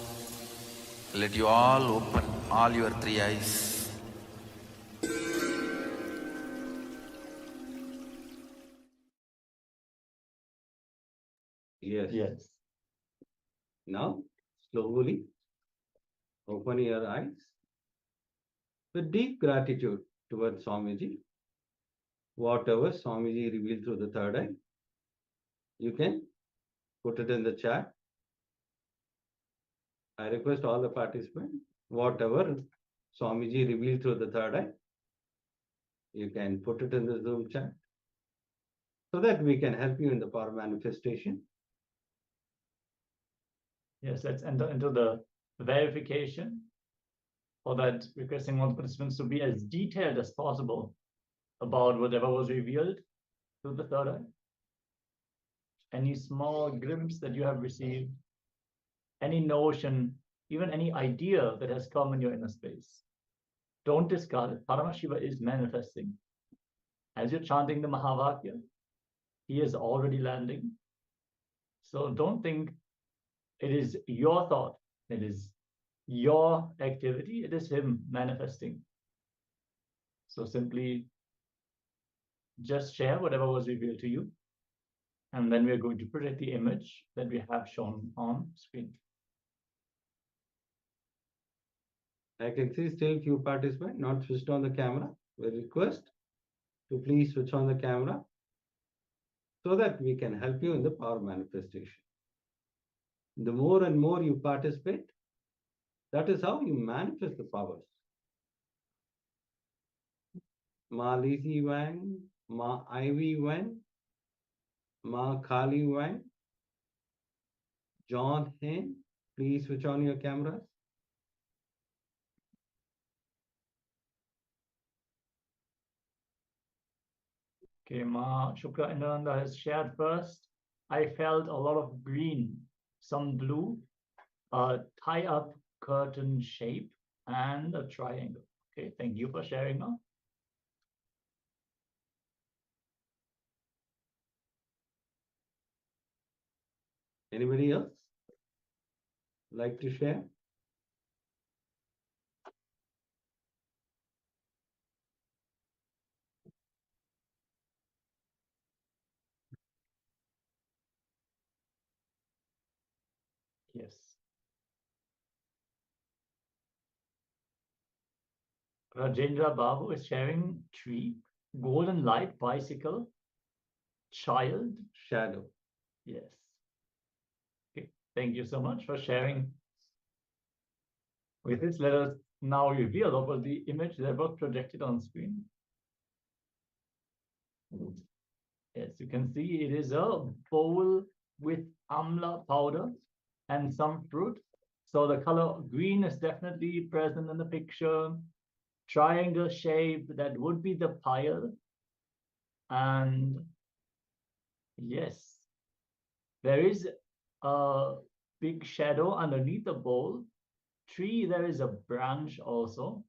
Let you all open all your three eyes. Yes. Yes. Now, slowly open your eyes with deep gratitude towards Swamiji. Whatever Swamiji revealed through the third eye, you can put it in the chat. I request all the participants, whatever Swamiji revealed through the third eye, you can put it in the Zoom chat so that we can help you in the power manifestation. Yes, let's enter into the verification. For that, requesting all participants to be as detailed as possible about whatever was revealed through the third eye. Any small glimpse that you have received, any notion, even any idea that has come in your inner space. Don't discard it. Paramashiva is manifesting. As you're chanting the Mahavakya, he is already landing. So don't think it is your thought, it is your activity, it is him manifesting. So simply just share whatever was revealed to you. And then we're going to project the image that we have shown on screen. I can see still few participants not switched on the camera. We request to please switch on the camera so that we can help you in the power manifestation. The more and more you participate, that is how you manifest the powers. Ma Lisi Wang, Ma Ivy Wang, Ma Kali Wang, John Hen, please switch on your cameras. Okay, Ma Shukla Enlightenanda has shared first. I felt a lot of green, some blue, a tie-up curtain shape, and a triangle. Okay, thank you for sharing now. Anybody else like to share? Yes. Rajendra Babu is sharing tree, golden light, bicycle, child, Shadow. yes. Okay, thank you so much for sharing. With this, let us now reveal what was the image that was projected on screen. Yes, you can see it is a bowl with amla powder and some fruit. So the color green is definitely present in the picture. Triangle shape, that would be the pile. And yes, there is a big shadow underneath the bowl. Tree, there is a branch also.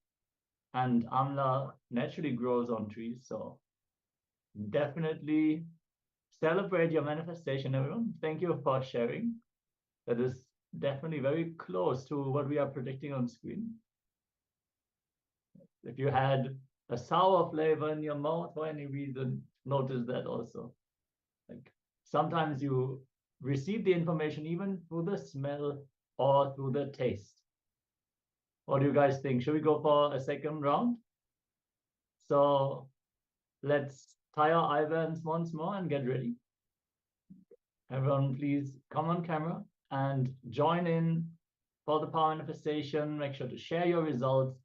And amla naturally grows on trees. So definitely celebrate your manifestation, everyone. Thank you for sharing. That is definitely very close to what we are predicting on screen. If you had a sour flavor in your mouth for any reason, notice that also. Like sometimes you receive the information even through the smell or through the taste. What do you guys think? Should we go for a second round? So let's tie our eye bands once more and get ready. Everyone, please come on camera and join in for the power manifestation. Make sure to share your results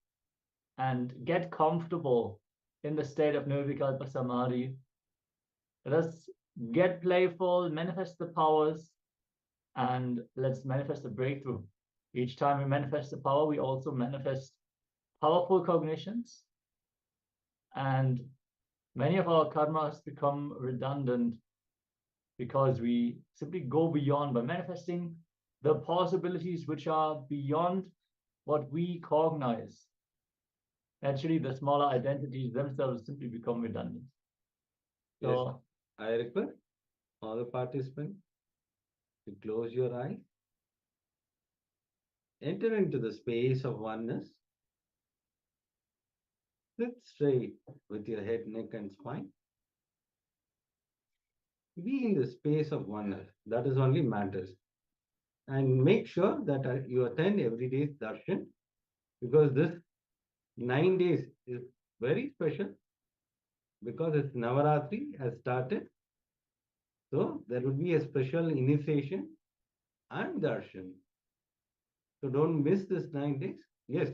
and get comfortable in the state of Nirvikalpa Samadhi. Let us get playful, manifest the powers, and let's manifest the breakthrough. Each time we manifest the power, we also manifest powerful cognitions, and many of our karmas become redundant because we simply go beyond by manifesting the possibilities which are beyond what we cognize. Actually, the smaller identities themselves simply become redundant. So, yes, I request all the participants to close your eyes, enter into the space of oneness, sit straight with your head, neck, and spine. Be in the space of oneness. That is only matters. And make sure that you attend every day's darshan, because this 9 days is very special because it's Navaratri has started. So there will be a special initiation and darshan. So don't miss this 9 days. Yes,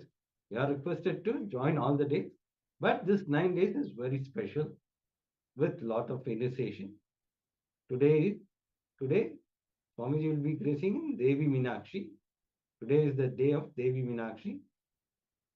you are requested to join all the days, but this 9 days is very special with lot of initiation. Today, Swamiji will be gracing Devi Meenakshi. Today is the day of Devi Meenakshi.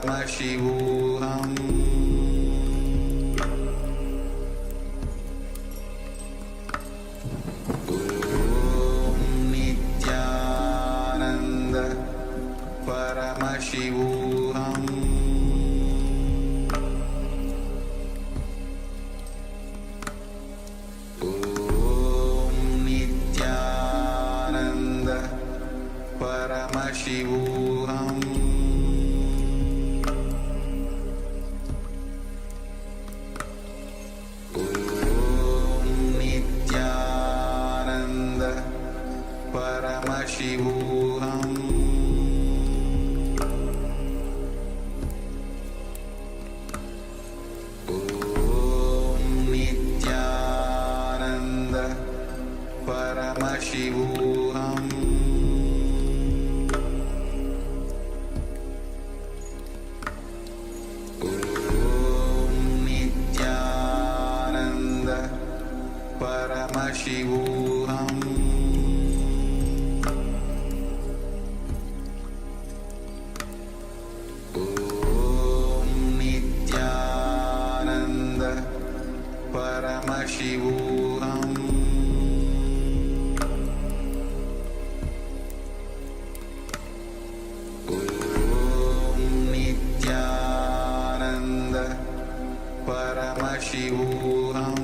Paramashivoham Om Nithyananda Paramashivoham Om Nithyananda Paramashivoham Om Nithyananda Paramashivoham Om Nithyananda Paramashivoham Om Nithyananda Paramashivoham Om Nithyananda Paramashivoham Om Nithyananda Paramashivoham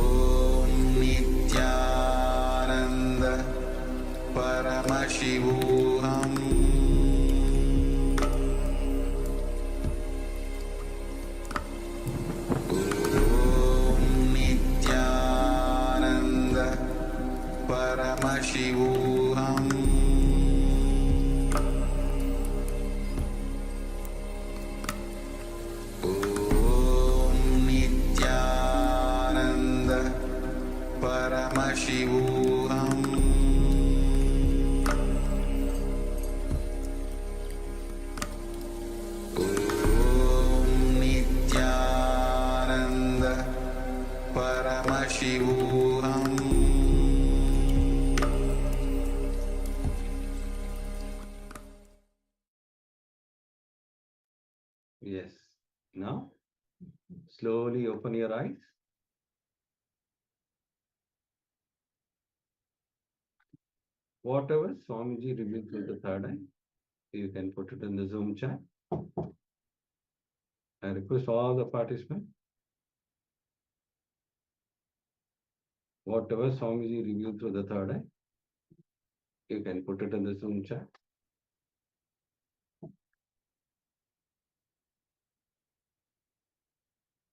Om Nithyananda Paramashivoham Om Nithyananda Paramashivoham Om Nithyananda Paramashivoham Om Nithyananda Paramashivoham Yes. Now, slowly open your eyes. Whatever Swamiji revealed through the third eye, you can put it in the Zoom chat. I request all the participants. Whatever Swamiji revealed through the third eye, you can put it in the Zoom chat.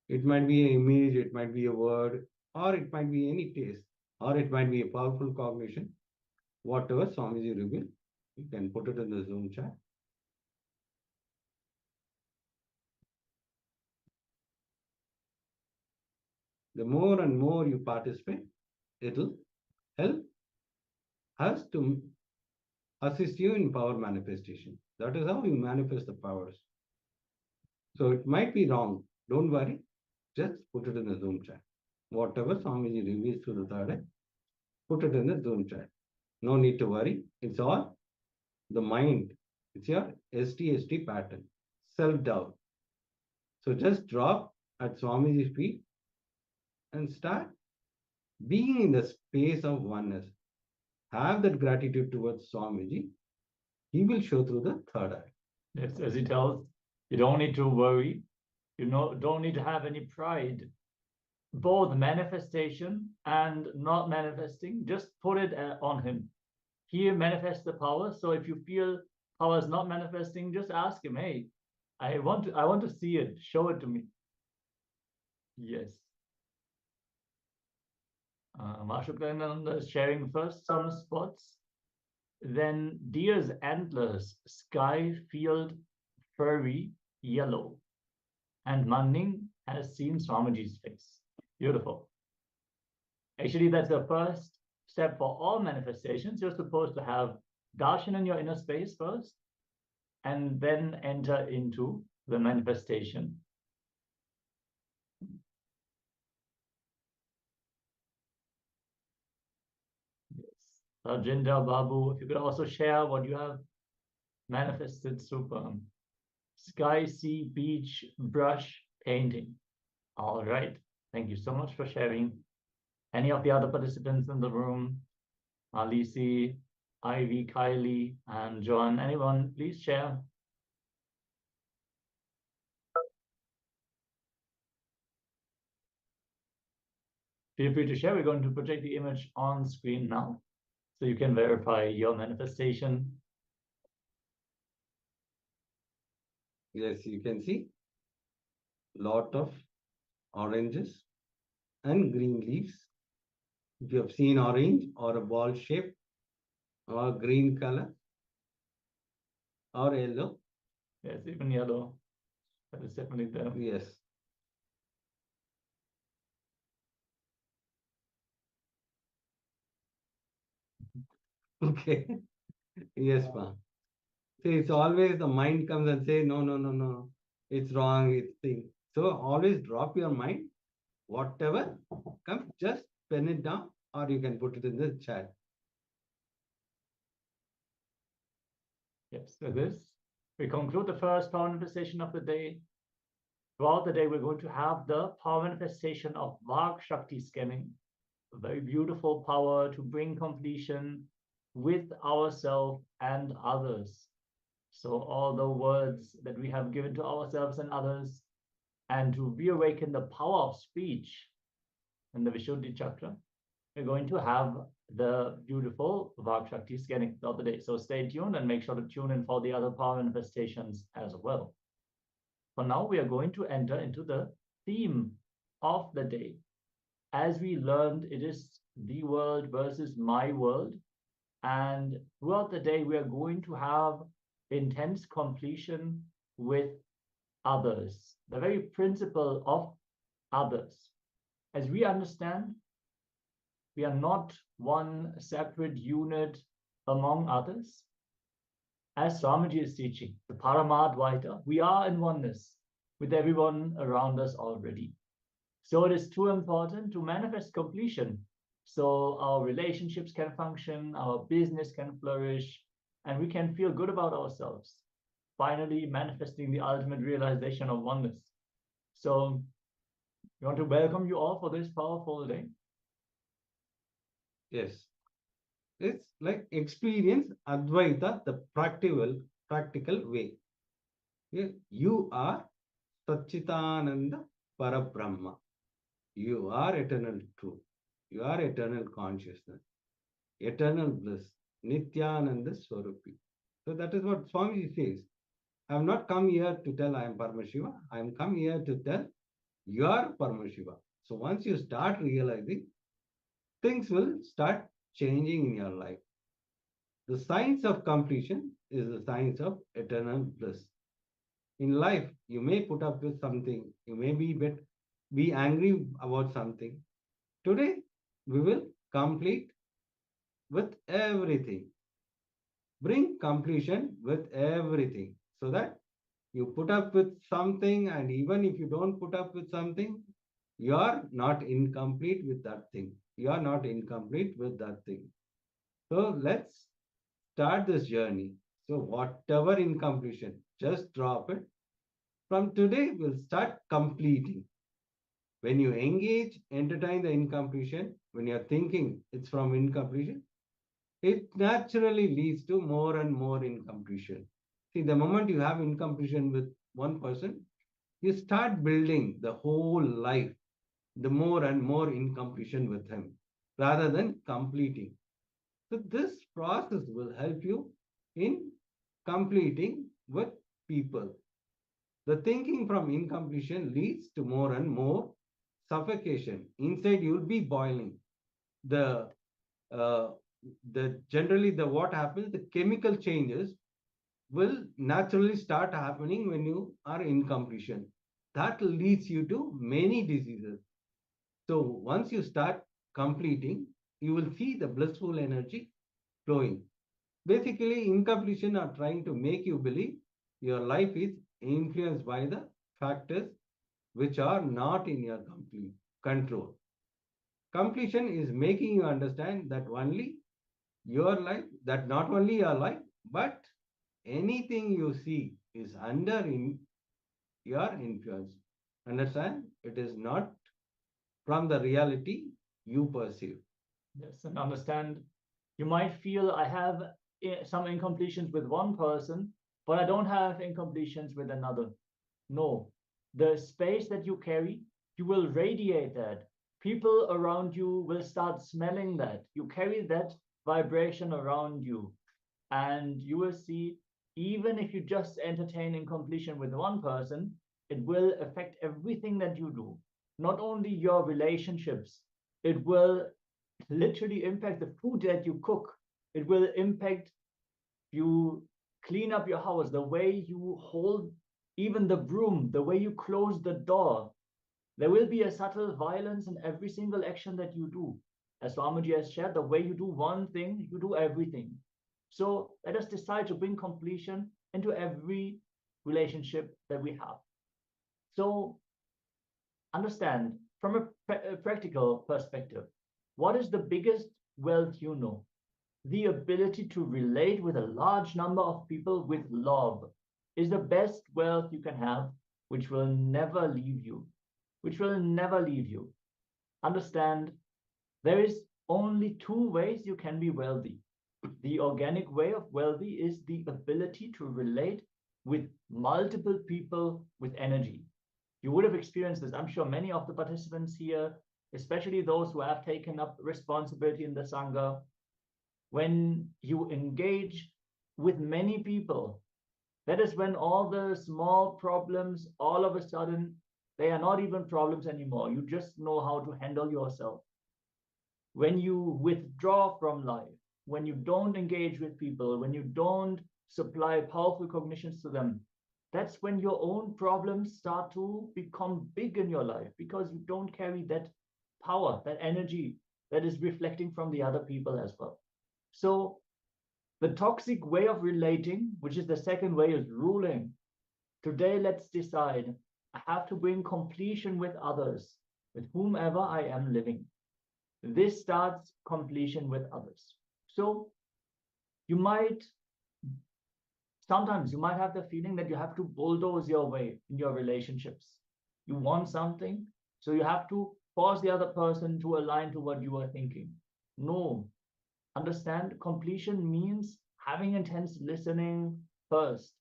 It might be an image, it might be a word, or it might be any taste, or it might be a powerful cognition. Whatever Swamiji revealed, you can put it in the Zoom chat. The more and more you participate, it'll help us to assist you in power manifestation. That is how you manifest the powers. So it might be wrong. Don't worry. Just put it in the Zoom chat. Whatever Swamiji reveals through the third eye, put it in the Zoom chat. No need to worry. It's all the mind. It's your STST pattern, self-doubt. So just drop at Swamiji's feet and start being in the space of oneness. Have that gratitude towards Swamiji. He will show through the third eye. Yes, as he tells, you don't need to worry. You don't need to have any pride. Both manifestation and not manifesting, just put it on him. He manifests the power. So if you feel power is not manifesting, just ask him, hey, I want to see it. Show it to me. Yes. Nithyananda is sharing first some spots. Then deer's antlers, sky field, furry, yellow. And Manning has seen Swamiji's face. Beautiful. Actually, that's the first step for all manifestations. You're supposed to have darshan in your inner space first, and then enter into the manifestation. Yes. Rajendra Babu, if you could also share what you have manifested. Super. Sky, sea, beach, brush, painting. All right. Thank you so much for sharing. Any of the other participants in the room, Alisi, Ivy, Kylie, and John, anyone, please share. Feel free to share. We're going to project the image on screen now, so you can verify your manifestation. Yes, you can see lot of oranges and green leaves. If you have seen orange or a ball shape or green color or yellow. Yes, even yellow. That is definitely there. Yes. Okay. Yes, ma'am. See, it's always the mind comes and say, no, no, no, no. It's wrong, it's thing. So always drop your mind. Whatever comes, just pen it down or you can put it in the chat. Yes, with this, we conclude the first power manifestation of the day. Throughout the day, we're going to have the power manifestation of Vak Shakti scanning, a very beautiful power to bring completion with ourselves and others. So all the words that we have given to ourselves and others, and to reawaken the power of speech in the Vishuddhi chakra, we're going to have the beautiful Vak Shakti scanning throughout the day. So stay tuned and make sure to tune in for the other power manifestations as well. For now, we are going to enter into the theme of the day. As we learned, it is the world versus my world. And throughout the day, we are going to have intense completion with others, the very principle of others. As we understand, we are not one separate unit among others. As Swamiji is teaching, the Paramadvaita, we are in oneness with everyone around us already. So it is too important to manifest completion so our relationships can function, our business can flourish, and we can feel good about ourselves, finally manifesting the ultimate realization of oneness. So we want to welcome you all for this powerful day. Yes. It's like experience Advaita, the practical way. Yeah. You are Satchitananda Parabrahma. You are eternal truth. You are eternal consciousness, eternal bliss, Nithyananda Swarupi. So that is what Swamiji says. I have not come here to tell I am Paramashiva. I am come here to tell you are Paramashiva. So once you start realizing, things will start changing in your life. The science of completion is the science of eternal bliss. In life, you may put up with something, you may be angry about something. Today, we will complete with everything. Bring completion with everything so that you put up with something, and even if you don't put up with something, you are not incomplete with that thing. You are not incomplete with that thing. So let's start this journey. So whatever incompletion, just drop it. From today, we'll start completing. When you engage, entertain the incompletion, when you're thinking it's from incompletion, it naturally leads to more and more incompletion. See, the moment you have incompletion with one person, you start building the whole life, the more and more incompletion with him, rather than completing. So this process will help you in completing with people. The thinking from incompletion leads to more and more suffocation. Inside you'll be boiling. Generally what happens, the chemical changes will naturally start happening when you are in completion. That leads you to many diseases. So once you start completing, you will see the blissful energy flowing. Basically, incompletion are trying to make you believe your life is influenced by the factors which are not in your complete control. Completion is making you understand that only your life, that not only your life, but anything you see is under your influence. Understand? It is not from the reality you perceive. Yes, and understand, you might feel I have some incompletions with one person, but I don't have incompletions with another. No, the space that you carry, you will radiate that. People around you will start smelling that. You carry that vibration around you, and you will see, even if you just entertain incompletion with one person, it will affect everything that you do. Not only your relationships, it will literally impact the food that you cook. It will impact you clean up your house, the way you hold even the broom, the way you close the door. There will be a subtle violence in every single action that you do. As Swamiji has shared, the way you do one thing, you do everything. So let us decide to bring completion into every relationship that we have. So understand from a practical perspective, what is the biggest wealth you know? The ability to relate with a large number of people with love is the best wealth you can have, which will never leave you, which will never leave you. Understand, there is only two ways you can be wealthy. The organic way of wealthy is the ability to relate with multiple people with energy. You would have experienced this. I'm sure many of the participants here, especially those who have taken up responsibility in the Sangha, when you engage with many people, that is when all the small problems, all of a sudden, they are not even problems anymore. You just know how to handle yourself. When you withdraw from life, when you don't engage with people, when you don't supply powerful cognitions to them, that's when your own problems start to become big in your life, because you don't carry that power, that energy that is reflecting from the other people as well. So the toxic way of relating, which is the second way, is ruling. Today, let's decide, I have to bring completion with others, with whomever I am living. This starts completion with others. So sometimes you might have the feeling that you have to bulldoze your way in your relationships. You want something, so you have to force the other person to align to what you are thinking. No, understand, completion means having intense listening first,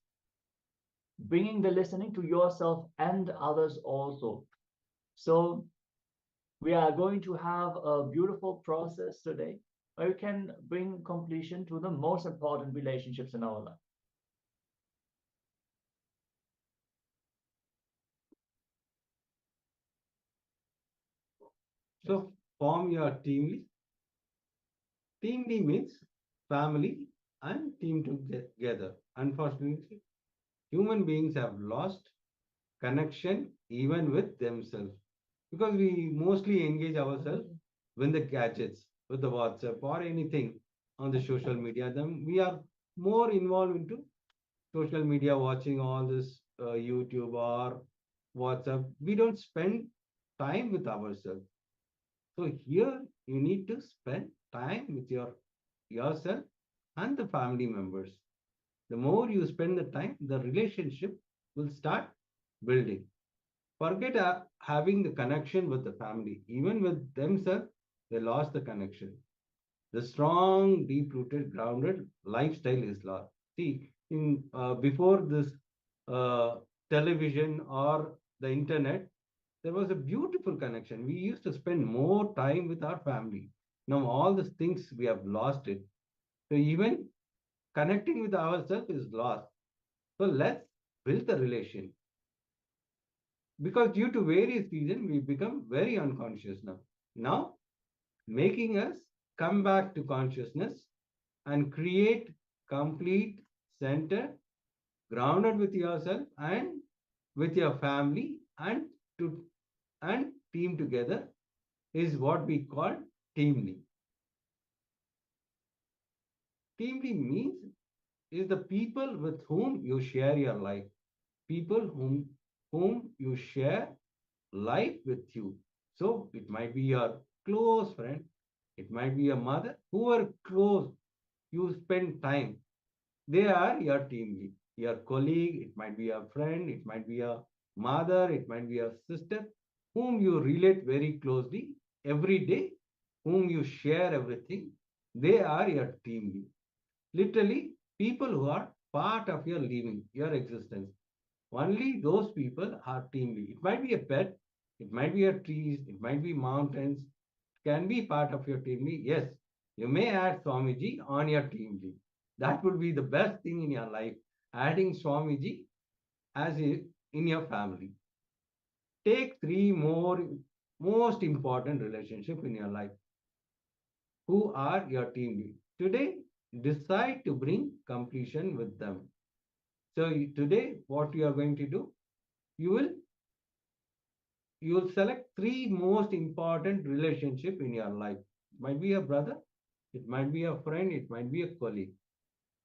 bringing the listening to yourself and others also. So we are going to have a beautiful process today where we can bring completion to the most important relationships in our life. So form your teamly. Teamly means family and team together. Unfortunately, human beings have lost connection even with themselves, because we mostly engage ourselves with the gadgets, with the WhatsApp or anything on the social media. Then we are more involved into social media, watching all this YouTube or WhatsApp. We don't spend time with ourselves. So here you need to spend time with yourself and the family members. The more you spend the time, the relationship will start building. Forget having the connection with the family. Even with themselves, they lost the connection. The strong, deep-rooted, grounded lifestyle is lost. See, in before this television or the internet, there was a beautiful connection. We used to spend more time with our family. Now all these things we have lost it. So even connecting with ourselves is lost. So let's build the relation. Because due to various reasons, we become very unconscious now. Now, making us come back to consciousness and create complete center, grounded with yourself and with your family and team together, is what we call teamly. Teamly means is the people with whom you share your life, people whom you share life with you. So it might be your close friend, it might be your mother, who are close, you spend time. They are your team lead, your colleague, it might be a friend, it might be a mother, it might be a sister, whom you relate very closely every day, whom you share everything. They are your team lead. Literally, people who are part of your living, your existence. Only those people are team lead. It might be a pet, it might be a trees, it might be mountains, can be part of your team lead. Yes, you may add Swamiji on your team lead. That would be the best thing in your life, adding Swamiji as in your family. Take three more most important relationship in your life. Who are your team lead? Today, decide to bring completion with them. So today, what you are going to do, you will select three most important relationship in your life. It might be a brother, it might be a friend, it might be a colleague.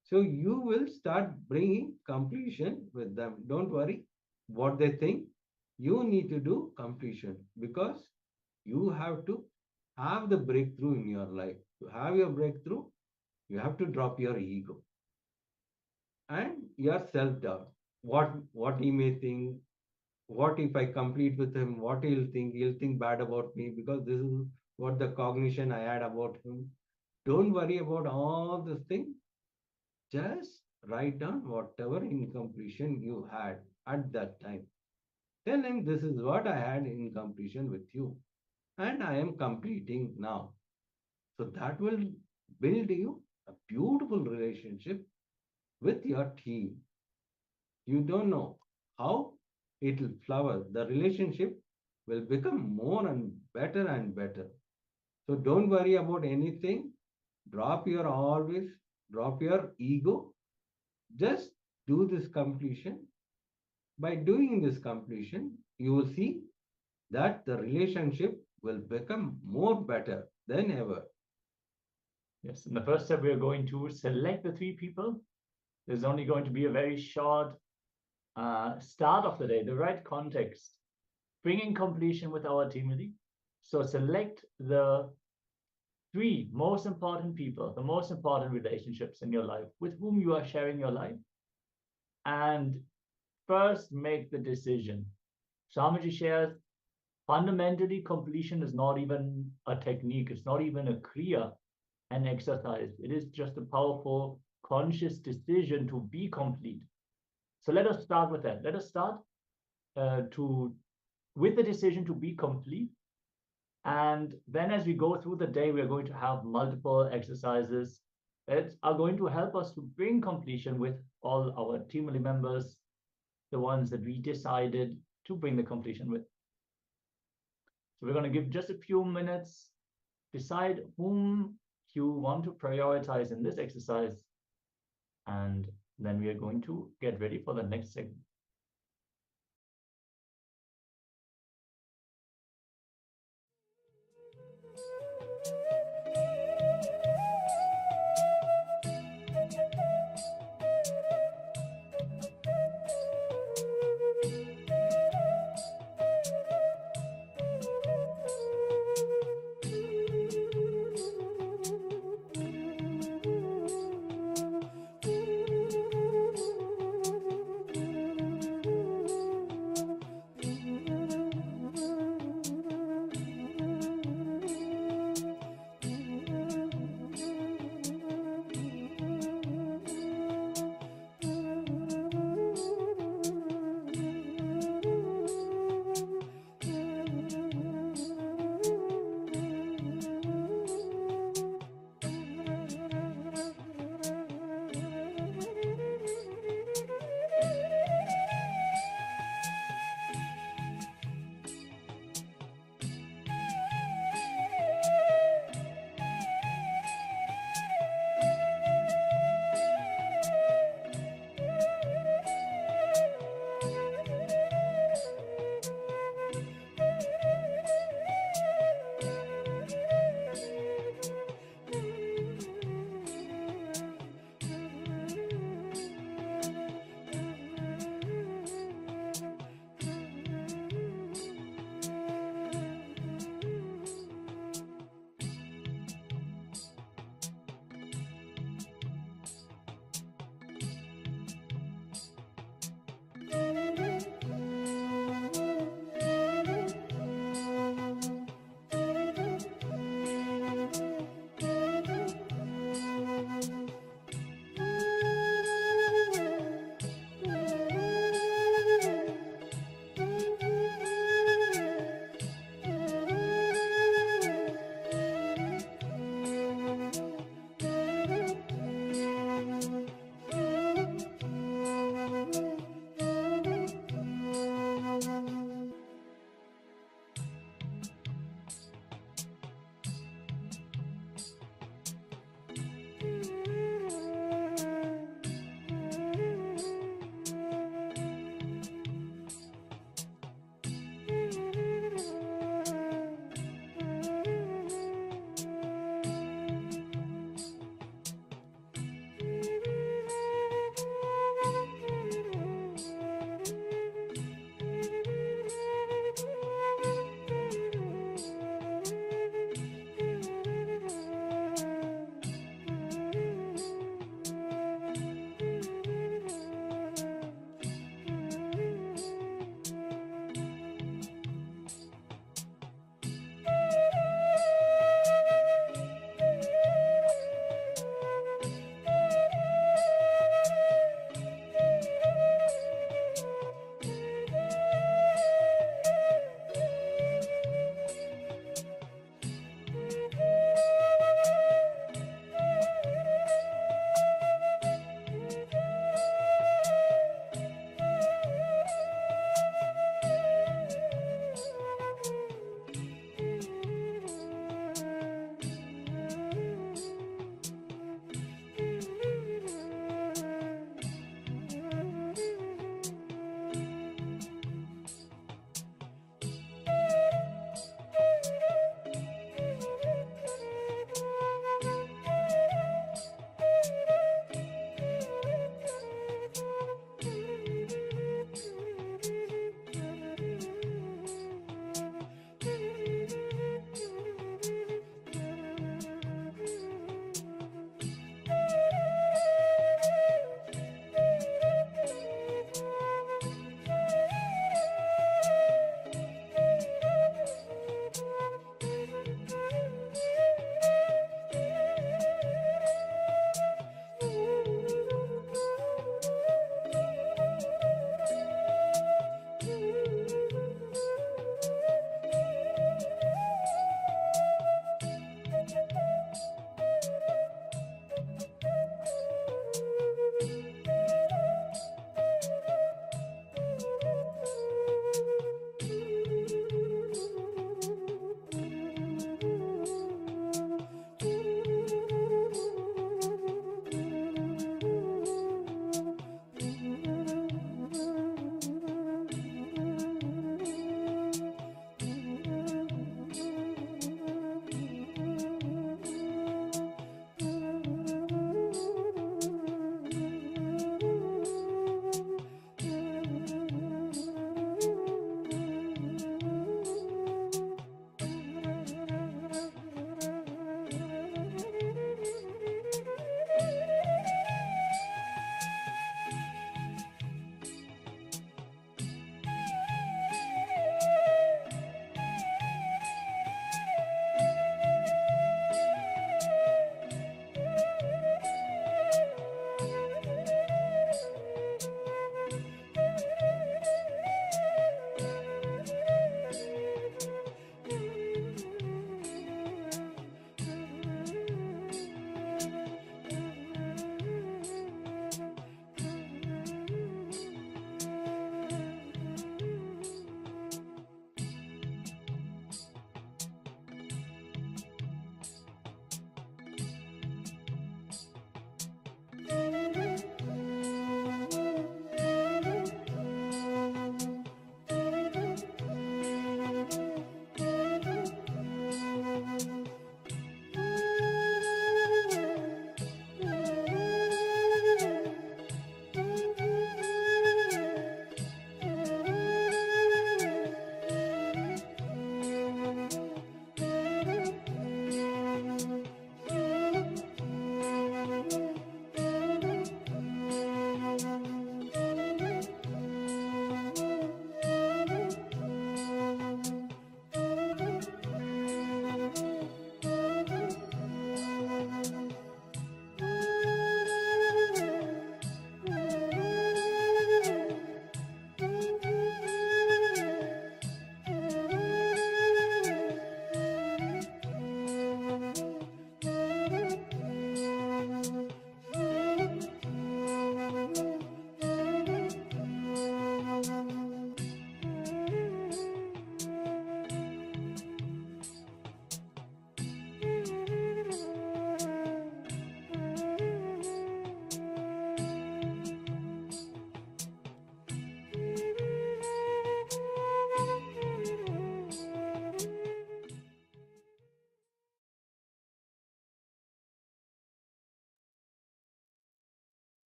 So you will start bringing completion with them. Don't worry what they think. You need to do completion because you have to have the breakthrough in your life. To have your breakthrough, you have to drop your ego and your self-doubt. What he may think, what if I complete with him, what he'll think? He'll think bad about me because this is what the cognition I had about him. Don't worry about all this thing. Just write down whatever incompletion you had at that time. Tell him this is what I had in completion with you, and I am completing now. So that will build you a beautiful relationship with your team. You don't know how it will flower. The relationship will become more and better. So don't worry about anything. Drop your ego. Just do this completion. By doing this completion, you will see that the relationship will become more better than ever. Yes, in the first step, we are going to select the three people. There's only going to be a very short start of the day, the right context, bringing completion with our team lead. So select the three most important people, the most important relationships in your life with whom you are sharing your life. And first make the decision. Swamiji shares, fundamentally, completion is not even a technique. It's not even a kriya, an exercise. It is just a powerful, conscious decision to be complete. So let us start with that. Let us start with the decision to be complete. And then as we go through the day, we're going to have multiple exercises that are going to help us to bring completion with all our team members, the ones that we decided to bring the completion with. So we're going to give just a few minutes, decide whom you want to prioritize in this exercise, and then we are going to get ready for the next segment.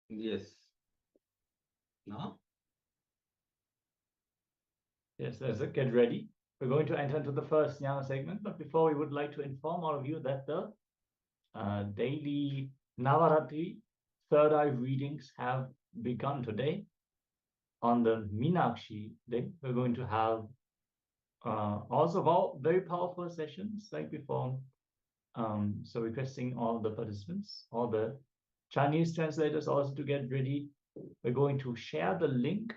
Yes. Now? Yes, let's get ready. We're going to enter into the first jnana segment, but before we would like to inform all of you that the daily Navaratri third eye readings have begun today. On the Meenakshi day, we're going to have also very powerful sessions like before. So requesting all the participants, all the Chinese translators also to get ready. We're going to share the link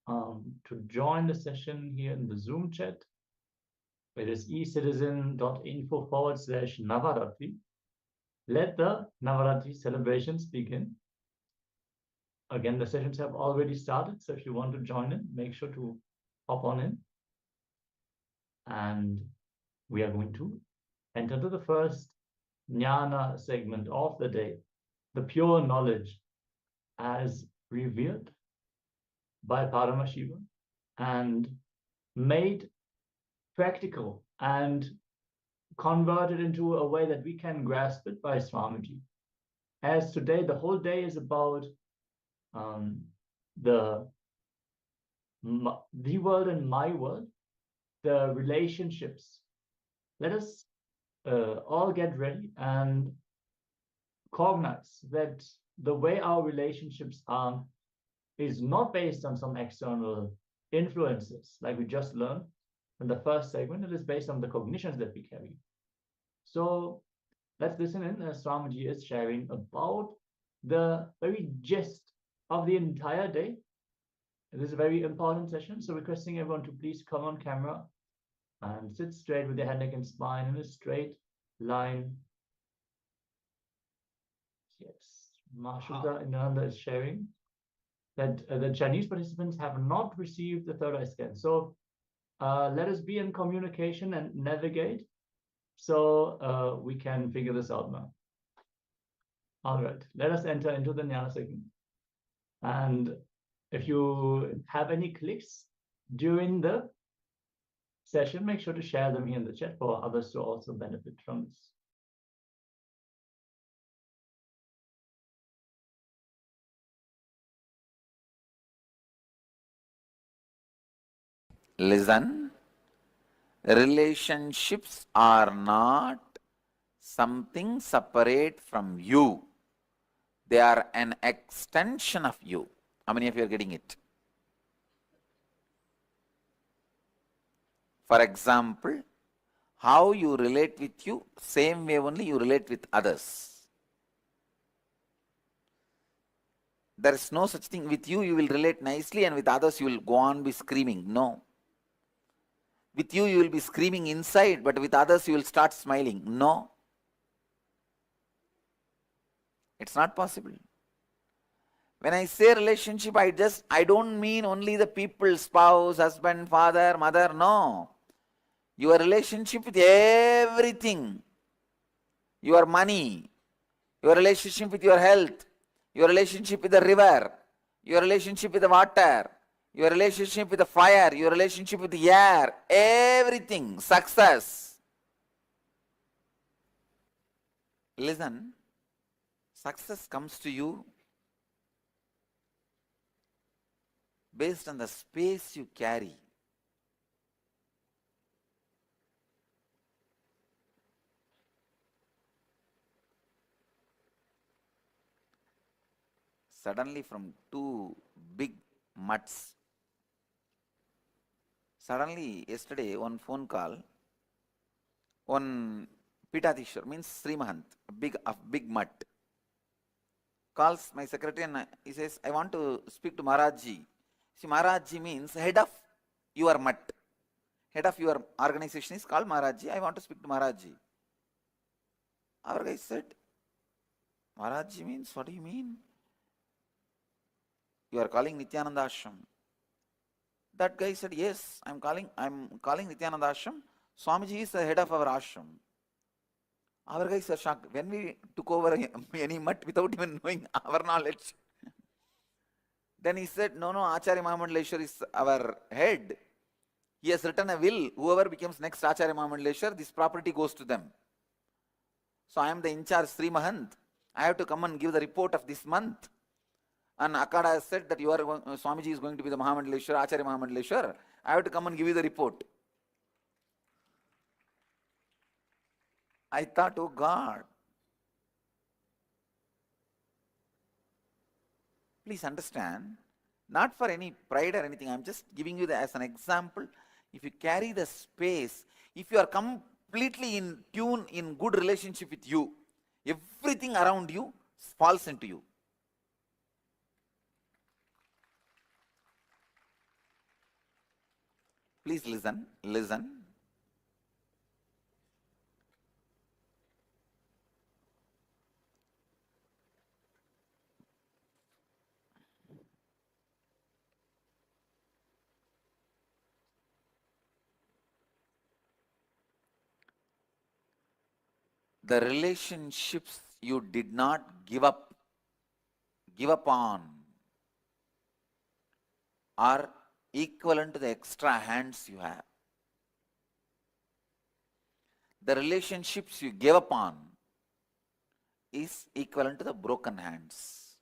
to join the session here in the Zoom chat. It is ecitizen.info/Navaratri. Let the Navaratri celebrations begin. Again, the sessions have already started, so if you want to join in, make sure to hop on in. And we are going to enter to the first jnana segment of the day, the pure knowledge as revealed by Paramashivoham and made practical and converted into a way that we can grasp it by Swamiji. As today, the whole day is about the world and my world, the relationships. Let us all get ready and cognize that the way our relationships are is not based on some external influences, like we just learned in the first segment. It is based on the cognitions that we carry. So let's listen in as Swamiji is sharing about the very gist of the entire day. It is a very important session, so requesting everyone to please come on camera and sit straight with your head, neck, and spine in a straight line. Yes, Mashuta Nithyananda is sharing that the Chinese participants have not received the third eye scan. So let us be in communication and navigate so we can figure this out now. All right, let us enter into the jnana segment. And if you have any clicks during the session, make sure to share them here in the chat for others to also benefit from this. Listen, relationships are not something separate from you. They are an extension of you. How many of you are getting it? For example, how you relate with you, same way only you relate with others. There is no such thing. With you, you will relate nicely, and with others, you will go on be screaming. No. With you, you will be screaming inside, but with others, you will start smiling. No. It's not possible. When I say relationship, I don't mean only the people, spouse, husband, father, mother. No. Your relationship with everything. Your money, your relationship with your health, your relationship with the river, your relationship with the water, your relationship with the fire, your relationship with the air, everything, success. Listen, success comes to you based on the space you carry. Suddenly from two big mutts, suddenly yesterday one phone call, one Pitadishwar, means Sri Mahant, a big mutt, calls my secretary and he says, I want to speak to Maharajji. See, Maharajji means head of your mutt. Head of your organization is called Maharajji. I want to speak to Maharajji. Our guy said, Maharajji means, what do you mean? You are calling Nithyananda Ashram. That guy said, yes, I'm calling Nithyananda Ashram. Swamiji is the head of our ashram. Our guys are shocked. When we took over any mutt without even knowing our knowledge. Then he said, no, Acharya Mahamandaleshwar is our head. He has written a will. Whoever becomes next Acharya Mahamandaleshwar, this property goes to them. So I am the in charge Sri Mahant. I have to come and give the report of this month. And Akada has said that Swamiji is going to be the Mahamandaleshwar, Acharya Mahamandaleshwar. I have to come and give you the report. I thought, oh God, please understand, not for any pride or anything, I'm just giving you as an example. If you carry the space, if you are completely in tune, in good relationship with you, everything around you falls into you. Please listen, listen. The relationships you did not give up on are equivalent to the extra hands you have. The relationships you gave up on is equivalent to the broken hands.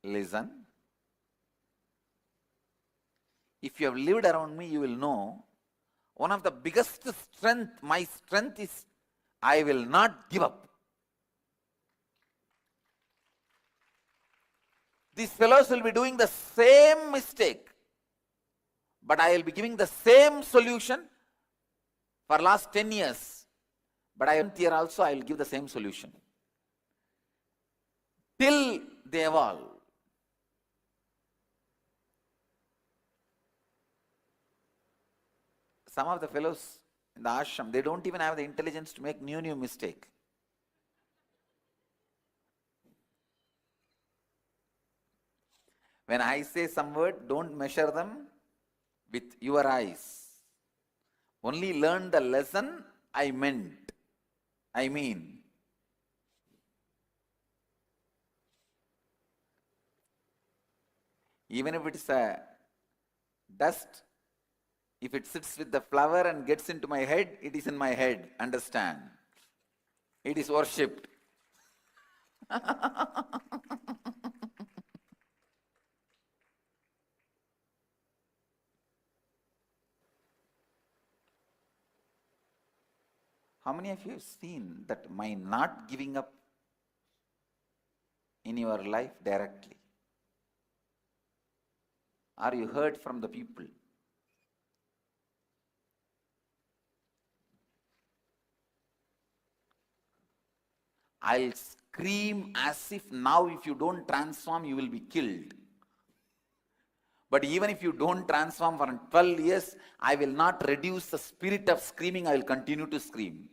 Listen. If you have lived around me, you will know one of the biggest strength, my strength is I will not give up. These fellows will be doing the same mistake, but I will be giving the same solution for last 10 years. But here also I will give the same solution. Till they evolve. Some of the fellows in the ashram, they don't even have the intelligence to make new mistake. When I say some word, don't measure them with your eyes. Only learn the lesson I meant. I mean. Even if it is a dust, if it sits with the flower and gets into my head, it is in my head. Understand? It is worshipped. How many of you have seen that my not giving up in your life directly? Or you heard from the people? I'll scream as if now if you don't transform, you will be killed. But even if you don't transform for 12 years, I will not reduce the spirit of screaming, I will continue to scream.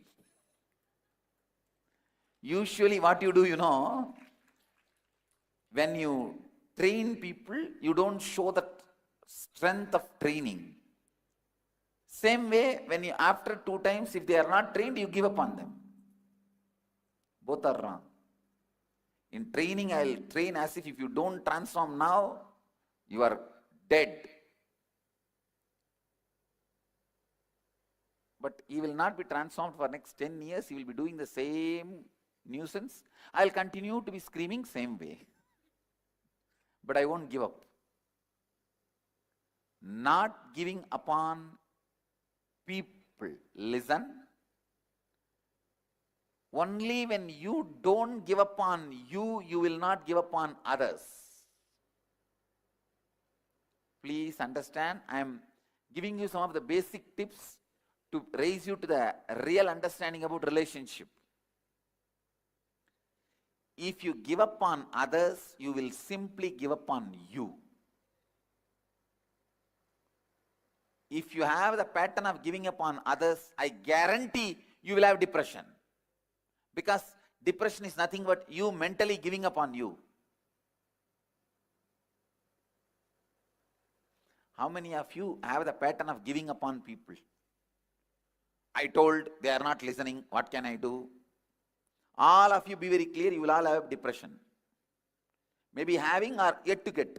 Usually what you do, when you train people, you don't show the strength of training. Same way, when you, after 2 times, if they are not trained, you give up on them. Both are wrong. In training, I will train as if you don't transform now, you are dead. But you will not be transformed for next 10 years, you will be doing the same nuisance. I will continue to be screaming same way. But I won't give up. Not giving upon people. Listen. Only when you don't give up on you, you will not give up on others. Please understand, I am giving you some of the basic tips to raise you to the real understanding about relationship. If you give up on others, you will simply give up on you. If you have the pattern of giving up on others, I guarantee you will have depression. Because depression is nothing but you mentally giving up on you. How many of you have the pattern of giving up on people? I told, they are not listening, what can I do? All of you be very clear, you will all have depression. Maybe having or yet to get.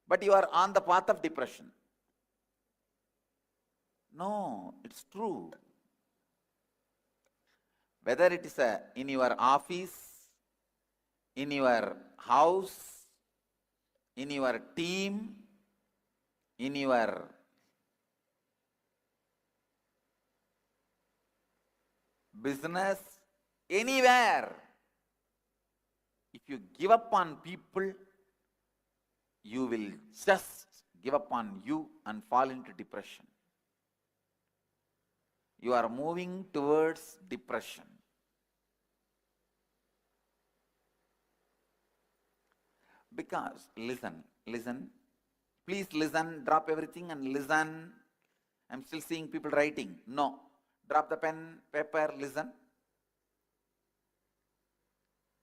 But you are on the path of depression. No, it's true. Whether it is in your office, in your house, in your team, in your business, anywhere. If you give up on people, you will just give up on you and fall into depression. You are moving towards depression. Because, listen, please listen, drop everything and listen. I'm still seeing people writing. No, drop the pen, paper, listen.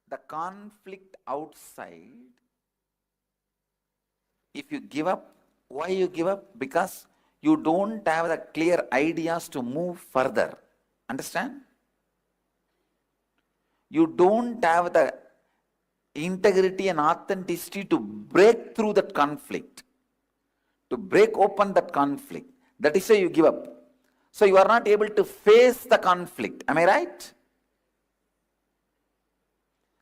The conflict outside, if you give up, why you give up? Because you don't have the clear ideas to move further. Understand? You don't have the integrity and authenticity to break through that conflict, to break open that conflict. That is why you give up. So you are not able to face the conflict. Am I right?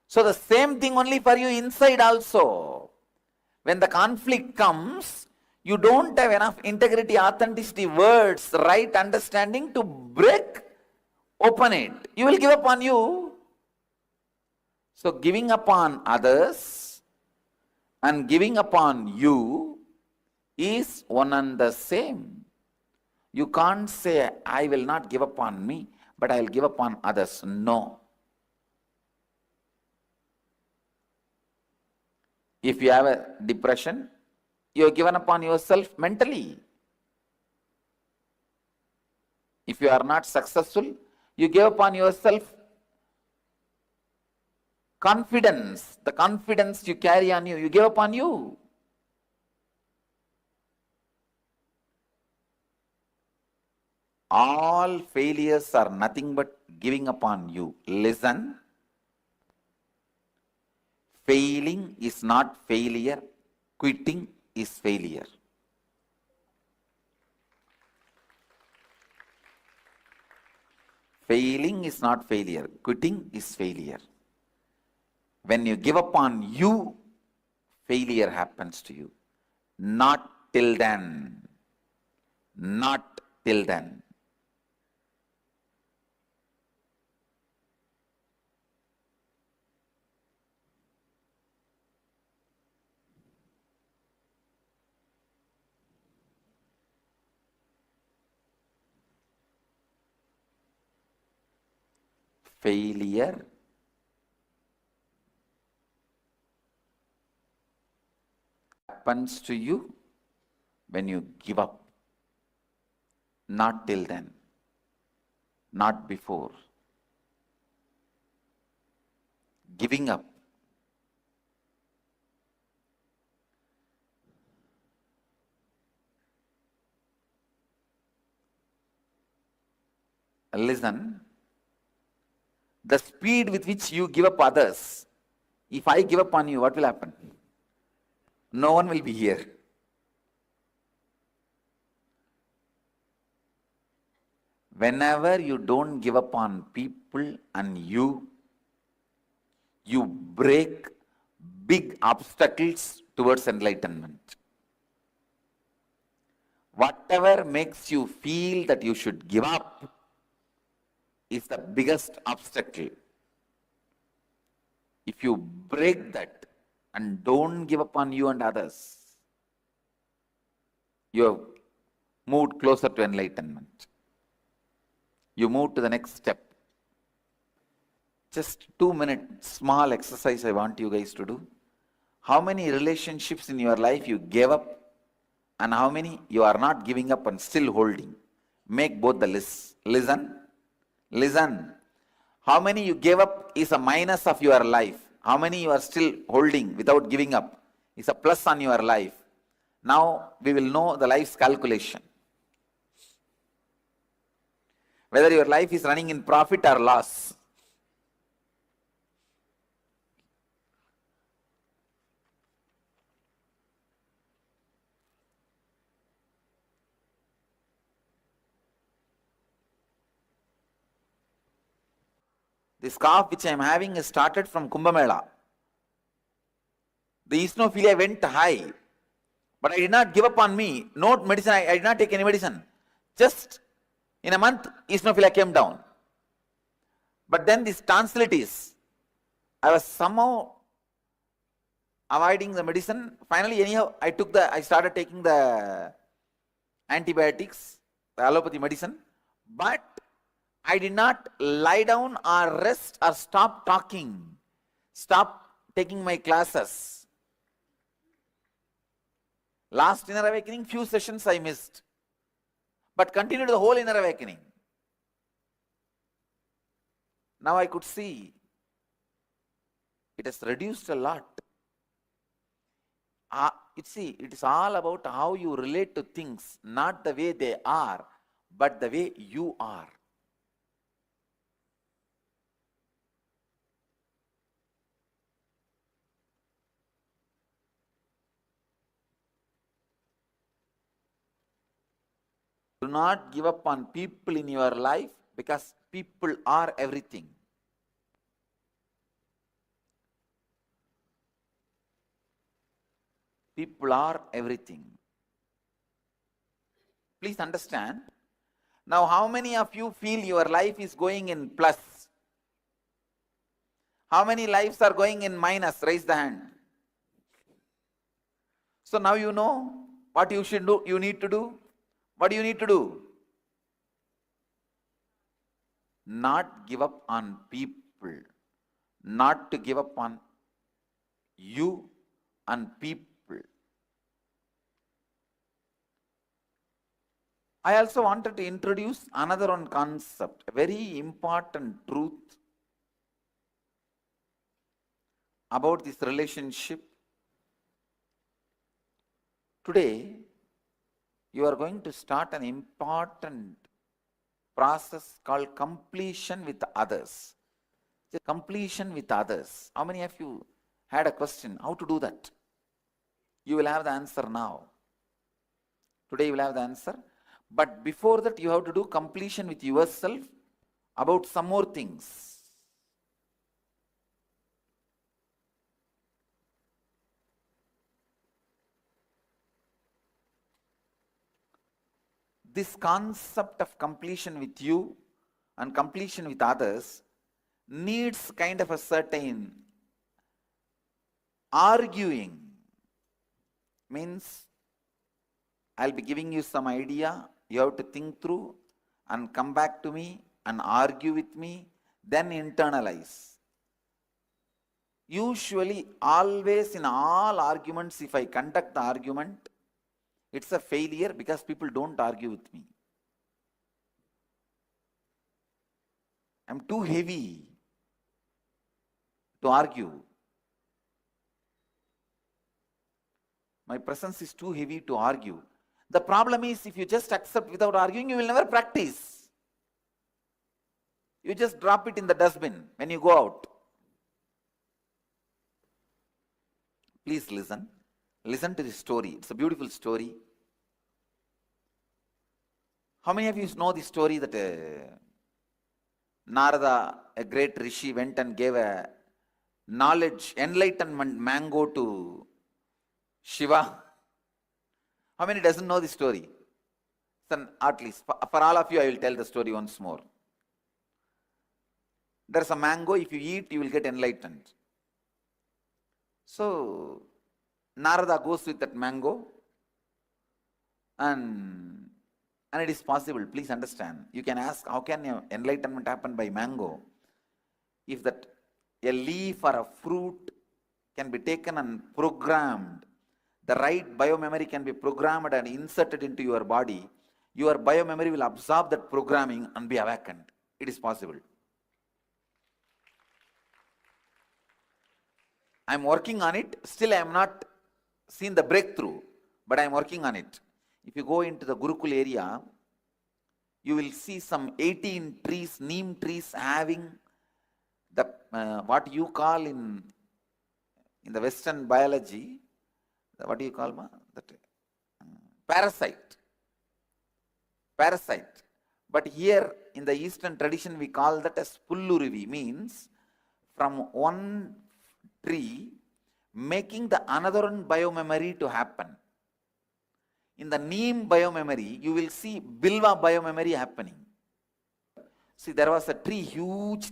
So the same thing only for you inside also. When the conflict comes, you don't have enough integrity, authenticity, words, right understanding to break open it. You will give up on you. So giving upon others and giving upon you is one and the same. You can't say, I will not give up on me, but I will give up on others. No. If you have a depression, you have given up on yourself mentally. If you are not successful, you give up on yourself confidence. The confidence you carry on you, you give up on you. All failures are nothing but giving up on you. Listen. Failing is not failure. Quitting is failure. Failing is not failure. Quitting is failure. When you give up on you, failure happens to you. Not till then. Not till then. Failure happens to you when you give up. Not till then. Not before. Giving up. Listen. The speed with which you give up others, if I give up on you, what will happen? No one will be here. Whenever you don't give up on people and you break big obstacles towards enlightenment. Whatever makes you feel that you should give up is the biggest obstacle. If you break that and don't give up on you and others, you have moved closer to enlightenment. You move to the next step. Just 2 minutes, small exercise I want you guys to do. How many relationships in your life you gave up and how many you are not giving up and still holding? Make both the lists. Listen. How many you gave up is a minus of your life. How many you are still holding without giving up is a plus on your life. Now we will know the life's calculation. Whether your life is running in profit or loss. This cough which I am having is started from Kumbh Mela. The eosinophilia went high, but I did not give up on me. No medicine, I did not take any medicine. Just in a month, eosinophilia came down. But then this tonsillitis, I was somehow avoiding the medicine. Finally, anyhow, I started taking the antibiotics, the allopathy medicine, but I did not lie down or rest or stop talking, stop taking my classes. Last inner awakening, few sessions I missed, but continued the whole inner awakening. Now I could see it has reduced a lot. It is all about how you relate to things, not the way they are, but the way you are. Do not give up on people in your life, because people are everything. People are everything. Please understand. Now, how many of you feel your life is going in plus? How many lives are going in minus? Raise the hand. So now you know what you should do, you need to do. What do you need to do? Not give up on people. Not to give up on you and people. I also wanted to introduce another one concept, a very important truth about this relationship. Today, you are going to start an important process called completion with others. Completion with others. How many of you had a question? How to do that? You will have the answer now. Today you will have the answer. But before that, you have to do completion with yourself about some more things. This concept of completion with you and completion with others needs kind of a certain arguing. Means I'll be giving you some idea, you have to think through and come back to me and argue with me, then internalize. Usually, always in all arguments, if I conduct the argument, it's a failure because people don't argue with me. I'm too heavy to argue. My presence is too heavy to argue. The problem is, if you just accept without arguing, you will never practice. You just drop it in the dustbin when you go out. Please listen. Listen to this story. It's a beautiful story. How many of you know the story that Narada, a great rishi, went and gave a knowledge, enlightenment mango to Shiva? How many doesn't know the story? So at least for all of you, I will tell the story once more. There's a mango. If you eat, you will get enlightened. So Narada goes with that mango, and it is possible. Please understand. You can ask, how can enlightenment happen by mango? If that a leaf or a fruit can be taken and programmed, the right biomemory can be programmed and inserted into your body, your biomemory will absorb that programming and be awakened. It is possible. I am working on it. Still, I am not seen the breakthrough, but I am working on it. If you go into the Gurukul area, you will see some 18 trees, neem trees, having the what you call in the Western biology, what do you call that? Parasite. Parasite. But here in the Eastern tradition, we call that as pullurivi, means from one tree, making the another one biomemory to happen. In the neem biomemory, you will see bilva biomemory happening. See, there was a tree, huge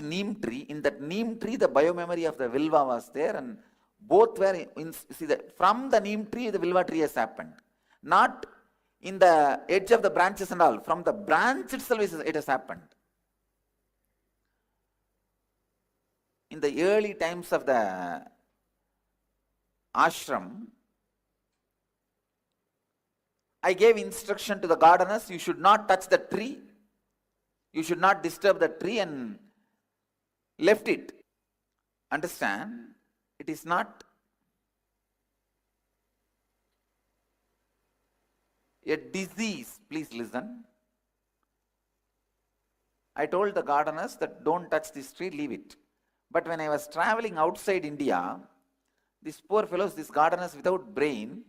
neem tree. In that neem tree, the biomemory of the vilva was there, and both were see that from the neem tree, the vilva tree has happened. Not in the edge of the branches and all. From the branch itself, it has happened. In the early times of the ashram, I gave instruction to the gardeners, you should not touch the tree, you should not disturb the tree, and left it. Understand, it is not a disease. Please listen. I told the gardeners that don't touch this tree, leave it. But when I was traveling outside India, these poor fellows, these gardeners without brain,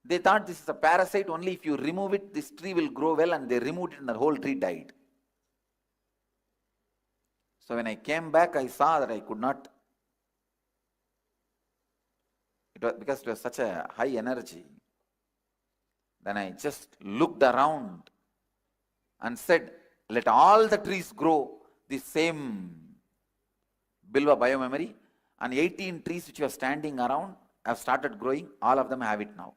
they thought this is a parasite, only if you remove it, this tree will grow well, and they removed it and the whole tree died. So when I came back, I saw that I could not, because it was such a high energy. Then I just looked around and said, let all the trees grow the same Bilva biomemory, and 18 trees which were standing around have started growing. All of them have it now.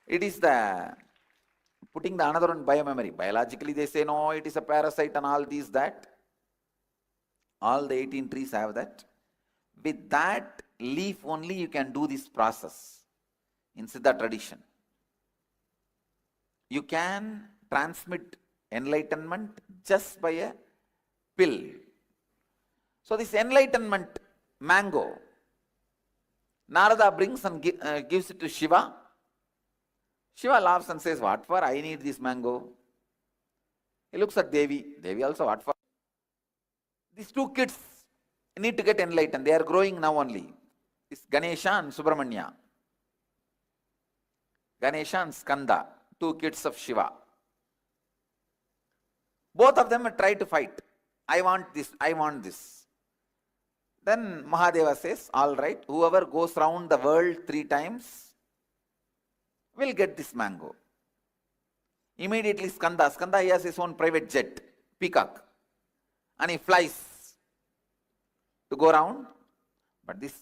It is the putting the another one biomemory. Biologically they say no, it is a parasite and all these that. All the 18 trees have that. With that leaf only you can do this process in Siddha tradition. You can transmit enlightenment just by a pill. So this enlightenment mango, Narada brings and gives it to Shiva. Shiva laughs and says, what for? I need this mango. He looks at Devi. Devi also, what for? These two kids need to get enlightened. They are growing now only. It's Ganesha and Subramanya. Ganesha and Skanda, two kids of Shiva. Both of them try to fight. I want this, I want this. Then Mahadeva says, all right, whoever goes round the world 3 times will get this mango. Immediately Skanda, he has his own private jet, peacock, and he flies to go round. But this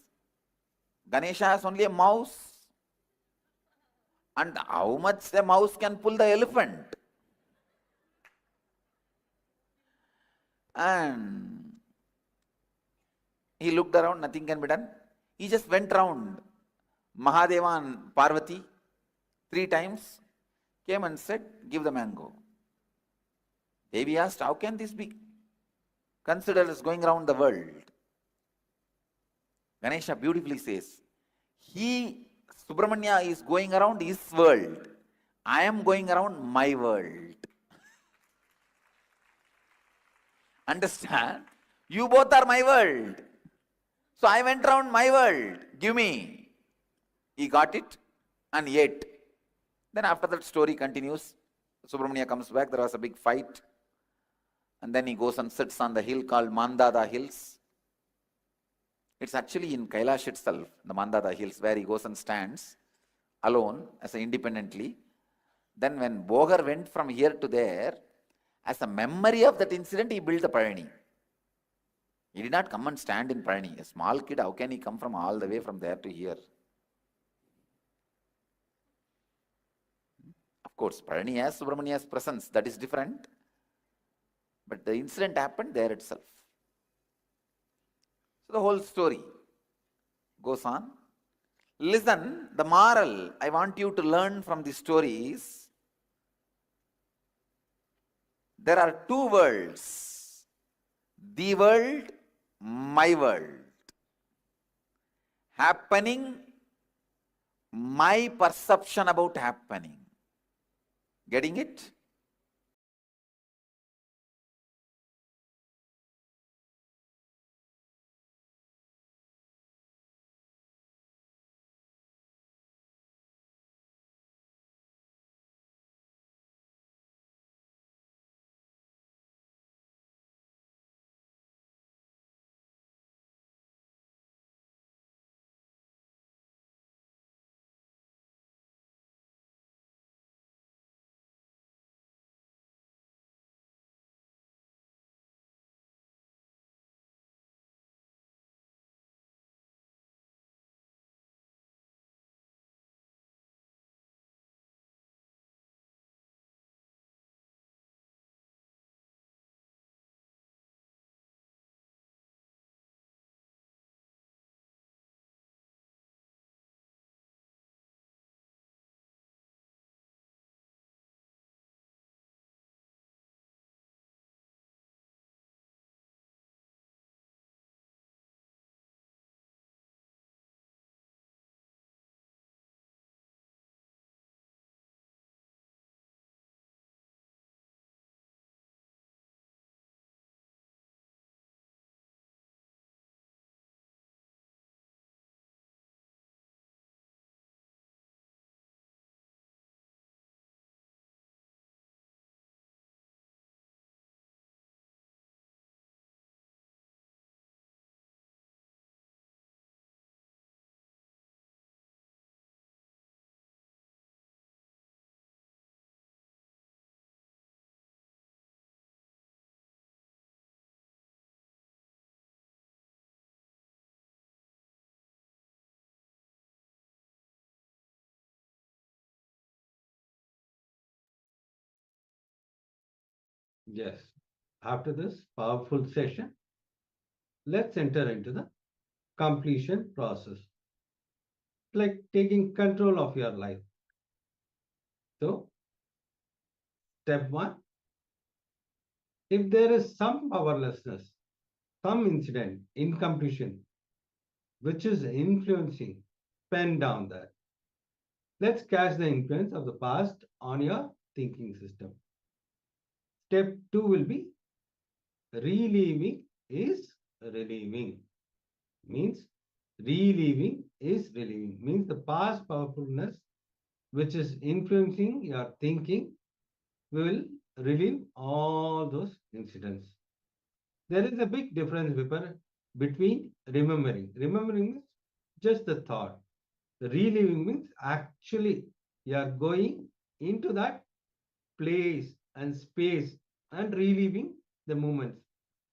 Ganesha has only a mouse. And how much the mouse can pull the elephant? And he looked around, nothing can be done. He just went round Mahadeva and Parvati 3 times, came and said, give the mango. Devi asked, how can this be considered as going around the world? Ganesha beautifully says, Subramanya is going around his world. I am going around my world. Understand? You both are my world. So I went around my world. Give me. He got it and ate. Then after that story continues. Subramanya comes back. There was a big fight. And then he goes and sits on the hill called Mandada Hills. It's actually in Kailash itself, the Mandada Hills, where he goes and stands alone, as independently. Then when Bogar went from here to there, as a memory of that incident, he built the Parani. He did not come and stand in Parani. A small kid, how can he come from all the way from there to here? Of course, Parani has Subramanya's presence, that is different. But the incident happened there itself. So the whole story goes on. Listen, the moral I want you to learn from this story is, there are 2 worlds, the world, my world. Happening, my perception about happening. Getting it? Yes. After this powerful session, let's enter into the completion process. Like taking control of your life. So, step one, if there is some powerlessness, some incident, incompletion, which is influencing, pen down that. Let's catch the influence of the past on your thinking system. Step two will be relieving is relieving. Means relieving is relieving. Means the past powerfulness which is influencing your thinking will relieve all those incidents. There is a big difference between remembering. Remembering means just the thought. The reliving means actually you are going into that place and space and reliving the moments.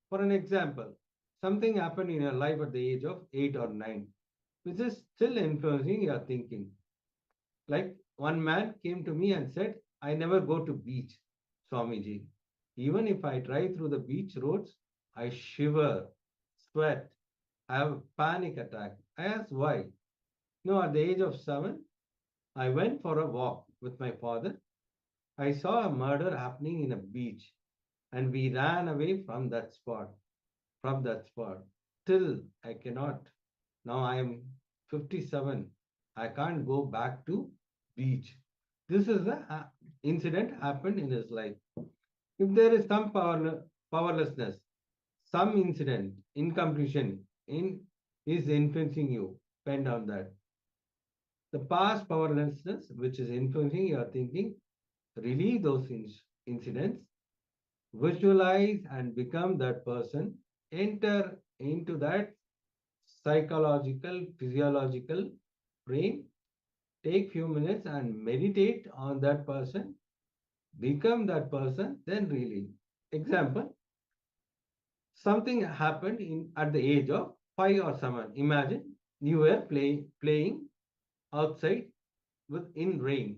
For an example, something happened in your life at the age of 8 or 9, which is still influencing your thinking. Like one man came to me and said, I never go to beach, Swamiji. Even if I drive through the beach roads, I shiver, sweat, I have a panic attack. I asked why. No, at the age of 7, I went for a walk with my father. I saw a murder happening in a beach and we ran away from that spot. Till I cannot. Now I am 57. I can't go back to beach. This is the incident happened in his life. If there is some powerlessness, some incident, incompletion is influencing you, pen down that. The past powerlessness, which is influencing your thinking, relieve those incidents, visualize and become that person, enter into that psychological, physiological brain, take few minutes and meditate on that person, become that person, then relieve. Example, something happened at the age of 5 or 7. Imagine you were playing outside in rain,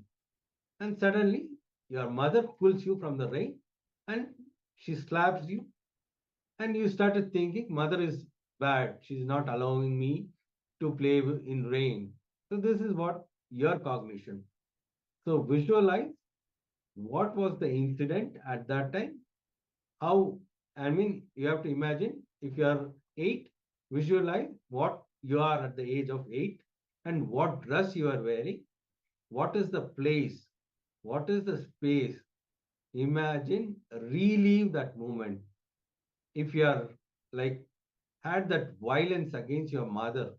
and suddenly your mother pulls you from the rain and she slaps you, and you started thinking mother is bad, she's not allowing me to play in rain. So this is what your cognition. So visualize what was the incident at that time, how, I mean, you have to imagine if you are 8, visualize what you are at the age of 8 and what dress you are wearing, what is the place, what is the space. Imagine, relive that moment. If you are like had that violence against your mother,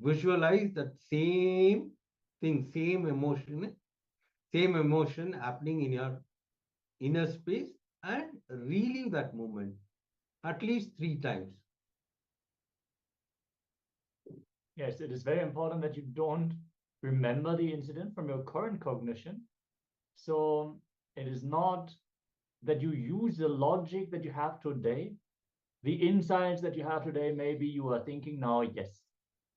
visualize that same thing, same emotion happening in your inner space and relive that moment at least 3 times. Yes, it is very important that you don't remember the incident from your current cognition. So it is not that you use the logic that you have today, the insights that you have today. Maybe you are thinking now, yes,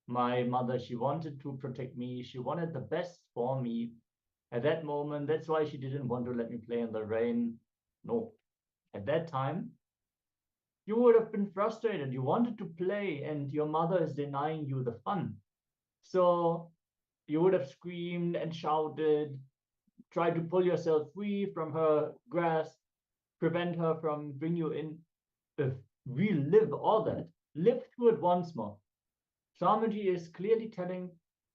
my mother, she wanted to protect me. She wanted the best for me at that moment. That's why she didn't want to let me play in the rain. No, at that time, you would have been frustrated. You wanted to play and your mother is denying you the fun. So you would have screamed and shouted, tried to pull yourself free from her grasp, prevent her from bringing you in. Relive all that. Live through it once more. Swamiji is clearly telling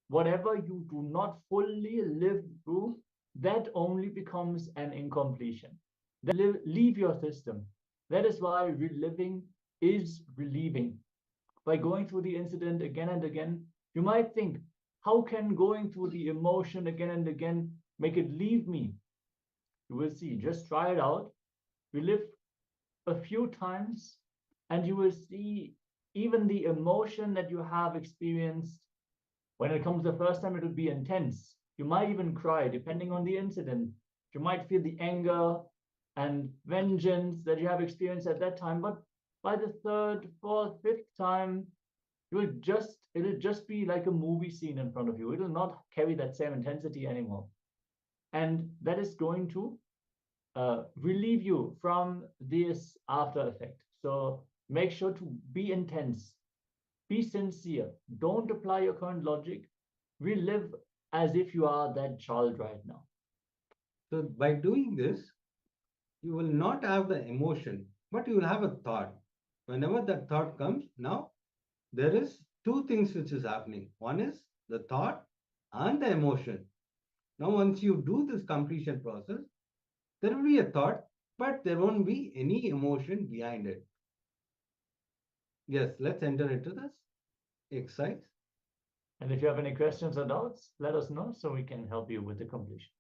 whatever you do not fully live through, that only becomes an incompletion. Leave your system. That is why reliving is relieving. By going through the incident again and again, you might think, how can going through the emotion again and again make it leave me? You will see, just try it out. Relive a few times and you will see even the emotion that you have experienced. When it comes the first time, it will be intense. You might even cry, depending on the incident. You might feel the anger and vengeance that you have experienced at that time. But by the 3rd, 4th, 5th time, it'll just be like a movie scene in front of you. It will not carry that same intensity anymore. And that is going to relieve you from this after effect. So make sure to be intense, be sincere, don't apply your current logic. We live as if you are that child right now. So by doing this, you will not have the emotion, but you will have a thought. Whenever that thought comes, now there is two things which is happening. One is the thought and the emotion. Now, once you do this completion process, there will be a thought, but there won't be any emotion behind it. Yes, let's enter into this exercise. And if you have any questions or doubts, let us know so we can help you with the completion.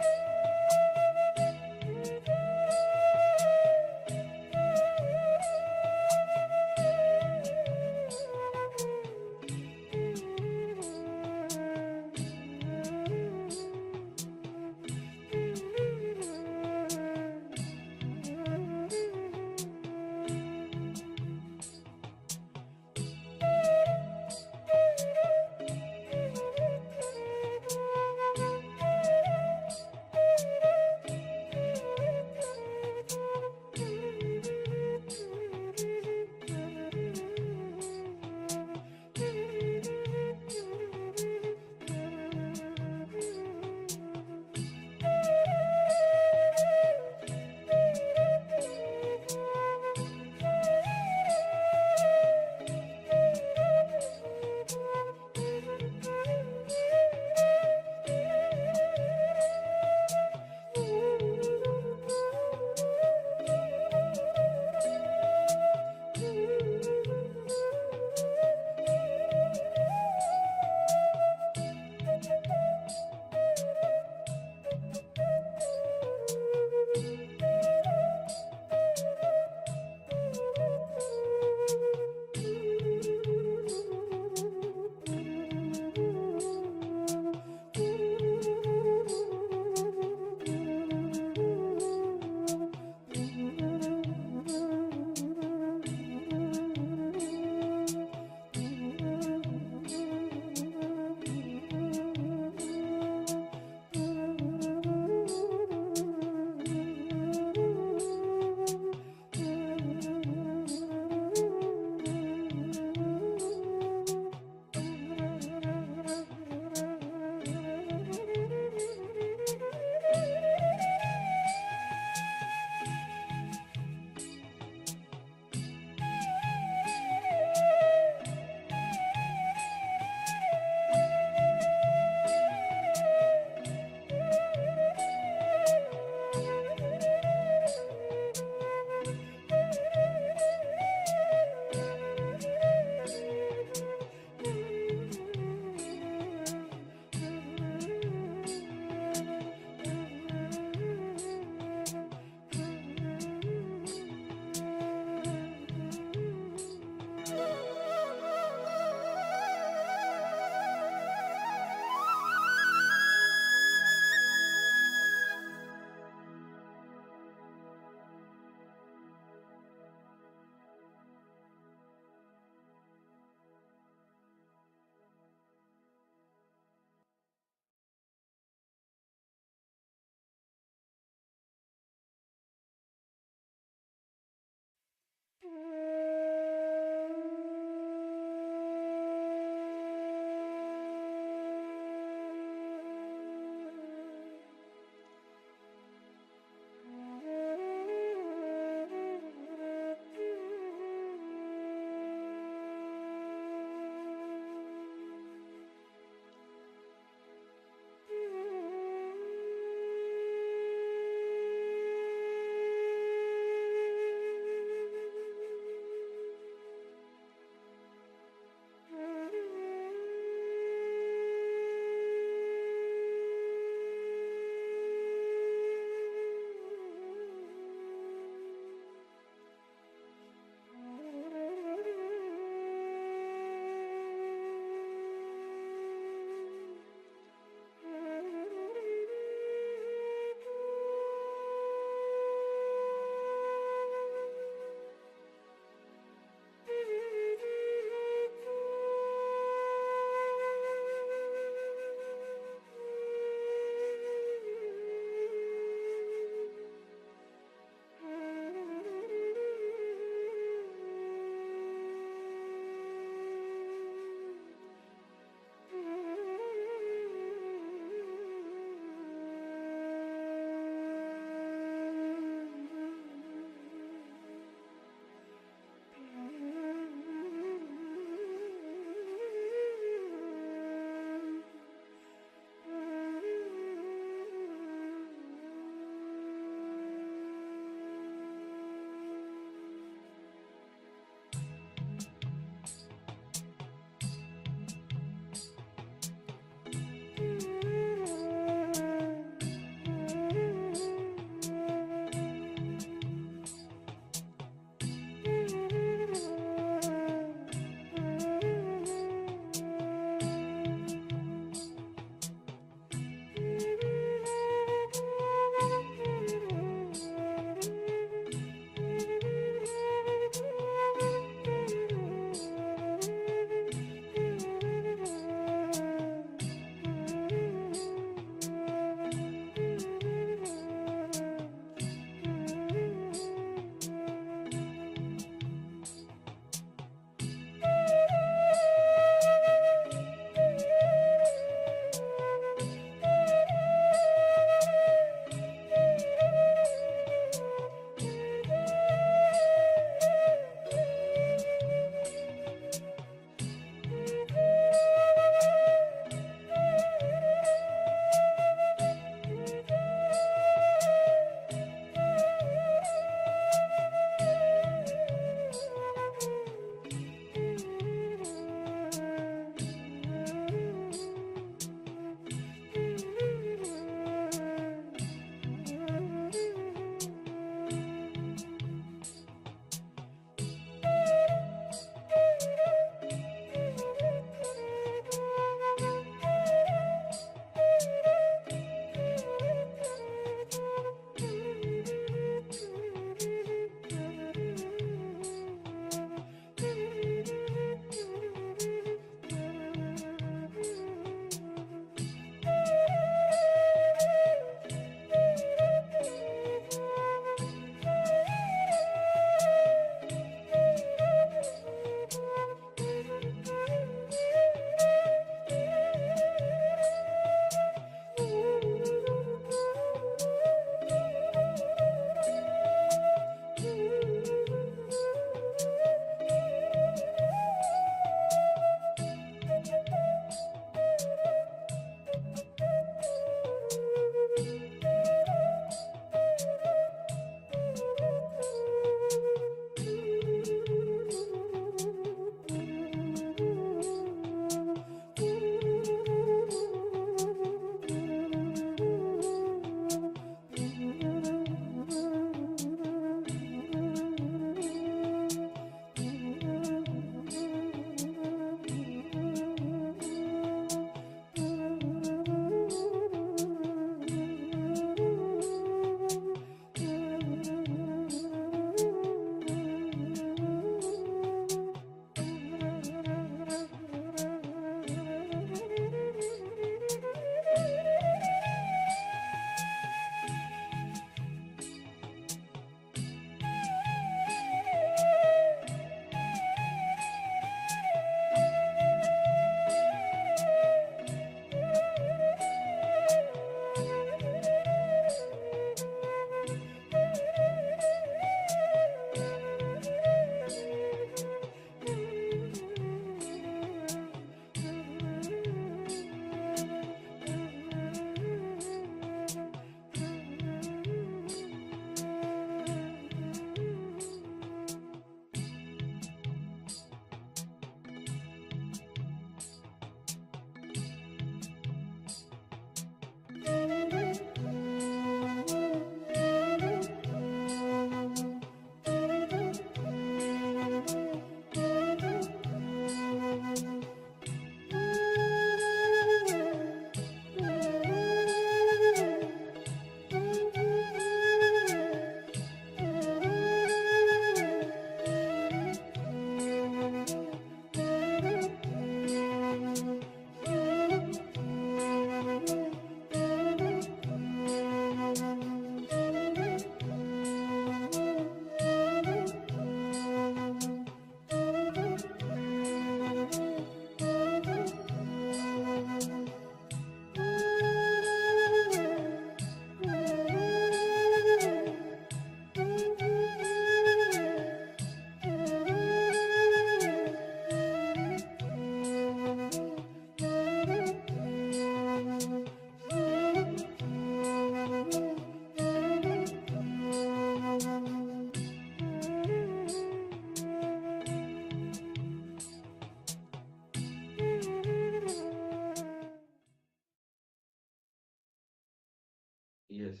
Yes.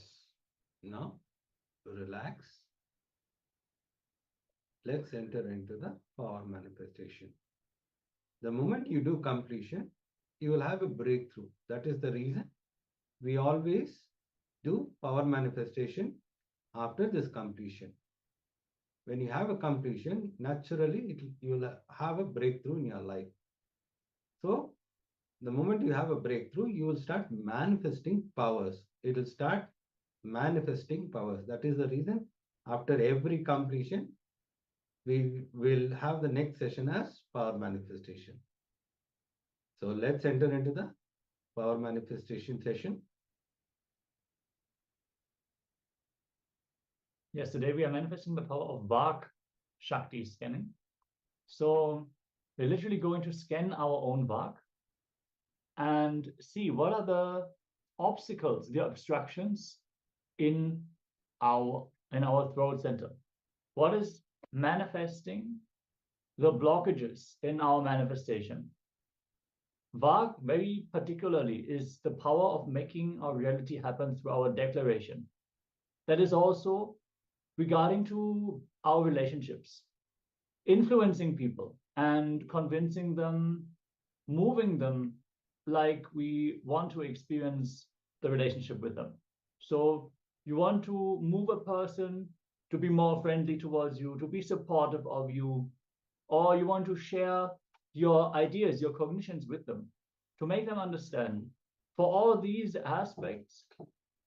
Now, relax. Let's enter into the power manifestation. The moment you do completion, you will have a breakthrough. That is the reason we always do power manifestation after this completion. When you have a completion, naturally you will have a breakthrough in your life. So, the moment you have a breakthrough, you will start manifesting powers. It will start manifesting powers. That is the reason after every completion, we will have the next session as power manifestation. So let's enter into the power manifestation session. Yes, today we are manifesting the power of Vak Shakti scanning. So we're literally going to scan our own Vak and see what are the obstacles, the obstructions in our throat center. What is manifesting the blockages in our manifestation? Vak, very particularly, is the power of making our reality happen through our declaration. That is also regarding to our relationships, influencing people and convincing them, moving them like we want to experience the relationship with them. So you want to move a person to be more friendly towards you, to be supportive of you, or you want to share your ideas, your cognitions with them, to make them understand. For all these aspects,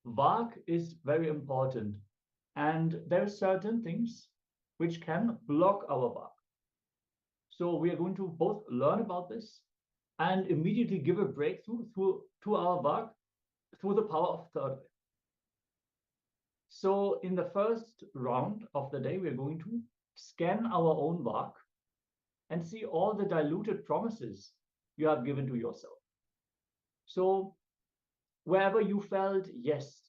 Vak is very important. And there are certain things which can block our Vak. So we are going to both learn about this and immediately give a breakthrough to our Vak through the power of third eye. So in the first round of the day, we are going to scan our own Vak and see all the diluted promises you have given to yourself. So wherever you felt, yes,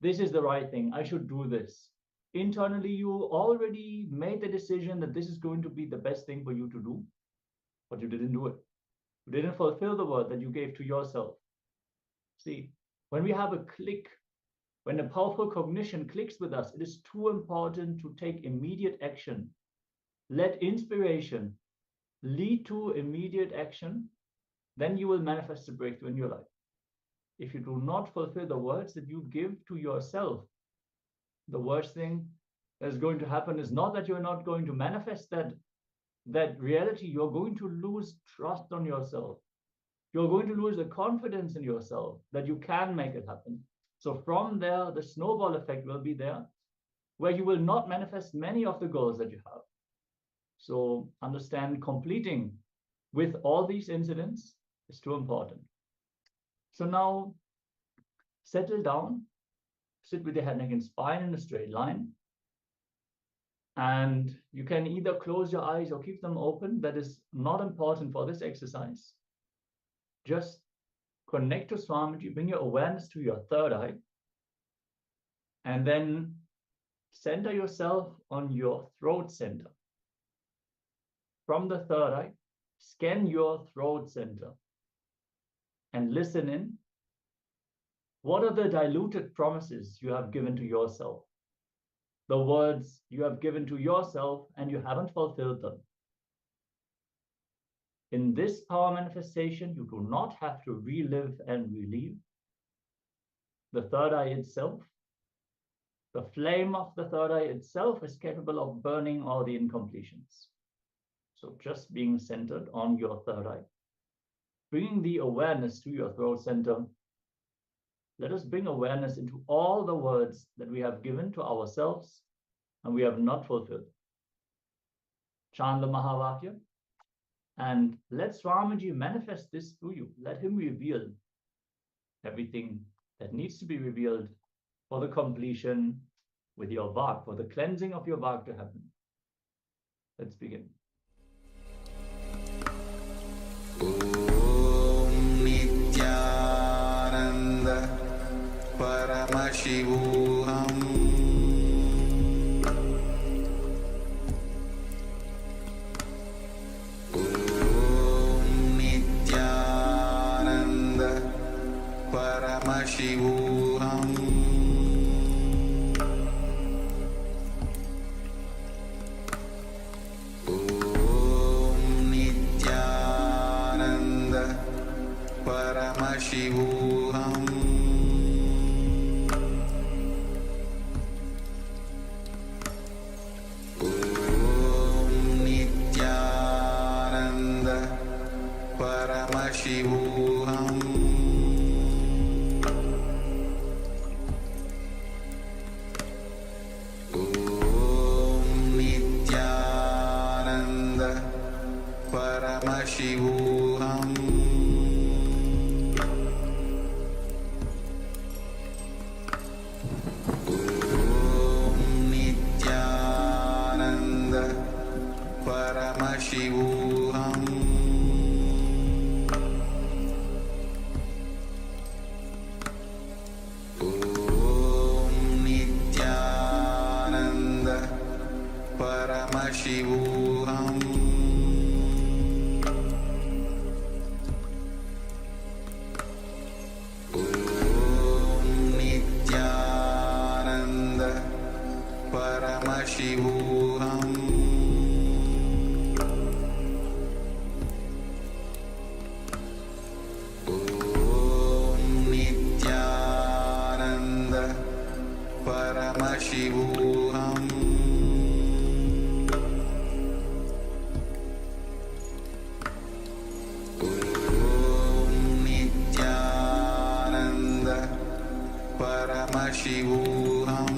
this is the right thing, I should do this. Internally, you already made the decision that this is going to be the best thing for you to do, but you didn't do it. You didn't fulfill the word that you gave to yourself. See, when we have a click, when a powerful cognition clicks with us, it is too important to take immediate action. Let inspiration lead to immediate action, then you will manifest a breakthrough in your life. If you do not fulfill the words that you give to yourself, the worst thing that is going to happen is not that you're not going to manifest that reality. You're going to lose trust on yourself. You're going to lose the confidence in yourself that you can make it happen. So from there, the snowball effect will be there, where you will not manifest many of the goals that you have. So understand, completing with all these incidents is too important. So now settle down, sit with your head, neck, and spine in a straight line. And you can either close your eyes or keep them open. That is not important for this exercise. Just connect to Swamiji, bring your awareness to your third eye, and then center yourself on your throat center. From the third eye, scan your throat center and listen in. What are the diluted promises you have given to yourself? The words you have given to yourself and you haven't fulfilled them. In this power manifestation, you do not have to relive and relive. The third eye itself, the flame of the third eye itself is capable of burning all the incompletions. So just being centered on your third eye, bringing the awareness to your throat center. Let us bring awareness into all the words that we have given to ourselves and we have not fulfilled. Chant the Mahavakya and let Swamiji manifest this through you. Let him reveal everything that needs to be revealed for the completion with your Vak, for the cleansing of your Vak to happen. Let's begin. Om Nithyananda Paramashivoham Om Nithyananda Paramashivoham Paramashivoham Om Nithyananda Paramashivoham Om Nithyananda Paramashivoham Paramashivoham Om Nithyananda Paramashivoham Om Nithyananda Paramashivoham Paramashivoham Om Nithyananda Paramashivoham Om Nithyananda Paramashivoham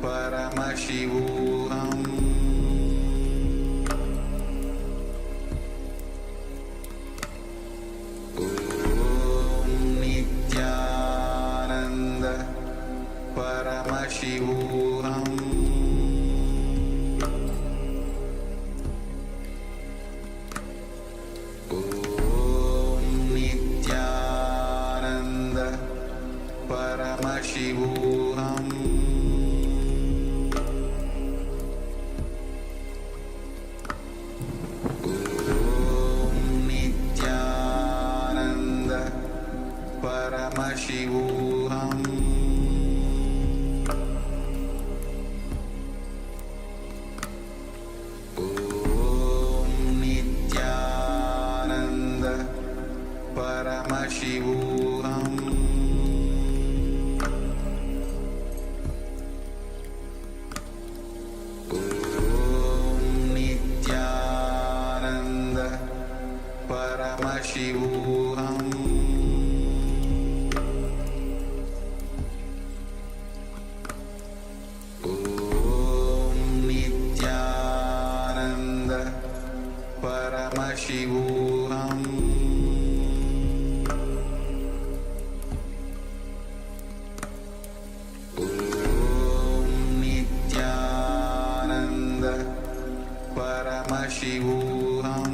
Paramashivoham Om Nithyananda Paramashivoham Om Nithyananda Paramashivoham Paramashivoham Om Nithyananda Paramashivoham Om Nithyananda Paramashivoham Paramashivoham Om Nithyananda Paramashivoham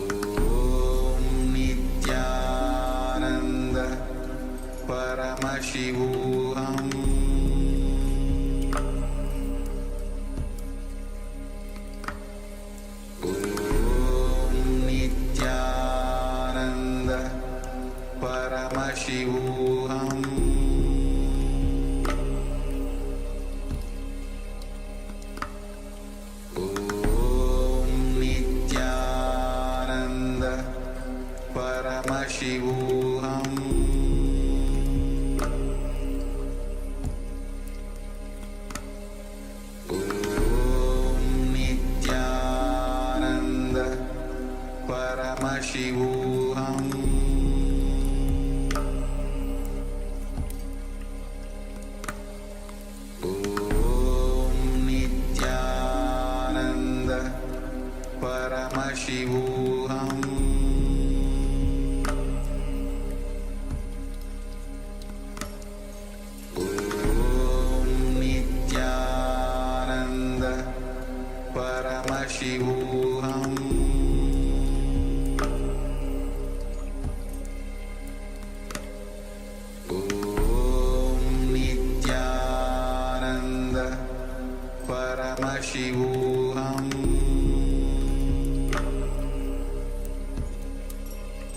Om Nithyananda Paramashivoham Paramashivoham Om Nithyananda Paramashivoham Om Nithyananda Paramashivoham Paramashivoham Om Nithyananda Paramashivoham Om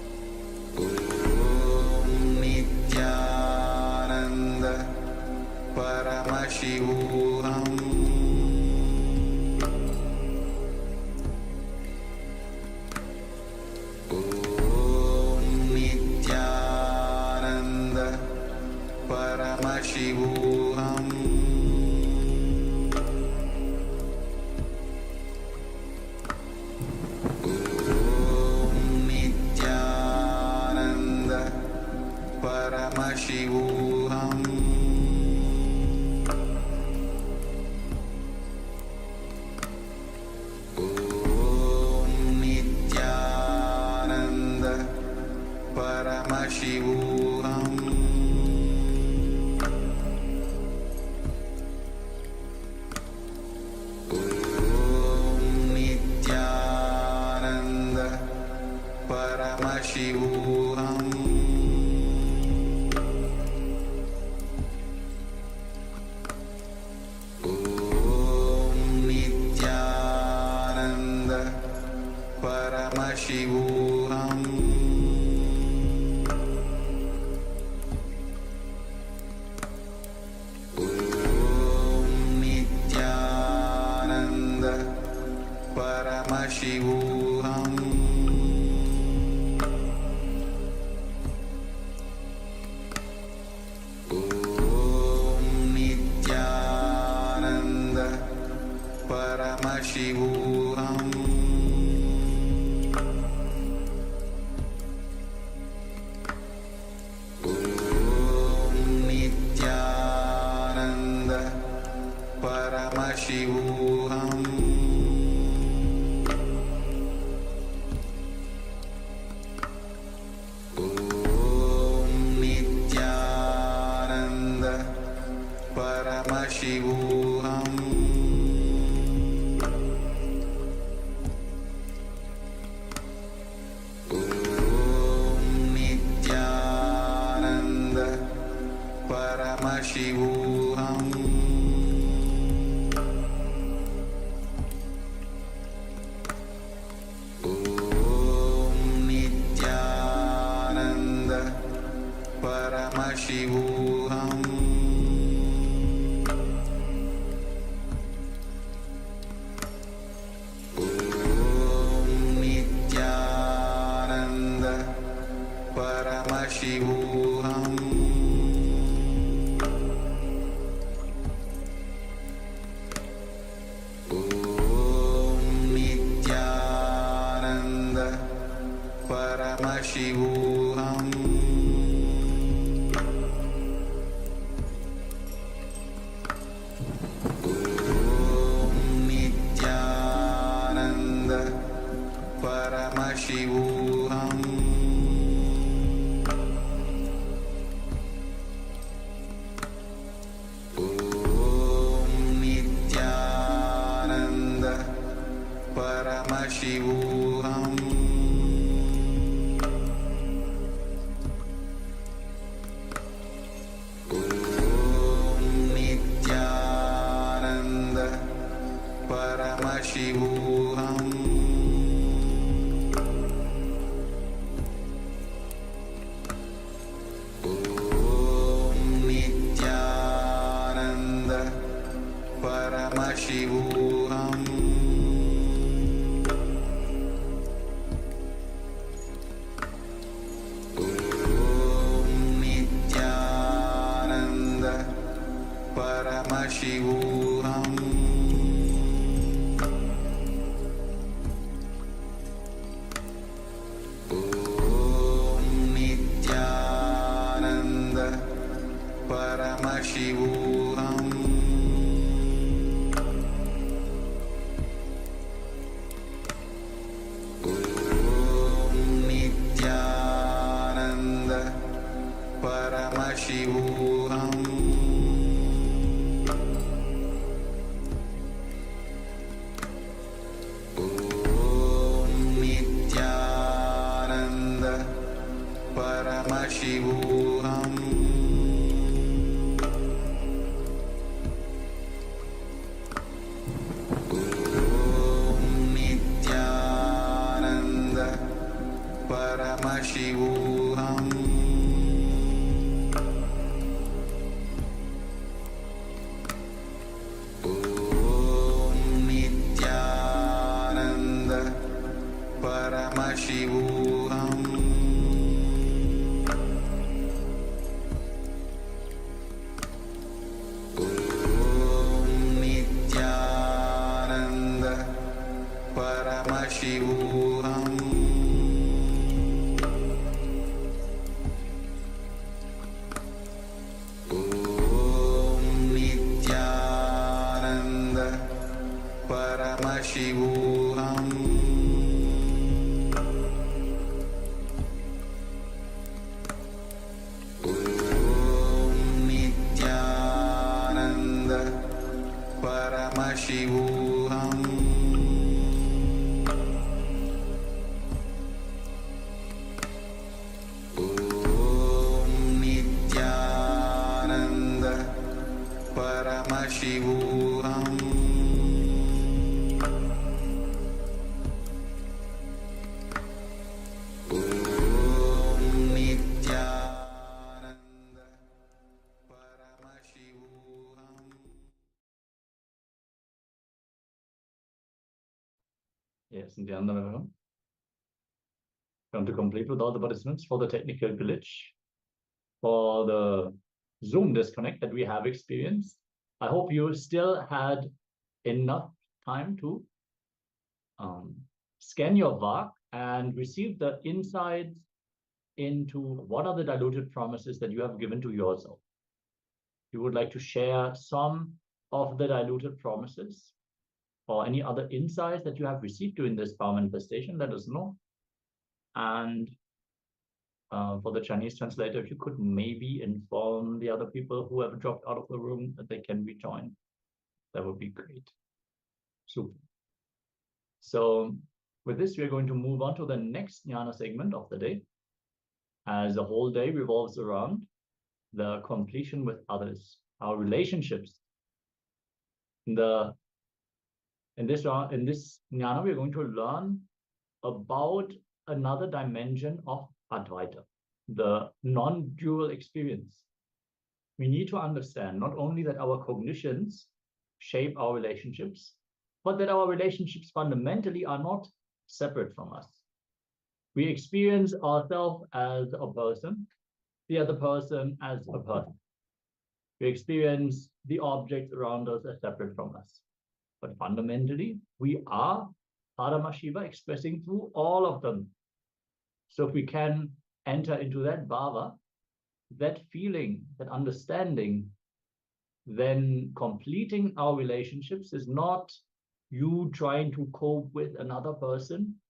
Paramashivoham Nithyananda Paramashivoham Nithyananda Paramashivoham Paramashivoham Nithyananda Paramashivoham Nithyananda Paramashivoham Nithyananda Paramashivoham Nithyananda Paramashivoham Nithyananda Paramashivoham Nithyananda Paramashivoham Nithyananda Paramashivoham Nithyananda Paramashivoham Nithyananda Paramashivoham Nithyananda Paramashivoham Nithyananda Paramashivoham Nithyananda Paramashivoham Nithyananda Paramashivoham Nithyananda Paramashivoham Nithyananda Paramashivoham Nithyananda Paramashivoham Nithyananda Paramashivoham Nithyananda Paramashivoham Paramashivoham Om Nithyananda Paramashivoham Om Nithyananda Paramashivoham Om Nithyananda Paramashivoham Om Nithyananda Paramashivoham. Yes, Nithyananda. Come to complete with all the participants for the technical glitch, for the Zoom disconnect that we have experienced. I hope you still had enough time to scan your VAC and receive the insights into what are the diluted promises that you have given to yourself. You would like to share some of the diluted promises or any other insights that you have received during this power manifestation, let us know. And for the Chinese translator, if you could maybe inform the other people who have dropped out of the room that they can rejoin, that would be great. Super. So with this, we are going to move on to the next jnana segment of the day, as the whole day revolves around the completion with others, our relationships. In this jnana, we are going to learn about another dimension of Advaita, the non-dual experience. We need to understand not only that our cognitions shape our relationships, but that our relationships fundamentally are not separate from us. We experience ourselves as a person, the other person as a person. We experience the objects around us as separate from us. But fundamentally, we are Paramashiva expressing through all of them. So if we can enter into that bhava, that feeling, that understanding, then completing our relationships is not you trying to cope with another person.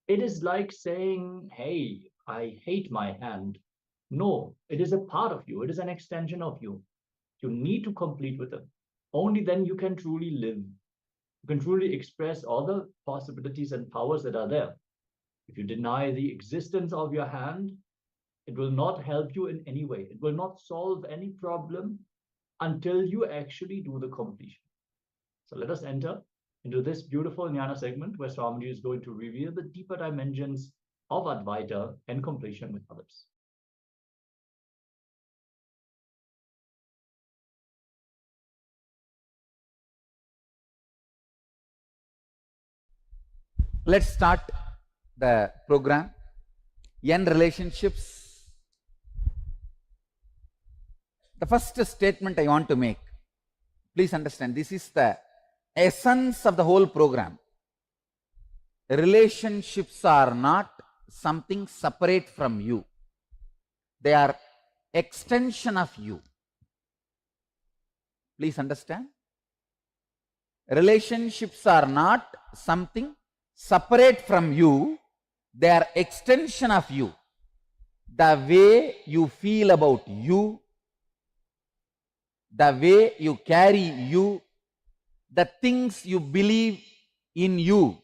It is like saying, hey, I hate my hand. No, it is a part of you. It is an extension of you. You need to complete with them. Only then you can truly live. You can truly express all the possibilities and powers that are there. If you deny the existence of your hand, it will not help you in any way. It will not solve any problem until you actually do the completion. So let us enter into this beautiful jnana segment where Swamiji is going to reveal the deeper dimensions of Advaita and completion with others. Let's start the program. End relationships. The first statement I want to make, please understand, this is the essence of the whole program. Relationships are not something separate from you. They are extension of you. Please understand. Relationships are not something separate from you. They are extension of you. The way you feel about you, the way you carry you, the things you believe in you,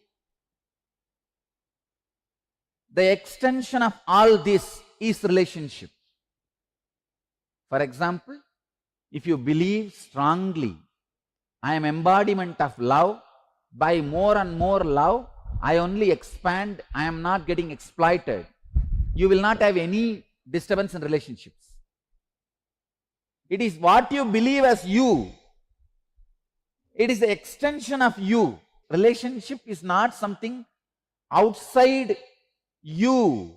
the extension of all this is relationship. For example, if you believe strongly, I am embodiment of love, by more and more love, I only expand, I am not getting exploited, you will not have any disturbance in relationships. It is what you believe as you. It is the extension of you. Relationship is not something outside you.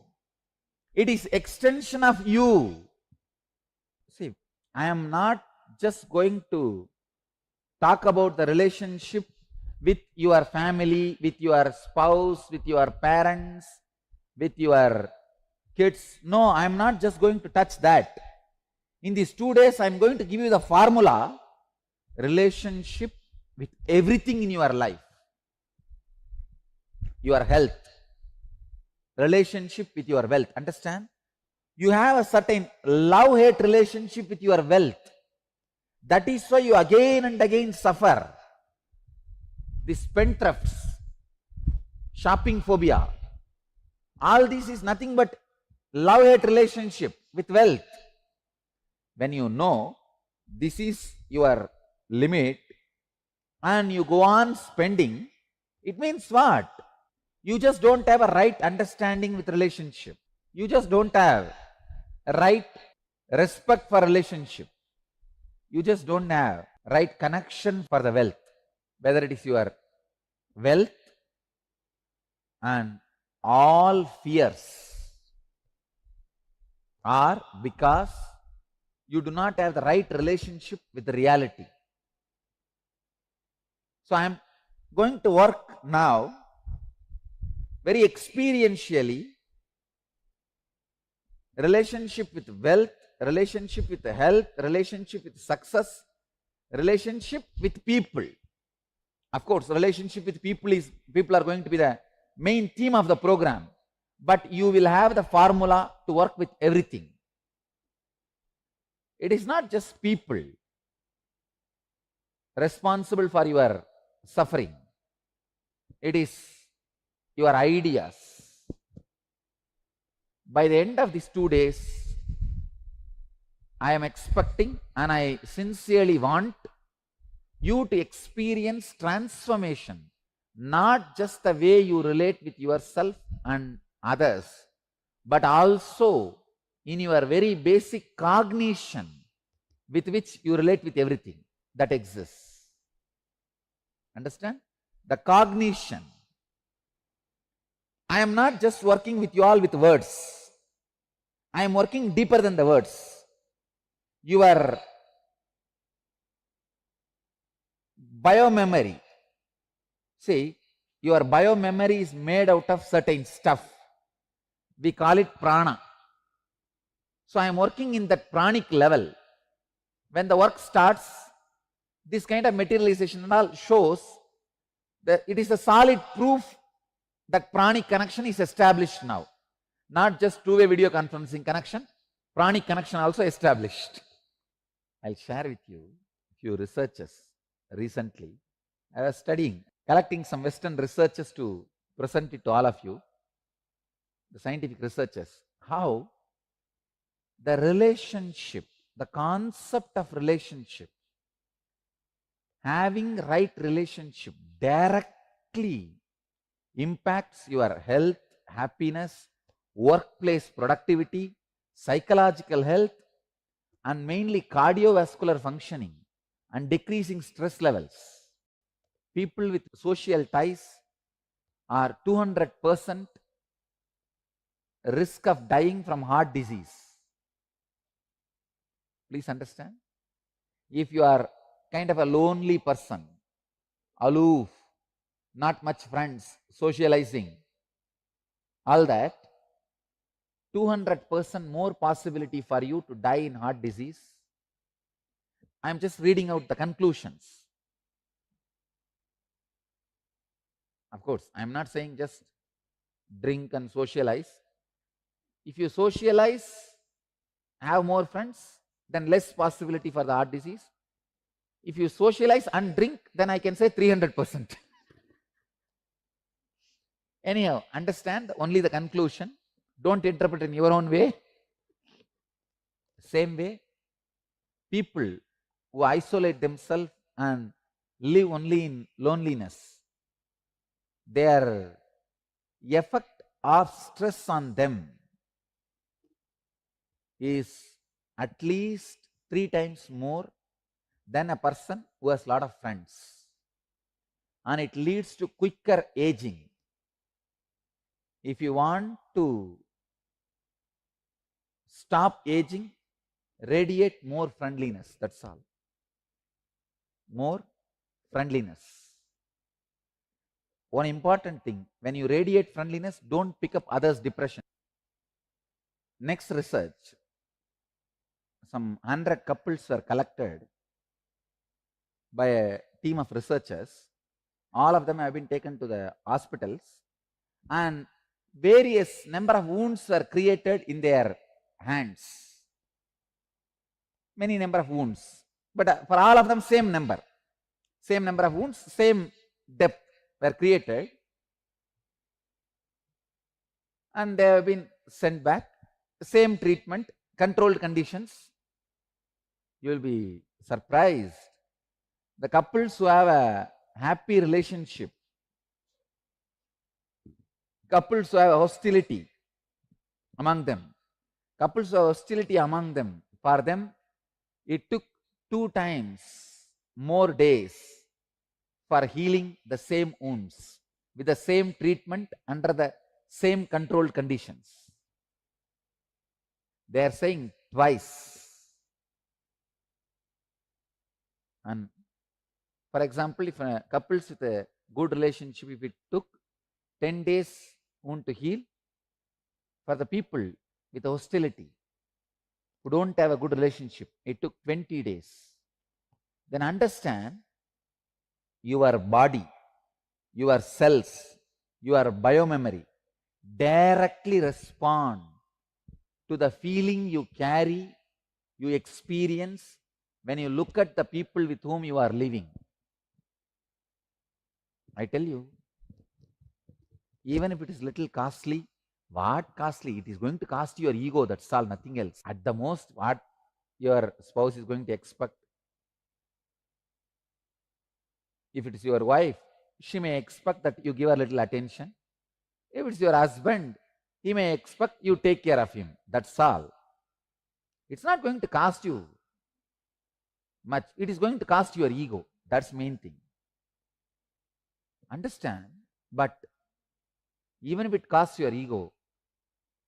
It is extension of you. See, I am not just going to talk about the relationship with your family, with your spouse, with your parents, with your kids. No, I am not just going to touch that. In these 2 days, I am going to give you the formula, relationship with everything in your life. Your health, relationship with your wealth. Understand? You have a certain love-hate relationship with your wealth. That is why you again and again suffer. These spendthrifts, shopping phobia, all this is nothing but love-hate relationship with wealth. When you know this is your limit and you go on spending, it means what? You just don't have a right understanding with relationship. You just don't have a right respect for relationship. You just don't have right connection for the wealth. Whether it is your wealth and all fears are because you do not have the right relationship with the reality. So I am going to work now very experientially, relationship with wealth, relationship with health, relationship with success, relationship with people. Of course, relationship with people are going to be the main theme of the program, but you will have the formula to work with everything. It is not just people responsible for your suffering. It is your ideas. By the end of these 2 days, I am expecting and I sincerely want you to experience transformation, not just the way you relate with yourself and others, but also in your very basic cognition with which you relate with everything that exists. Understand? The cognition. I am not just working with you all with words. I am working deeper than the words. Your biomemory. See, your biomemory is made out of certain stuff. We call it prana. So I am working in that pranic level. When the work starts, this kind of materialization and all shows that it is a solid proof that pranic connection is established now. Not just two-way video conferencing connection, pranic connection also established. I'll share with you a few researches recently. I was studying, collecting some Western researches to present it to all of you, the scientific researches, how the relationship, the concept of relationship, having right relationship directly impacts your health, happiness, workplace productivity, psychological health, and mainly cardiovascular functioning and decreasing stress levels. People with social ties are 200% risk of dying from heart disease. Please understand. If you are kind of a lonely person, aloof, not much friends, socializing, all that, 200% more possibility for you to die in heart disease. I am just reading out the conclusions. Of course, I am not saying just drink and socialize. If you socialize, have more friends, then less possibility for the heart disease. If you socialize and drink, then I can say 300%. Anyhow, understand only the conclusion. Don't interpret in your own way. Same way, people who isolate themselves and live only in loneliness, their effect of stress on them is at least 3 times more than a person who has a lot of friends. And it leads to quicker aging. If you want to stop aging, radiate more friendliness, that's all. More friendliness. one important thing, when you radiate friendliness, don't pick up others' depression. Next research, some 100 couples were collected by a team of researchers. All of them have been taken to the hospitals, and various number of wounds were created in their hands. Many number of wounds, but for all of them same number of wounds, same depth were created, and they have been sent back. Same treatment, controlled conditions. You will be surprised. The couples who have a happy relationship, couples who have hostility among them, for them, it took 2 times more days for healing the same wounds with the same treatment under the same controlled conditions. They are saying twice. And for example, if a couples with a good relationship, if it took 10 days wound to heal, for the people with hostility who don't have a good relationship, it took 20 days. Then understand, your body, your cells, your biomemory directly respond to the feeling you carry, you experience when you look at the people with whom you are living. I tell you, even if it is little costly, what costly? It is going to cost your ego, that's all, nothing else. At the most, what your spouse is going to expect. If it is your wife, she may expect that you give her little attention. If it's your husband, he may expect you take care of him. That's all. It's not going to cost you much. It is going to cost your ego. That's the main thing. Understand? But even if it costs your ego,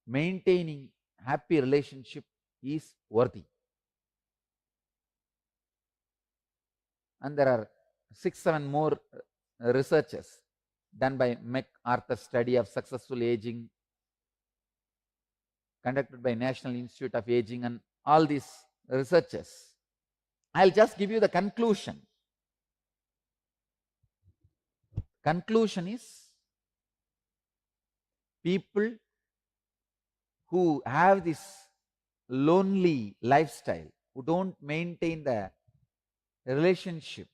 maintaining happy relationship is worthy. And there are 6-7 more researches done by MacArthur study of successful aging, conducted by National Institute of Aging, and all these researches. I'll just give you the conclusion. Conclusion is, people who have this lonely lifestyle, who don't maintain the relationship,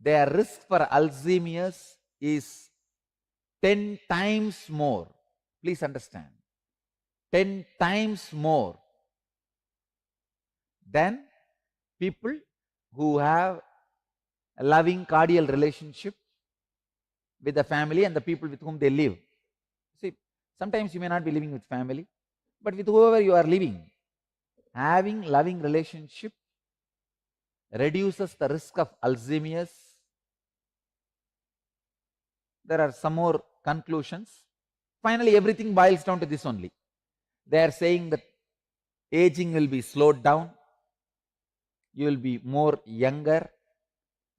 their risk for Alzheimer's is 10 times more. Please understand, 10 times more than people who have a loving cordial relationship with the family and the people with whom they live. See, sometimes you may not be living with family, but with whoever you are living, having loving relationship reduces the risk of Alzheimer's. There are some more conclusions. Finally, everything boils down to this only. They are saying that aging will be slowed down, you will be more younger,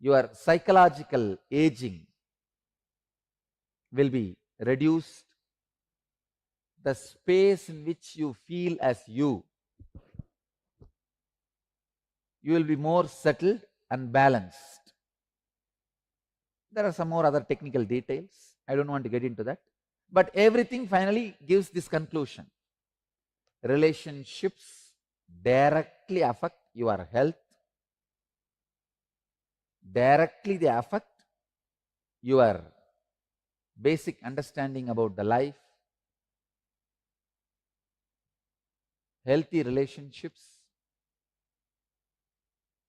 your psychological aging will be reduced, the space in which you feel as you will be more settled and balanced. There are some more other technical details. I don't want to get into that. But everything finally gives this conclusion. Relationships directly affect your health. Directly they affect your basic understanding about the life. Healthy relationships,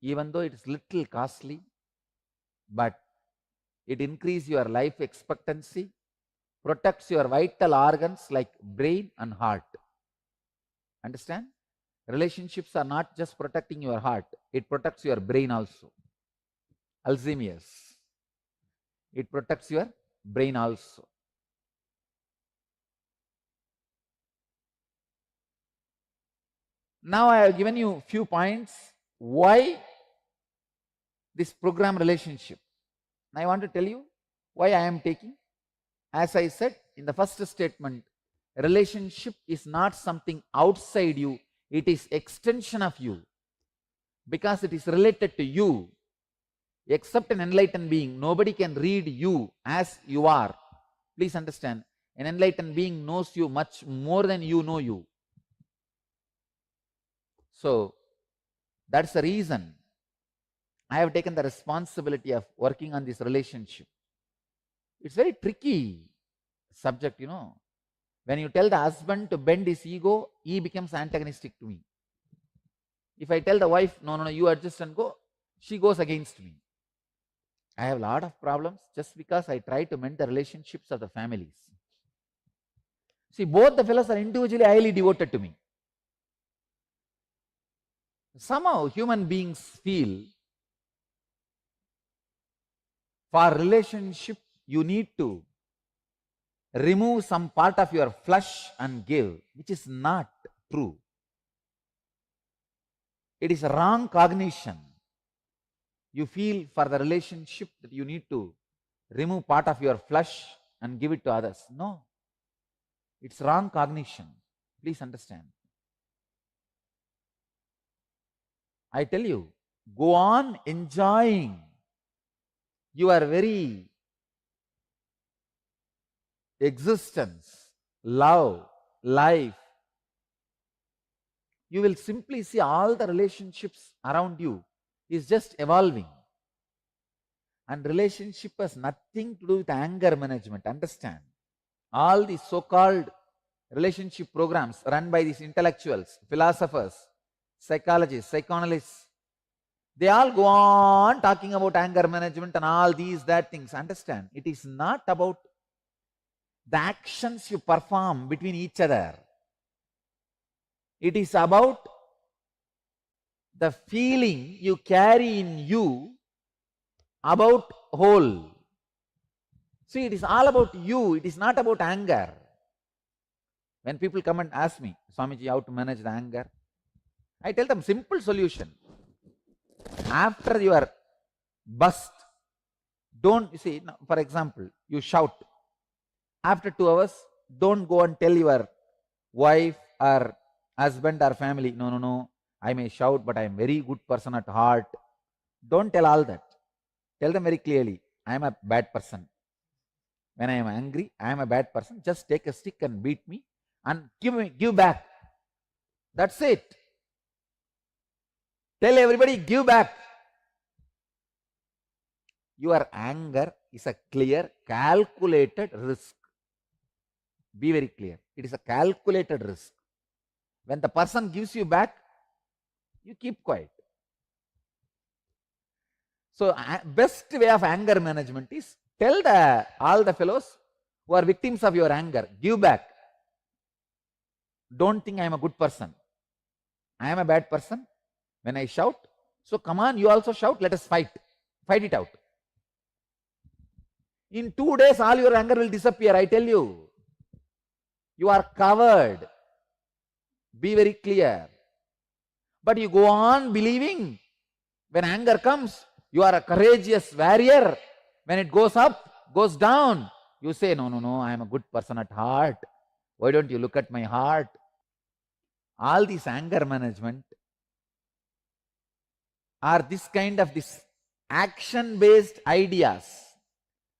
even though it is little costly, but it increases your life expectancy, protects your vital organs like brain and heart. Understand? Relationships are not just protecting your heart, it protects your brain also. Alzheimer's, it protects your brain also. Now I have given you few points why this program relationship. Now I want to tell you, Why I am taking? As I said in the first statement, relationship is not something outside you, it is extension of you, because it is related to you. Except an enlightened being, nobody can read you as you are. Please understand, an enlightened being knows you much more than you know you. So that's the reason I have taken the responsibility of working on this relationship. It's very tricky subject, you know. When you tell the husband to bend his ego, he becomes antagonistic to me. If I tell the wife, no, no, no, you adjust and go, she goes against me. I have a lot of problems just because I try to mend the relationships of the families. See, both the fellows are individually highly devoted to me. Somehow human beings feel for relationship you need to remove some part of your flesh and give, which is not true. It is a wrong cognition. You feel for the relationship that you need to remove part of your flesh and give it to others. No, it's wrong cognition. Please understand. I tell you, go on enjoying your very existence, love, life. You will simply see all the relationships around you is just evolving. And relationship has nothing to do with anger management. Understand? All these so-called relationship programs run by these intellectuals, philosophers, psychologists, psychoanalysts, they all go on talking about anger management and all these, that things. Understand? It is not about the actions you perform between each other. It is about the feeling you carry in you about whole. See, it is all about you. It is not about anger. When people come and ask me, Swamiji, how to manage the anger? I tell them simple solution. After your bust, don't, you see, for example, you shout. After 2 hours, don't go and tell your wife or husband or family, no, no, no, I may shout, but I am a very good person at heart. Don't tell all that. Tell them very clearly, I am a bad person. When I am angry, I am a bad person. Just take a stick and beat me and give back. That's it. Tell everybody, give back. Your anger is a clear, calculated risk. Be very clear. It is a calculated risk. When the person gives you back, you keep quiet. So, best way of anger management is tell all the fellows who are victims of your anger, give back. Don't think I am a good person. I am a bad person. When I shout, so come on, you also shout, let us fight. Fight it out. In 2 days, all your anger will disappear, I tell you. You are covered. Be very clear. But you go on believing when anger comes, you are a courageous warrior. When it goes up, goes down, you say, no, no, no, I am a good person at heart. Why don't you look at my heart? All this anger management are this kind of this action-based ideas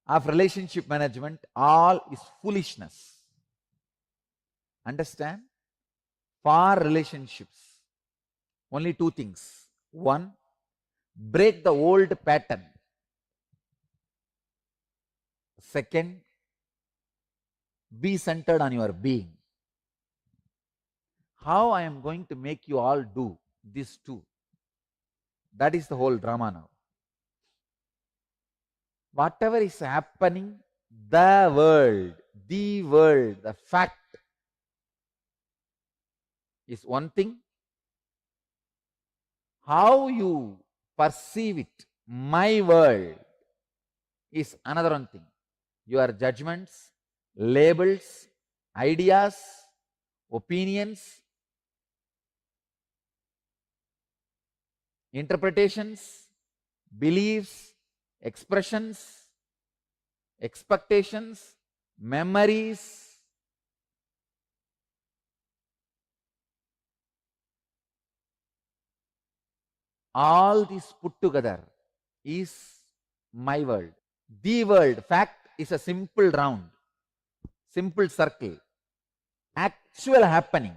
of relationship management, all is foolishness. Understand? For relationships, only 2 things. 1, break the old pattern. 2nd, be centered on your being. How I am going to make you all do these 2? That is the whole drama now. Whatever is happening, the world, the fact is one thing. How you perceive it, my world, is another one thing. Your judgments, labels, ideas, opinions, interpretations, beliefs, expressions, expectations, memories, all this put together is my world. The world, fact, is a simple round, simple circle, actual happening,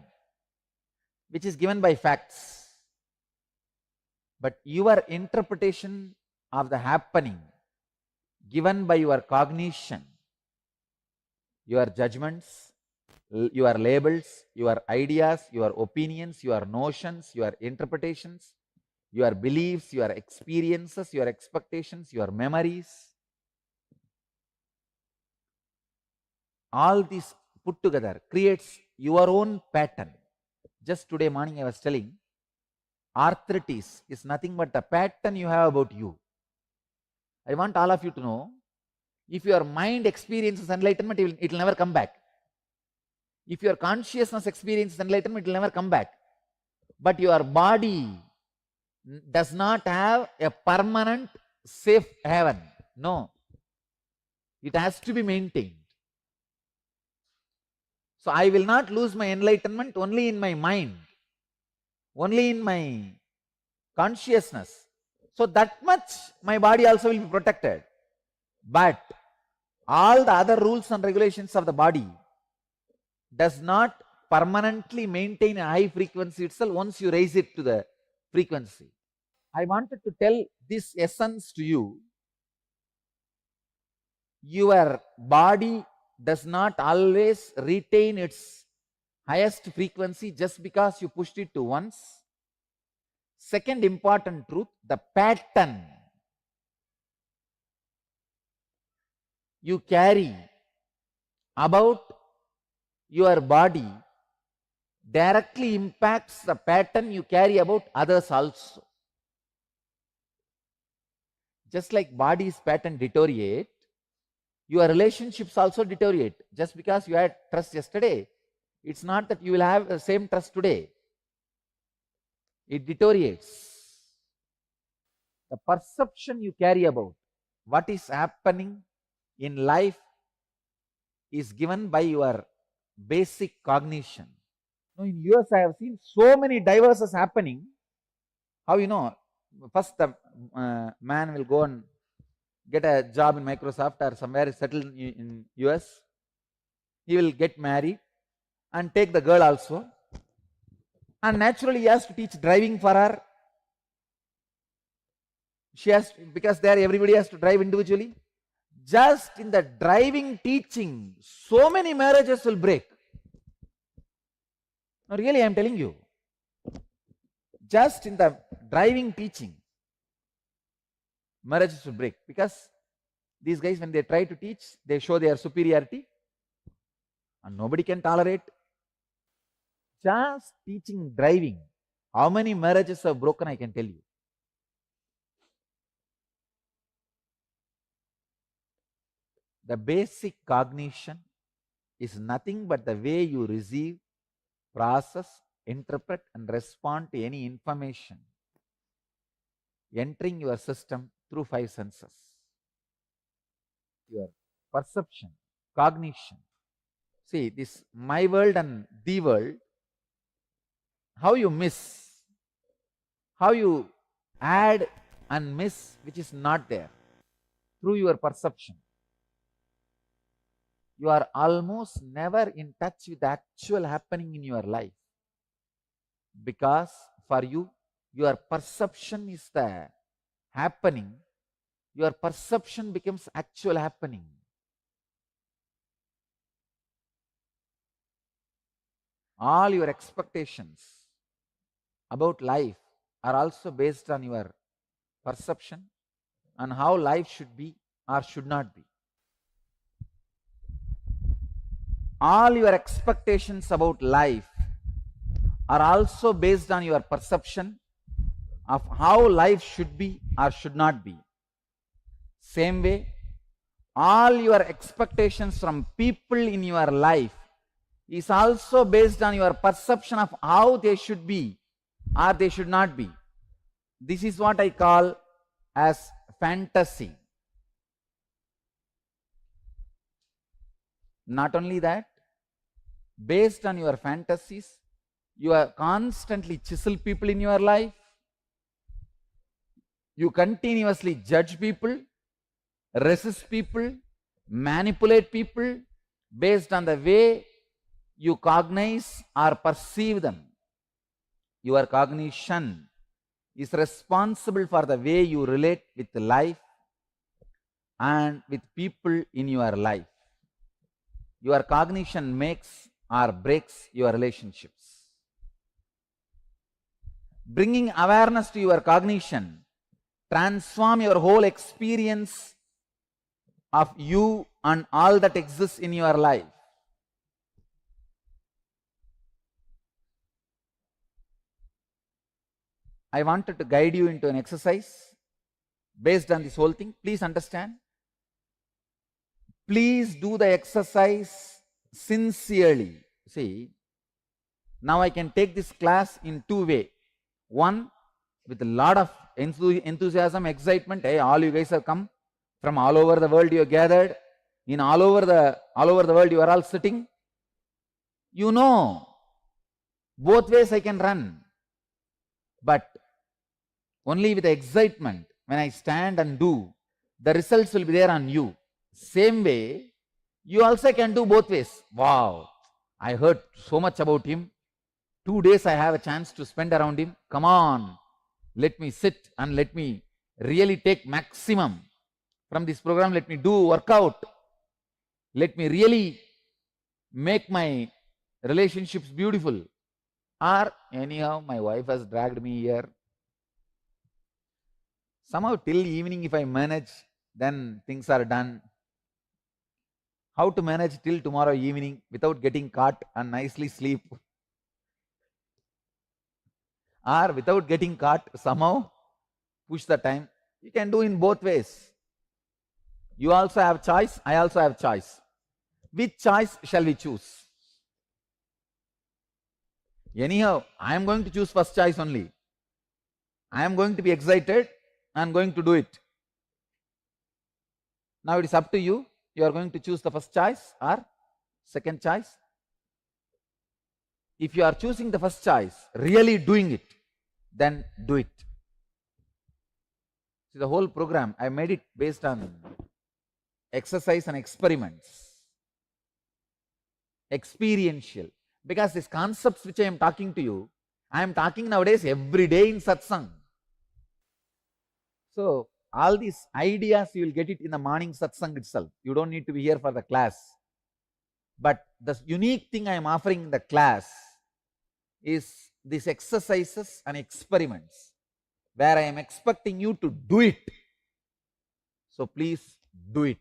which is given by facts. But your interpretation of the happening given by your cognition, your judgments, your labels, your ideas, your opinions, your notions, your interpretations, your beliefs, your experiences, your expectations, your memories, all this put together creates your own pattern. Just today morning I was telling, arthritis is nothing but the pattern you have about you. I want all of you to know, if your mind experiences enlightenment, it will never come back. If your consciousness experiences enlightenment, it will never come back. But your body does not have a permanent safe haven. No. It has to be maintained. So I will not lose my enlightenment only in my mind, only in my consciousness. So that much my body also will be protected. But all the other rules and regulations of the body does not permanently maintain a high frequency itself once you raise it to the frequency. I wanted to tell this essence to you. Your body does not always retain its highest frequency just because you pushed it to once. Second important truth, the pattern you carry about your body directly impacts the pattern you carry about others also. Just like body's pattern deteriorate, your relationships also deteriorate. Just because you had trust yesterday, it's not that you will have the same trust today. It deteriorates. The perception you carry about what is happening in life is given by your basic cognition. Now in US I have seen so many divorces happening. How you know? First the man will go and get a job in Microsoft or somewhere settled in US. He will get married and take the girl also. And naturally he has to teach driving for her. She has to, because there everybody has to drive individually. Just in the driving teaching, so many marriages will break. No, really, I am telling you. Just in the driving teaching, marriages will break. Because these guys, when they try to teach, they show their superiority. And nobody can tolerate. Just teaching driving. How many marriages have broken, I can tell you. The basic cognition is nothing but the way you receive, process, interpret and respond to any information entering your system through five senses. Your perception, cognition. See, this my world and the world, how you miss, how you add and miss which is not there through your perception. You are almost never in touch with the actual happening in your life, because for you, your perception is the happening. Your perception becomes actual happening. All your expectations about life are also based on your perception and how life should be or should not be. All your expectations about life are also based on your perception of how life should be or should not be. Same way, all your expectations from people in your life is also based on your perception of how they should be or they should not be. This is what I call as fantasy. Not only that, based on your fantasies, you are constantly chisel people in your life. You continuously judge people, resist people, manipulate people based on the way you cognize or perceive them. Your cognition is responsible for the way you relate with life and with people in your life. Your cognition makes or breaks your relationships. Bringing awareness to your cognition transform your whole experience of you and all that exists in your life. I wanted to guide you into an exercise based on this whole thing. Please understand. Please do the exercise sincerely. See, now I can take this class in two ways. One, with a lot of enthusiasm, excitement. Hey, all you guys have come from all over the world. You are gathered in all over the world. You are all sitting. You know, both ways I can run, but only with excitement. When I stand and do, the results will be there on you. Same way, you also can do both ways. Wow, I heard so much about him. 2 days I have a chance to spend around him. Come on, let me sit and let me really take maximum from this program. Let me do workout. Let me really make my relationships beautiful. Or anyhow, my wife has dragged me here. Somehow till evening if I manage, then things are done. How to manage till tomorrow evening without getting caught and nicely sleep? Or without getting caught, somehow push the time. You can do in both ways. You also have choice, I also have choice. Which choice shall we choose? Anyhow, I am going to choose first choice only. I am going to be excited. I am going to do it. Now it is up to you. You are going to choose the first choice or second choice. If you are choosing the first choice, really doing it, then do it. See, the whole program, I made it based on exercise and experiments. Experiential. Because these concepts which I am talking to you, I am talking nowadays every day in satsang. So, all these ideas you will get it in the morning satsang itself. You don't need to be here for the class. But the unique thing I am offering in the class is these exercises and experiments where I am expecting you to do it. So please do it.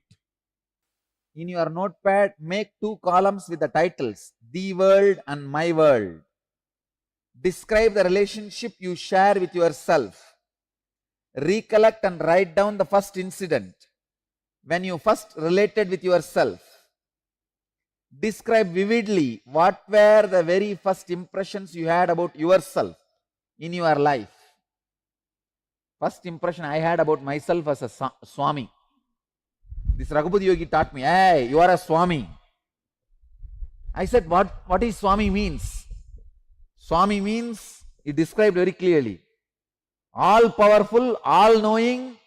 In your notepad, make 2 columns with the titles, The World and My World. Describe the relationship you share with yourself. Recollect and write down the first incident when you first related with yourself. Describe vividly what were the very first impressions you had about yourself in your life. First impression I had about myself as a Swami. This Raghupati Yogi taught me, hey, you are a Swami. I said, what is Swami means? Swami means, he described very clearly, all powerful, all knowing.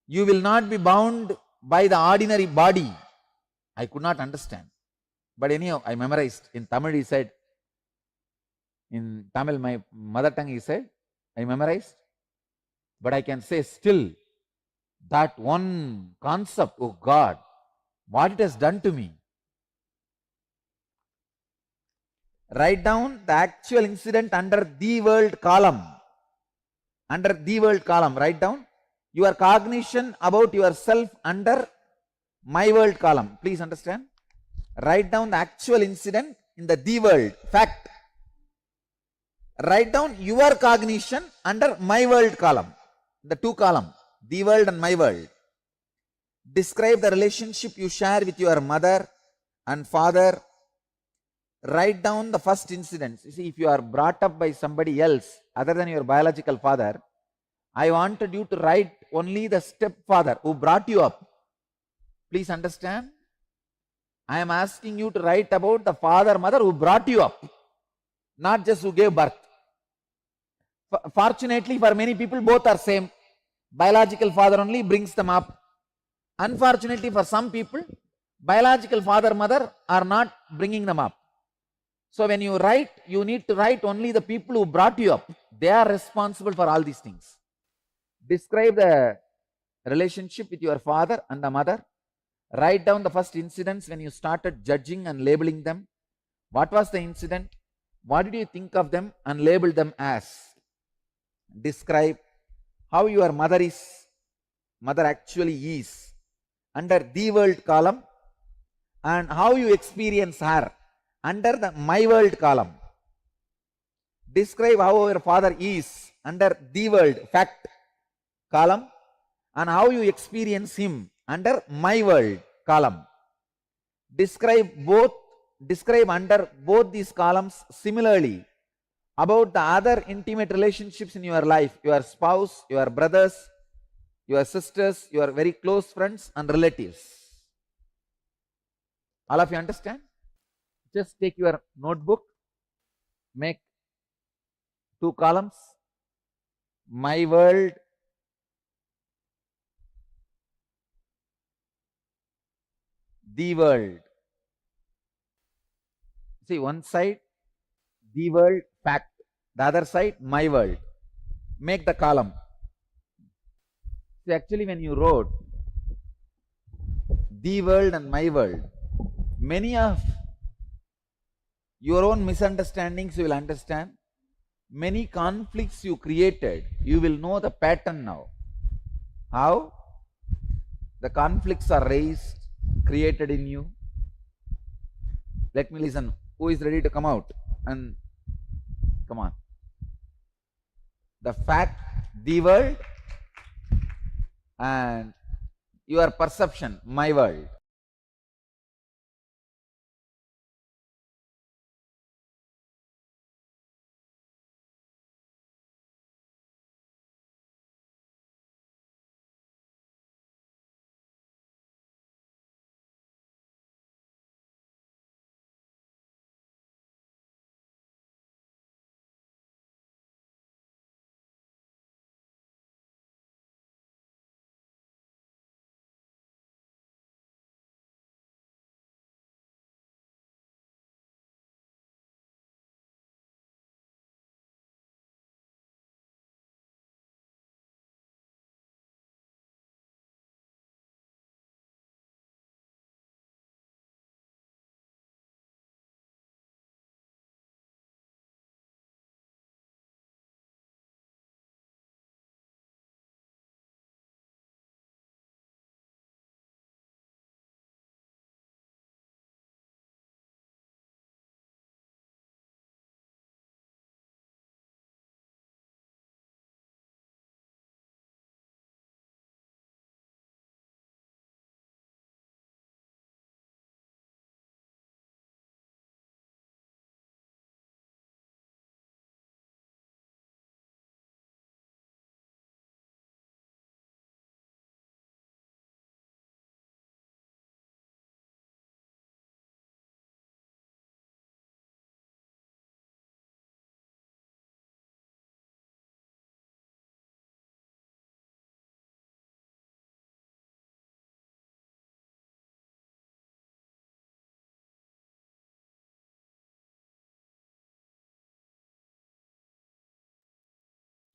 You will not be bound by the ordinary body. I could not understand. But anyhow, I memorized. In Tamil he said, in Tamil, my mother tongue, he said, I memorized. But I can say still, that one concept, oh God, what it has done to me. Write down the actual incident under the world column. Under the world column, write down your cognition about yourself under my world column. Please understand. Write down the actual incident in the world, fact. Write down your cognition under my world column. The 2 column, the world and my world. Describe the relationship you share with your mother and father. Write down the first incidents. You see, if you are brought up by somebody else other than your biological father, I wanted you to write only the stepfather who brought you up. Please understand. I am asking you to write about the father, mother who brought you up, not just who gave birth. Fortunately for many people, both are same. Biological father only brings them up. Unfortunately for some people, biological father, mother are not bringing them up. So when you write, you need to write only the people who brought you up. They are responsible for all these things. Describe the relationship with your father and the mother. Write down the first incidents when you started judging and labeling them. What was the incident? What did you think of them and label them as? Describe how your mother actually is under the world column, and how you experience her under the my world column. Describe how your father is under the world fact column, and how you experience him under my world column. Describe under both these columns similarly about the other intimate relationships in your life, your spouse, your brothers, your sisters, your very close friends and relatives. All of you understand? Just take your notebook, make 2 columns, my world, the world. See, one side, the world, fact. The other side, my world. Make the column. See, actually when you wrote the world and my world, many of your own misunderstandings you will understand. Many conflicts you created, you will know the pattern now. How the conflicts are raised, created in you. Let me listen. Who is ready to come out? And come on. The fact, the world, and your perception, my world.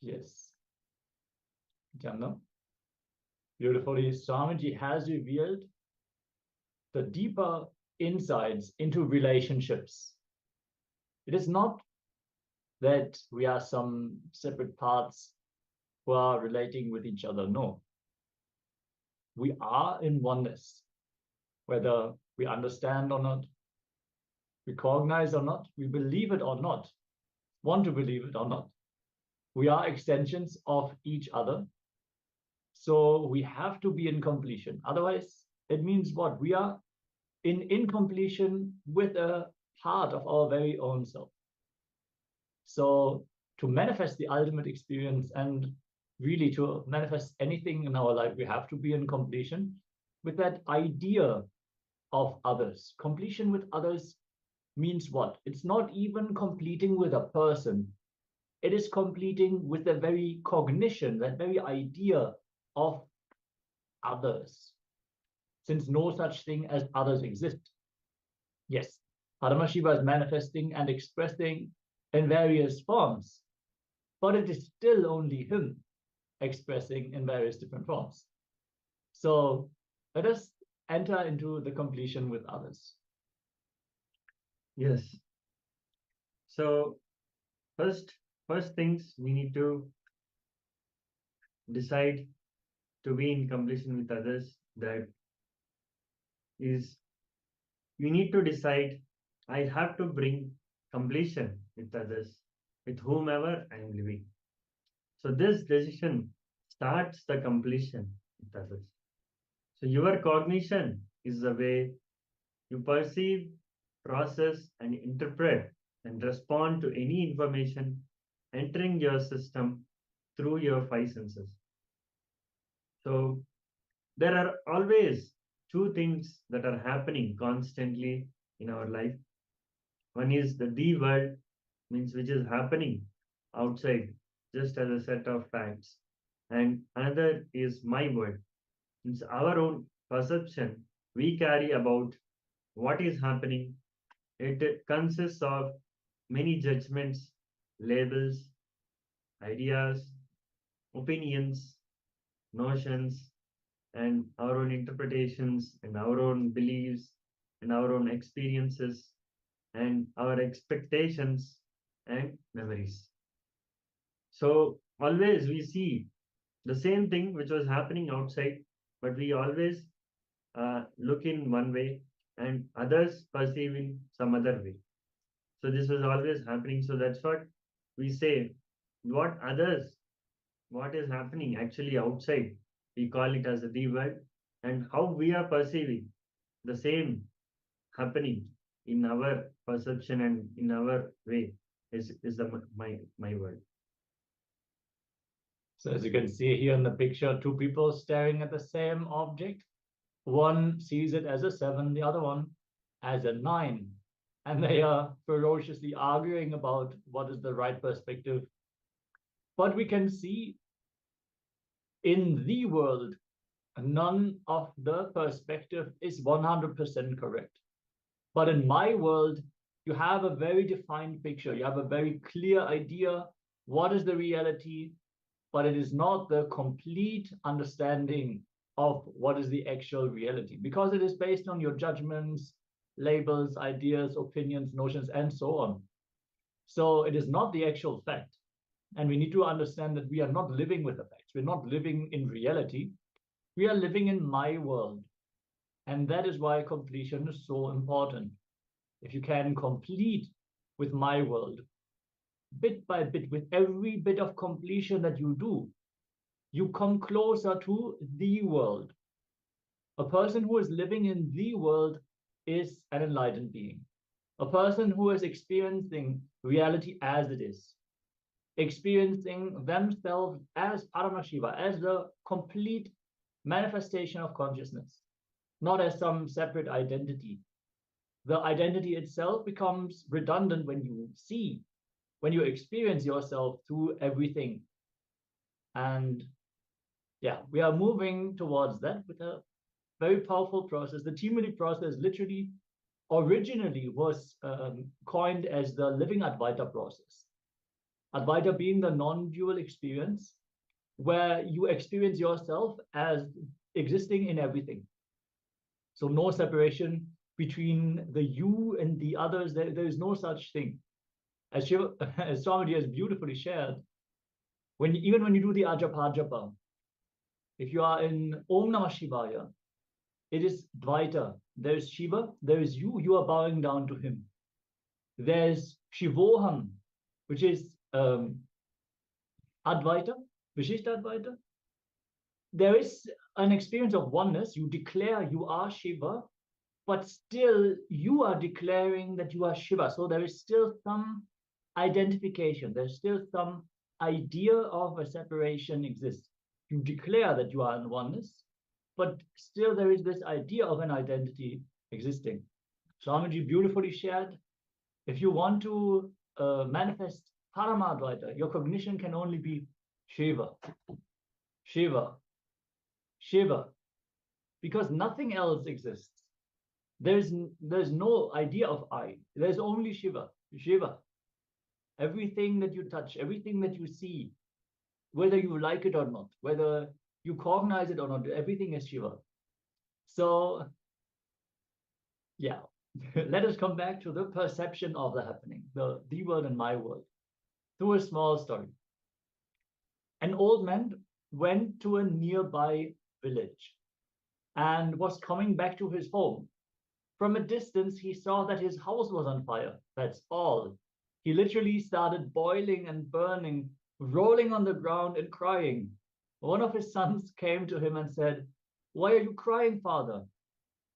Yes. Nithyananda, beautifully, Swamiji has revealed the deeper insights into relationships. It is not that we are some separate parts who are relating with each other. No. We are in oneness, whether we understand or not, recognize or not, we believe it or not, want to believe it or not. We are extensions of each other. So we have to be in completion. Otherwise, it means what? We are in incompletion with a part of our very own self. So to manifest the ultimate experience and really to manifest anything in our life, we have to be in completion with that idea of others. Completion with others means what? It's not even completing with a person. It is completing with the very cognition, that very idea of others, since no such thing as others exist. Yes, Paramashiva is manifesting and expressing in various forms, but it is still only him expressing in various different forms. So let us enter into the completion with others. Yes. So first things we need to decide to be in completion with others. That is, you need to decide, I have to bring completion with others, with whomever I am living. So this decision starts the completion with others. So your cognition is the way you perceive, process, and interpret and respond to any information entering your system through your five senses. So there are always two things that are happening constantly in our life. One is the world, means which is happening outside, just as a set of facts. And another is my world, means our own perception we carry about what is happening. It consists of many judgments, labels, ideas, opinions, notions, and our own interpretations, and our own beliefs, and our own experiences, and our expectations and memories. So always we see the same thing which was happening outside, but we always look in one way and others perceive in some other way. So this was always happening. So that's what we say, what is happening actually outside, we call it as the world, and how we are perceiving the same happening in our perception and in our way is my world. So as you can see here in the picture, two people staring at the same object. One sees it as a 7, the other one as a 9. And they are ferociously arguing about what is the right perspective. But we can see in the world, none of the perspective is 100% correct. But in my world, you have a very defined picture. You have a very clear idea what is the reality, but it is not the complete understanding of what is the actual reality, because it is based on your judgments, labels, ideas, opinions, notions, and so on. So it is not the actual fact. And we need to understand that we are not living with the facts. We're not living in reality. We are living in my world. And that is why completion is so important. If you can complete with my world, bit by bit, with every bit of completion that you do, you come closer to the world. A person who is living in the world is an enlightened being. A person who is experiencing reality as it is, experiencing themselves as Paramashiva, as the complete manifestation of consciousness, not as some separate identity. The identity itself becomes redundant when you see, when you experience yourself through everything. And yeah, we are moving towards that with a very powerful process. The Timuli process literally originally was coined as the living Advaita process. Advaita being the non-dual experience where you experience yourself as existing in everything. So no separation between the you and the others. There is no such thing. As Swamiji has beautifully shared, even when you do the Ajapa, if you are in Om Namah Shivaya, it is Dvaita. There is Shiva, there is you are bowing down to him. There's Shivoham, which is Advaita, Vishishta Advaita. There is an experience of oneness. You declare you are Shiva, but still you are declaring that you are Shiva. So there is still some identification. There's still some idea of a separation exists. You declare that you are in oneness, but still there is this idea of an identity existing. Swamiji beautifully shared, if you want to manifest Paramadvaita, your cognition can only be Shiva, Shiva, Shiva, because nothing else exists. There's no idea of I. There's only Shiva, Shiva. Everything that you touch, everything that you see, whether you like it or not, whether you cognize it or not, everything is Shiva. So, yeah, let us come back to the perception of the happening, the world and my world, through a small story. An old man went to a nearby village and was coming back to his home. From a distance, he saw that his house was on fire. That's all. He literally started boiling and burning, rolling on the ground and crying. One of his sons came to him and said, "Why are you crying, father?"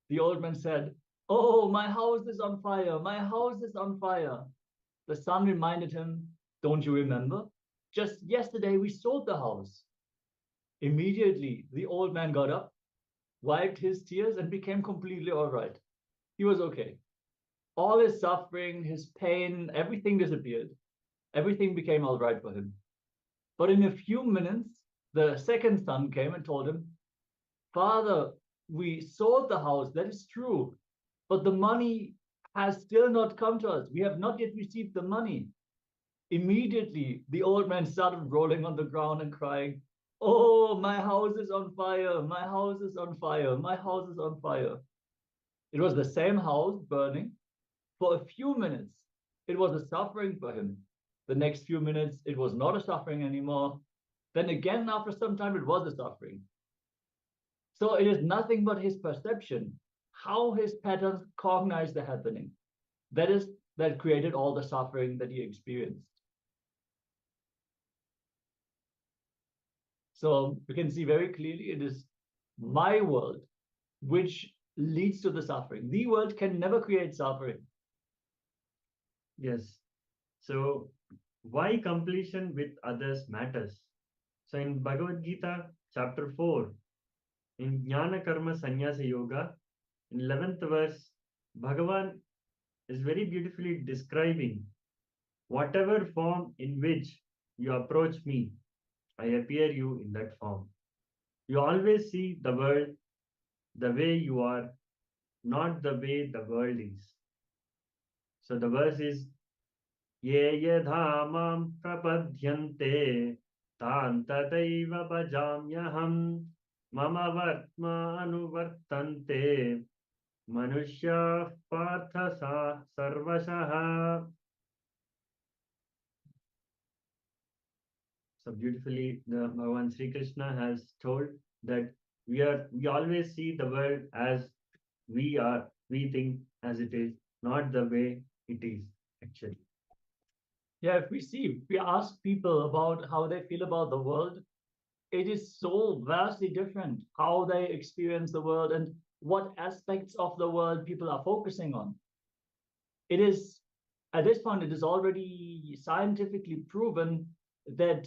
The old man said, "Oh, my house is on fire. My house is on fire." The son reminded him, "Don't you remember? Just yesterday we sold the house." Immediately, the old man got up, wiped his tears, and became completely all right. He was okay. All his suffering, his pain, everything disappeared. Everything became all right for him. But in a few minutes, the second son came and told him, "Father, we sold the house, that is true, but the money has still not come to us. We have not yet received the money." Immediately, the old man started rolling on the ground and crying, "Oh, my house is on fire, my house is on fire, my house is on fire." It was the same house burning. For a few minutes, it was a suffering for him. The next few minutes, it was not a suffering anymore. Then again, after some time, it was a suffering. So it is nothing but his perception, how his patterns cognize the happening. That created all the suffering that he experienced. So you can see very clearly it is my world which leads to the suffering. The world can never create suffering. Yes. So why completion with others matters? So in Bhagavad Gita, chapter 4, in Jnana Karma Sannyasa Yoga, in 11th verse, Bhagavan is very beautifully describing whatever form in which you approach me, I appear you in that form. You always see the world the way you are, not the way the world is. So the verse is Ye yadha mam prapadyante tan tataiva bhajamyaham mama vartma anuvartante manushya partha sa sarvashaha. So beautifully, the Bhagavan Sri Krishna has told that we always see the world as we are, we think as it is, not the way it is actually. Yeah, if we ask people about how they feel about the world, it is so vastly different how they experience the world and what aspects of the world people are focusing on. It is, at this point, it is already scientifically proven that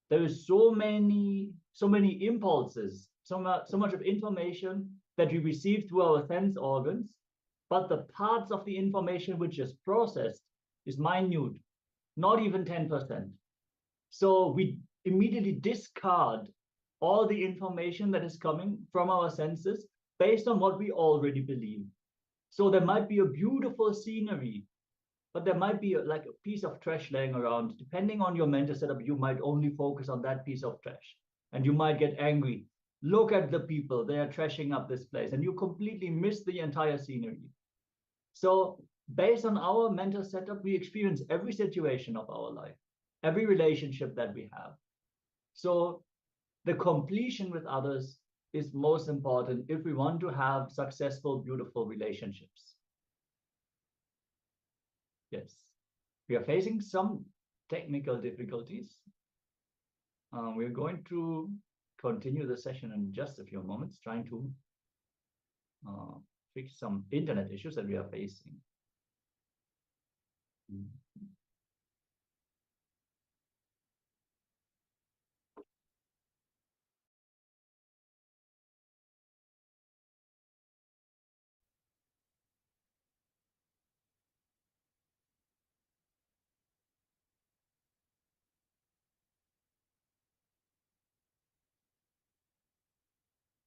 there is so many impulses, so much of information that we receive through our sense organs, but the parts of the information which is processed is minute, not even 10%. So we immediately discard all the information that is coming from our senses based on what we already believe. So there might be a beautiful scenery, but there might be like a piece of trash laying around. Depending on your mental setup, you might only focus on that piece of trash and you might get angry. Look at the people, they are trashing up this place, and you completely miss the entire scenery. So based on our mental setup, we experience every situation of our life, every relationship that we have. So the completion with others is most important if we want to have successful, beautiful relationships. Yes, we are facing some technical difficulties. We're going to continue the session in just a few moments, trying to fix some internet issues that we are facing.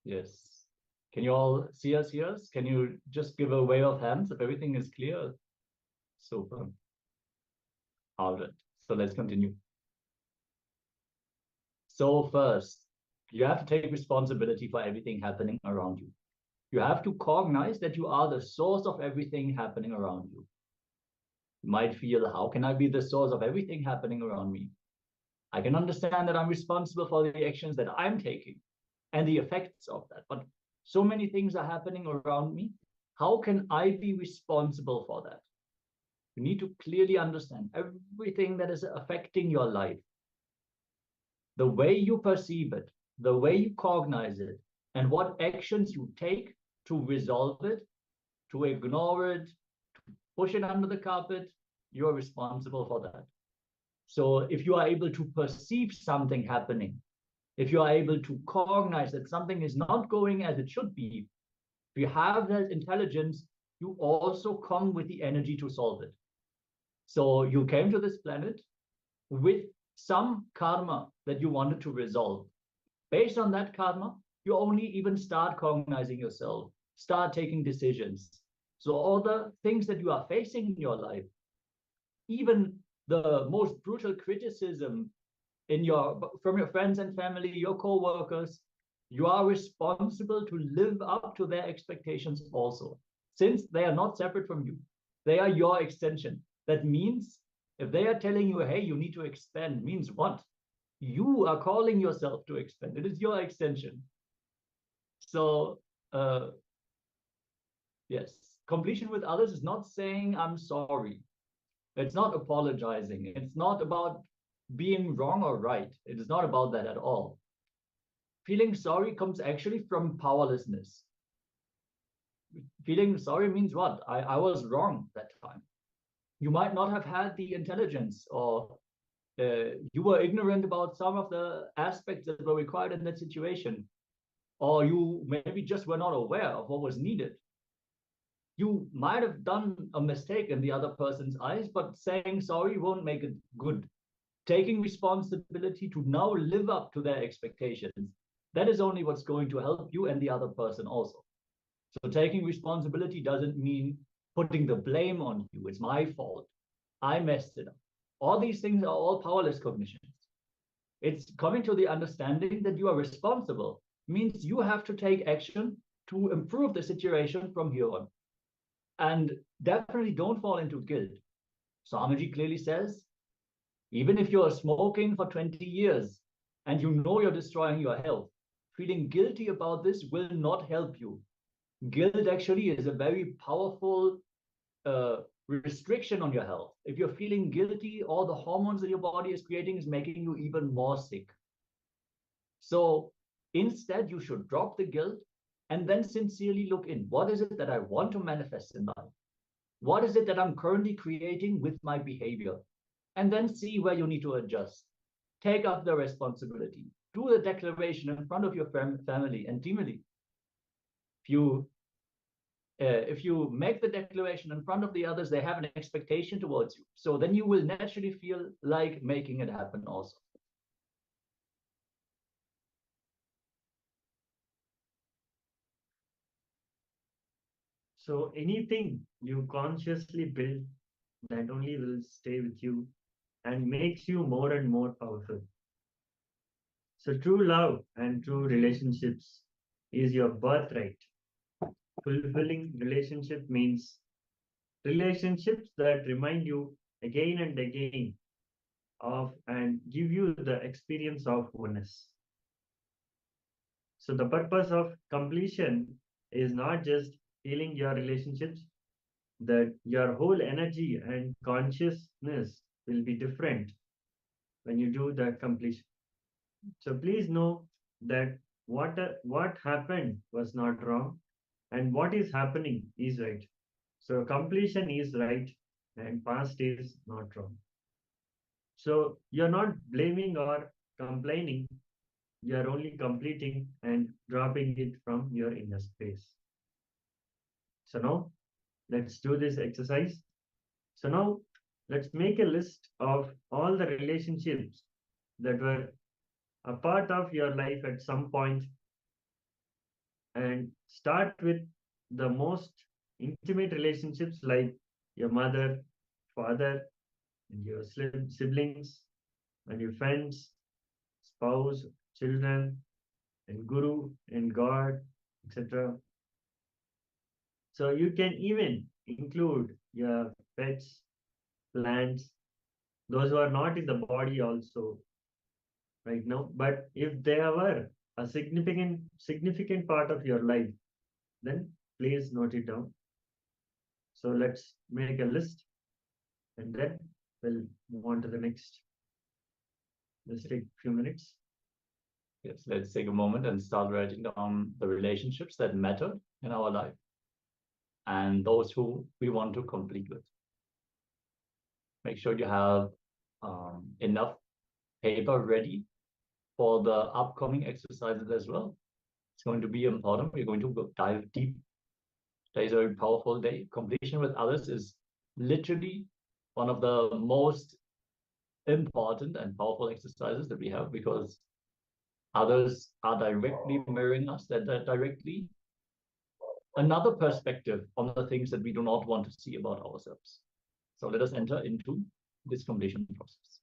Yes. Can you all see us here? Can you just give a wave of hands if everything is clear? Super. All right. So let's continue. So first, you have to take responsibility for everything happening around you. You have to cognize that you are the source of everything happening around you. You might feel, how can I be the source of everything happening around me? I can understand that I'm responsible for the actions that I'm taking and the effects of that. But so many things are happening around me. How can I be responsible for that? You need to clearly understand everything that is affecting your life. The way you perceive it, the way you cognize it, and what actions you take to resolve it, to ignore it, to push it under the carpet, you're responsible for that. So if you are able to perceive something happening, if you are able to cognize that something is not going as it should be, if you have that intelligence, you also come with the energy to solve it. So you came to this planet with some karma that you wanted to resolve. Based on that karma, you only even start cognizing yourself, start taking decisions. So all the things that you are facing in your life, even the most brutal criticism from your friends and family, your co-workers, you are responsible to live up to their expectations also, since they are not separate from you. They are your extension. That means if they are telling you, hey, you need to expand, means what? You are calling yourself to expand. It is your extension. So, yes, completion with others is not saying I'm sorry. It's not apologizing. It's not about being wrong or right. It is not about that at all. Feeling sorry comes actually from powerlessness. Feeling sorry means what? I was wrong that time. You might not have had the intelligence, or you were ignorant about some of the aspects that were required in that situation, or you maybe just were not aware of what was needed. You might have done a mistake in the other person's eyes, but saying sorry won't make it good. Taking responsibility to now live up to their expectations, that is only what's going to help you and the other person also. So taking responsibility doesn't mean putting the blame on you. It's my fault. I messed it up. All these things are all powerless cognitions. It's coming to the understanding that you are responsible. Means you have to take action to improve the situation from here on. And definitely don't fall into guilt. Swamiji clearly says, even if you're smoking for 20 years and you know you're destroying your health, feeling guilty about this will not help you. Guilt actually is a very powerful restriction on your health. If you're feeling guilty, all the hormones that your body is creating is making you even more sick. So instead, you should drop the guilt and then sincerely look in. What is it that I want to manifest in life? What is it that I'm currently creating with my behavior? And then see where you need to adjust. Take up the responsibility. Do the declaration in front of your family and teamily. If you make the declaration in front of the others, they have an expectation towards you. So then you will naturally feel like making it happen also. So anything you consciously build, that only will stay with you and makes you more and more powerful. So true love and true relationships is your birthright. Fulfilling relationship means relationships that remind you again and again of and give you the experience of oneness. So the purpose of completion is not just healing your relationships, that your whole energy and consciousness will be different when you do the completion. So please know that what happened was not wrong, and what is happening is right. So completion is right, and past is not wrong. So you're not blaming or complaining, you're only completing and dropping it from your inner space. So now let's do this exercise. So now let's make a list of all the relationships that were a part of your life at some point, and start with the most intimate relationships like your mother, father, and your siblings, and your friends, spouse, children, and guru, and God, etc. So you can even include your pets, plants, those who are not in the body also right now. But if they were a significant part of your life, then please note it down. So let's make a list and then we'll move on to the next. Let's take a few minutes. Yes, let's take a moment and start writing down the relationships that matter in our life and those who we want to complete with. Make sure you have enough paper ready for the upcoming exercises as well. It's going to be important. We're going to dive deep. Today is a very powerful day. Completion with others is literally one of the most important and powerful exercises that we have, because others are directly mirroring us, that are directly another perspective on the things that we do not want to see about ourselves. So let us enter into this completion process.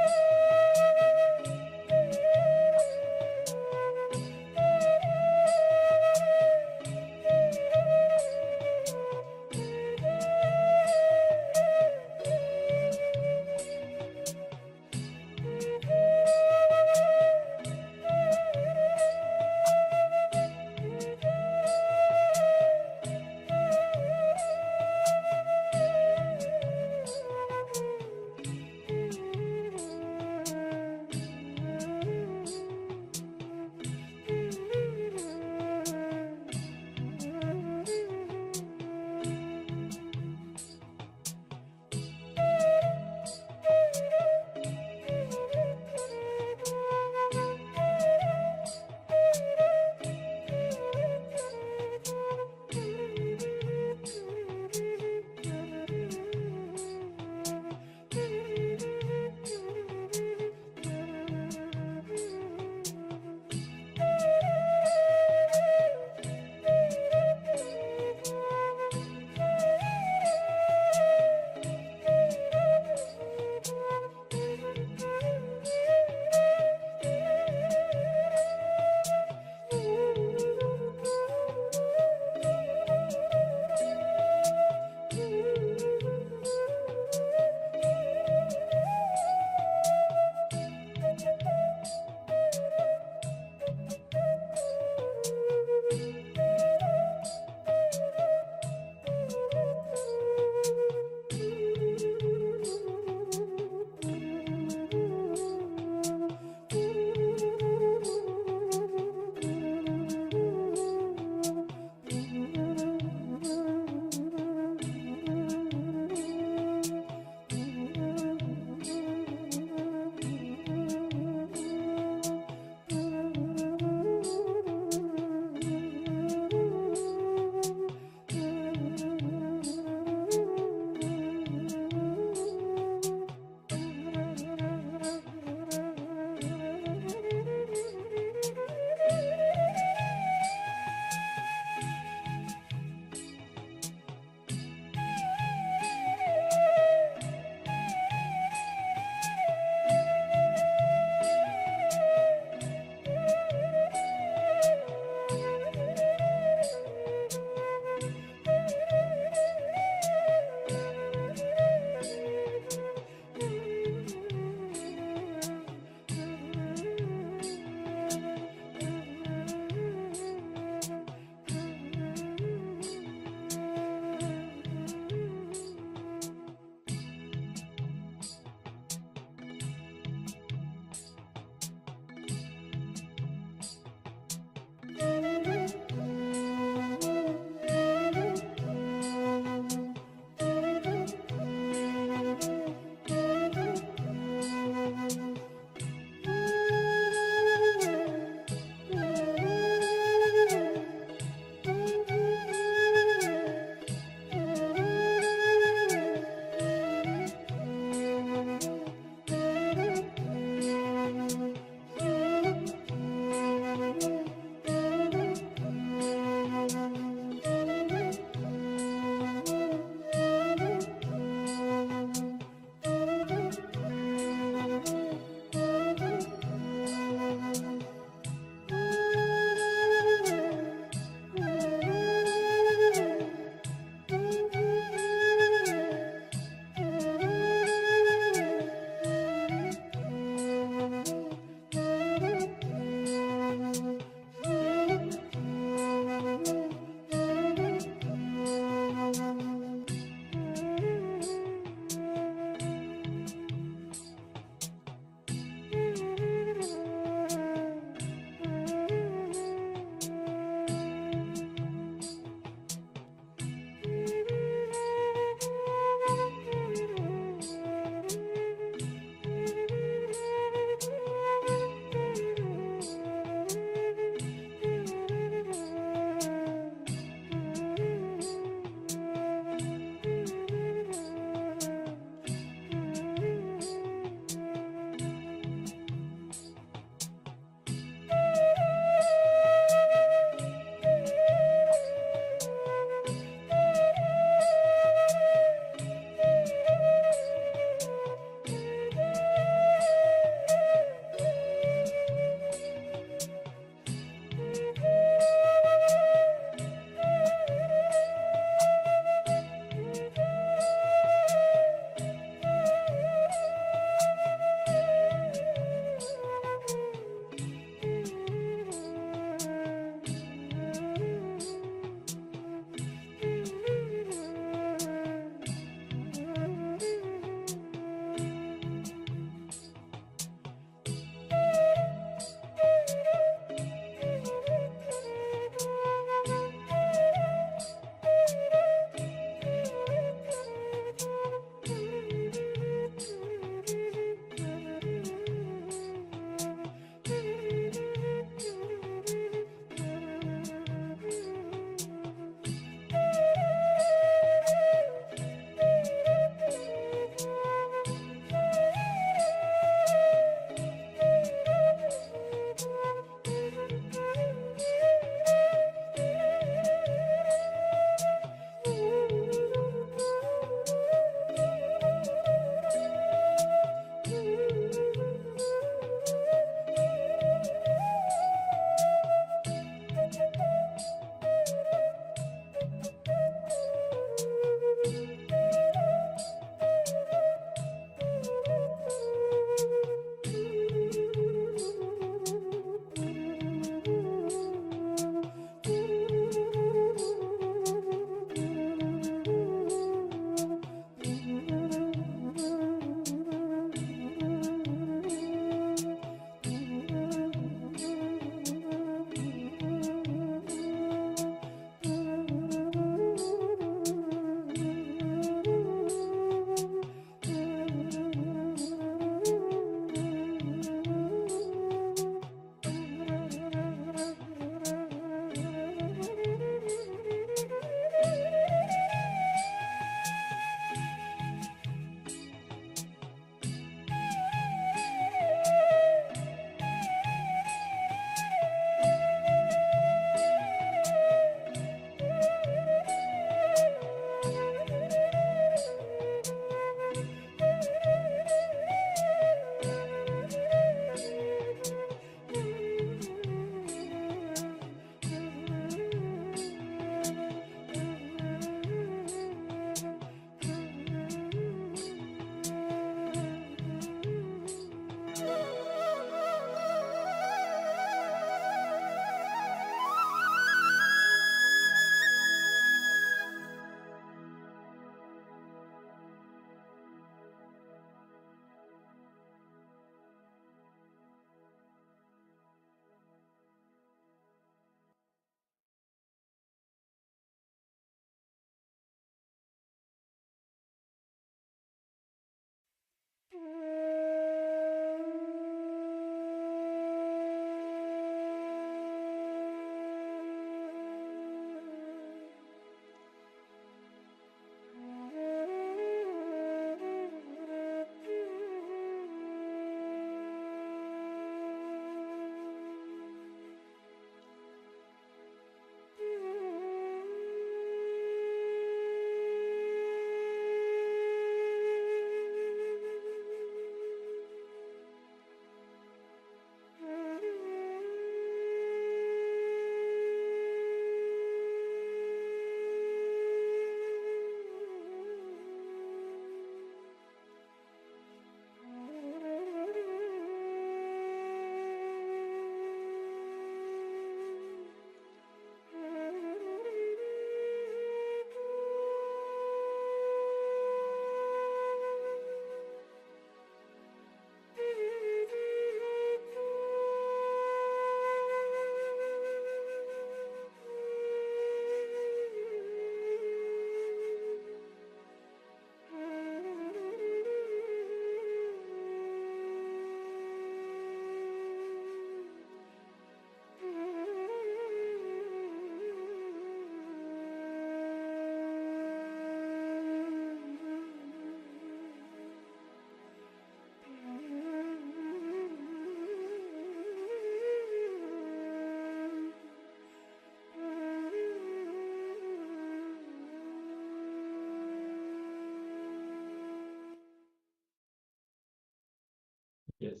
Yes.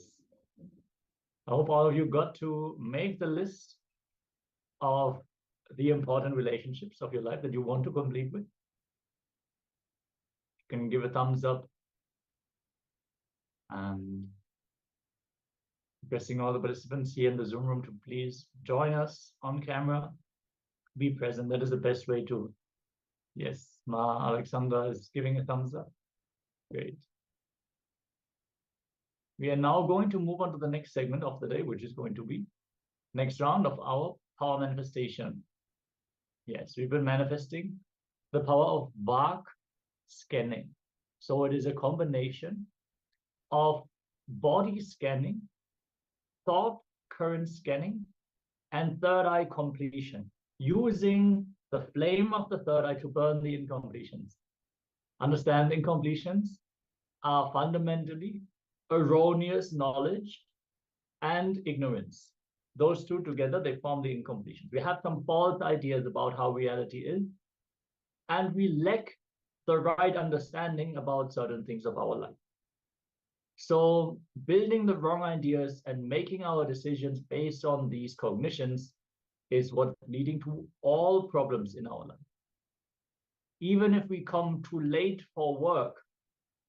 I hope all of you got to make the list of the important relationships of your life that you want to complete with. You can give a thumbs up and requesting all the participants here in the Zoom room to please join us on camera, be present. That is the best way to. Yes, Ma Alexandra is giving a thumbs up. Great. We are now going to move on to the next segment of the day, which is going to be next round of our power manifestation. Yes, we've been manifesting the power of Vak scanning. So it is a combination of body scanning, thought current scanning, and third eye completion, using the flame of the third eye to burn the incompletions. Understand, incompletions are fundamentally erroneous knowledge and ignorance. Those two together, they form the incompletion. We have some false ideas about how reality is, and we lack the right understanding about certain things of our life. So building the wrong ideas and making our decisions based on these cognitions is what's leading to all problems in our life. Even if we come too late for work,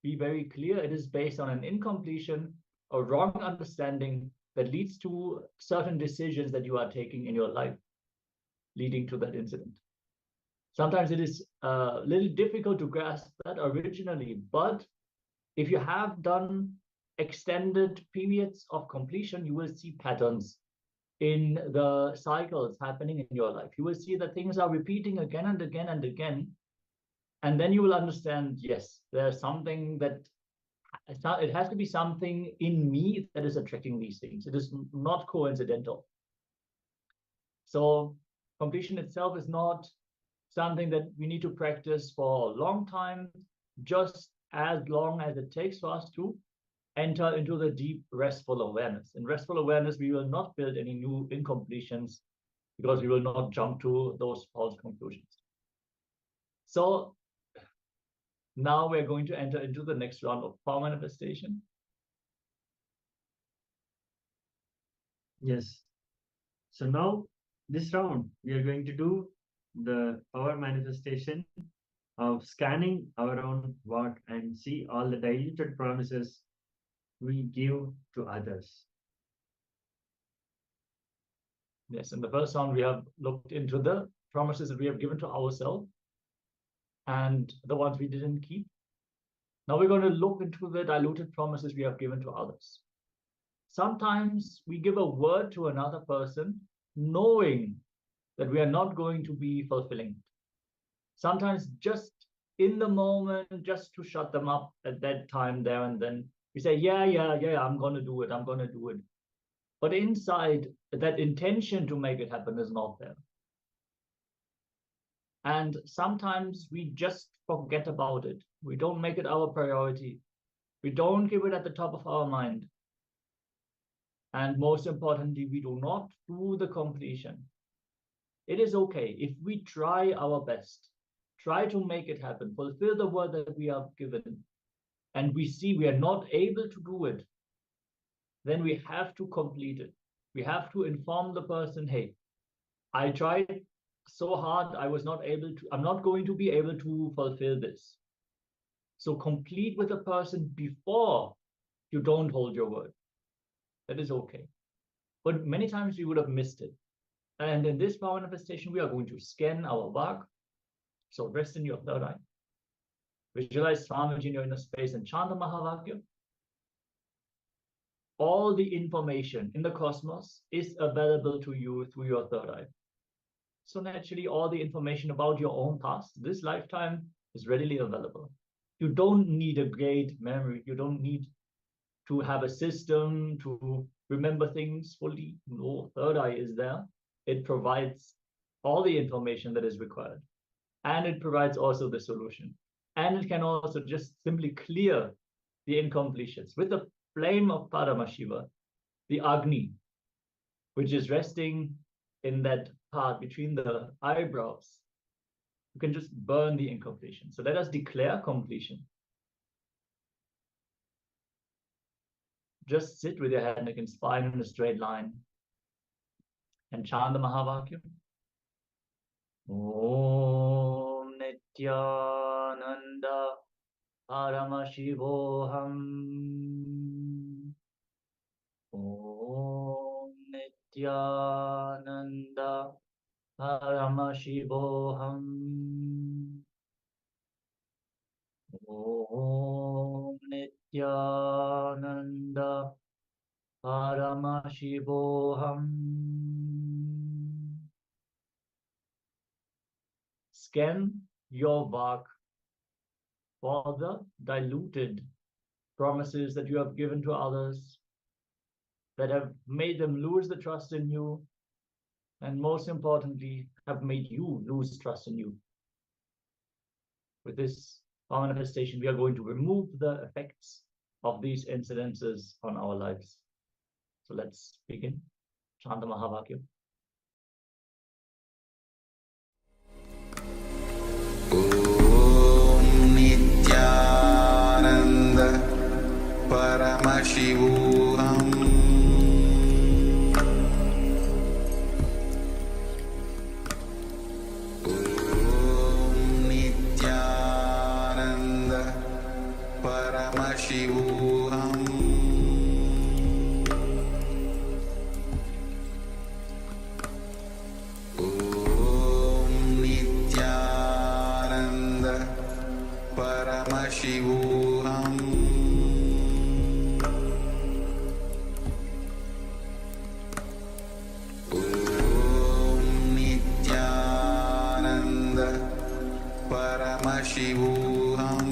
be very clear, it is based on an incompletion, a wrong understanding that leads to certain decisions that you are taking in your life, leading to that incident. Sometimes it is a little difficult to grasp that originally, but if you have done extended periods of completion, you will see patterns in the cycles happening in your life. You will see that things are repeating again and again and again. And then you will understand, yes, there's something that, it has to be something in me that is attracting these things. It is not coincidental. So completion itself is not something that we need to practice for a long time, just as long as it takes for us to enter into the deep restful awareness. In restful awareness, we will not build any new incompletions because we will not jump to those false conclusions. So now we're going to enter into the next round of power manifestation. Yes. So now this round, we are going to do the power manifestation of scanning our own work and see all the diluted promises we give to others. Yes, in the first round, we have looked into the promises that we have given to ourselves and the ones we didn't keep. Now we're going to look into the diluted promises we have given to others. Sometimes we give a word to another person knowing that we are not going to be fulfilling it. Sometimes just in the moment, just to shut them up at that time, there and then, We say, yeah, I'm going to do it. I'm going to do it. But inside, that intention to make it happen is not there. And sometimes we just forget about it. We don't make it our priority. We don't give it at the top of our mind. And most importantly, we do not do the completion. It is okay if we try our best, try to make it happen, fulfill the word that we are given, and we see we are not able to do it, then we have to complete it. We have to inform the person, hey, I tried so hard, I'm not going to be able to fulfill this. So complete with the person before you don't hold your word. That is okay. But many times we would have missed it. And in this power manifestation, we are going to scan our work. So rest in your third eye. Visualize Swamiji in your inner space and chant the Mahavakya. All the information in the cosmos is available to you through your third eye. So naturally, all the information about your own past, this lifetime, is readily available. You don't need a great memory. You don't need to have a system to remember things fully. No, third eye is there. It provides all the information that is required. And it provides also the solution. And it can also just simply clear the incompletions. With the flame of Paramashiva, the Agni, which is resting in that part between the eyebrows, you can just burn the incompletion. So let us declare completion. Just sit with your head, neck, and spine in a straight line and chant the Mahavakya. Om Nithyananda Paramashivoham. Om Nithyananda Paramashivoham. Om Nithyananda Paramashivoham. Scan your work for the diluted promises that you have given to others, that have made them lose the trust in you, and most importantly, have made you lose trust in you. With this manifestation, we are going to remove the effects of these incidences on our lives. So let's begin. Chant the Mahavakya. Om Nithyananda Paramashivoham. Om Nithyananda Paramashivoham. Paramashivoham. Om Nithyananda Paramashivoham. Om Nithyananda Paramashivoham.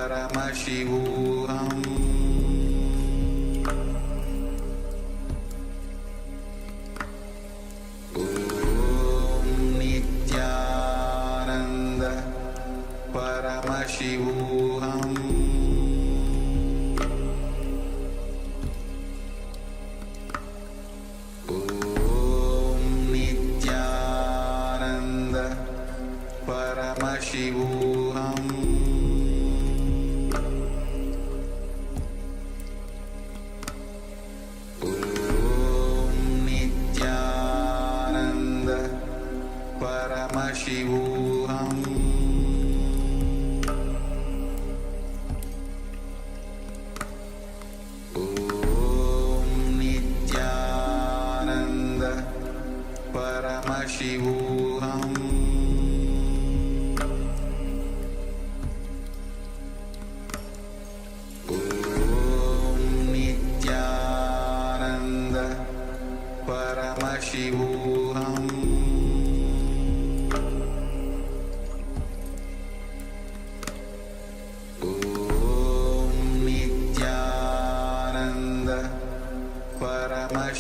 Paramashivoham. Om Nithyananda Paramashivoham. Om Nithyananda Paramashivoham. Paramashivoham.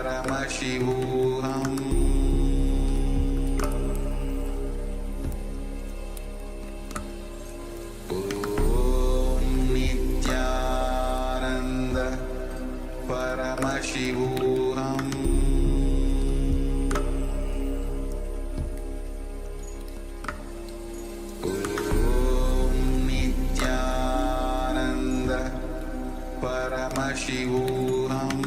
Paramashivoham Om Nithyananda Paramashivoham Om Nithyananda Paramashivoham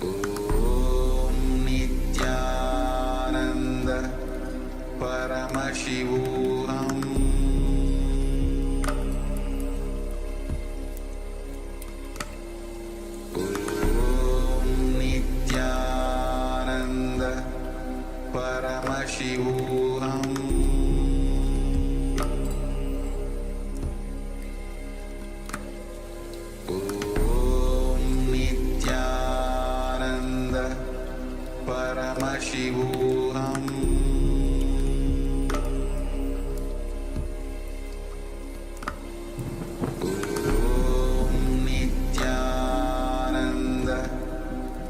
Om Nithyananda Paramashivoham Om Nithyananda Paramashivoham Om Nithyananda Paramashivoham Om Nithyananda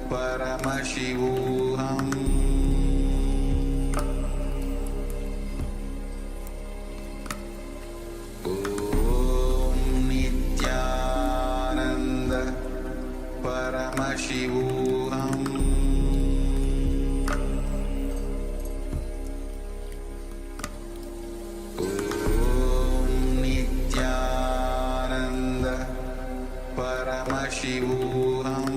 Paramashivoham Om Nithyananda Paramashivoham Om Nithyananda Paramashivoham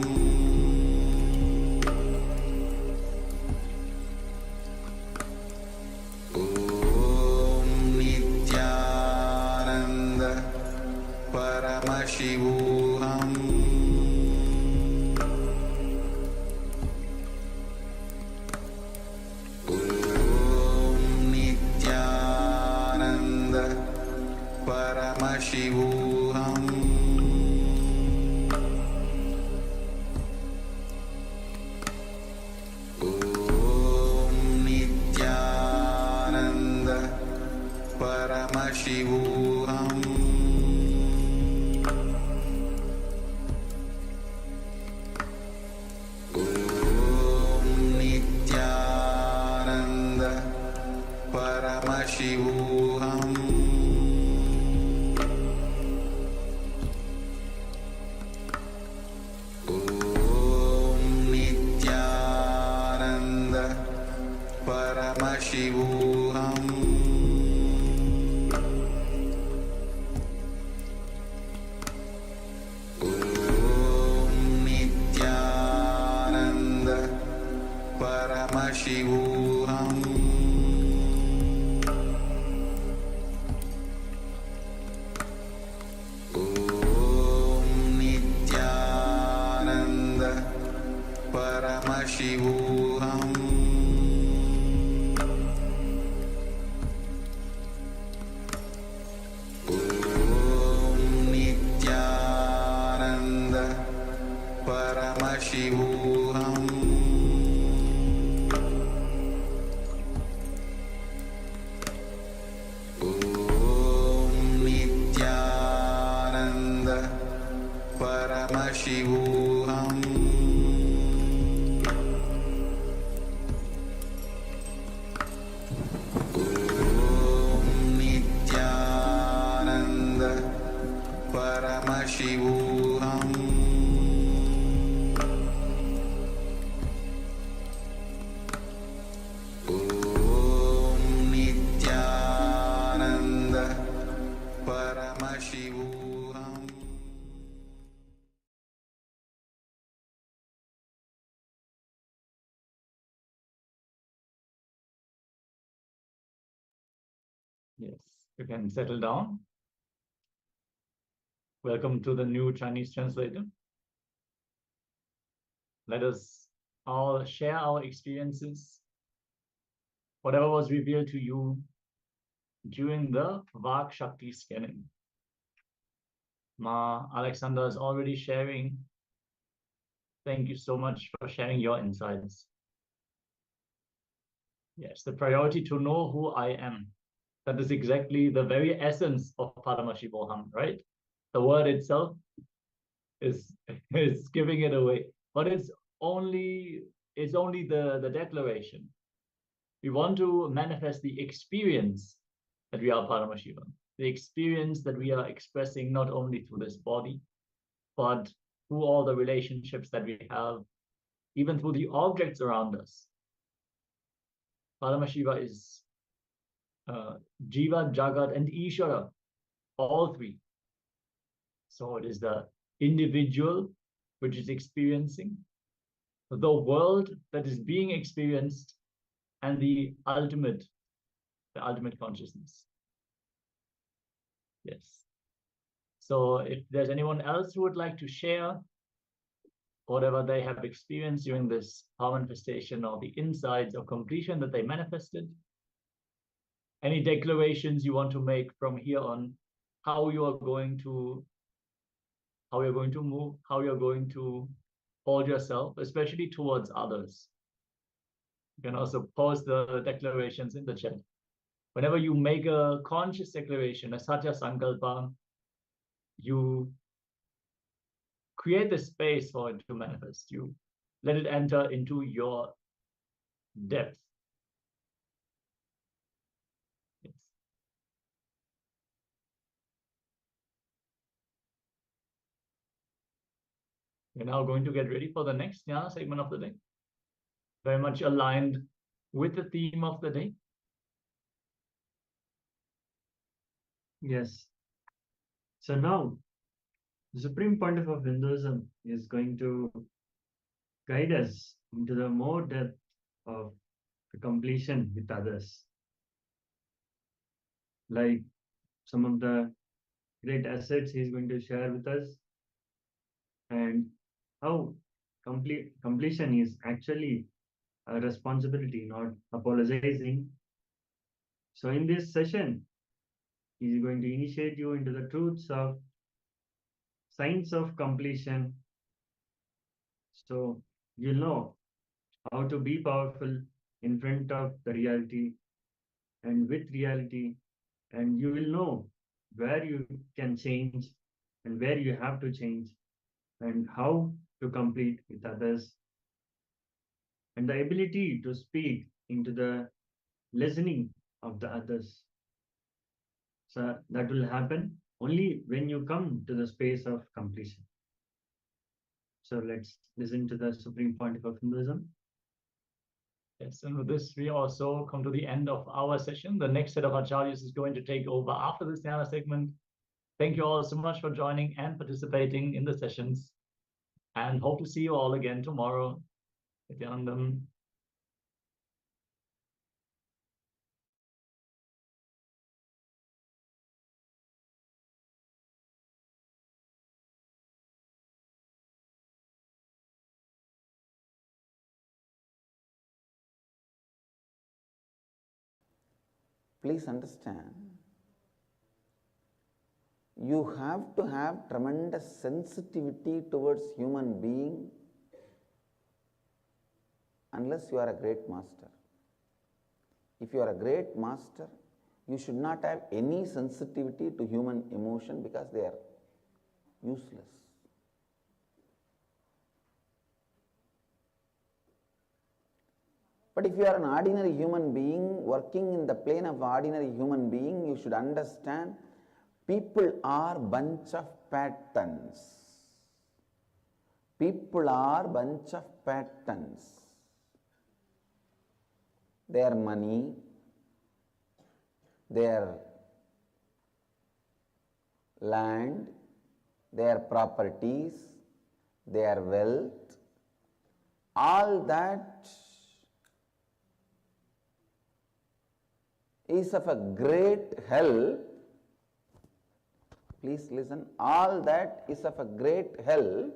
Om Nithyananda Paramashivoham Om Nithyananda Paramashivoham Om Nithyananda Paramashivoham Om Nithyananda Paramashivoham Om Nithyananda Paramashivoham Om Nithyananda Paramashivoham Om Nithyananda Paramashivoham Om Nithyananda Paramashivoham Om Nithyananda Paramashivoham Om Nithyananda Paramashivoham Om Nithyananda Paramashivoham Yes, you can settle down. Welcome to the new Chinese translator. Let us all share our experiences, whatever was revealed to you during the Vak Shakti scanning. Ma Alexander is already sharing. Thank you so much for sharing your insights. Yes, the priority to know who I am. That is exactly the very essence of Paramashivoham, right? The word itself is giving it away, but it's only the declaration. We want to manifest the experience that we are Paramashivoham, the experience that we are expressing not only through this body, but through all the relationships that we have, even through the objects around us. Paramashiva is Jiva, Jagat, and Ishvara, all three. So it is the individual which is experiencing, the world that is being experienced, and the ultimate consciousness. Yes. So if there's anyone else who would like to share whatever they have experienced during this power manifestation, or the insights of completion that they manifested, any declarations you want to make from here on, how you're going to move, how you're going to hold yourself, especially towards others. You can also post the declarations in the chat. Whenever you make a conscious declaration, a satya sankalpa, you create the space for it to manifest. You let it enter into your depth. Yes. We're now going to get ready for the next jnana segment of the day. Very much aligned with the theme of the day. Yes. So now, the Supreme Pontiff of Hinduism is going to guide us into the more depth of the completion with others. Like some of the great assets he's going to share with us, and how completion is actually a responsibility, not apologizing. So in this session, he's going to initiate you into the truths of science of completion. So you'll know how to be powerful in front of the reality and with reality, and you will know where you can change and where you have to change, and how to complete with others, and the ability to speak into the listening of the others. So that will happen only when you come to the space of completion. So let's listen to the Supreme Pontiff of Hinduism. Yes, and with this, we also come to the end of our session. The next set of acharyas is going to take over after this jnana segment. Thank you all so much for joining and participating in the sessions, and hope to see you all again tomorrow. Nithyananda. Please understand, you have to have tremendous sensitivity towards human being unless you are a great master. If you are a great master, you should not have any sensitivity to human emotion because they are useless. But if you are an ordinary human being working in the plane of ordinary human being, you should understand people are bunch of patterns. People are bunch of patterns. Their money, their land, their properties, their wealth, all that is of a great help. Please listen, all that is of a great help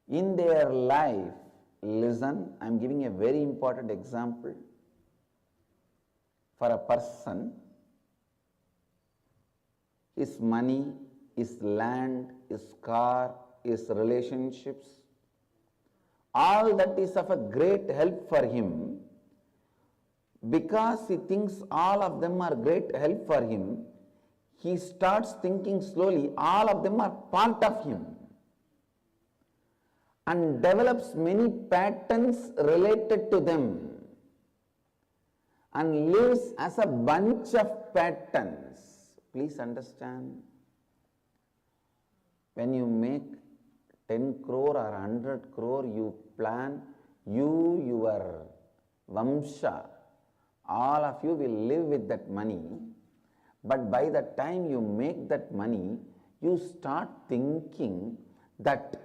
in their life. Listen, I am giving a very important example. For a person, his money, his land, his car, his relationships, all that is of a great help for him. Because he thinks all of them are great help for him, he starts thinking slowly, all of them are part of him, and develops many patterns related to them, and lives as a bunch of patterns. Please understand, when you make 10 crore or 100 crore, you plan, your Vamsha, all of you will live with that money. But by the time you make that money, you start thinking that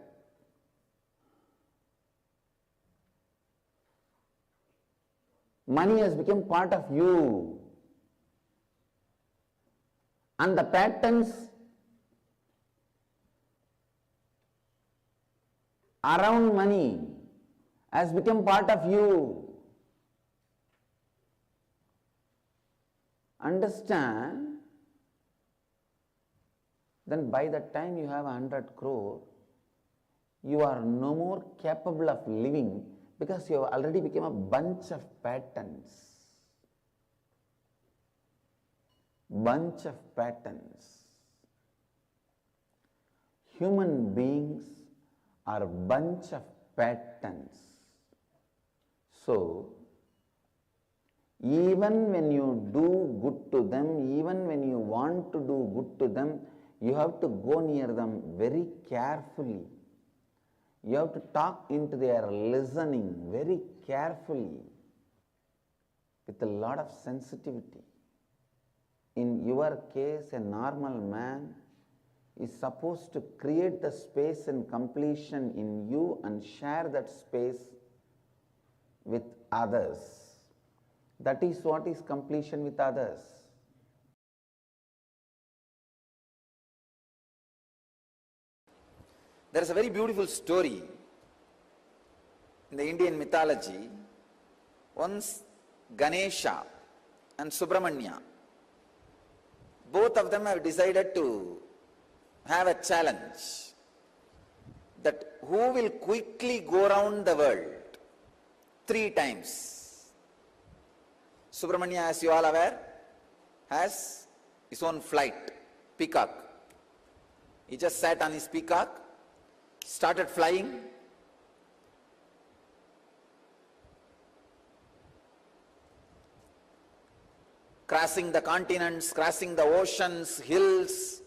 money has become part of you, and the patterns around money has become part of you. Understand? Then by the time you have 100 crore, you are no more capable of living, because you have already become a bunch of patterns. Bunch of patterns. Human beings are a bunch of patterns. So, even when you do good to them, even when you want to do good to them, you have to go near them very carefully. You have to talk into their listening very carefully, with a lot of sensitivity. In your case, a normal man is supposed to create the space and completion in you and share that space with others. That is what is completion with others. There is a very beautiful story in the Indian mythology. Once Ganesha and Subramanya, both of them have decided to have a challenge, that who will quickly go around the world 3 times. Subramanya, as you all aware, has his own flight, peacock. He just sat on his peacock, started flying, crossing the continents, crossing the oceans, hills,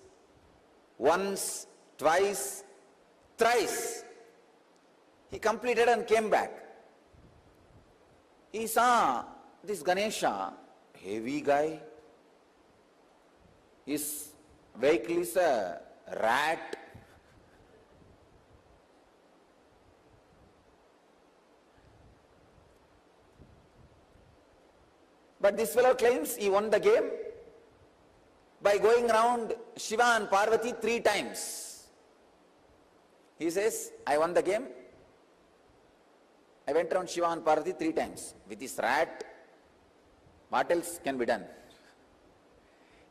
once, twice, thrice. He completed and came back. He saw this Ganesha, heavy guy. His vehicle is a rat. But this fellow claims he won the game by going around Shiva and Parvati 3 times. He says, I won the game. I went around Shiva and Parvati 3 times. With this rat, what else can be done?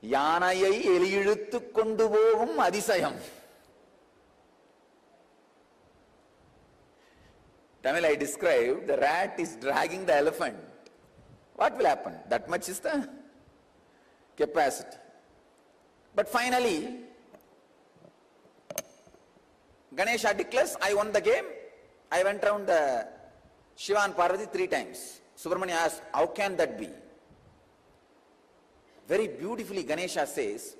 Yanayai eliyiluttu kondu pogum adisayam. Tamil I described, the rat is dragging the elephant. What will happen? That much is the capacity. But finally, Ganesha declares, I won the game. I went around the Shiva and Parvati 3 times. Subramanya asks, how can that be? Very beautifully Ganesha says,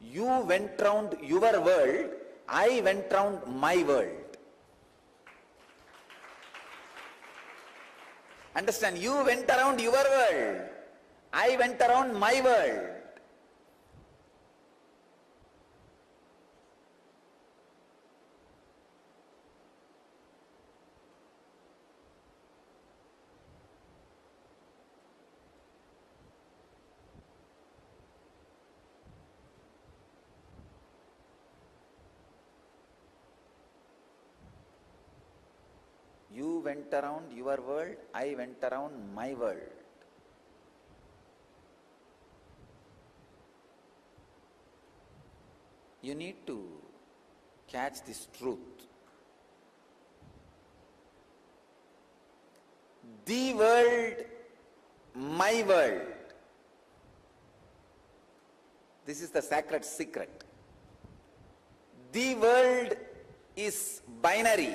you went round your world, I went round my world. Understand, you went around your world, I went around my world. You went around your world, I went around my world. You need to catch this truth. The world, my world. This is the sacred secret. The world is binary,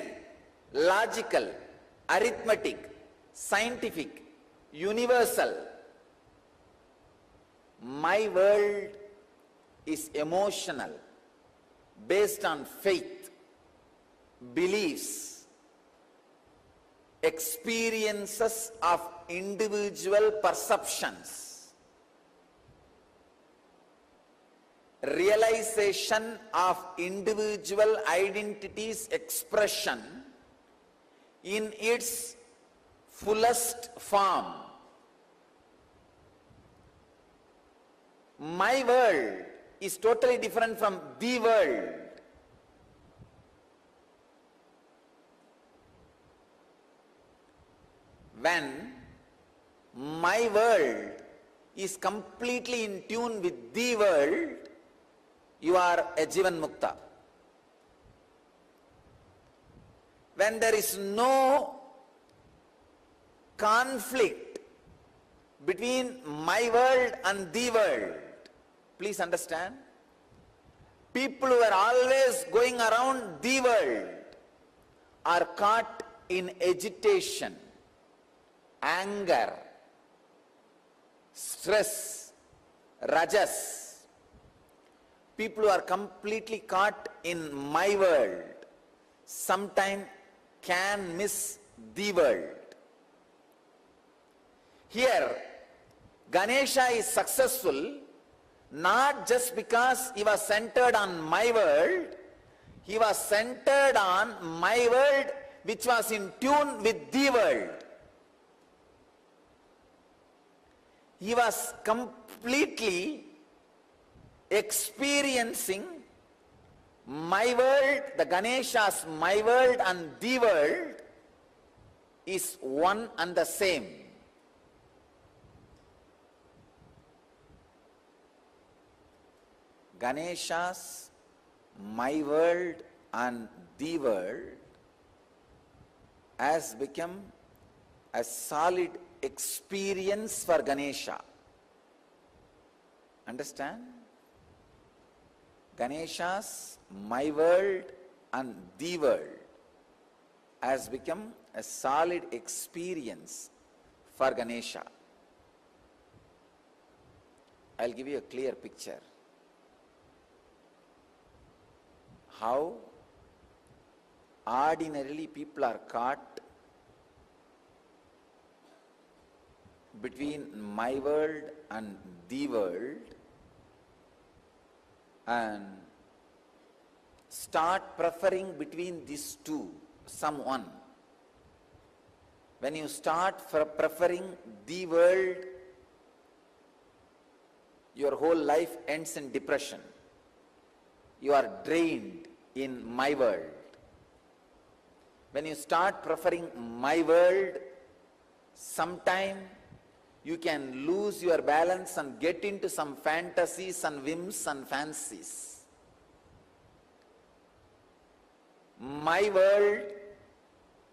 logical, arithmetic, scientific, universal. My world is emotional, based on faith, beliefs, experiences of individual perceptions, realization of individual identity's expression in its fullest form. My world is totally different from the world. When my world is completely in tune with the world, you are a Jivan Mukta. When there is no conflict between my world and the world, please understand, people who are always going around the world are caught in agitation, anger, stress, rajas. People who are completely caught in my world sometimes can miss the world. Here, Ganesha is successful not just because he was centered on my world, he was centered on my world which was in tune with the world. He was completely experiencing my world, the Ganesha's my world and the world is one and the same. Ganesha's my world and the world has become a solid experience for Ganesha. Understand? Ganesha's my world and the world has become a solid experience for Ganesha. I'll give you a clear picture. How ordinarily people are caught between my world and the world and start preferring between these two, someone. When you start preferring the world, your whole life ends in depression. You are drained in my world. When you start preferring my world, sometime you can lose your balance and get into some fantasies and whims and fancies. My world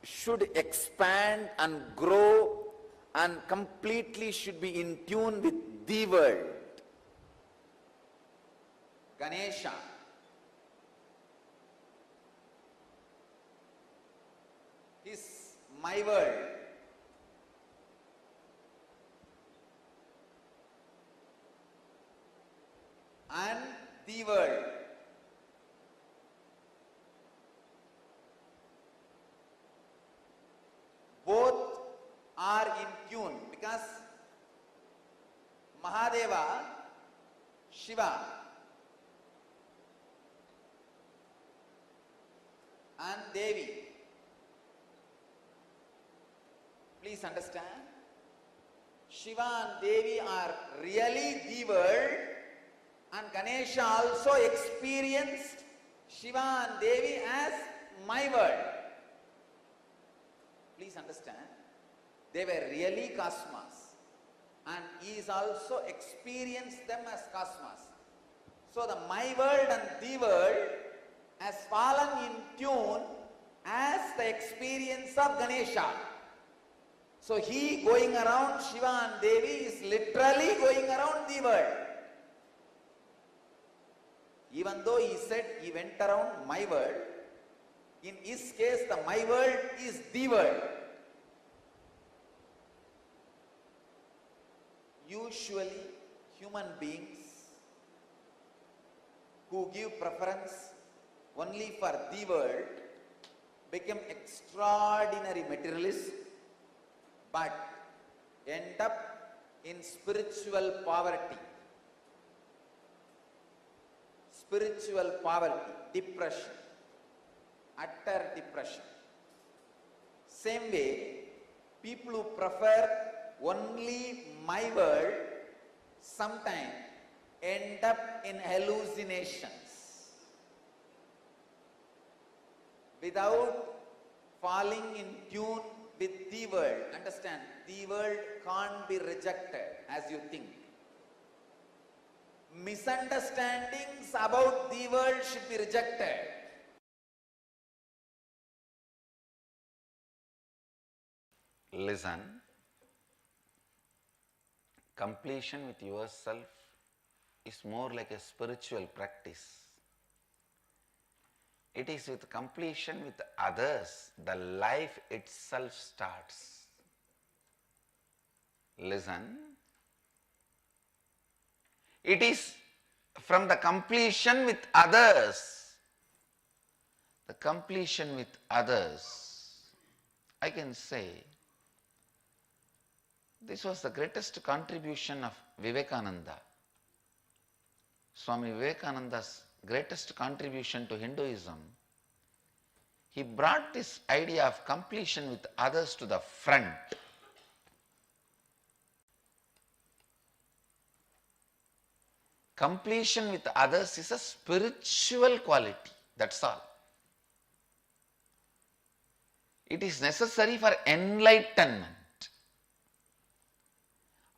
should expand and grow and completely should be in tune with the world. Ganesha. Is my world. And the world. Both are in tune because Mahadeva, Shiva and Devi. Please understand, Shiva and Devi are really the world, and Ganesha also experienced Shiva and Devi as my world. Please understand, they were really cosmos, and he is also experienced them as cosmos. So the my world and the world has fallen in tune as the experience of Ganesha. So he going around Shiva and Devi is literally going around the world. Even though he said he went around my world, in his case the my world is the world. Usually human beings who give preference only for the world become extraordinary materialists but end up in spiritual poverty. Spiritual poverty, depression, utter depression. Same way, people who prefer only my world sometimes end up in hallucinations without falling in tune with the world. Understand, the world can't be rejected as you think. Misunderstandings about the world should be rejected. Listen, completion with yourself is more like a spiritual practice. It is with completion with others the life itself starts. Listen, it is from the completion with others, I can say, this was the greatest contribution of Vivekananda. Swami Vivekananda's greatest contribution to Hinduism. He brought this idea of completion with others to the front. Completion with others is a spiritual quality, that's all. It is necessary for enlightenment.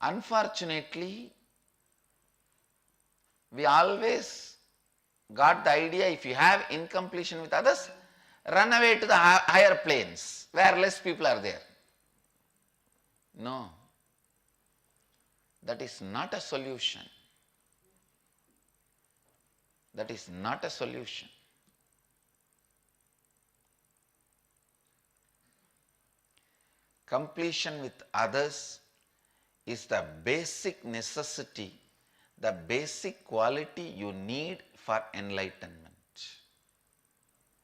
Unfortunately, we always got the idea if you have incompletion with others, run away to the higher planes where less people are there. No, that is not a solution. That is not a solution. Completion with others is the basic necessity, the basic quality you need for enlightenment.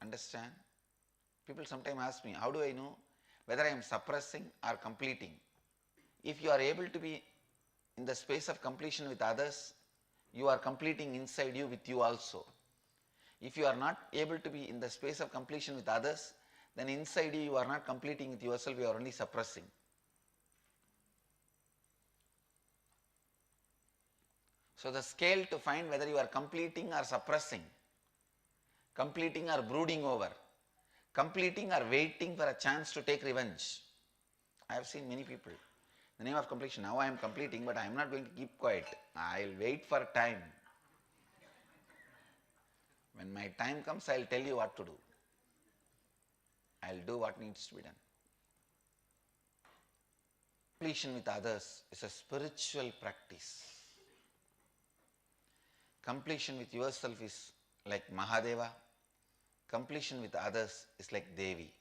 Understand? People sometimes ask me, how do I know whether I am suppressing or completing? If you are able to be in the space of completion with others, you are completing inside you with you also. If you are not able to be in the space of completion with others, then inside you are not completing with yourself, you are only suppressing. So the scale to find whether you are completing or suppressing, completing or brooding over, completing or waiting for a chance to take revenge. I have seen many people, in the name of completion, now I am completing but I am not going to keep quiet. I will wait for time. When my time comes, I will tell you what to do. I will do what needs to be done. Completion with others is a spiritual practice. Completion with yourself is like Mahadeva. Completion with others is like Devi.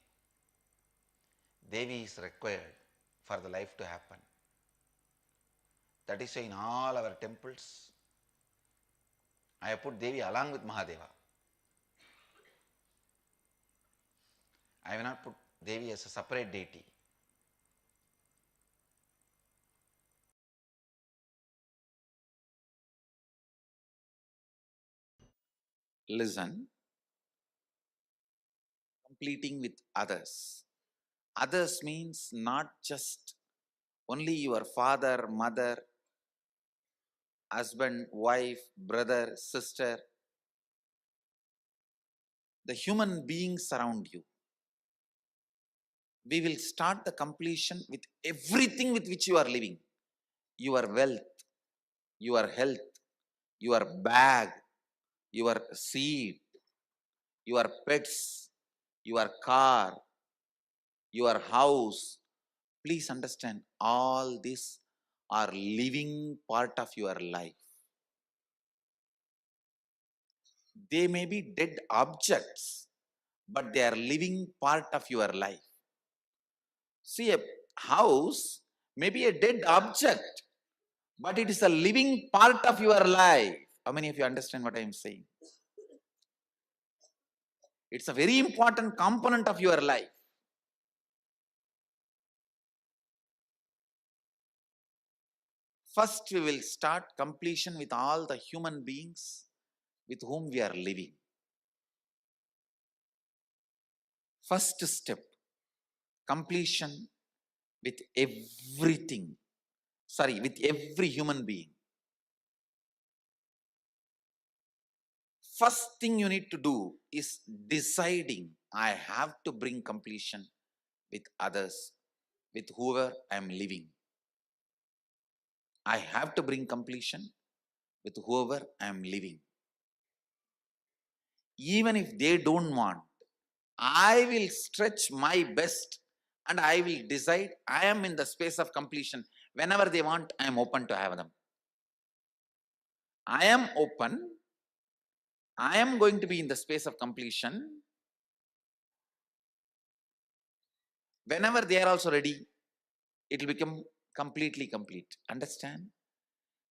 Devi is required for the life to happen. That is why in all our temples, I have put Devi along with Mahadeva. I have not put Devi as a separate deity. Listen, completing with others. Others means not just only your father, mother, husband, wife, brother, sister, the human beings around you. We will start the completion with everything with which you are living. Your wealth, your health, your bag, your seat, your pets, your car, your house. Please understand, all these are living part of your life. They may be dead objects, but they are living part of your life. See, a house may be a dead object, but it is a living part of your life. How many of you understand what I am saying? It's a very important component of your life. First, we will start completion with all the human beings with whom we are living. First step, completion with everything. With every human being. First thing you need to do is deciding, I have to bring completion with others, with whoever I am living. I have to bring completion with whoever I am living. Even if they don't want, I will stretch my best and I will decide I am in the space of completion. Whenever they want, I am open to have them. I am open. I am going to be in the space of completion. Whenever they are also ready, it will become completely complete. Understand?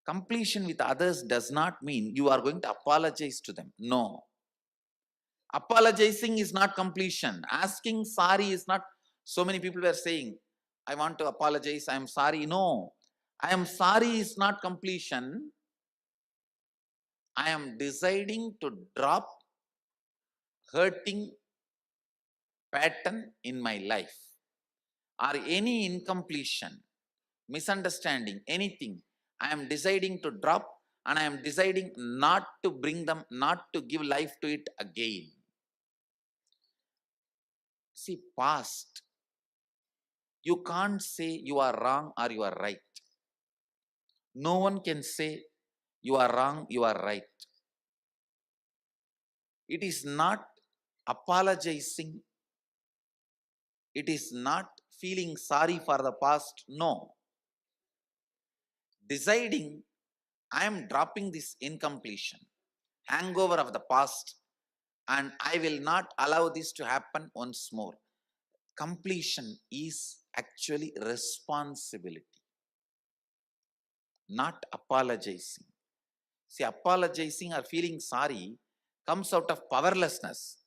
Completion with others does not mean you are going to apologize to them. No. Apologizing is not completion. Asking sorry is not. So many people were saying, I want to apologize, I am sorry. No. I am sorry is not completion. I am deciding to drop hurting pattern in my life or any incompletion, misunderstanding, anything. I am deciding to drop and I am deciding not to bring them, not to give life to it again. See, past, you can't say you are wrong or you are right. No one can say you are wrong, you are right. It is not apologizing. It is not feeling sorry for the past. No. Deciding, I am dropping this incompletion, hangover of the past, and I will not allow this to happen once more. Completion is actually responsibility, not apologizing. See, apologizing or feeling sorry comes out of powerlessness,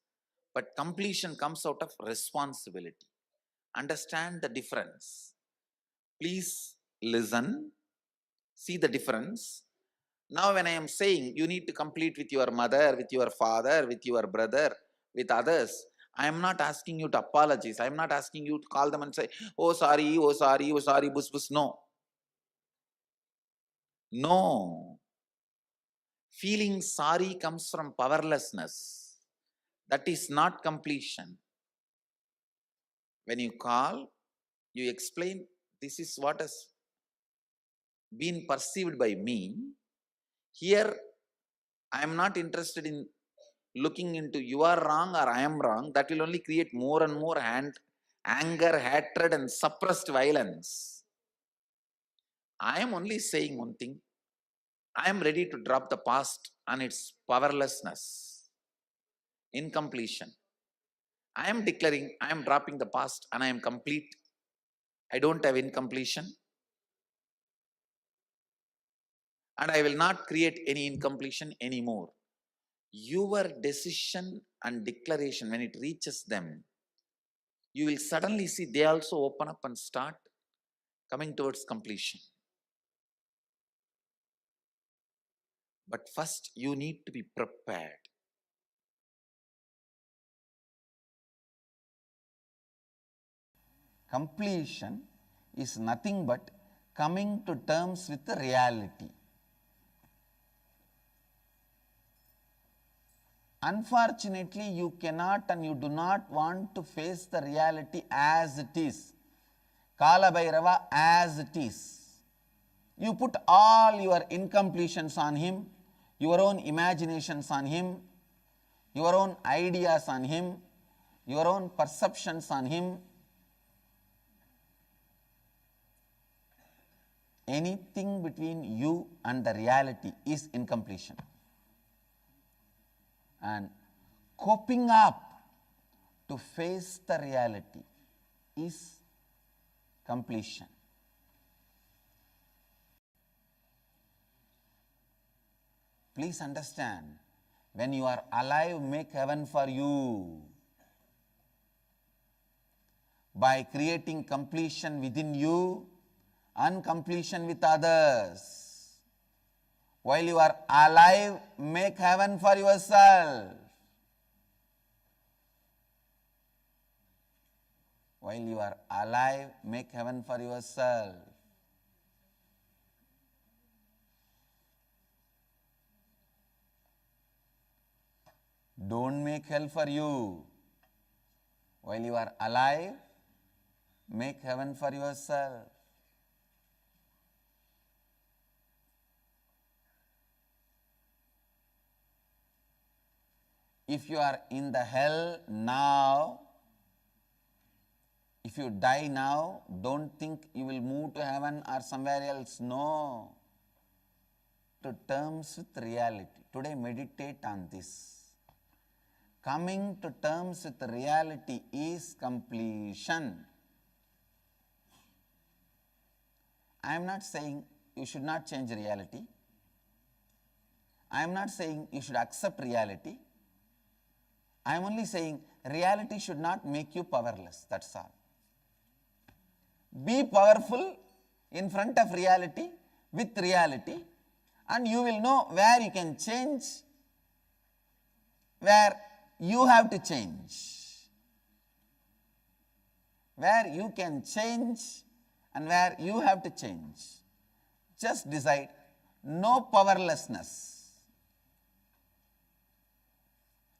but completion comes out of responsibility. Understand the difference. Please listen, see the difference. Now when I am saying you need to complete with your mother, with your father, with your brother, with others, I am not asking you to apologize. I am not asking you to call them and say, oh sorry, oh sorry, oh sorry, bus bus. No. No. Feeling sorry comes from powerlessness. That is not completion. When you call, you explain, this is what has been perceived by me. Here, I am not interested in looking into you are wrong or I am wrong. That will only create more and more anger, hatred and suppressed violence. I am only saying one thing. I am ready to drop the past and its powerlessness, incompletion. I am declaring I am dropping the past and I am complete. I don't have incompletion. And I will not create any incompletion anymore. Your decision and declaration, when it reaches them, you will suddenly see they also open up and start coming towards completion. But first, you need to be prepared. Completion is nothing but coming to terms with the reality. Unfortunately, you cannot and you do not want to face the reality as it is. Kala Bhairava as it is. You put all your incompletions on him, your own imaginations on him, your own ideas on him, your own perceptions on him. Anything between you and the reality is incompletion. and coping up to face the reality is completion. Please understand, when you are alive, make heaven for you. By creating completion within you and completion with others. While you are alive, make heaven for yourself. While you are alive, make heaven for yourself. Don't make hell for you. While you are alive, make heaven for yourself. If you are in the hell now, if you die now, don't think you will move to heaven or somewhere else. No. To terms with reality. Today meditate on this. Coming to terms with reality is completion. I am not saying you should not change reality. I am not saying you should accept reality. I am only saying reality should not make you powerless. That's all. Be powerful in front of reality, with reality, and you will know where you can change, where you have to change. Where you can change and where you have to change. Just decide, no powerlessness.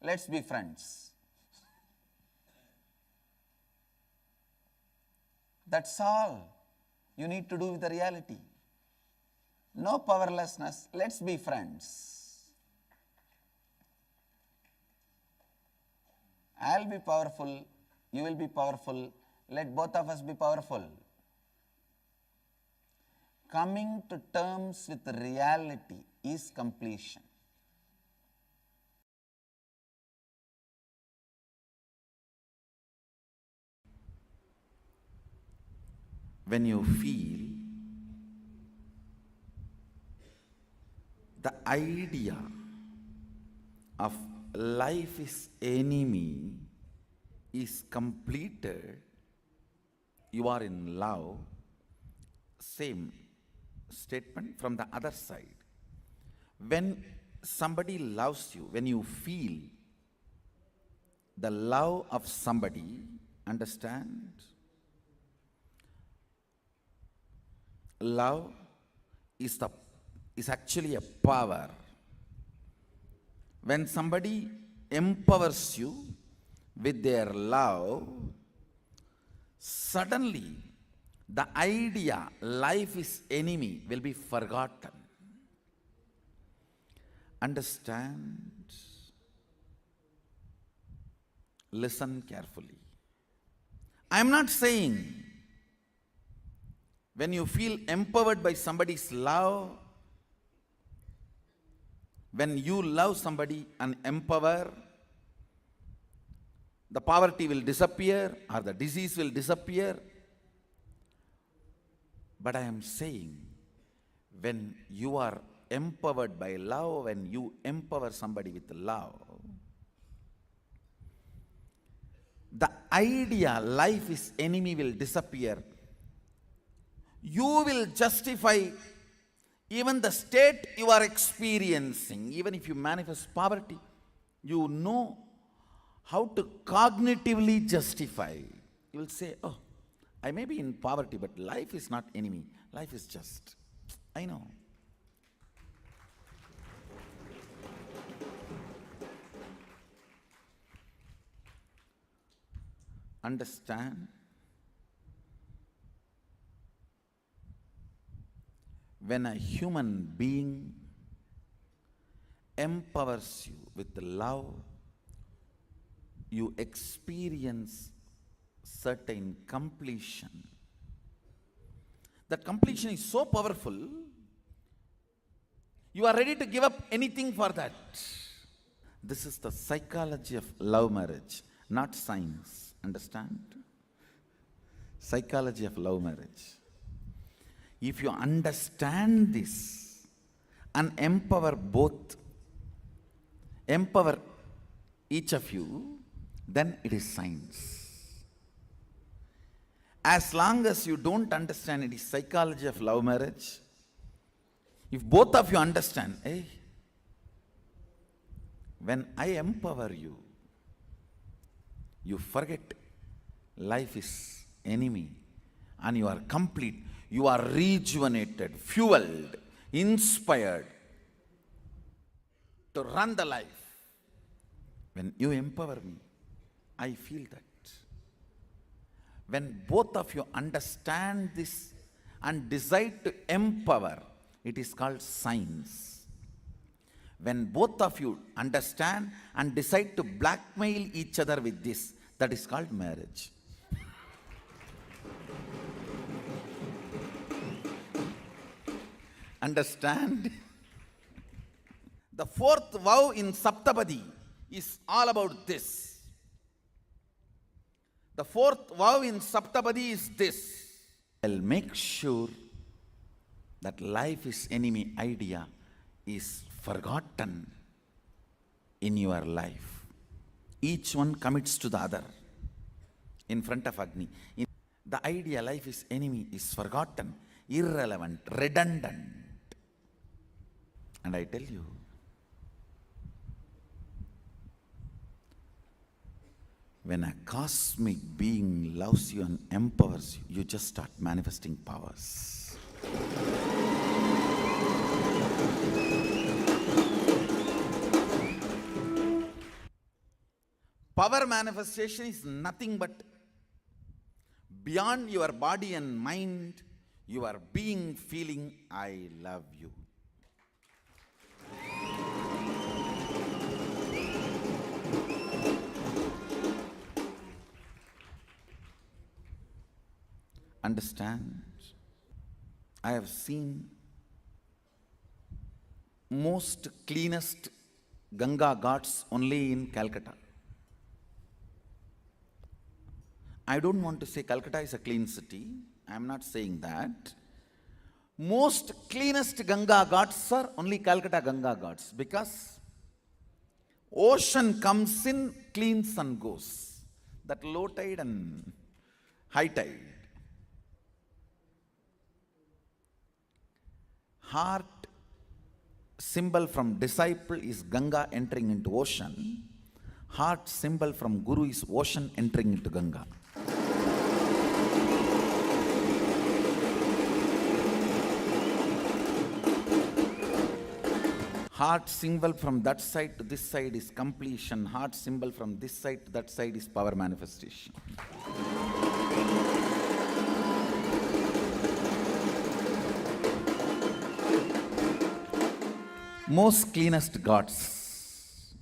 Let's be friends. That's all you need to do with the reality. No powerlessness, let's be friends. I'll be powerful, you will be powerful, let both of us be powerful. Coming to terms with reality is completion. When you feel the idea of life is enemy is completed, you are in love, same statement from the other side. When somebody loves you, when you feel the love of somebody, understand? Love is actually a power. When somebody empowers you with their love, suddenly the idea life is enemy will be forgotten. Understand? Listen carefully. I am not saying when you feel empowered by somebody's love, when you love somebody and empower, the poverty will disappear or the disease will disappear. But I am saying, when you are empowered by love, when you empower somebody with love, the idea life is enemy will disappear. You will justify even the state you are experiencing. Even if you manifest poverty, you know how to cognitively justify. You will say, oh, I may be in poverty, but life is not enemy. Life is just. I know. Understand? When a human being empowers you with love, you experience certain completion. That completion is so powerful, you are ready to give up anything for that. This is the psychology of love marriage, not science. Understand? Psychology of love marriage. If you understand this and empower each of you, then it is science. As long as you don't understand it is psychology of love marriage, if both of you understand, hey, when I empower you, you forget life is enemy and you are complete, you are rejuvenated, fueled, inspired to run the life. When you empower me, I feel that. When both of you understand this and decide to empower, it is called science. When both of you understand and decide to blackmail each other with this, that is called marriage. Understand? The fourth vow in Saptapadi is all about this. The fourth vow in Saptapadi is this. I'll make sure that life is enemy idea is forgotten in your life. Each one commits to the other in front of Agni. The idea life is enemy is forgotten, irrelevant, redundant. And I tell you, when a cosmic being loves you and empowers you, you just start manifesting powers. Power manifestation is nothing but beyond your body and mind, your being feeling, I love you. Understand? I have seen most cleanest Ganga ghats only in Calcutta. I don't want to say Calcutta is a clean city. I am not saying that. Most cleanest Ganga ghats are only Calcutta Ganga ghats, because ocean comes in, cleans and goes. That low tide and high tide. Heart symbol from disciple is Ganga entering into ocean. Heart symbol from Guru is ocean entering into Ganga. Heart symbol from that side to this side is completion. Heart symbol from this side to that side is power manifestation. Most cleanest gods,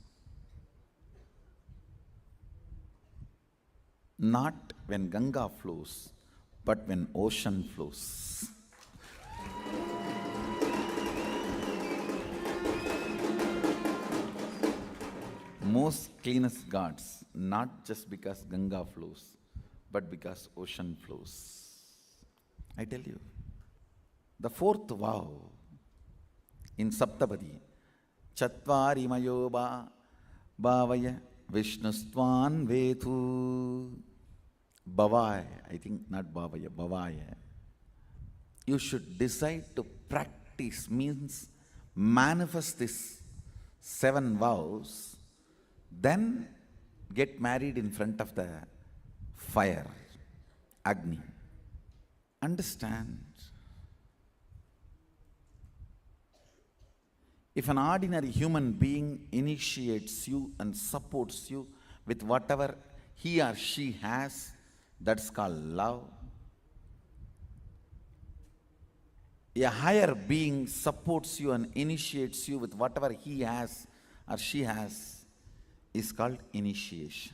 not when Ganga flows, but when ocean flows. Most cleanest gods, not just because Ganga flows, but because ocean flows. I tell you, the fourth vow in Saptapadi, Chatvari Mayoba Bhavaya Vishnustvan Vetu Bhavaya, I think not Bhavaya, Bhavaya. You should decide to practice, means manifest this 7 vows, then get married in front of the fire, Agni. Understand? If an ordinary human being initiates you and supports you with whatever he or she has, that's called love. A higher being supports you and initiates you with whatever he has or she has is called initiation.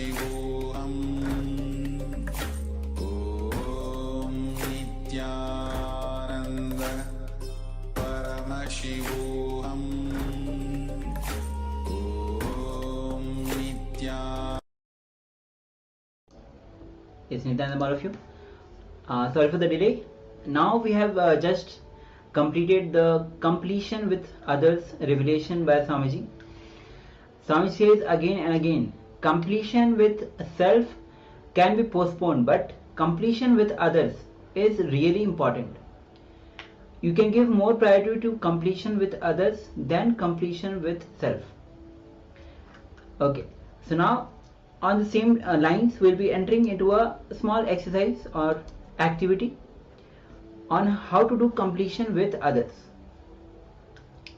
Paramashivoham Om Nithyananda Paramashivoham Om Nithyananda. Yes, Nithyananda, all of you. Sorry for the delay. Now we have just completed the completion with others revelation by Swamiji. Swami says again and again, completion with self can be postponed, but completion with others is really important. You can give more priority to completion with others than completion with self. Okay, so now on the same lines, we'll be entering into a small exercise or activity on how to do completion with others.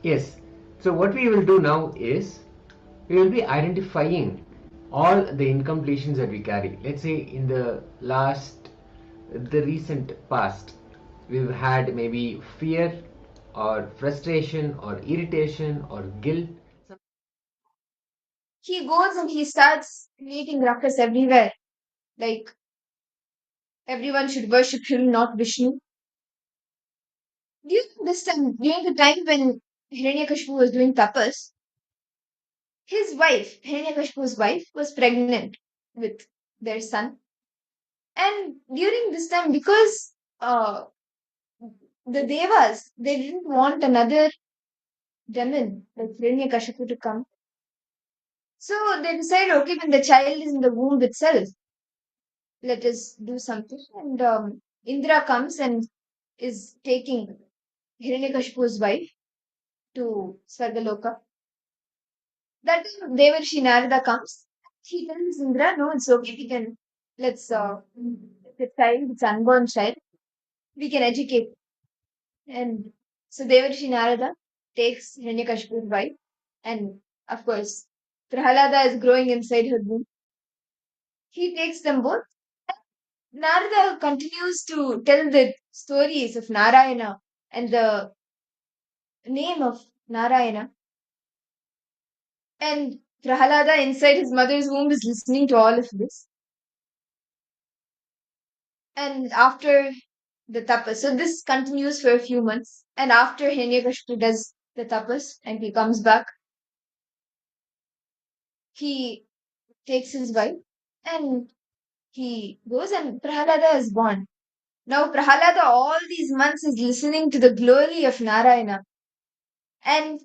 Yes. So what we will do now is we will be identifying all the incompletions that we carry. Let's say in the recent past, we've had maybe fear or frustration or irritation or guilt. He goes and he starts creating ruckus everywhere. Like everyone should worship him, not Vishnu. During the time when Hiranyakashipu was doing tapas, his wife, Hiranyakashipu's wife, was pregnant with their son. And during this time, because the devas, they didn't want another demon like Hiranyakashipu to come. So they decided, okay, when the child is in the womb itself, let us do something. And Indra comes and is taking Hiranyakashipu's wife to Svargaloka. That time Devarshi Narada comes. He tells Indra, no, it's okay, we can, let's, the child, it's unborn child, we can educate. And so Devarshi Narada takes Hiranyakashipu's wife, and of course, Prahalada is growing inside her womb. He takes them both. Narada continues to tell the stories of Narayana and the name of Narayana. And Prahalada inside his mother's womb is listening to all of this. And after the tapas, so this continues for a few months. And after Hiranyakashipu does the tapas and he comes back, he takes his wife and he goes and Prahalada is born. Now Prahalada all these months is listening to the glory of Narayana. And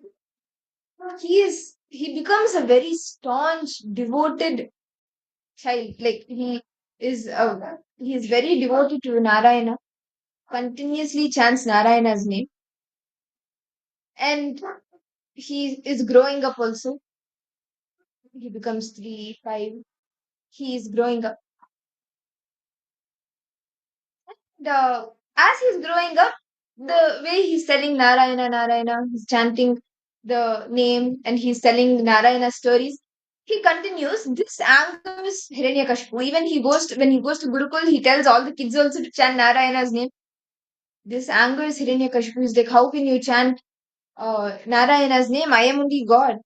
he becomes a very staunch, devoted child. Like he is very devoted to Narayana, continuously chants Narayana's name. And he is growing up also. He becomes 3, 5. He is growing up. As he's growing up, the way he's telling Narayana, Narayana, he's chanting the name and he's telling Narayana stories. He continues. This angers Hiranyakashipu. Even when he goes to Gurukul, he tells all the kids also to chant Narayana's name. This angers Hiranyakashipu. He's like, how can you chant Narayana's name? I am only God.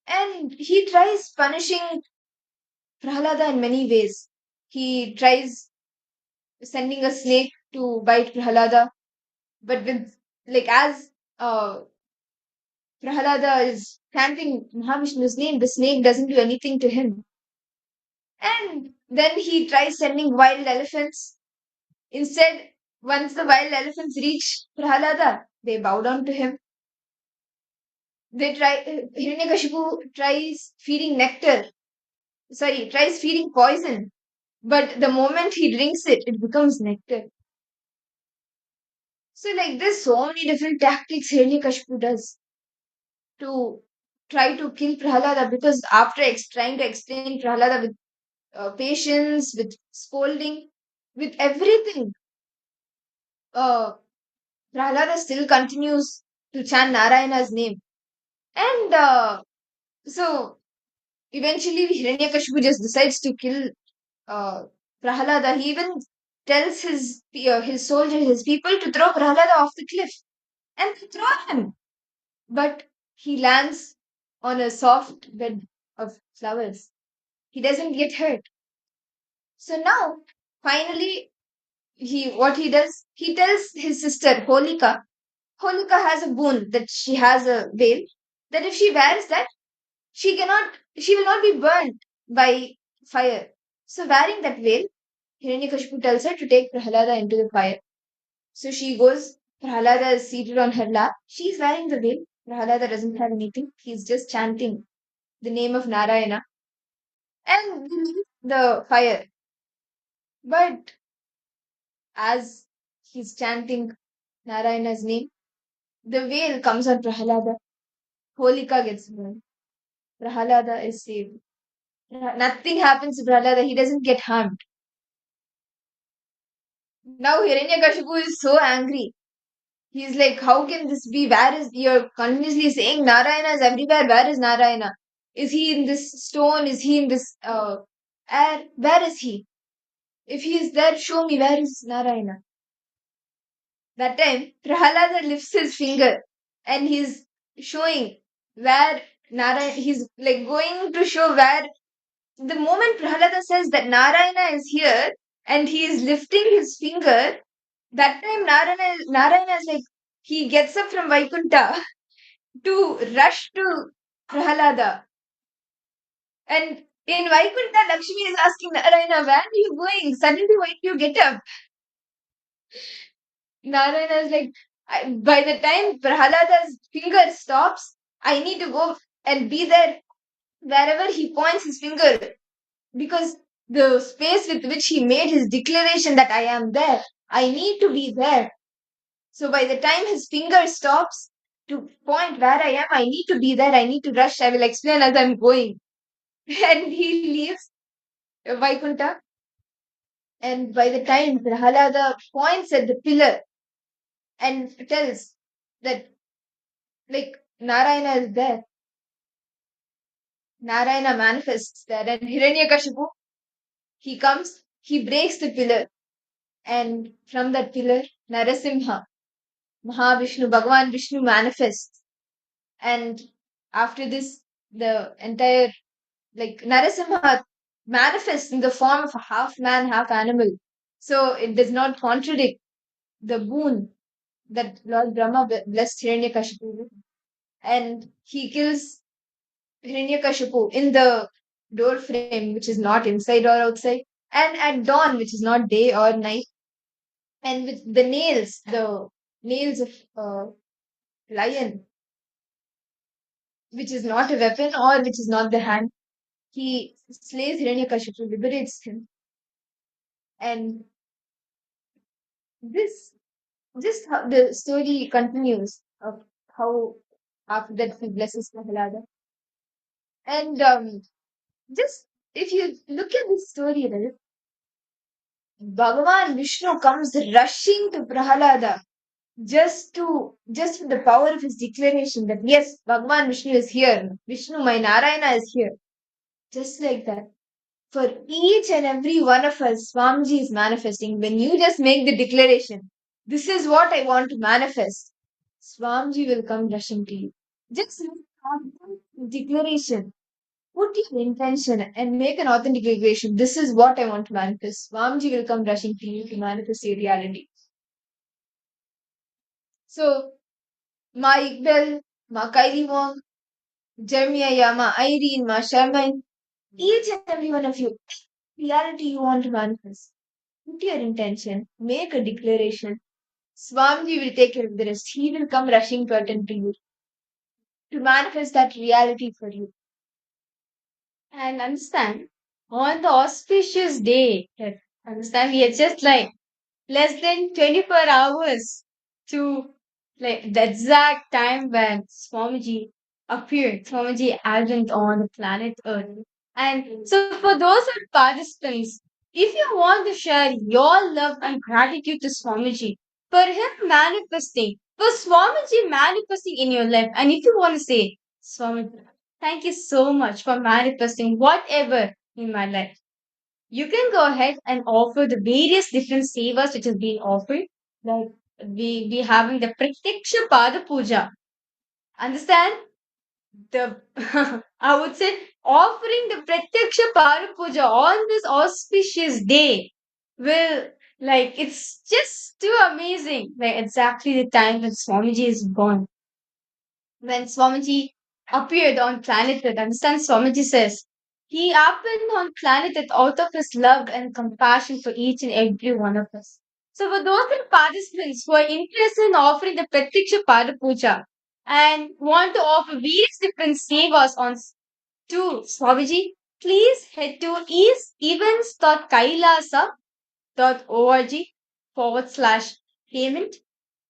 And he tries punishing Prahalada in many ways. He tries sending a snake to bite Prahalada, but with as Prahalada is chanting Mahavishnu's name, the snake doesn't do anything to him. And then he tries sending wild elephants. Instead, once the wild elephants reach Prahalada, they bow down to him. Hiranyakashipu tries feeding tries feeding poison. But the moment he drinks it, it becomes nectar. So there's so many different tactics Hiranyakashipu does to try to kill Prahalada, because after trying to explain Prahalada with patience, with scolding, with everything, Prahalada still continues to chant Narayana's name. And so eventually Hiranyakashipu just decides to kill Prahalada. He even tells his soldiers, his people, to throw Prahalada off the cliff. And they throw him. But he lands on a soft bed of flowers. He doesn't get hurt. So now, finally, what he does, he tells his sister Holika. Holika has a boon that she has a veil, that if she wears that, she will not be burnt by fire. So wearing that veil, Hiranyakashipu tells her to take Prahalada into the fire. So she goes, Prahalada is seated on her lap. She's wearing the veil. Prahalada doesn't have anything. He's just chanting the name of Narayana. And they leave the fire. But as he's chanting Narayana's name, the veil comes on Prahalada. Holika gets burned. Prahalada is saved. Nothing happens to Prahalada. He doesn't get harmed. Now Hiranyakashipu is so angry. He's like, how can this be? Where is, you're continuously saying Narayana is everywhere. Where is Narayana? Is he in this stone? Is he in this air? Where is he? If he is there, show me where is Narayana. That time, Prahalada lifts his finger and he's showing where Narayana, he's like going to show where, the moment Prahalada says that Narayana is here and he is lifting his finger, that time Narayana is like, he gets up from Vaikunta to rush to Prahalada. And in Vaikunta, Lakshmi is asking Narayana, where are you going? Suddenly, why do you get up? Narayana is like, by the time Prahalada's finger stops, I need to go and be there wherever he points his finger. Because the space with which he made his declaration that I am there, I need to be there. So by the time his finger stops to point where I am, I need to be there, I need to rush, I will explain as I'm going. And he leaves Vaikunta. And by the time Prahalada points at the pillar and tells that, like, Narayana is there, Narayana manifests there, and Hiranyakashipu, he comes, he breaks the pillar, and from that pillar, Narasimha, Mahavishnu, Bhagavan Vishnu manifests. And after this, the entire, like, Narasimha manifests in the form of a half man, half animal. So it does not contradict the boon that Lord Brahma blessed Hiranyakashipu with. And he kills Hiranyakashipu in the door frame, which is not inside or outside, and at dawn, which is not day or night, and with the nails of lion, which is not a weapon or which is not the hand, he slays Hiranyakashipu, liberates him. And this, just how the story continues of how after that he blesses Prahalada. And just if you look at this story, right, Bhagavan Vishnu comes rushing to Prahalada just with the power of his declaration that yes, Bhagavan Vishnu is here. Vishnu, my Narayana is here. Just like that. For each and every one of us, Swamiji is manifesting. When you just make the declaration, this is what I want to manifest, Swamiji will come rushing to you. Just make a declaration. Put your intention and make an authentic declaration. This is what I want to manifest. Swamiji will come rushing to you to manifest your reality. So, Ma Iqbal, Ma Kylie Wong, Jeremiah Yama, Irene, Ma Sharmain, each and every one of you, reality you want to manifest. Put your intention, make a declaration. Swamiji will take care of the rest. He will come rushing to attend to you to manifest that reality for you. And understand, on the auspicious day, understand, we are just like less than 24 hours to like the exact time when Swamiji appeared, Swamiji advent on the planet Earth. And so for those who are participants, if you want to share your love and gratitude to Swamiji for him manifesting, for Swamiji manifesting in your life, and if you want to say, Swamiji, thank you so much for manifesting whatever in my life, you can go ahead and offer the various different sevas which is being offered. Like we having the Pratiksha Pada Puja. Understand? The I would say offering the Pratyaksha Parapuja on this auspicious day will, like, it's just too amazing. Like, exactly the time when Swamiji is born. When Swamiji appeared on planet Earth, understand Swamiji says, he happened on planet Earth out of his love and compassion for each and every one of us. So for those participants who are interested in offering the Pratyaksha Parapuja and want to offer various different sevas on to Swamiji, please head to events.kailasa.org/payment,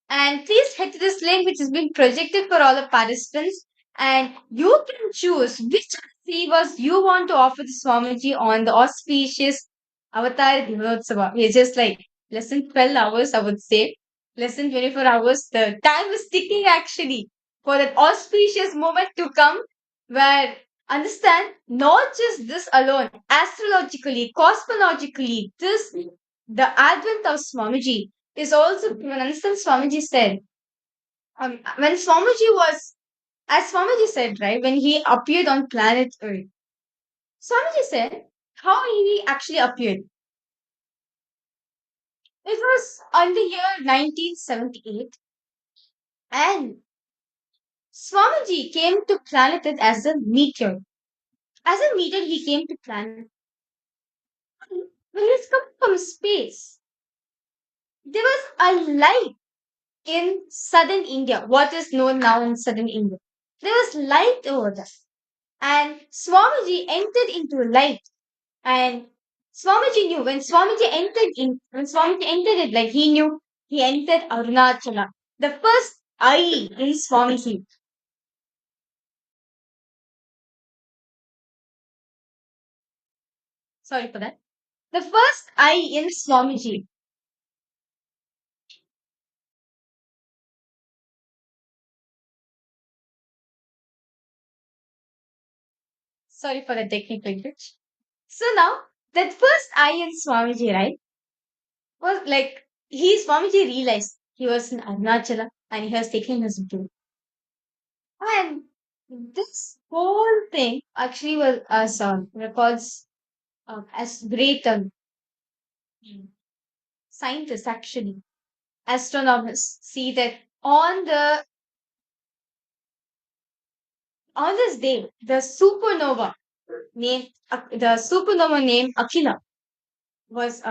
and please head to this link which has been projected for all the participants, and you can choose which sevas you want to offer to Swamiji on the auspicious Avatar Dinotsava. It's just like less than 12 hours, I would say. Less than 24 hours. The time is ticking actually for that auspicious moment to come, where, understand, not just this alone, astrologically, cosmologically, this, the advent of Swamiji is also, when understand, Swamiji said, when Swamiji was, as Swamiji said, right, when he appeared on planet Earth, Swamiji said how he actually appeared. It was on the year 1978, and Swamiji came to planet Earth as a meteor. As a meteor, he came to planet. When he's come from space, there was a light in southern India, what is known now in southern India. There was light over there. And Swamiji entered into light. And Swamiji knew when Swamiji entered it, like he knew he entered Arunachala. The first I in Swamiji. Sorry for that. The first I in Swamiji. Sorry for the technical glitch. So now, that first I in Swamiji, right, was like, Swamiji realized he was in Arunachala and he was taking his brew. And this whole thing actually was as records as great scientists, actually astronomers, see that on this day the supernova named Akila was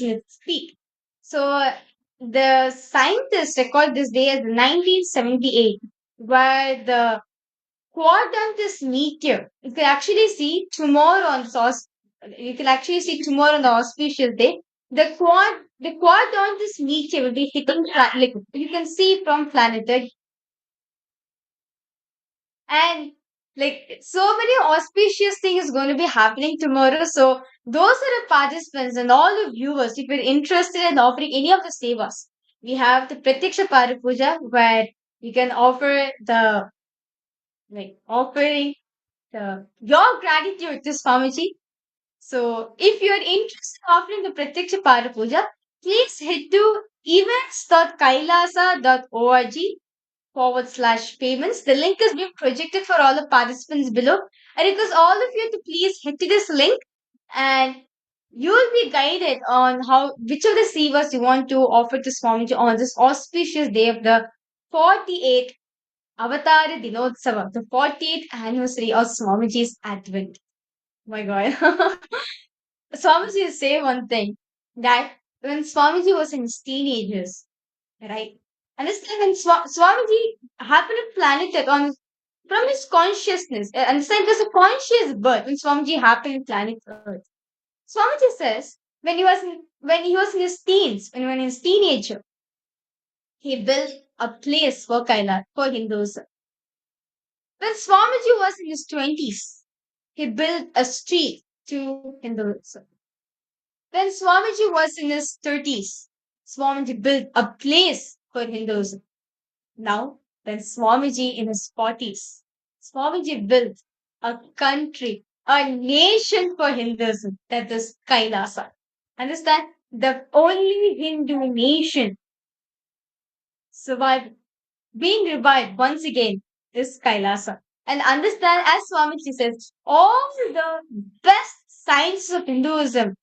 in its peak. So the scientists record this day as 1978, where the quadrant meteor. You can actually see tomorrow on the auspicious day. The quadrant meteor will be hitting like you can see from planet Earth, and like so many auspicious things is going to be happening tomorrow. So those are the participants and all the viewers, if you're interested in offering any of the sevas, we have the Pratyaksha Parapuja, where you can offer the, like, offering your gratitude to Swamiji. So if you are interested in offering the Pratyaksha Parapuja, please head to events.kailasa.org/payments. The link is being projected for all the participants below. I request all of you to please head to this link, and you will be guided on which of the sevas you want to offer to Swamiji on this auspicious day of the 48th Avatar Dinotsava, the 48th anniversary of Swamiji's Advent. My God. Swamiji say one thing, that when Swamiji was in his teenagers, right? Understand, when Swamiji happened to planet Earth from his consciousness. Understand, it was a conscious birth when Swamiji happened to planet Earth. Swamiji says when he was in his teens, when he was in his teenager, he built a place for Kailasa, for Hindus. When Swamiji was in his 20s, he built a street to Hinduism. When Swamiji was in his 30s, Swamiji built a place for Hinduism. Now, when Swamiji in his 40s, Swamiji built a country, a nation for Hinduism, that is Kailasa. Understand? The only Hindu nation survived, being revived once again, is Kailasa. and understand, as Swamiji says, all the best sciences of Hinduism,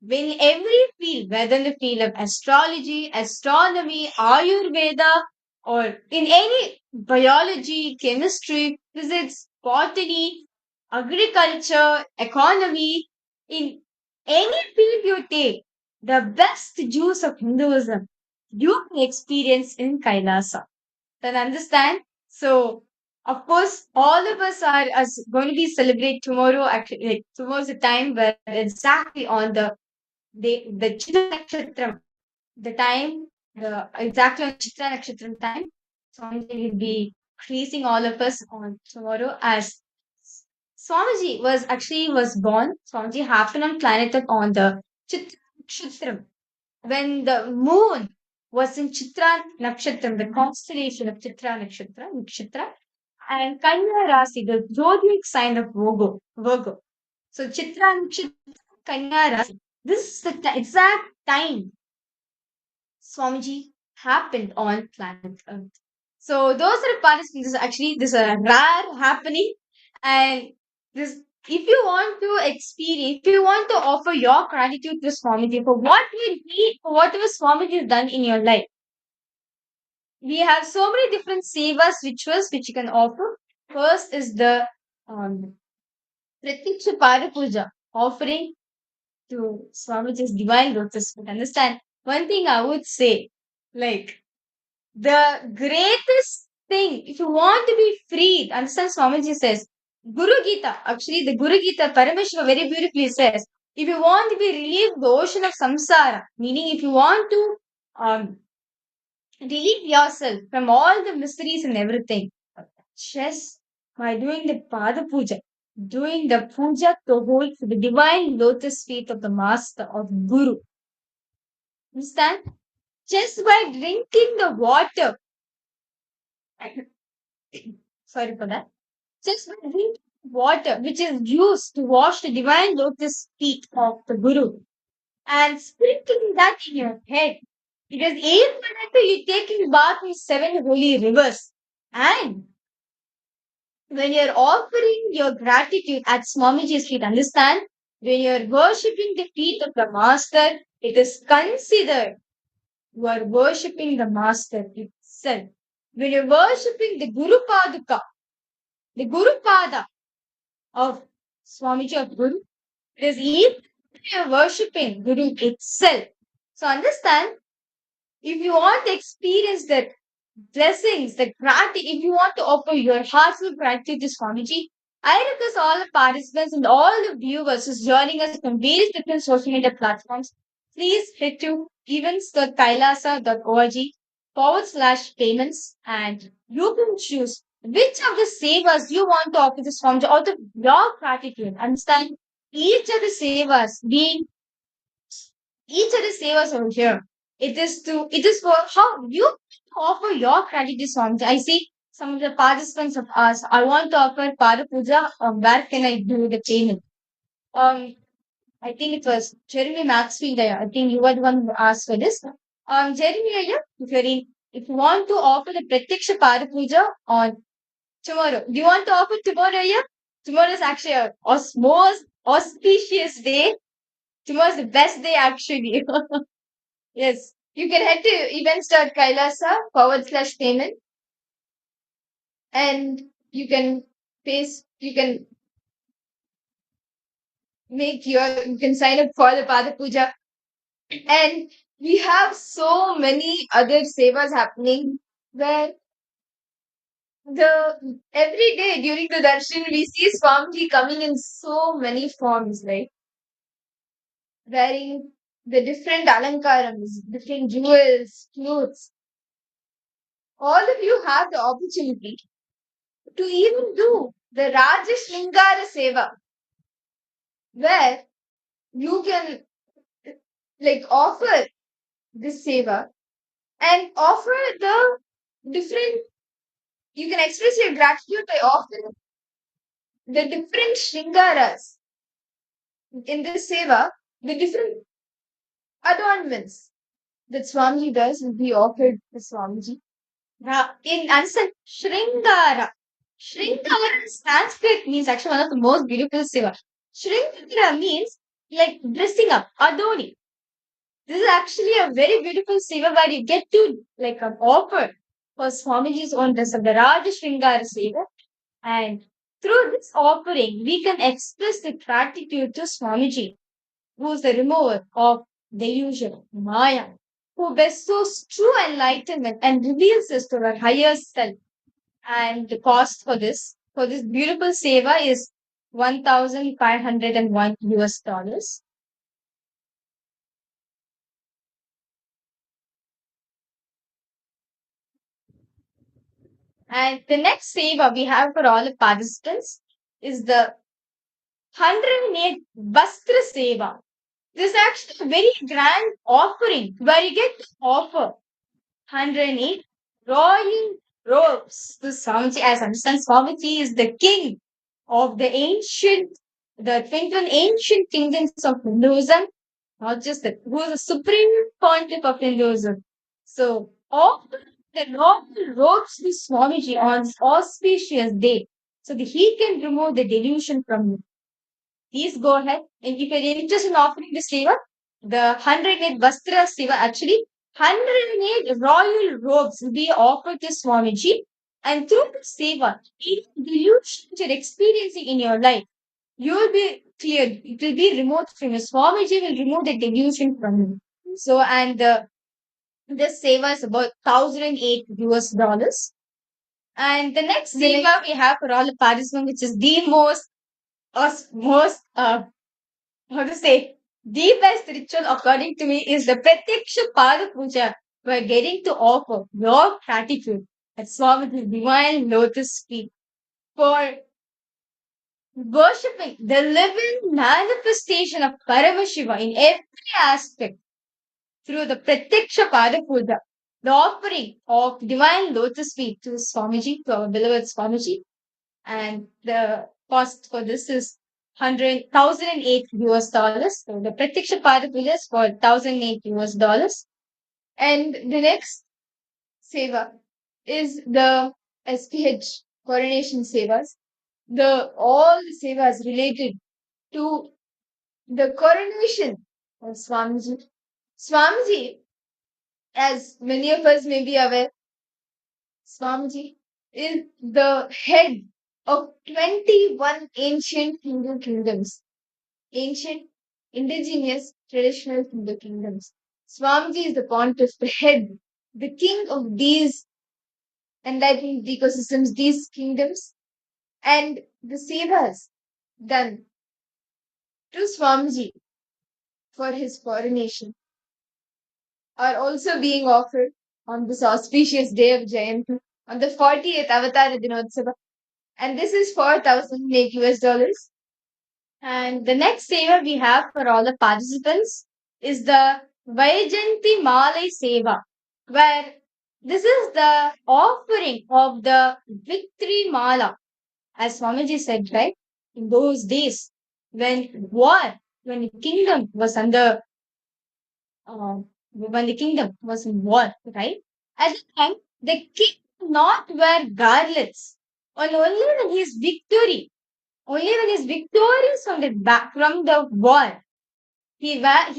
in every field, whether in the field of astrology, astronomy, Ayurveda, or in any biology, chemistry, physics, botany, agriculture, economy, in any field you take, the best juice of Hinduism you can experience in Kailasa. Then understand? So, of course, all of us are going to be celebrate tomorrow. Actually, like, tomorrow's the time where exactly on the Chitra Nakshatram, the time, exactly on Chitra Nakshatram time, Swamiji will be creasing all of us on tomorrow as Swamiji was born. Swamiji happened on planet Earth on the Chitra Nakshatram when the moon was in Chitra Nakshatram, the constellation of Nakshatra, and Kanya Rasi, the zodiac sign of Virgo. So Chitra Nakshatra, Kanya Rasi. This is the exact time Swamiji happened on planet Earth. So those are the participants. This is a rare happening, and this. If you want to experience, if you want to offer your gratitude to Swamiji for what you need, for whatever Swamiji has done in your life, we have so many different sevas, rituals which you can offer. First is the Pratiksha Parapuja, offering to Swamiji's divine lotus feet. Understand? One thing I would say, like, the greatest thing, if you want to be freed, understand Swamiji says, Guru Gita, actually the Guru Gita, Paramashiva very beautifully says, if you want to be relieved the ocean of samsara, meaning if you want to relieve yourself from all the mysteries and everything, just by doing the Pada Puja, doing the puja to hold for the divine lotus feet of the Master, of Guru. Understand? Just by drinking the water, sorry for that, just by drinking water which is used to wash the divine lotus feet of the Guru and sprinkling that in your head. It is equivalent to you taking bath in 7 holy rivers. And when you're offering your gratitude at Swamiji's feet, understand, when you're worshipping the feet of the Master, it is considered you are worshipping the Master itself. When you're worshipping the Guru Paduka, the Guru Pada of Swamiji of Guru, it is even you're worshipping Guru itself. So understand, if you want to experience that blessings, the gratitude, if you want to offer your heartfelt gratitude to Swamiji, I request all the participants and all the viewers who's joining us from various different social media platforms, please head to events.kailasa.org/payments and you can choose which of the savers you want to offer to Swamiji out of your gratitude. Understand, each of the savers over here. It is for how you offer your gratitude Swamiji. I see some of the participants have asked, I want to offer Pada Puja, where can I do the payment? I think it was Jeremy Maxfield. I think you were the one who asked for this. Jeremy, if you want to offer the Pratiksha Pada Puja on tomorrow, do you want to offer tomorrow? Yeah? Tomorrow is actually a most auspicious day. Tomorrow is the best day actually. Yes, you can head to events.kailasa/payment and you can you can sign up for the Pada Puja. And we have so many other sevas happening where every day during the darshan we see Swamiji coming in so many forms, right? Wearing the different alankarams, different jewels, clothes. All of you have the opportunity to even do the Rajashlingara Seva, where you can offer this Seva and offer the different, you can express your gratitude by offering the different Shringaras in this Seva, the different adornments that Swamiji does will be offered to Swamiji. In understand, Shringara. Shrinkavara in Sanskrit means actually one of the most beautiful seva. Shrinkavara means like dressing up, adoni. This is actually a very beautiful seva where you get to like offer for Swamiji's own dress of the Raja Shringara seva. And through this offering, we can express the gratitude to Swamiji, who is the remover of delusion, Maya, who bestows true enlightenment and reveals us to our higher self. And the cost for this beautiful seva is $1,501. And the next seva we have for all the participants is the 108 Vastra Seva. This is actually a very grand offering where you get to offer 108 royal robes to Swamiji. As understand, Swamiji is the king of the the 21 ancient kingdoms of Hinduism, not just that, who is the supreme pontiff of Hinduism. So, all the royal robes to Swamiji on this auspicious day so that he can remove the delusion from you. Please go ahead. And if you're interested in offering the seva, the 108 Vastra seva, actually 108 royal robes will be offered to Swamiji. And through the seva, any delusion you're experiencing in your life, you will be cleared. It will be removed from you. Swamiji will remove the delusion from you. So, and this seva is about $1,008. And the next seva we have for all the participants, which is the most how to say, the best ritual according to me is the Pratyaksha Pada Puja. We're getting to offer your gratitude at Swami's divine lotus feet for worshipping the living manifestation of Paramashiva in every aspect through the Pratyaksha Pada Puja, the offering of divine lotus feet to Swamiji, to our beloved Swamiji. And the cost for this is $1,008. So the Pratiksha Pada Puja is for $1,008. And the next seva is the SPH coronation sevas. All the sevas related to the coronation of Swamiji. Swamiji, as many of us may be aware, Swamiji is the head of 21 ancient Hindu kingdoms, ancient, indigenous, traditional Hindu kingdoms. Swamiji is the pontiff, the head, the king of these enlightened ecosystems, these kingdoms, and the sevas done to Swamiji for his coronation are also being offered on this auspicious day of Jayanti, on the 40th Avatara Dinotsava. And this is $4,008. And the next seva we have for all the participants is the Vaijanti Malai Seva, where this is the offering of the victory mala. As Swamiji said, right? In those days, when the kingdom was under, when the kingdom was in war, right? At the time, the king did not wear garlands. And only when he is victorious from the war, he wears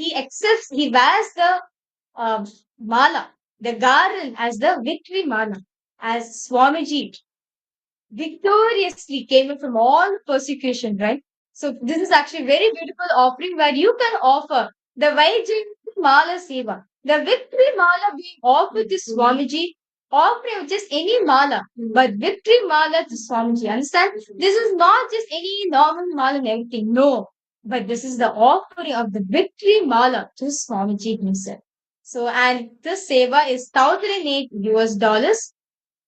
the mala, the garland as the victory mala, as Swamiji victoriously came in from all persecution, right? So this is actually very beautiful offering where you can offer the Vaijanti Mala Seva, the victory mala being offered to Swamiji, offering just any mala, but victory mala to Swamiji. Understand? This is not just any normal mala and everything. No, but this is the offering of the victory mala to Swamiji himself. So, and this seva is $1,008.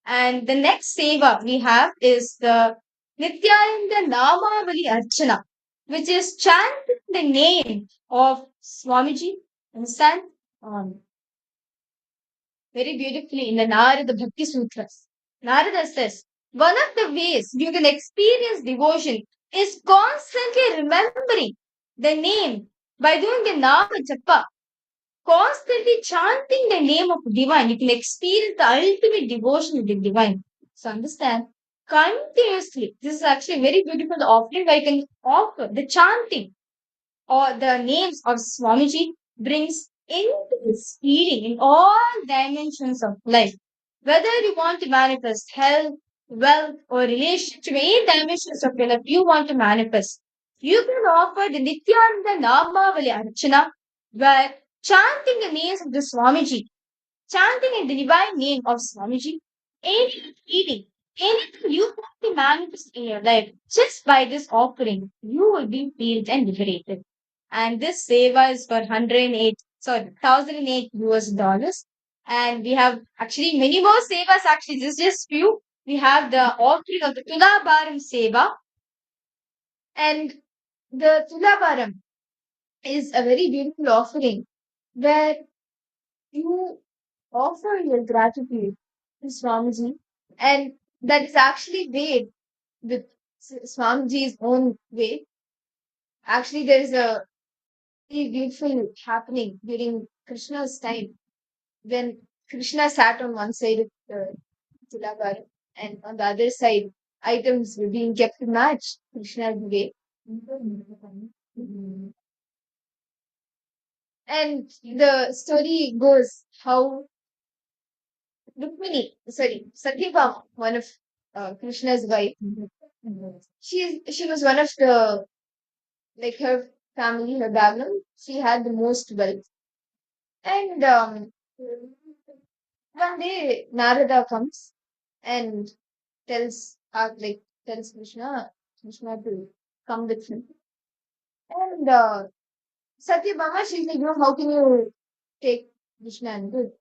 And the next seva we have is the Nithyananda Namavali Archana, which is chanting the name of Swamiji. Understand? Very beautifully in the Narada Bhakti Sutras. Narada says, one of the ways you can experience devotion is constantly remembering the name by doing the Nama Japa. Constantly chanting the name of divine, you can experience the ultimate devotion with the divine. So understand, continuously. This is actually a very beautiful offering where you can offer the chanting or the names of Swamiji brings intense healing in all dimensions of life. Whether you want to manifest health, wealth, or relationship, any dimensions of your life you want to manifest, you can offer the Nithyananda Namavali Archana, where chanting the names of the Swamiji, chanting in the divine name of Swamiji, any healing, anything you want to manifest in your life, just by this offering, you will be healed and liberated. And this seva is for 108 US dollars. And we have actually many more sevas, actually, this is just few. We have the offering of the Tulabaram seva. And the Tulabaram is a very beautiful offering where you offer your gratitude to Swamiji, and that is actually made with Swamiji's own way. Actually, there is a very beautiful happening during Krishna's time when Krishna sat on one side of the Tulabar, and on the other side, items were being kept to match Krishna's way. And the story goes how Satyabhama, one of Krishna's wife, she was one of the, like, her family, her background, she had the most wealth. And one day Narada comes and tells Krishna to come with him. And Satyabhama, she's like, how can you take Krishna and do?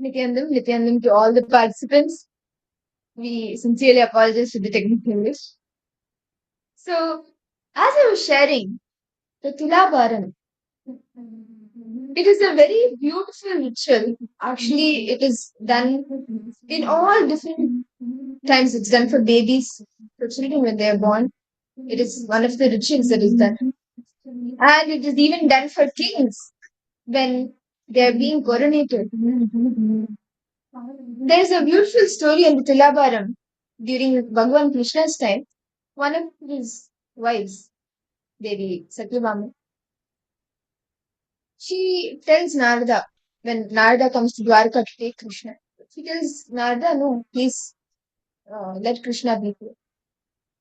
Nithyanandam, Nithyanandam to all the participants. We sincerely apologize for the technical glitch. So, as I was sharing, the Tulabharam, it is a very beautiful ritual. Actually, it is done in all different times. It's done for babies, for children when they are born. It is one of the rituals that is done. And it is even done for kings when they are being coronated. There is a beautiful story in the Tulabharam during Bhagavan Krishna's time. One of his wives, Devi Satyabhama, she tells Narada, when Narada comes to Dwarka to take Krishna, she tells Narada, no, please let Krishna be here.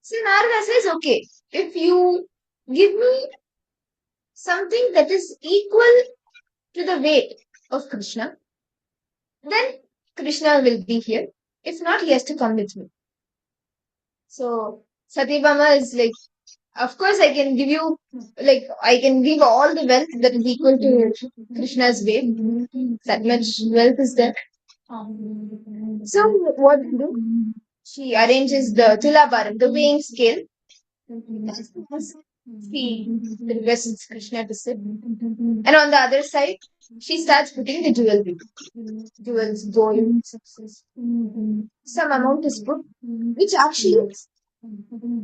So Narada says, okay, if you give me something that is equal to the weight of Krishna, then Krishna will be here. If not, he has to come with me. So Satyabhama is like, of course, I can give you, like, I can give all the wealth that is equal to Krishna's weight. That much wealth is there. So, what to do? She arranges the Tulabharam, the weighing scale. She requests Krishna to sit. And on the other side, she starts putting the jewelry. Jewels, gold, some amount is put, which actually,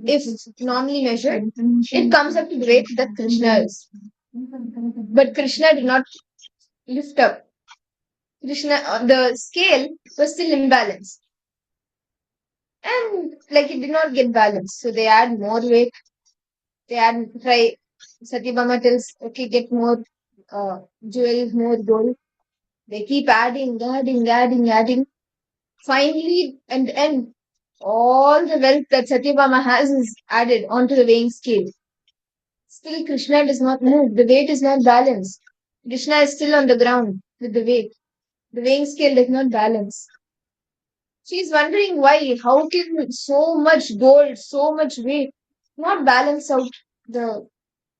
if normally measured, it comes up to the weight that Krishna is. But Krishna did not lift up. Krishna, the scale was still imbalanced. And like it did not get balanced. So they add more weight. They add, try, Satyabhama tells, okay, get more jewels, more gold. They keep adding. Finally, and end, all the wealth that Satyabhama has is added onto the weighing scale. Still, Krishna does not move. The weight is not balanced. Krishna is still on the ground with the weight. The weighing scale does not balance. She is wondering why. How can so much gold, so much weight not balance out the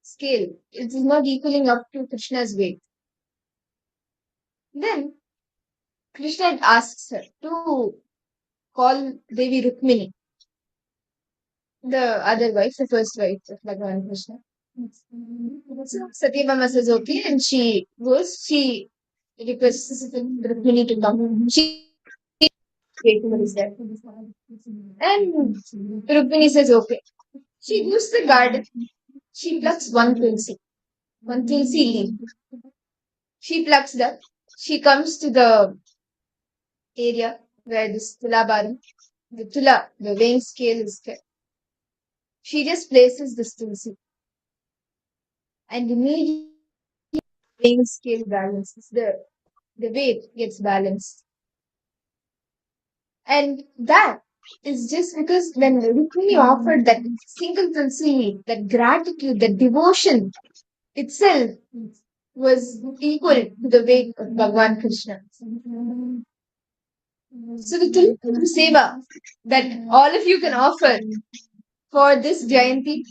scale? It is not equaling up to Krishna's weight. Then Krishna asks her to call Devi Rukmini, the other wife, the first wife of Bhagavan Krishna. So Satyabhama says okay, and she goes. She requests Rukmini to come. She is there, and Rukmini says okay. She goes to the garden. She plucks one tulsi leaf. She plucks that. She comes to the area where this Tulabharam, the weighing scale is kept. She just places this tulsi, and immediately the weighing scale balances. The weight gets balanced. And that is just because when Rukmini offered that single tulsi, that gratitude, that devotion itself was equal to the weight of Bhagavan Krishna. So the Tulabharam Seva that all of you can offer for this Jayanti,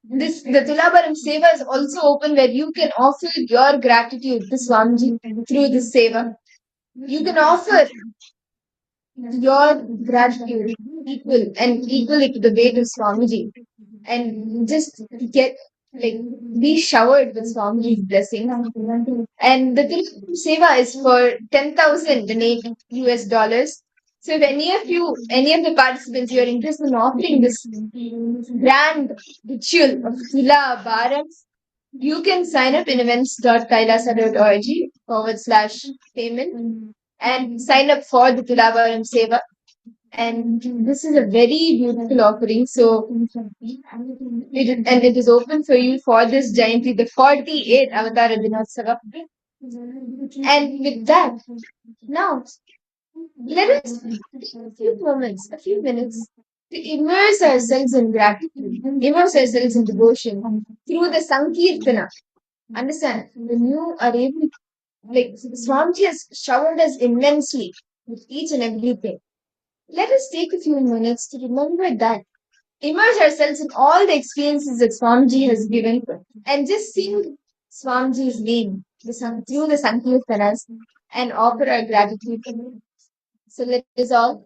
the Tulabharam Seva is also open where you can offer your gratitude to Swamiji through this Seva. You can offer your gratitude equal it to the weight of Swamiji and just get be showered with Swamiji's blessing. And the Tilakam Seva is for 10,000 US dollars. So if any of the participants, you are interested in offering this grand ritual of Tula Bharam, you can sign up in events.kailasa.org/payment and sign up for the Tula Bharam Seva. And this is a very beautiful offering. So, it is open for you for this Jayanti, the 48th Avatara Dinotsava. And with that, now, let us take a few minutes to immerse ourselves in gratitude, immerse ourselves in devotion through the Sankirtana. Understand, when you are able, Swamiji has showered us immensely with each and everything. Let us take a few minutes to remember that. Immerse ourselves in all the experiences that Swamiji has given and just sing Swamiji's name through the Sankirtanas. and offer our gratitude. So let us all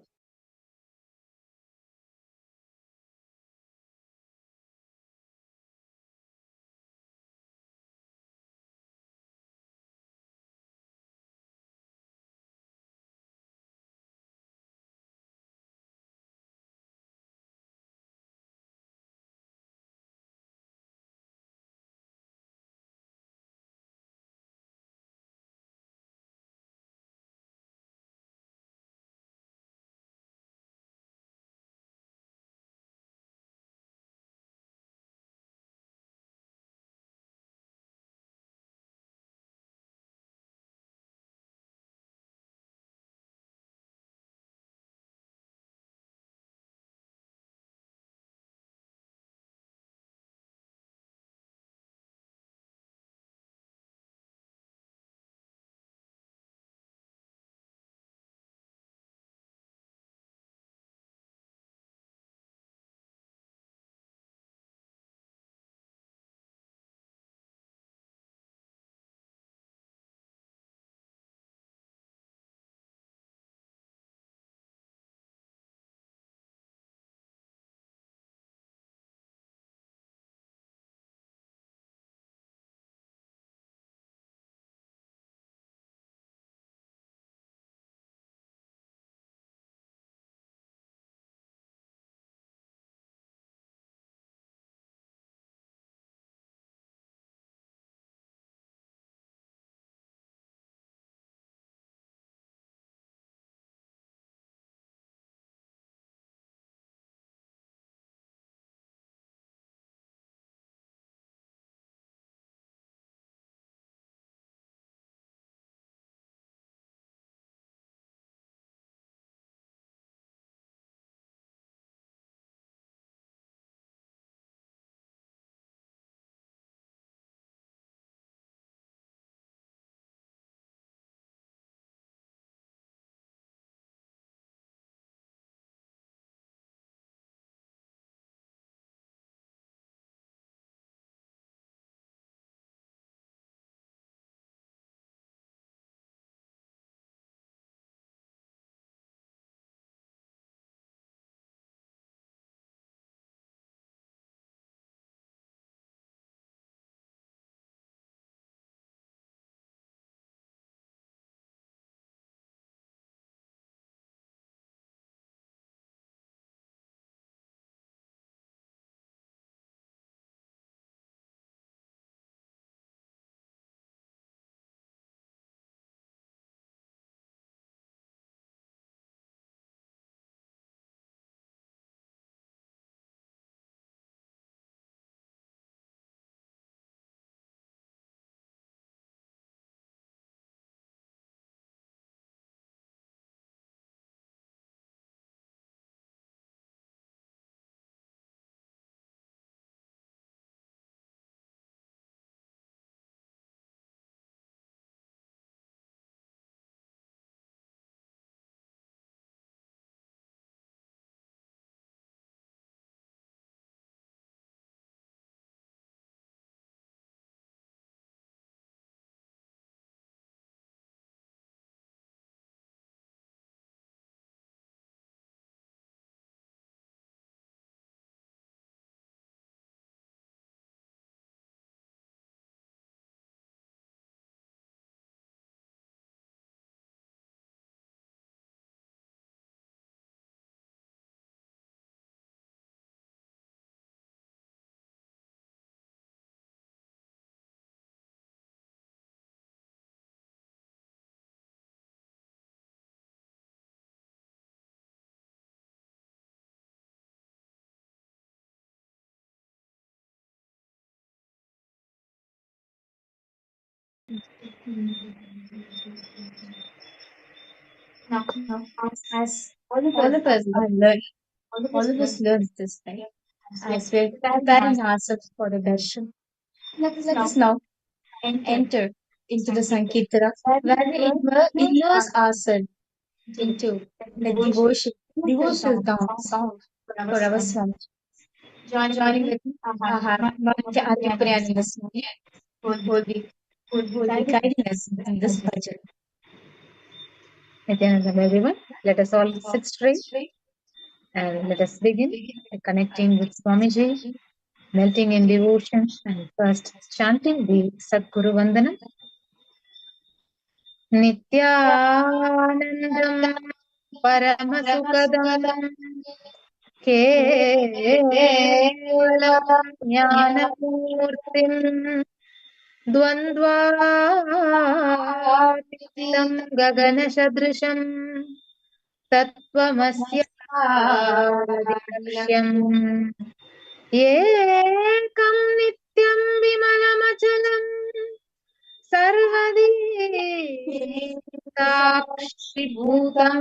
now, as all of us are learning, all of us learn this, right? As we're preparing ourselves for the darshan, let us now enter into the Sankirtana, where we immerse ourselves into the devotional sound for our Swami. Joining with Nithyananda Swami, who will be guiding us in this bhajan. Nithyananda, everyone. Let us all sit straight and let us begin by connecting with Swamiji, melting in devotion, and first chanting the Sadguru Vandanam. Nithyanandam Paramasukadam Kevalam Jnanamurtim Dvandvaतीतं गगनसदृशं तत्त्वमस्यादिलक्ष्यम् एकं नित्यं विमलमचलं सर्वदी साक्षिभूतं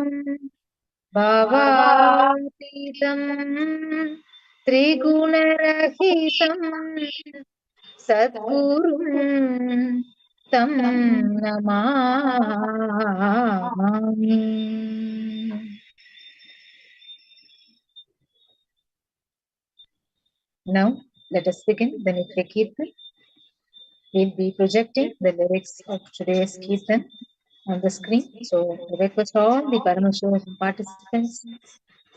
भावातीतं त्रिगुणरहितं Sadgurum Tam Namami. Now, let us begin the Nitya Kirtan. We'll be projecting the lyrics of today's Kirtan on the screen. So, I request all the Paramashivoham participants,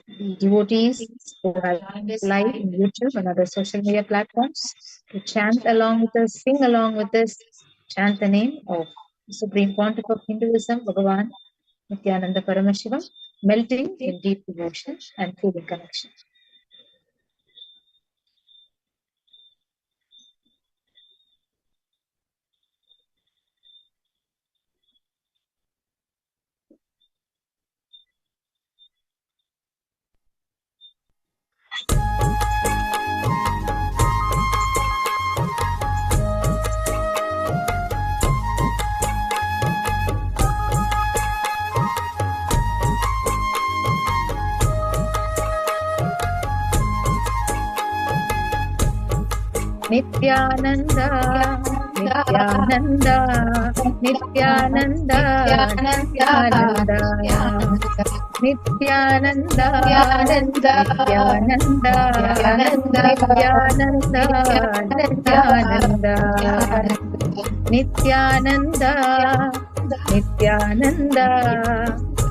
the devotees who have live in YouTube and other social media platforms to chant along with us, sing along with us, chant the name of the Supreme Pontiff of Hinduism, Bhagavan Nithyananda Paramashiva, melting in deep devotion and feeling connection. Nithyananda, Nithyananda, Nithyananda, Nithyananda, Nithyananda, Nithyananda, Nithyananda, Nithyananda, Nithyananda, Nithyananda,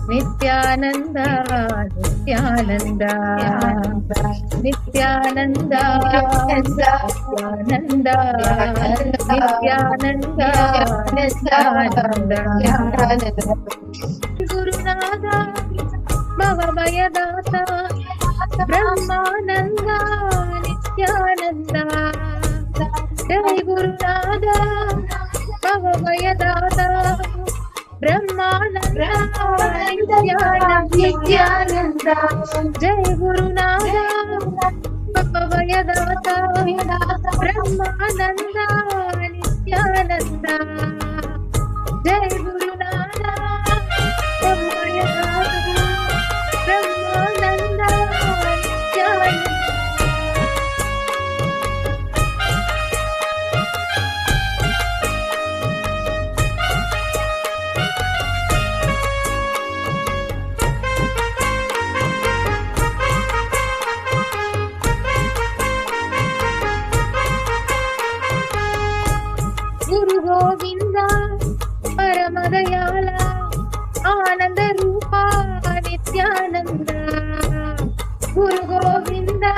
Nithyananda, Nithyananda, Nithyananda, Nithyananda, Gurunada, Bhavamayadata, Brahmananda, Nithyananda, Jai Gurunada, Bhavamayadata, Brahmananda, Nithyananda, Jai Gurunada, Bhavamayadata, Brahmananda, Nithyananda, Jai Gurunada, Bhavamayadata, Brahmananda, Nithyananda. Guru Govinda, Paramadayala, Ananda Rupa, Nithyananda. Guru Govinda,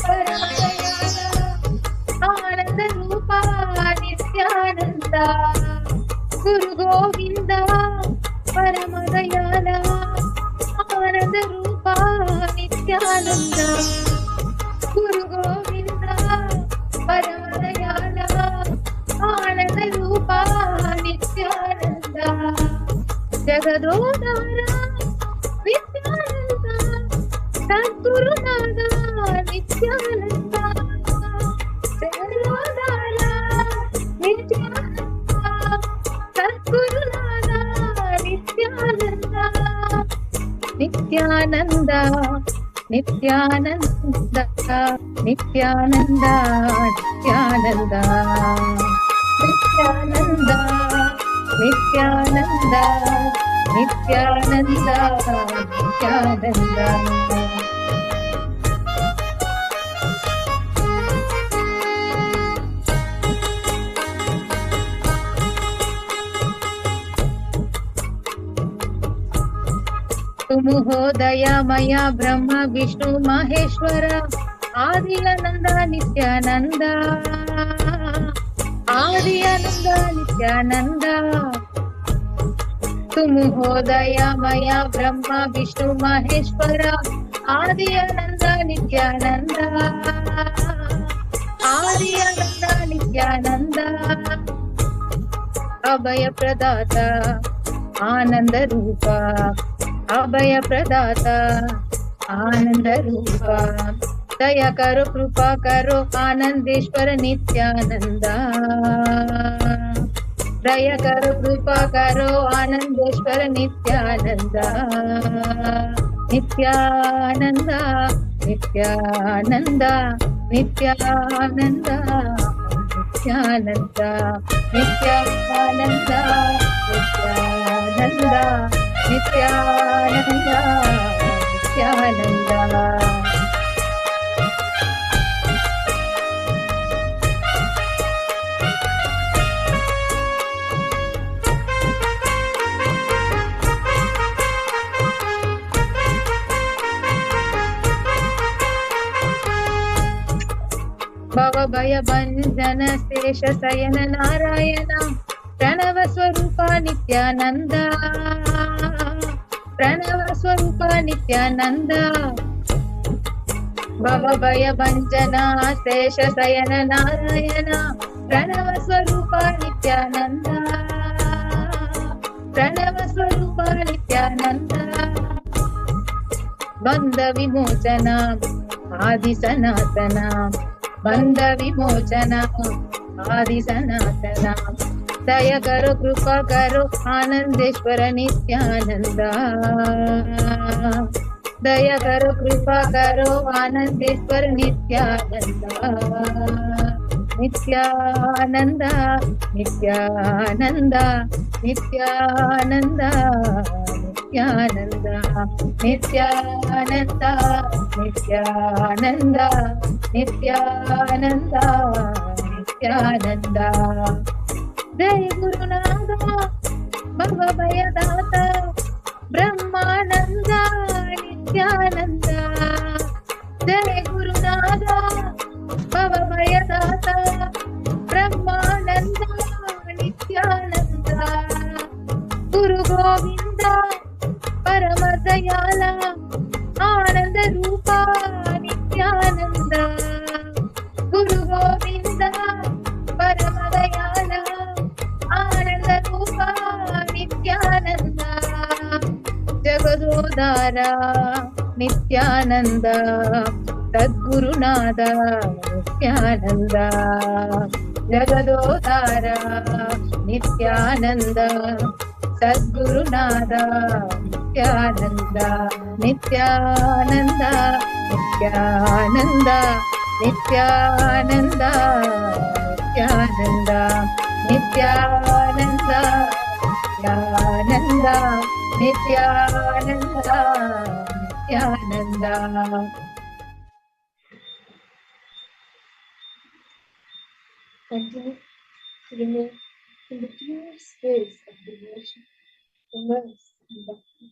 Paramadayala, Ananda Rupa, Nithyananda. Guru Govinda, Paramadayala, Ananda Rupa, Nithyananda. Guru Govinda, Paramadayala, Ananda Rupa, Nithyananda. Jagadodara, Nithyananda, Sadgurunada, Nithyananda. Jagadodara, Nithyananda, Sadgurunada, Nithyananda. Nithyananda, Nithyananda, Nithyananda, Nithyananda, Nithyananda, Nithyananda, Nithyananda, Nithyananda. तुम हो दयामया ब्रह्म विष्णु महेश्वर आदि आनंद नित्यानंद आदि आनंद नित्यानंद तुम हो दयामया ब्रह्म विष्णु महेश्वर आदि आनंद नित्यानंद आदि आनंद नित्यानंद अभय प्रदाता आनंद रूपा अभय प्रदाता आनंद रूपा दया करो कृपा करो आनंदेश्वर नित्यानंदा दया करो कृपा करो आनंदेश्वर नित्यानंदा नित्यानंदा नित्यानंदा नित्यानंदा नित्यानंदा नित्यानंदा नित्यानंदा नित्यानंदा नित्यानंदा भव भय भंजन शेष शयन नारायण प्रणव स्वरूपा नित्यानंद प्रणव स्वरूपा नित्यानंद भव भय भंजन शेष शयन नारायण प्रणव स्वरूपा नित्यानंद प्रणव स्वरूपा नित्यानंद बंध विमोचन आदि सनातन बंध विमोचन आदि सनातन दया करो कृपा करो आनंदेश्वर नित्यानंद दया करो कृपा करो आनंदेश्वर नित्यानंद नित्यानंद नित्यानंद नित्यानंद नित्यानंद नित्यानंद नित्यानंद नित्यानंद नित्यानंद जय गुरुनाथ भव भयदाता ब्रह्मानंद नित्यानंद जय गुरुनाथ भव भयदाता ब्रह्मानंद नित्यानंद गुरु गोविंद परम दयाल आनंद रूपा नित्यानंद गुरु गोविंद परम दयाल आनंद रूपा नित्यानंद जगदोदारा नित्यानंद सद्गुरुनाथ नित्यानंद जगदोदारा नित्यानंद सद्गुरुनाथ Nityanand Nityanand Nityanand Nityanand Nityanand Nityanand Nityanand Nityanand Nityanand Continue to remain in the pure space of devotion, immerse in bhakti.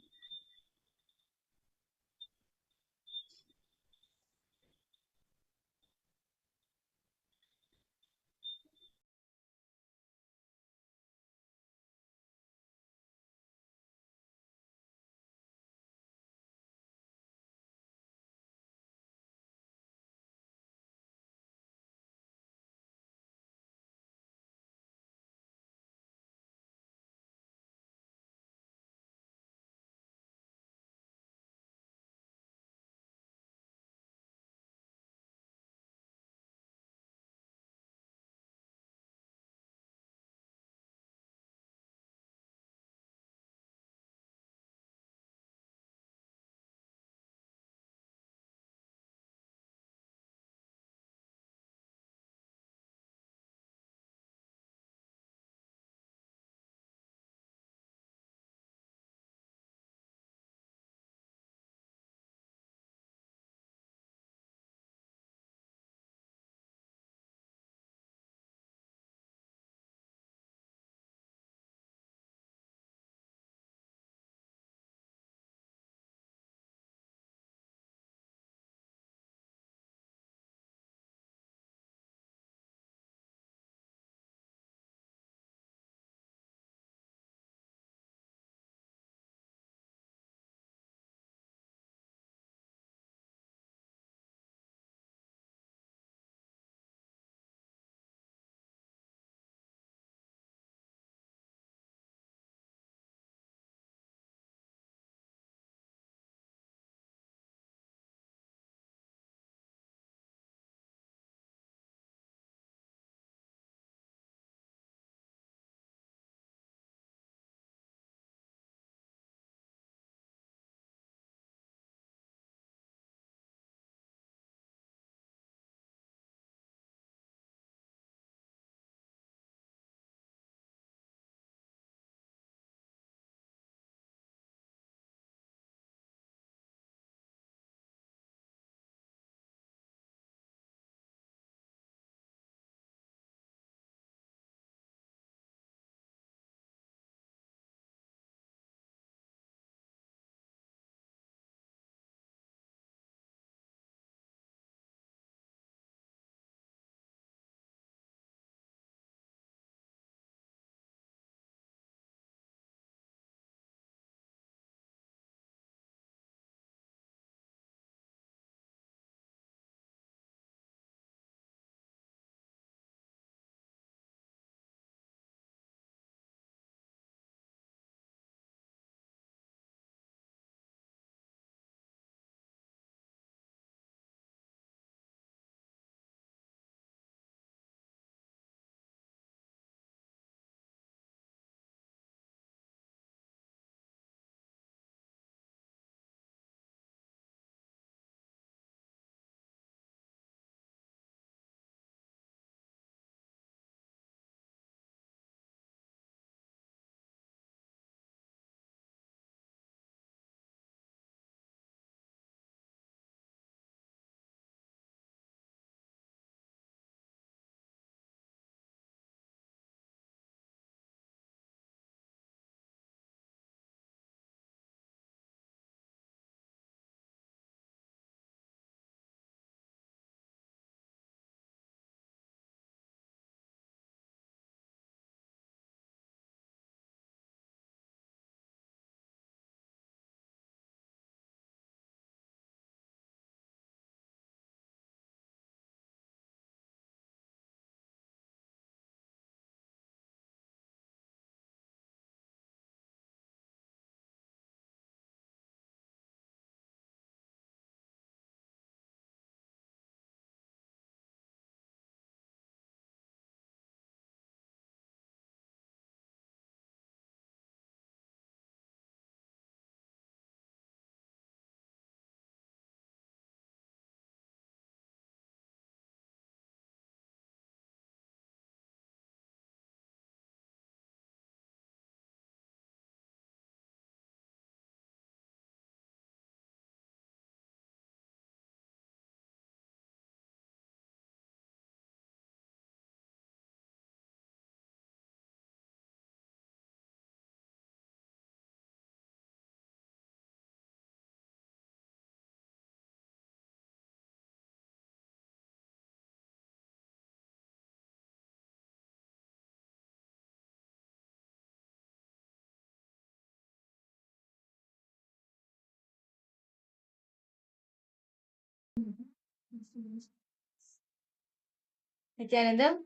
Nithyananda,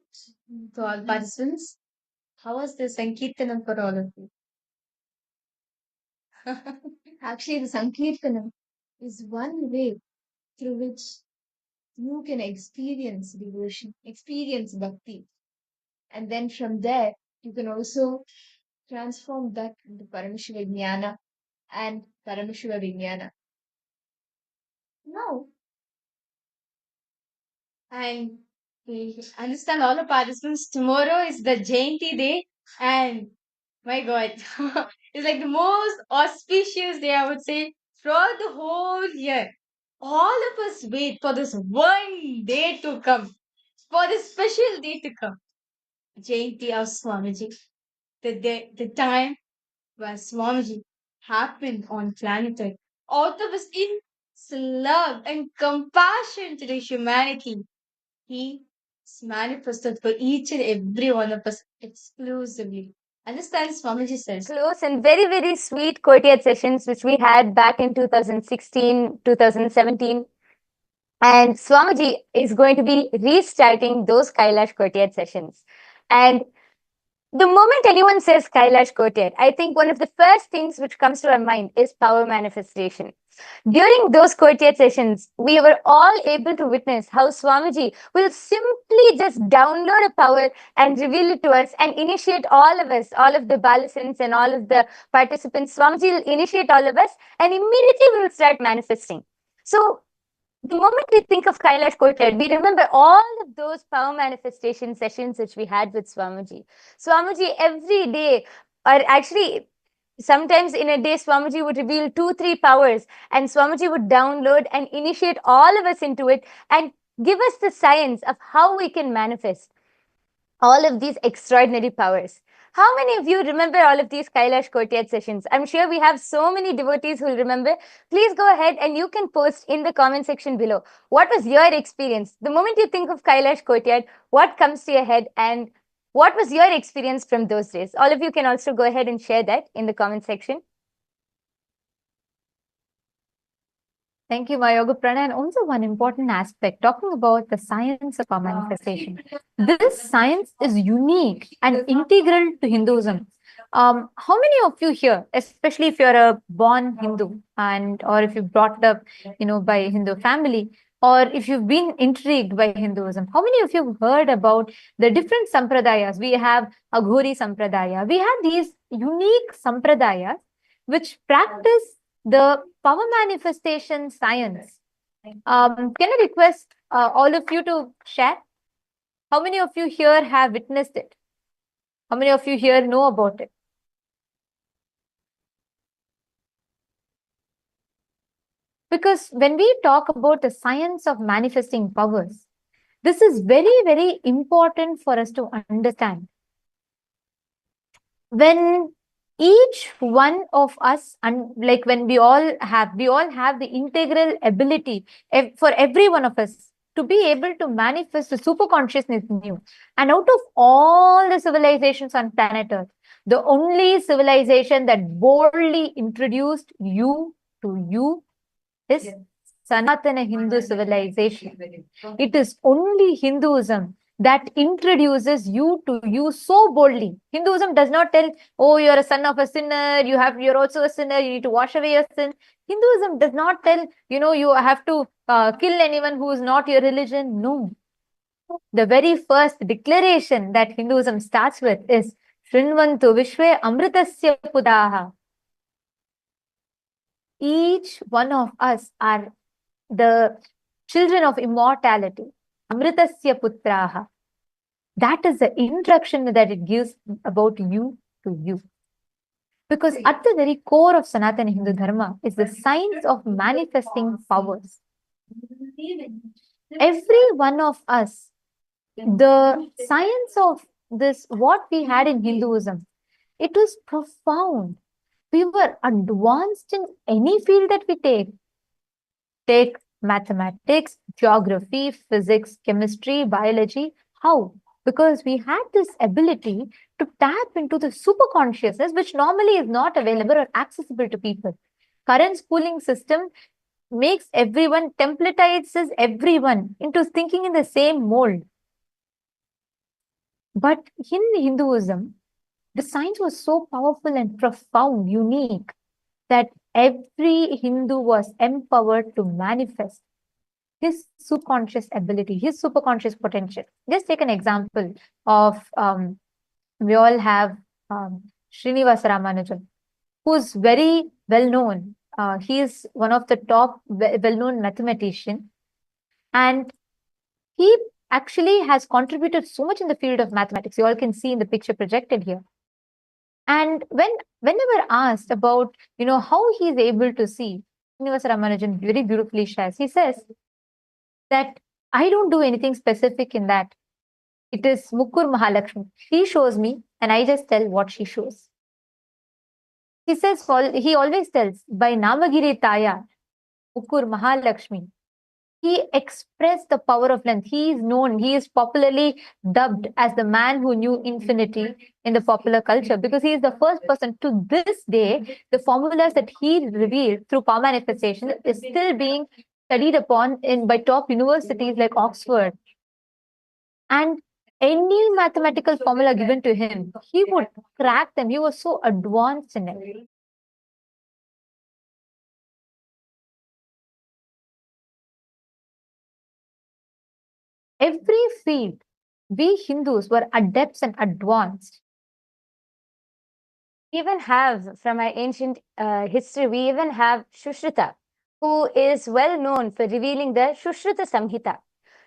to all participants, how was the Sankirtanam for all of you? Actually, the Sankirtanam is one way through which you can experience devotion, experience bhakti. And then from there, you can also transform that into Paramashiva Jnana and Paramashiva Vijnana. Now, and we understand all the participants, tomorrow is the Jayanti day, and my God, it's like the most auspicious day, I would say, throughout the whole year. All of us wait for this one day to come, for this special day to come. Jayanti of Swamiji, the time where Swamiji happened on planet Earth. Out of his immense love and compassion to the humanity, he is manifested for each and every one of us exclusively. Understand, Swamiji says. Close and very, very sweet courtyard sessions, which we had back in 2016, 2017. And Swamiji is going to be restarting those Kailash courtyard sessions. And the moment anyone says Kailash courtyard, I think one of the first things which comes to our mind is power manifestation. During those courtyard sessions, we were all able to witness how Swamiji will simply just download a power and reveal it to us and initiate all of us, all of the Balasins and all of the participants. Swamiji will initiate all of us and immediately we will start manifesting. So the moment we think of Kailash Courtyard, we remember all of those power manifestation sessions which we had with Swamiji. Swamiji every day, or actually sometimes in a day, Swamiji would reveal 2-3 powers and Swamiji would download and initiate all of us into it and give us the science of how we can manifest all of these extraordinary powers. How many of you remember all of these Kailash Courtyard sessions? I'm sure we have so many devotees who will remember. Please go ahead and you can post in the comment section below. What was your experience? The moment you think of Kailash Courtyard, what comes to your head and what was your experience from those days? All of you can also go ahead and share that in the comment section. Thank you, Mayoga Prana. And also one important aspect, talking about the science of our manifestation. This science is unique and integral to Hinduism. How many of you here, especially if you're a born Hindu and or if you're brought up, by a Hindu family, or if you've been intrigued by Hinduism, how many of you have heard about the different sampradayas? We have Aghori Sampradaya. We have these unique sampradayas which practice the power manifestation science. Can I request all of you to share? How many of you here have witnessed it? How many of you here know about it? Because when we talk about the science of manifesting powers, this is very, very important for us to understand. When each one of us, like when we all have the integral ability for every one of us to be able to manifest the super consciousness in you. And out of all the civilizations on planet Earth, the only civilization that boldly introduced you to you is Sanatana Hindu civilization. It is only Hinduism that introduces you to you so boldly. Hinduism does not tell, oh, you're a son of a sinner, you're also a sinner, you need to wash away your sin. Hinduism does not tell, you have to kill anyone who is not your religion. No. The very first declaration that Hinduism starts with is Shrinvantu Vishwe Amritasya Pudaha. Each one of us are the children of immortality. Amritasya Putraha. That is the introduction that it gives about you to you. Because at the very core of Sanatana Hindu Dharma is the science of manifesting powers. Every one of us, the science of this, what we had in Hinduism, it was profound. We were advanced in any field that we take. Take mathematics, geography, physics, chemistry, biology. How? Because we had this ability to tap into the super consciousness, which normally is not available or accessible to people. Current schooling system makes everyone, templatizes everyone into thinking in the same mold. But in Hinduism, the science was so powerful and profound, unique, that every Hindu was empowered to manifest his subconscious ability, his superconscious potential. Just take an example of, we all have Srinivasa Ramanujan, who's very well known. He is one of the top well-known mathematician, and he actually has contributed so much in the field of mathematics. You all can see in the picture projected here. And whenever asked about, how he is able to see, Srinivasa Ramanujan very beautifully shares. He says that I don't do anything specific in that. It is Mukkur Mahalakshmi. She shows me, and I just tell what she shows. He says, he always tells, by Namagiri Taya, Mukkur Mahalakshmi, he expressed the power of length. He is known, he is popularly dubbed as the man who knew infinity in the popular culture, because he is the first person. To this day, the formulas that he revealed through power manifestation is still being studied upon by top universities like Oxford. And any mathematical formula given to him, he would crack them. He was so advanced in it. Every field, we Hindus were adepts and advanced. We even have, from our ancient history, we even have Shushrita, who is well known for revealing the Shushrita Samhita.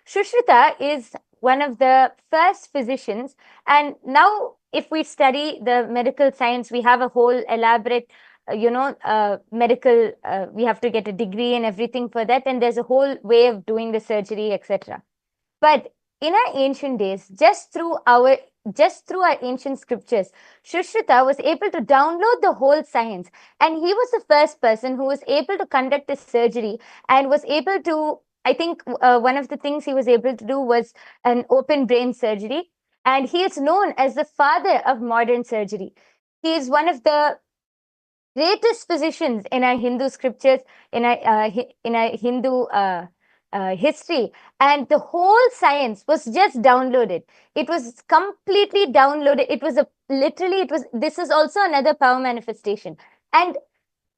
Shushrita is one of the first physicians, and now if we study the medical science, we have a whole elaborate medical, we have to get a degree and everything for that, and there's a whole way of doing the surgery, etc. But in our ancient days, just through our ancient scriptures, Shushrita was able to download the whole science, and he was the first person who was able to conduct a surgery and was able to, I think one of the things he was able to do was an open brain surgery, and he is known as the father of modern surgery. He is one of the greatest physicians in our Hindu scriptures, in our Hindu history, and the whole science was just downloaded. It was completely downloaded. It was this is also another power manifestation. And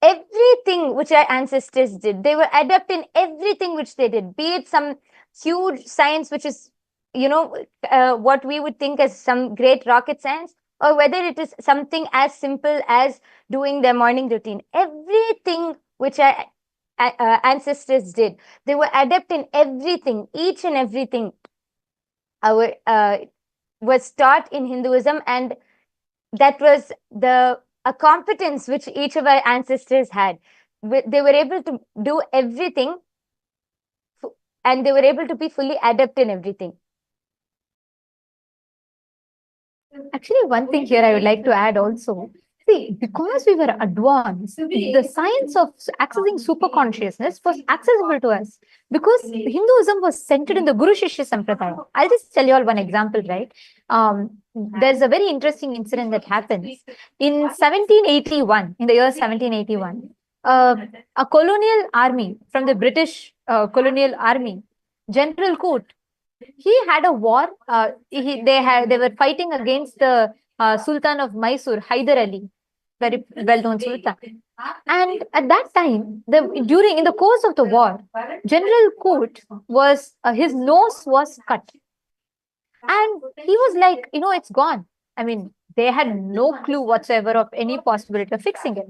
everything which our ancestors did, they were adept in everything which they did, be it some huge science which is what we would think as some great rocket science, or whether it is something as simple as doing their morning routine. Everything which our ancestors did, they were adept in everything. Each and everything was taught in Hinduism, and that was a competence which each of our ancestors had. They were able to do everything, and they were able to be fully adept in everything. Actually, one thing here I would like to add also. See, because we were advanced, the science of accessing superconsciousness was accessible to us, because Hinduism was centered in the Guru Shishya Sampradaya. I'll just tell you all one example, right? There's a very interesting incident that happens. In 1781, in the year 1781, a colonial army from the British colonial army, General Coote, he had a war. They were fighting against the Sultan of Mysore, Hyder Ali, very well-known Sultan. And at that time, in the course of the war, General Coote was his nose was cut, and he was like, it's gone. I mean, they had no clue whatsoever of any possibility of fixing it.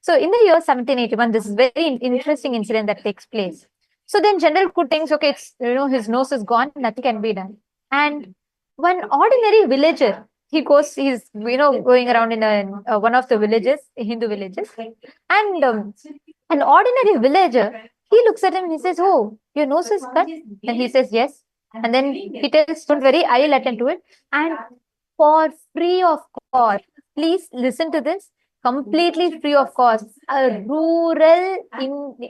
So in the year 1781, this is very interesting incident that takes place. So then General Coote thinks, okay, it's, his nose is gone, nothing can be done. And one ordinary villager, he's going around in one of the villages, Hindu villages, and an ordinary villager, he looks at him and he says, oh, your nose is cut? And he says, yes. And then he tells, don't worry, I'll attend to it. And for free of cost, please listen to this, completely free of cost, a rural,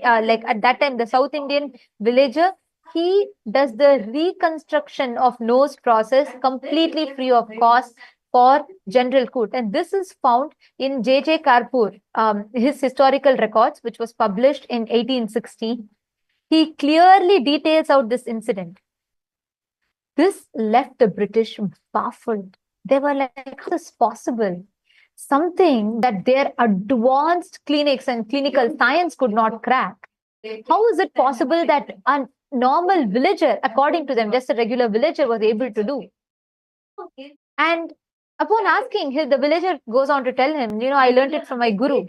like at that time, the South Indian villager, he does the reconstruction of nose process completely free of cost for general good. And this is found in J.J. Karpur, his historical records, which was published in 1860. He clearly details out this incident. This left the British baffled. They were like, how is this possible? Something that their advanced clinics and clinical science could not crack. How is it possible that a normal villager, according to them, just a regular villager, was able to do? And upon asking, the villager goes on to tell him, I learned it from my guru.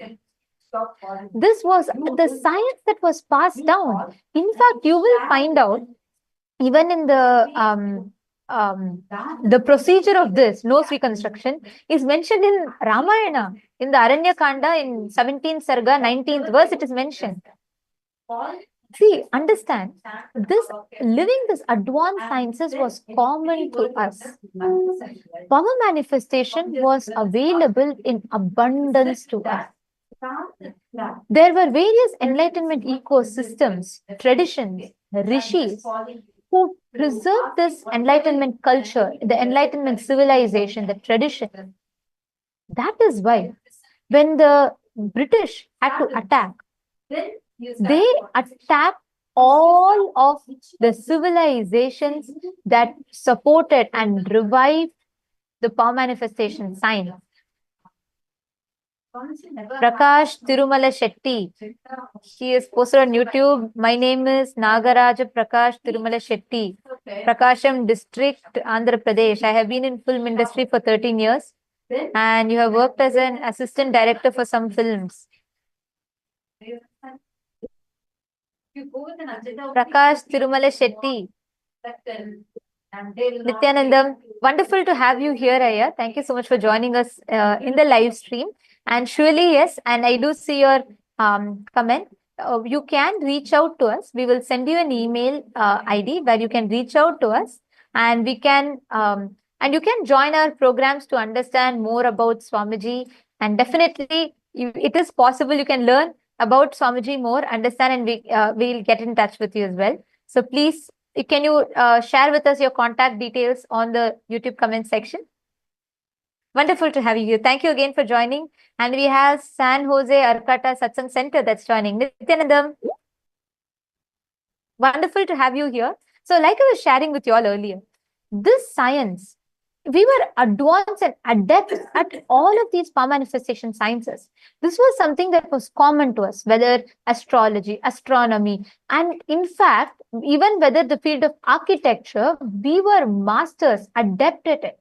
This was the science that was passed down. In fact, you will find out, even in the procedure of this nose reconstruction is mentioned in Ramayana, in the Aranyakanda, in 17th Sarga, 19th verse, it is mentioned. See, understand, this living this advanced sciences was common to us. Power manifestation was available in abundance to us. There were various enlightenment ecosystems, traditions, rishis, who preserved this enlightenment culture, the enlightenment civilization, the tradition. That is why when the British had to attack, they attacked all of the civilizations that supported and revived the power manifestation science. Prakash Tirumala Shetty. He is posted on YouTube. My name is Nagaraja Prakash Tirumala Shetty. Prakasham district, Andhra Pradesh. I have been in film industry for 13 years. And you have worked as an assistant director for some films. Prakash Tirumala Shetty. Nithyananda, wonderful to have you here, Aya. Thank you so much for joining us in the live stream. And surely, yes, and I do see your comment. You can reach out to us. We will send you an email ID where you can reach out to us, and we can and you can join our programs to understand more about Swamiji. And definitely, it is possible you can learn about Swamiji more, understand, and we'll get in touch with you as well. So please, can you share with us your contact details on the YouTube comment section? Wonderful to have you here. Thank you again for joining. And we have San Jose Arcata Satsang Center that's joining. Nithyanandam. Wonderful to have you here. So like I was sharing with you all earlier, this science, we were advanced and adept at all of these power manifestation sciences. This was something that was common to us, whether astrology, astronomy, and in fact, even whether the field of architecture, we were masters, adept at it.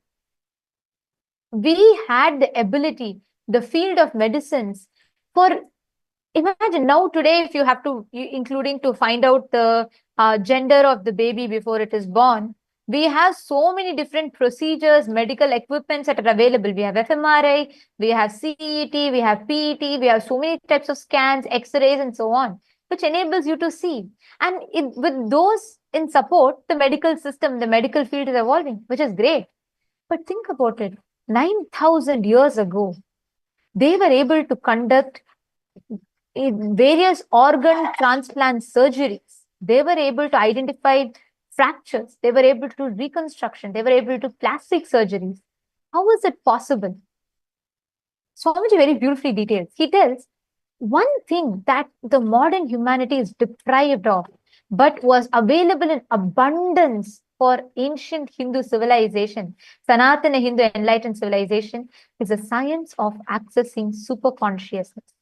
We had the ability, the field of medicines, for imagine now today, if you have to, including to find out the gender of the baby before it is born, we have so many different procedures, medical equipments that are available. We have fMRI, we have CET, we have PET, we have so many types of scans, X-rays, and so on, which enables you to see. And with those in support, the medical system, the medical field is evolving, which is great. But think about it. 9,000 years ago, they were able to conduct various organ transplant surgeries. They were able to identify fractures. They were able to do reconstruction. They were able to do plastic surgeries. How is it possible? Swamiji very beautifully details. He tells one thing that the modern humanity is deprived of, but was available in abundance for ancient Hindu civilization, Sanatana Hindu enlightened civilization, is the science of accessing superconsciousness.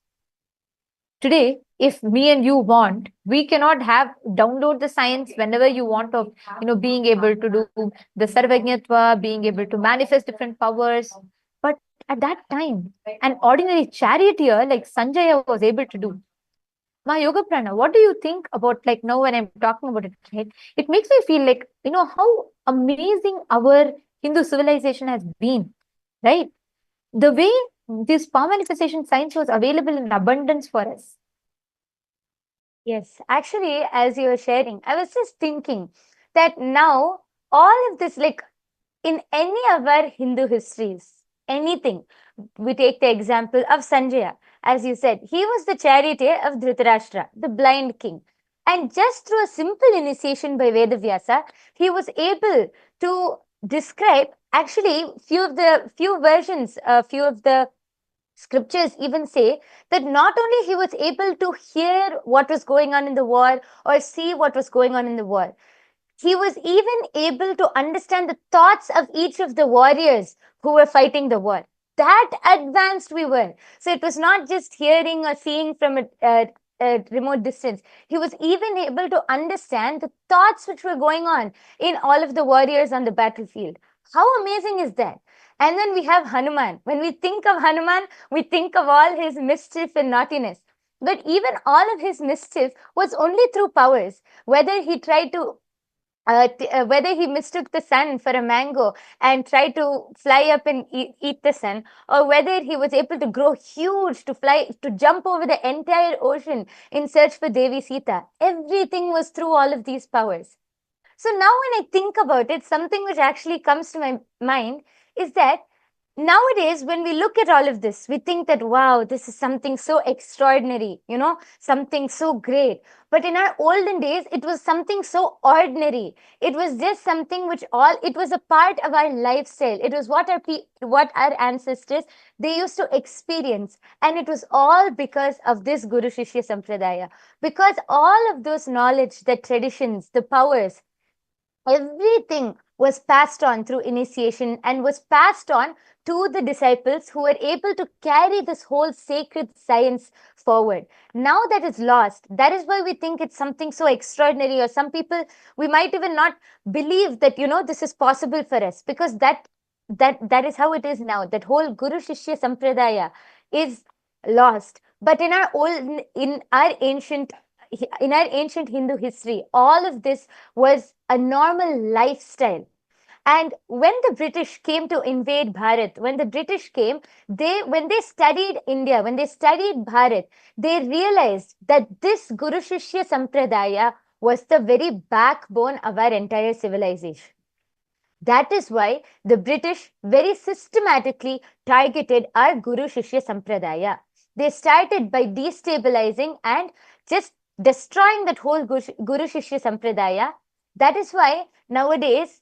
Today, if me and you want, we cannot download the science whenever you want of, being able to do the Sarvajñatva, being able to manifest different powers. But at that time, an ordinary charioteer like Sanjaya was able to do. Ma Yoga Prana, what do you think about, like, now when I'm talking about it, right? It makes me feel like, how amazing our Hindu civilization has been, right? The way this power manifestation science was available in abundance for us. Yes, actually, as you were sharing, I was just thinking that now all of this, like in any of our Hindu histories, anything, we take the example of Sanjaya. As you said, he was the charioteer of Dhritarashtra, the blind king. And just through a simple initiation by Vedavyasa, he was able to describe actually, few of the scriptures even say that not only he was able to hear what was going on in the war or see what was going on in the war, he was even able to understand the thoughts of each of the warriors who were fighting the war. That advanced we were. So it was not just hearing or seeing from a remote distance. He was even able to understand the thoughts which were going on in all of the warriors on the battlefield. How amazing is that? And then we have Hanuman. When we think of Hanuman, we think of all his mischief and naughtiness. But even all of his mischief was only through powers. Whether he tried to whether he mistook the sun for a mango and tried to fly up and eat the sun, or whether he was able to grow huge to fly, to jump over the entire ocean in search for Devi Sita. Everything was through all of these powers. So now when I think about it, something which actually comes to my mind is that nowadays, when we look at all of this, we think that, wow, this is something so extraordinary, something so great. But in our olden days, it was something so ordinary. It was just something it was a part of our lifestyle. It was what our ancestors, they used to experience. And it was all because of this Guru Shishya Sampradaya. Because all of those knowledge, the traditions, the powers, everything was passed on through initiation and was passed on to the disciples who were able to carry this whole sacred science forward. Now that is lost. That is why we think it's something so extraordinary, or some people, we might even not believe that, this is possible for us, because that is how it is now. That whole Guru Shishya Sampradaya is lost. But in our ancient Hindu history, all of this was a normal lifestyle. And when the British came to invade Bharat, when the British came, when they studied India, when they studied Bharat, they realized that this Guru Shishya Sampradaya was the very backbone of our entire civilization. That is why the British very systematically targeted our Guru Shishya Sampradaya. They started by destabilizing and just destroying that whole Guru Shishya Sampradaya. That is why nowadays,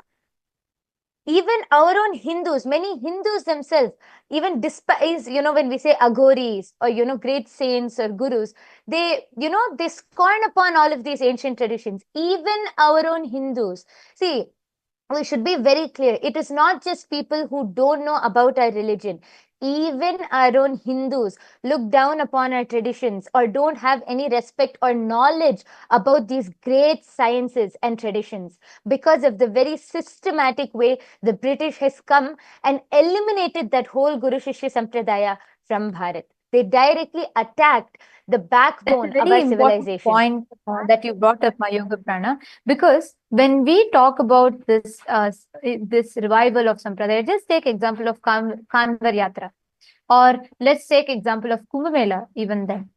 even our own Hindus, many Hindus themselves, even despise, when we say aghoris or, great saints or gurus, they scorn upon all of these ancient traditions. Even our own Hindus. See, we should be very clear. It is not just people who don't know about our religion. Even our own Hindus look down upon our traditions or don't have any respect or knowledge about these great sciences and traditions because of the very systematic way the British has come and eliminated that whole Guru Shishya Sampradaya from Bharat. They directly attacked the backbone of our civilization. Point that you brought up, my Yoga Prana, because when we talk about this revival of Sampradaya, just take example of Kanvar Yatra, or let's take example of Kumbh Mela. Even then,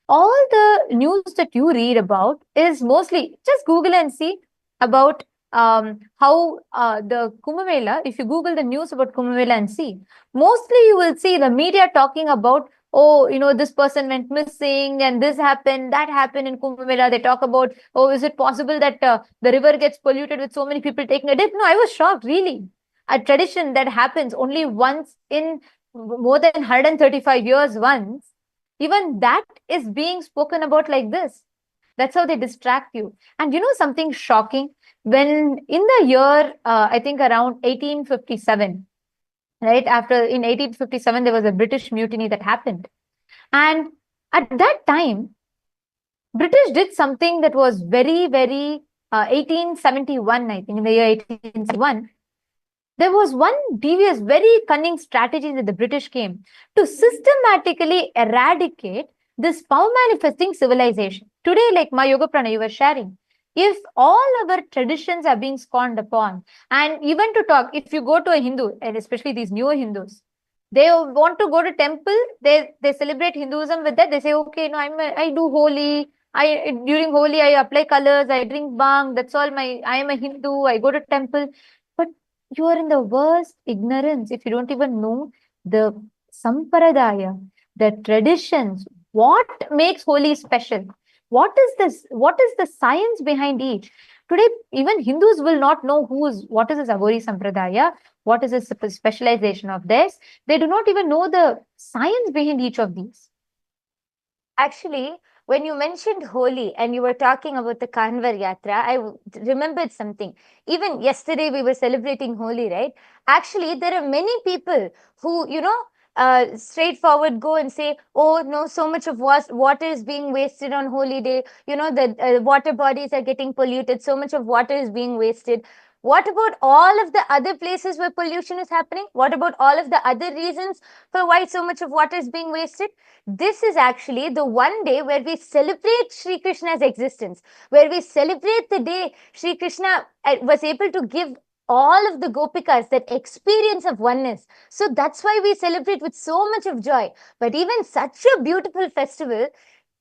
all the news that you read about is mostly, just Google and see about how the Kumbh Mela, if you Google the news about Kumbh Mela and see, mostly you will see the media talking about, oh, this person went missing and this happened, that happened in Kumbh Mela. They talk about, oh, is it possible that the river gets polluted with so many people taking a dip? No, I was shocked, really. A tradition that happens only once in more than 135 years once, even that is being spoken about like this. That's how they distract you. And something shocking, when in the year, I think around 1857, right after, in 1857, there was a British mutiny that happened. And at that time, British did something that was very, very, 1871, I think, in the year 1871, there was one devious, very cunning strategy that the British came to systematically eradicate this power manifesting civilization. Today, like my Yoga Prana you were sharing, if all our traditions are being scorned upon, and even to talk, if you go to a Hindu, and especially these newer Hindus, they want to go to temple, they celebrate Hinduism with that. They say, okay, no, I do Holi. During Holi, I apply colors, I drink bhang. That's all. I am a Hindu. I go to temple. But you are in the worst ignorance if you don't even know the sampradaya, the traditions, what makes Holi special. What is this? What is the science behind each? Today, even Hindus will not know what is this Aghori Sampradaya, what is this specialization of theirs. They do not even know the science behind each of these. Actually, when you mentioned Holi and you were talking about the Kanvar Yatra, I remembered something. Even yesterday we were celebrating Holi, right? Actually, there are many people who, straightforward go and say, oh no, so much of water is being wasted on Holi day. The water bodies are getting polluted. So much of water is being wasted. What about all of the other places where pollution is happening? What about all of the other reasons for why so much of water is being wasted? This is actually the one day where we celebrate Sri Krishna's existence, where we celebrate the day Sri Krishna was able to give all of the gopikas that experience of oneness. So that's why we celebrate with so much of joy. But even such a beautiful festival,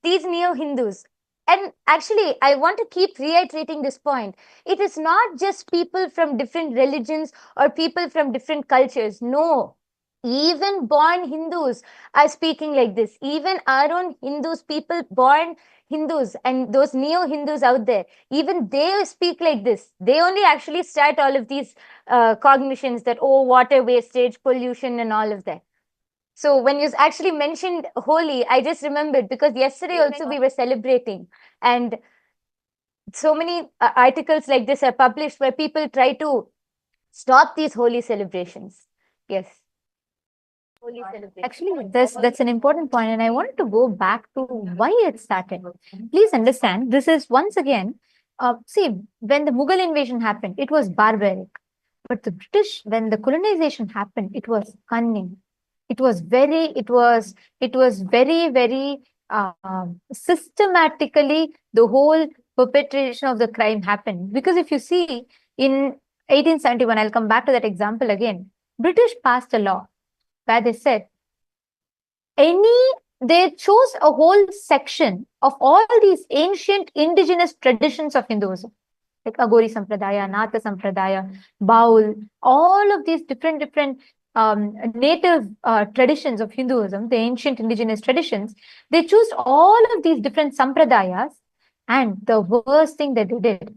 these neo-Hindus, and actually, I want to keep reiterating this point. It is not just people from different religions or people from different cultures. No, even born Hindus are speaking like this. Even our own Hindus, people born Hindus and those neo-Hindus out there, even they speak like this. They only actually start all of these cognitions that, oh, water wastage, pollution and all of that. So when you actually mentioned Holi, I just remembered because yesterday also we were celebrating, and so many articles like this are published where people try to stop these Holi celebrations. Yes. Actually, that's an important point, and I wanted to go back to why it started. Please understand, this is once again, see, when the Mughal invasion happened, it was barbaric. But the British, when the colonization happened, it was cunning. It was very, very systematically, the whole perpetration of the crime happened. Because if you see, in 1871, I'll come back to that example again, British passed a law where they said, they chose a whole section of all these ancient indigenous traditions of Hinduism, like Aghori Sampradaya, Natha Sampradaya, Baul, all of these different native traditions of Hinduism, the ancient indigenous traditions. They chose all of these different Sampradayas, and the worst thing that they did,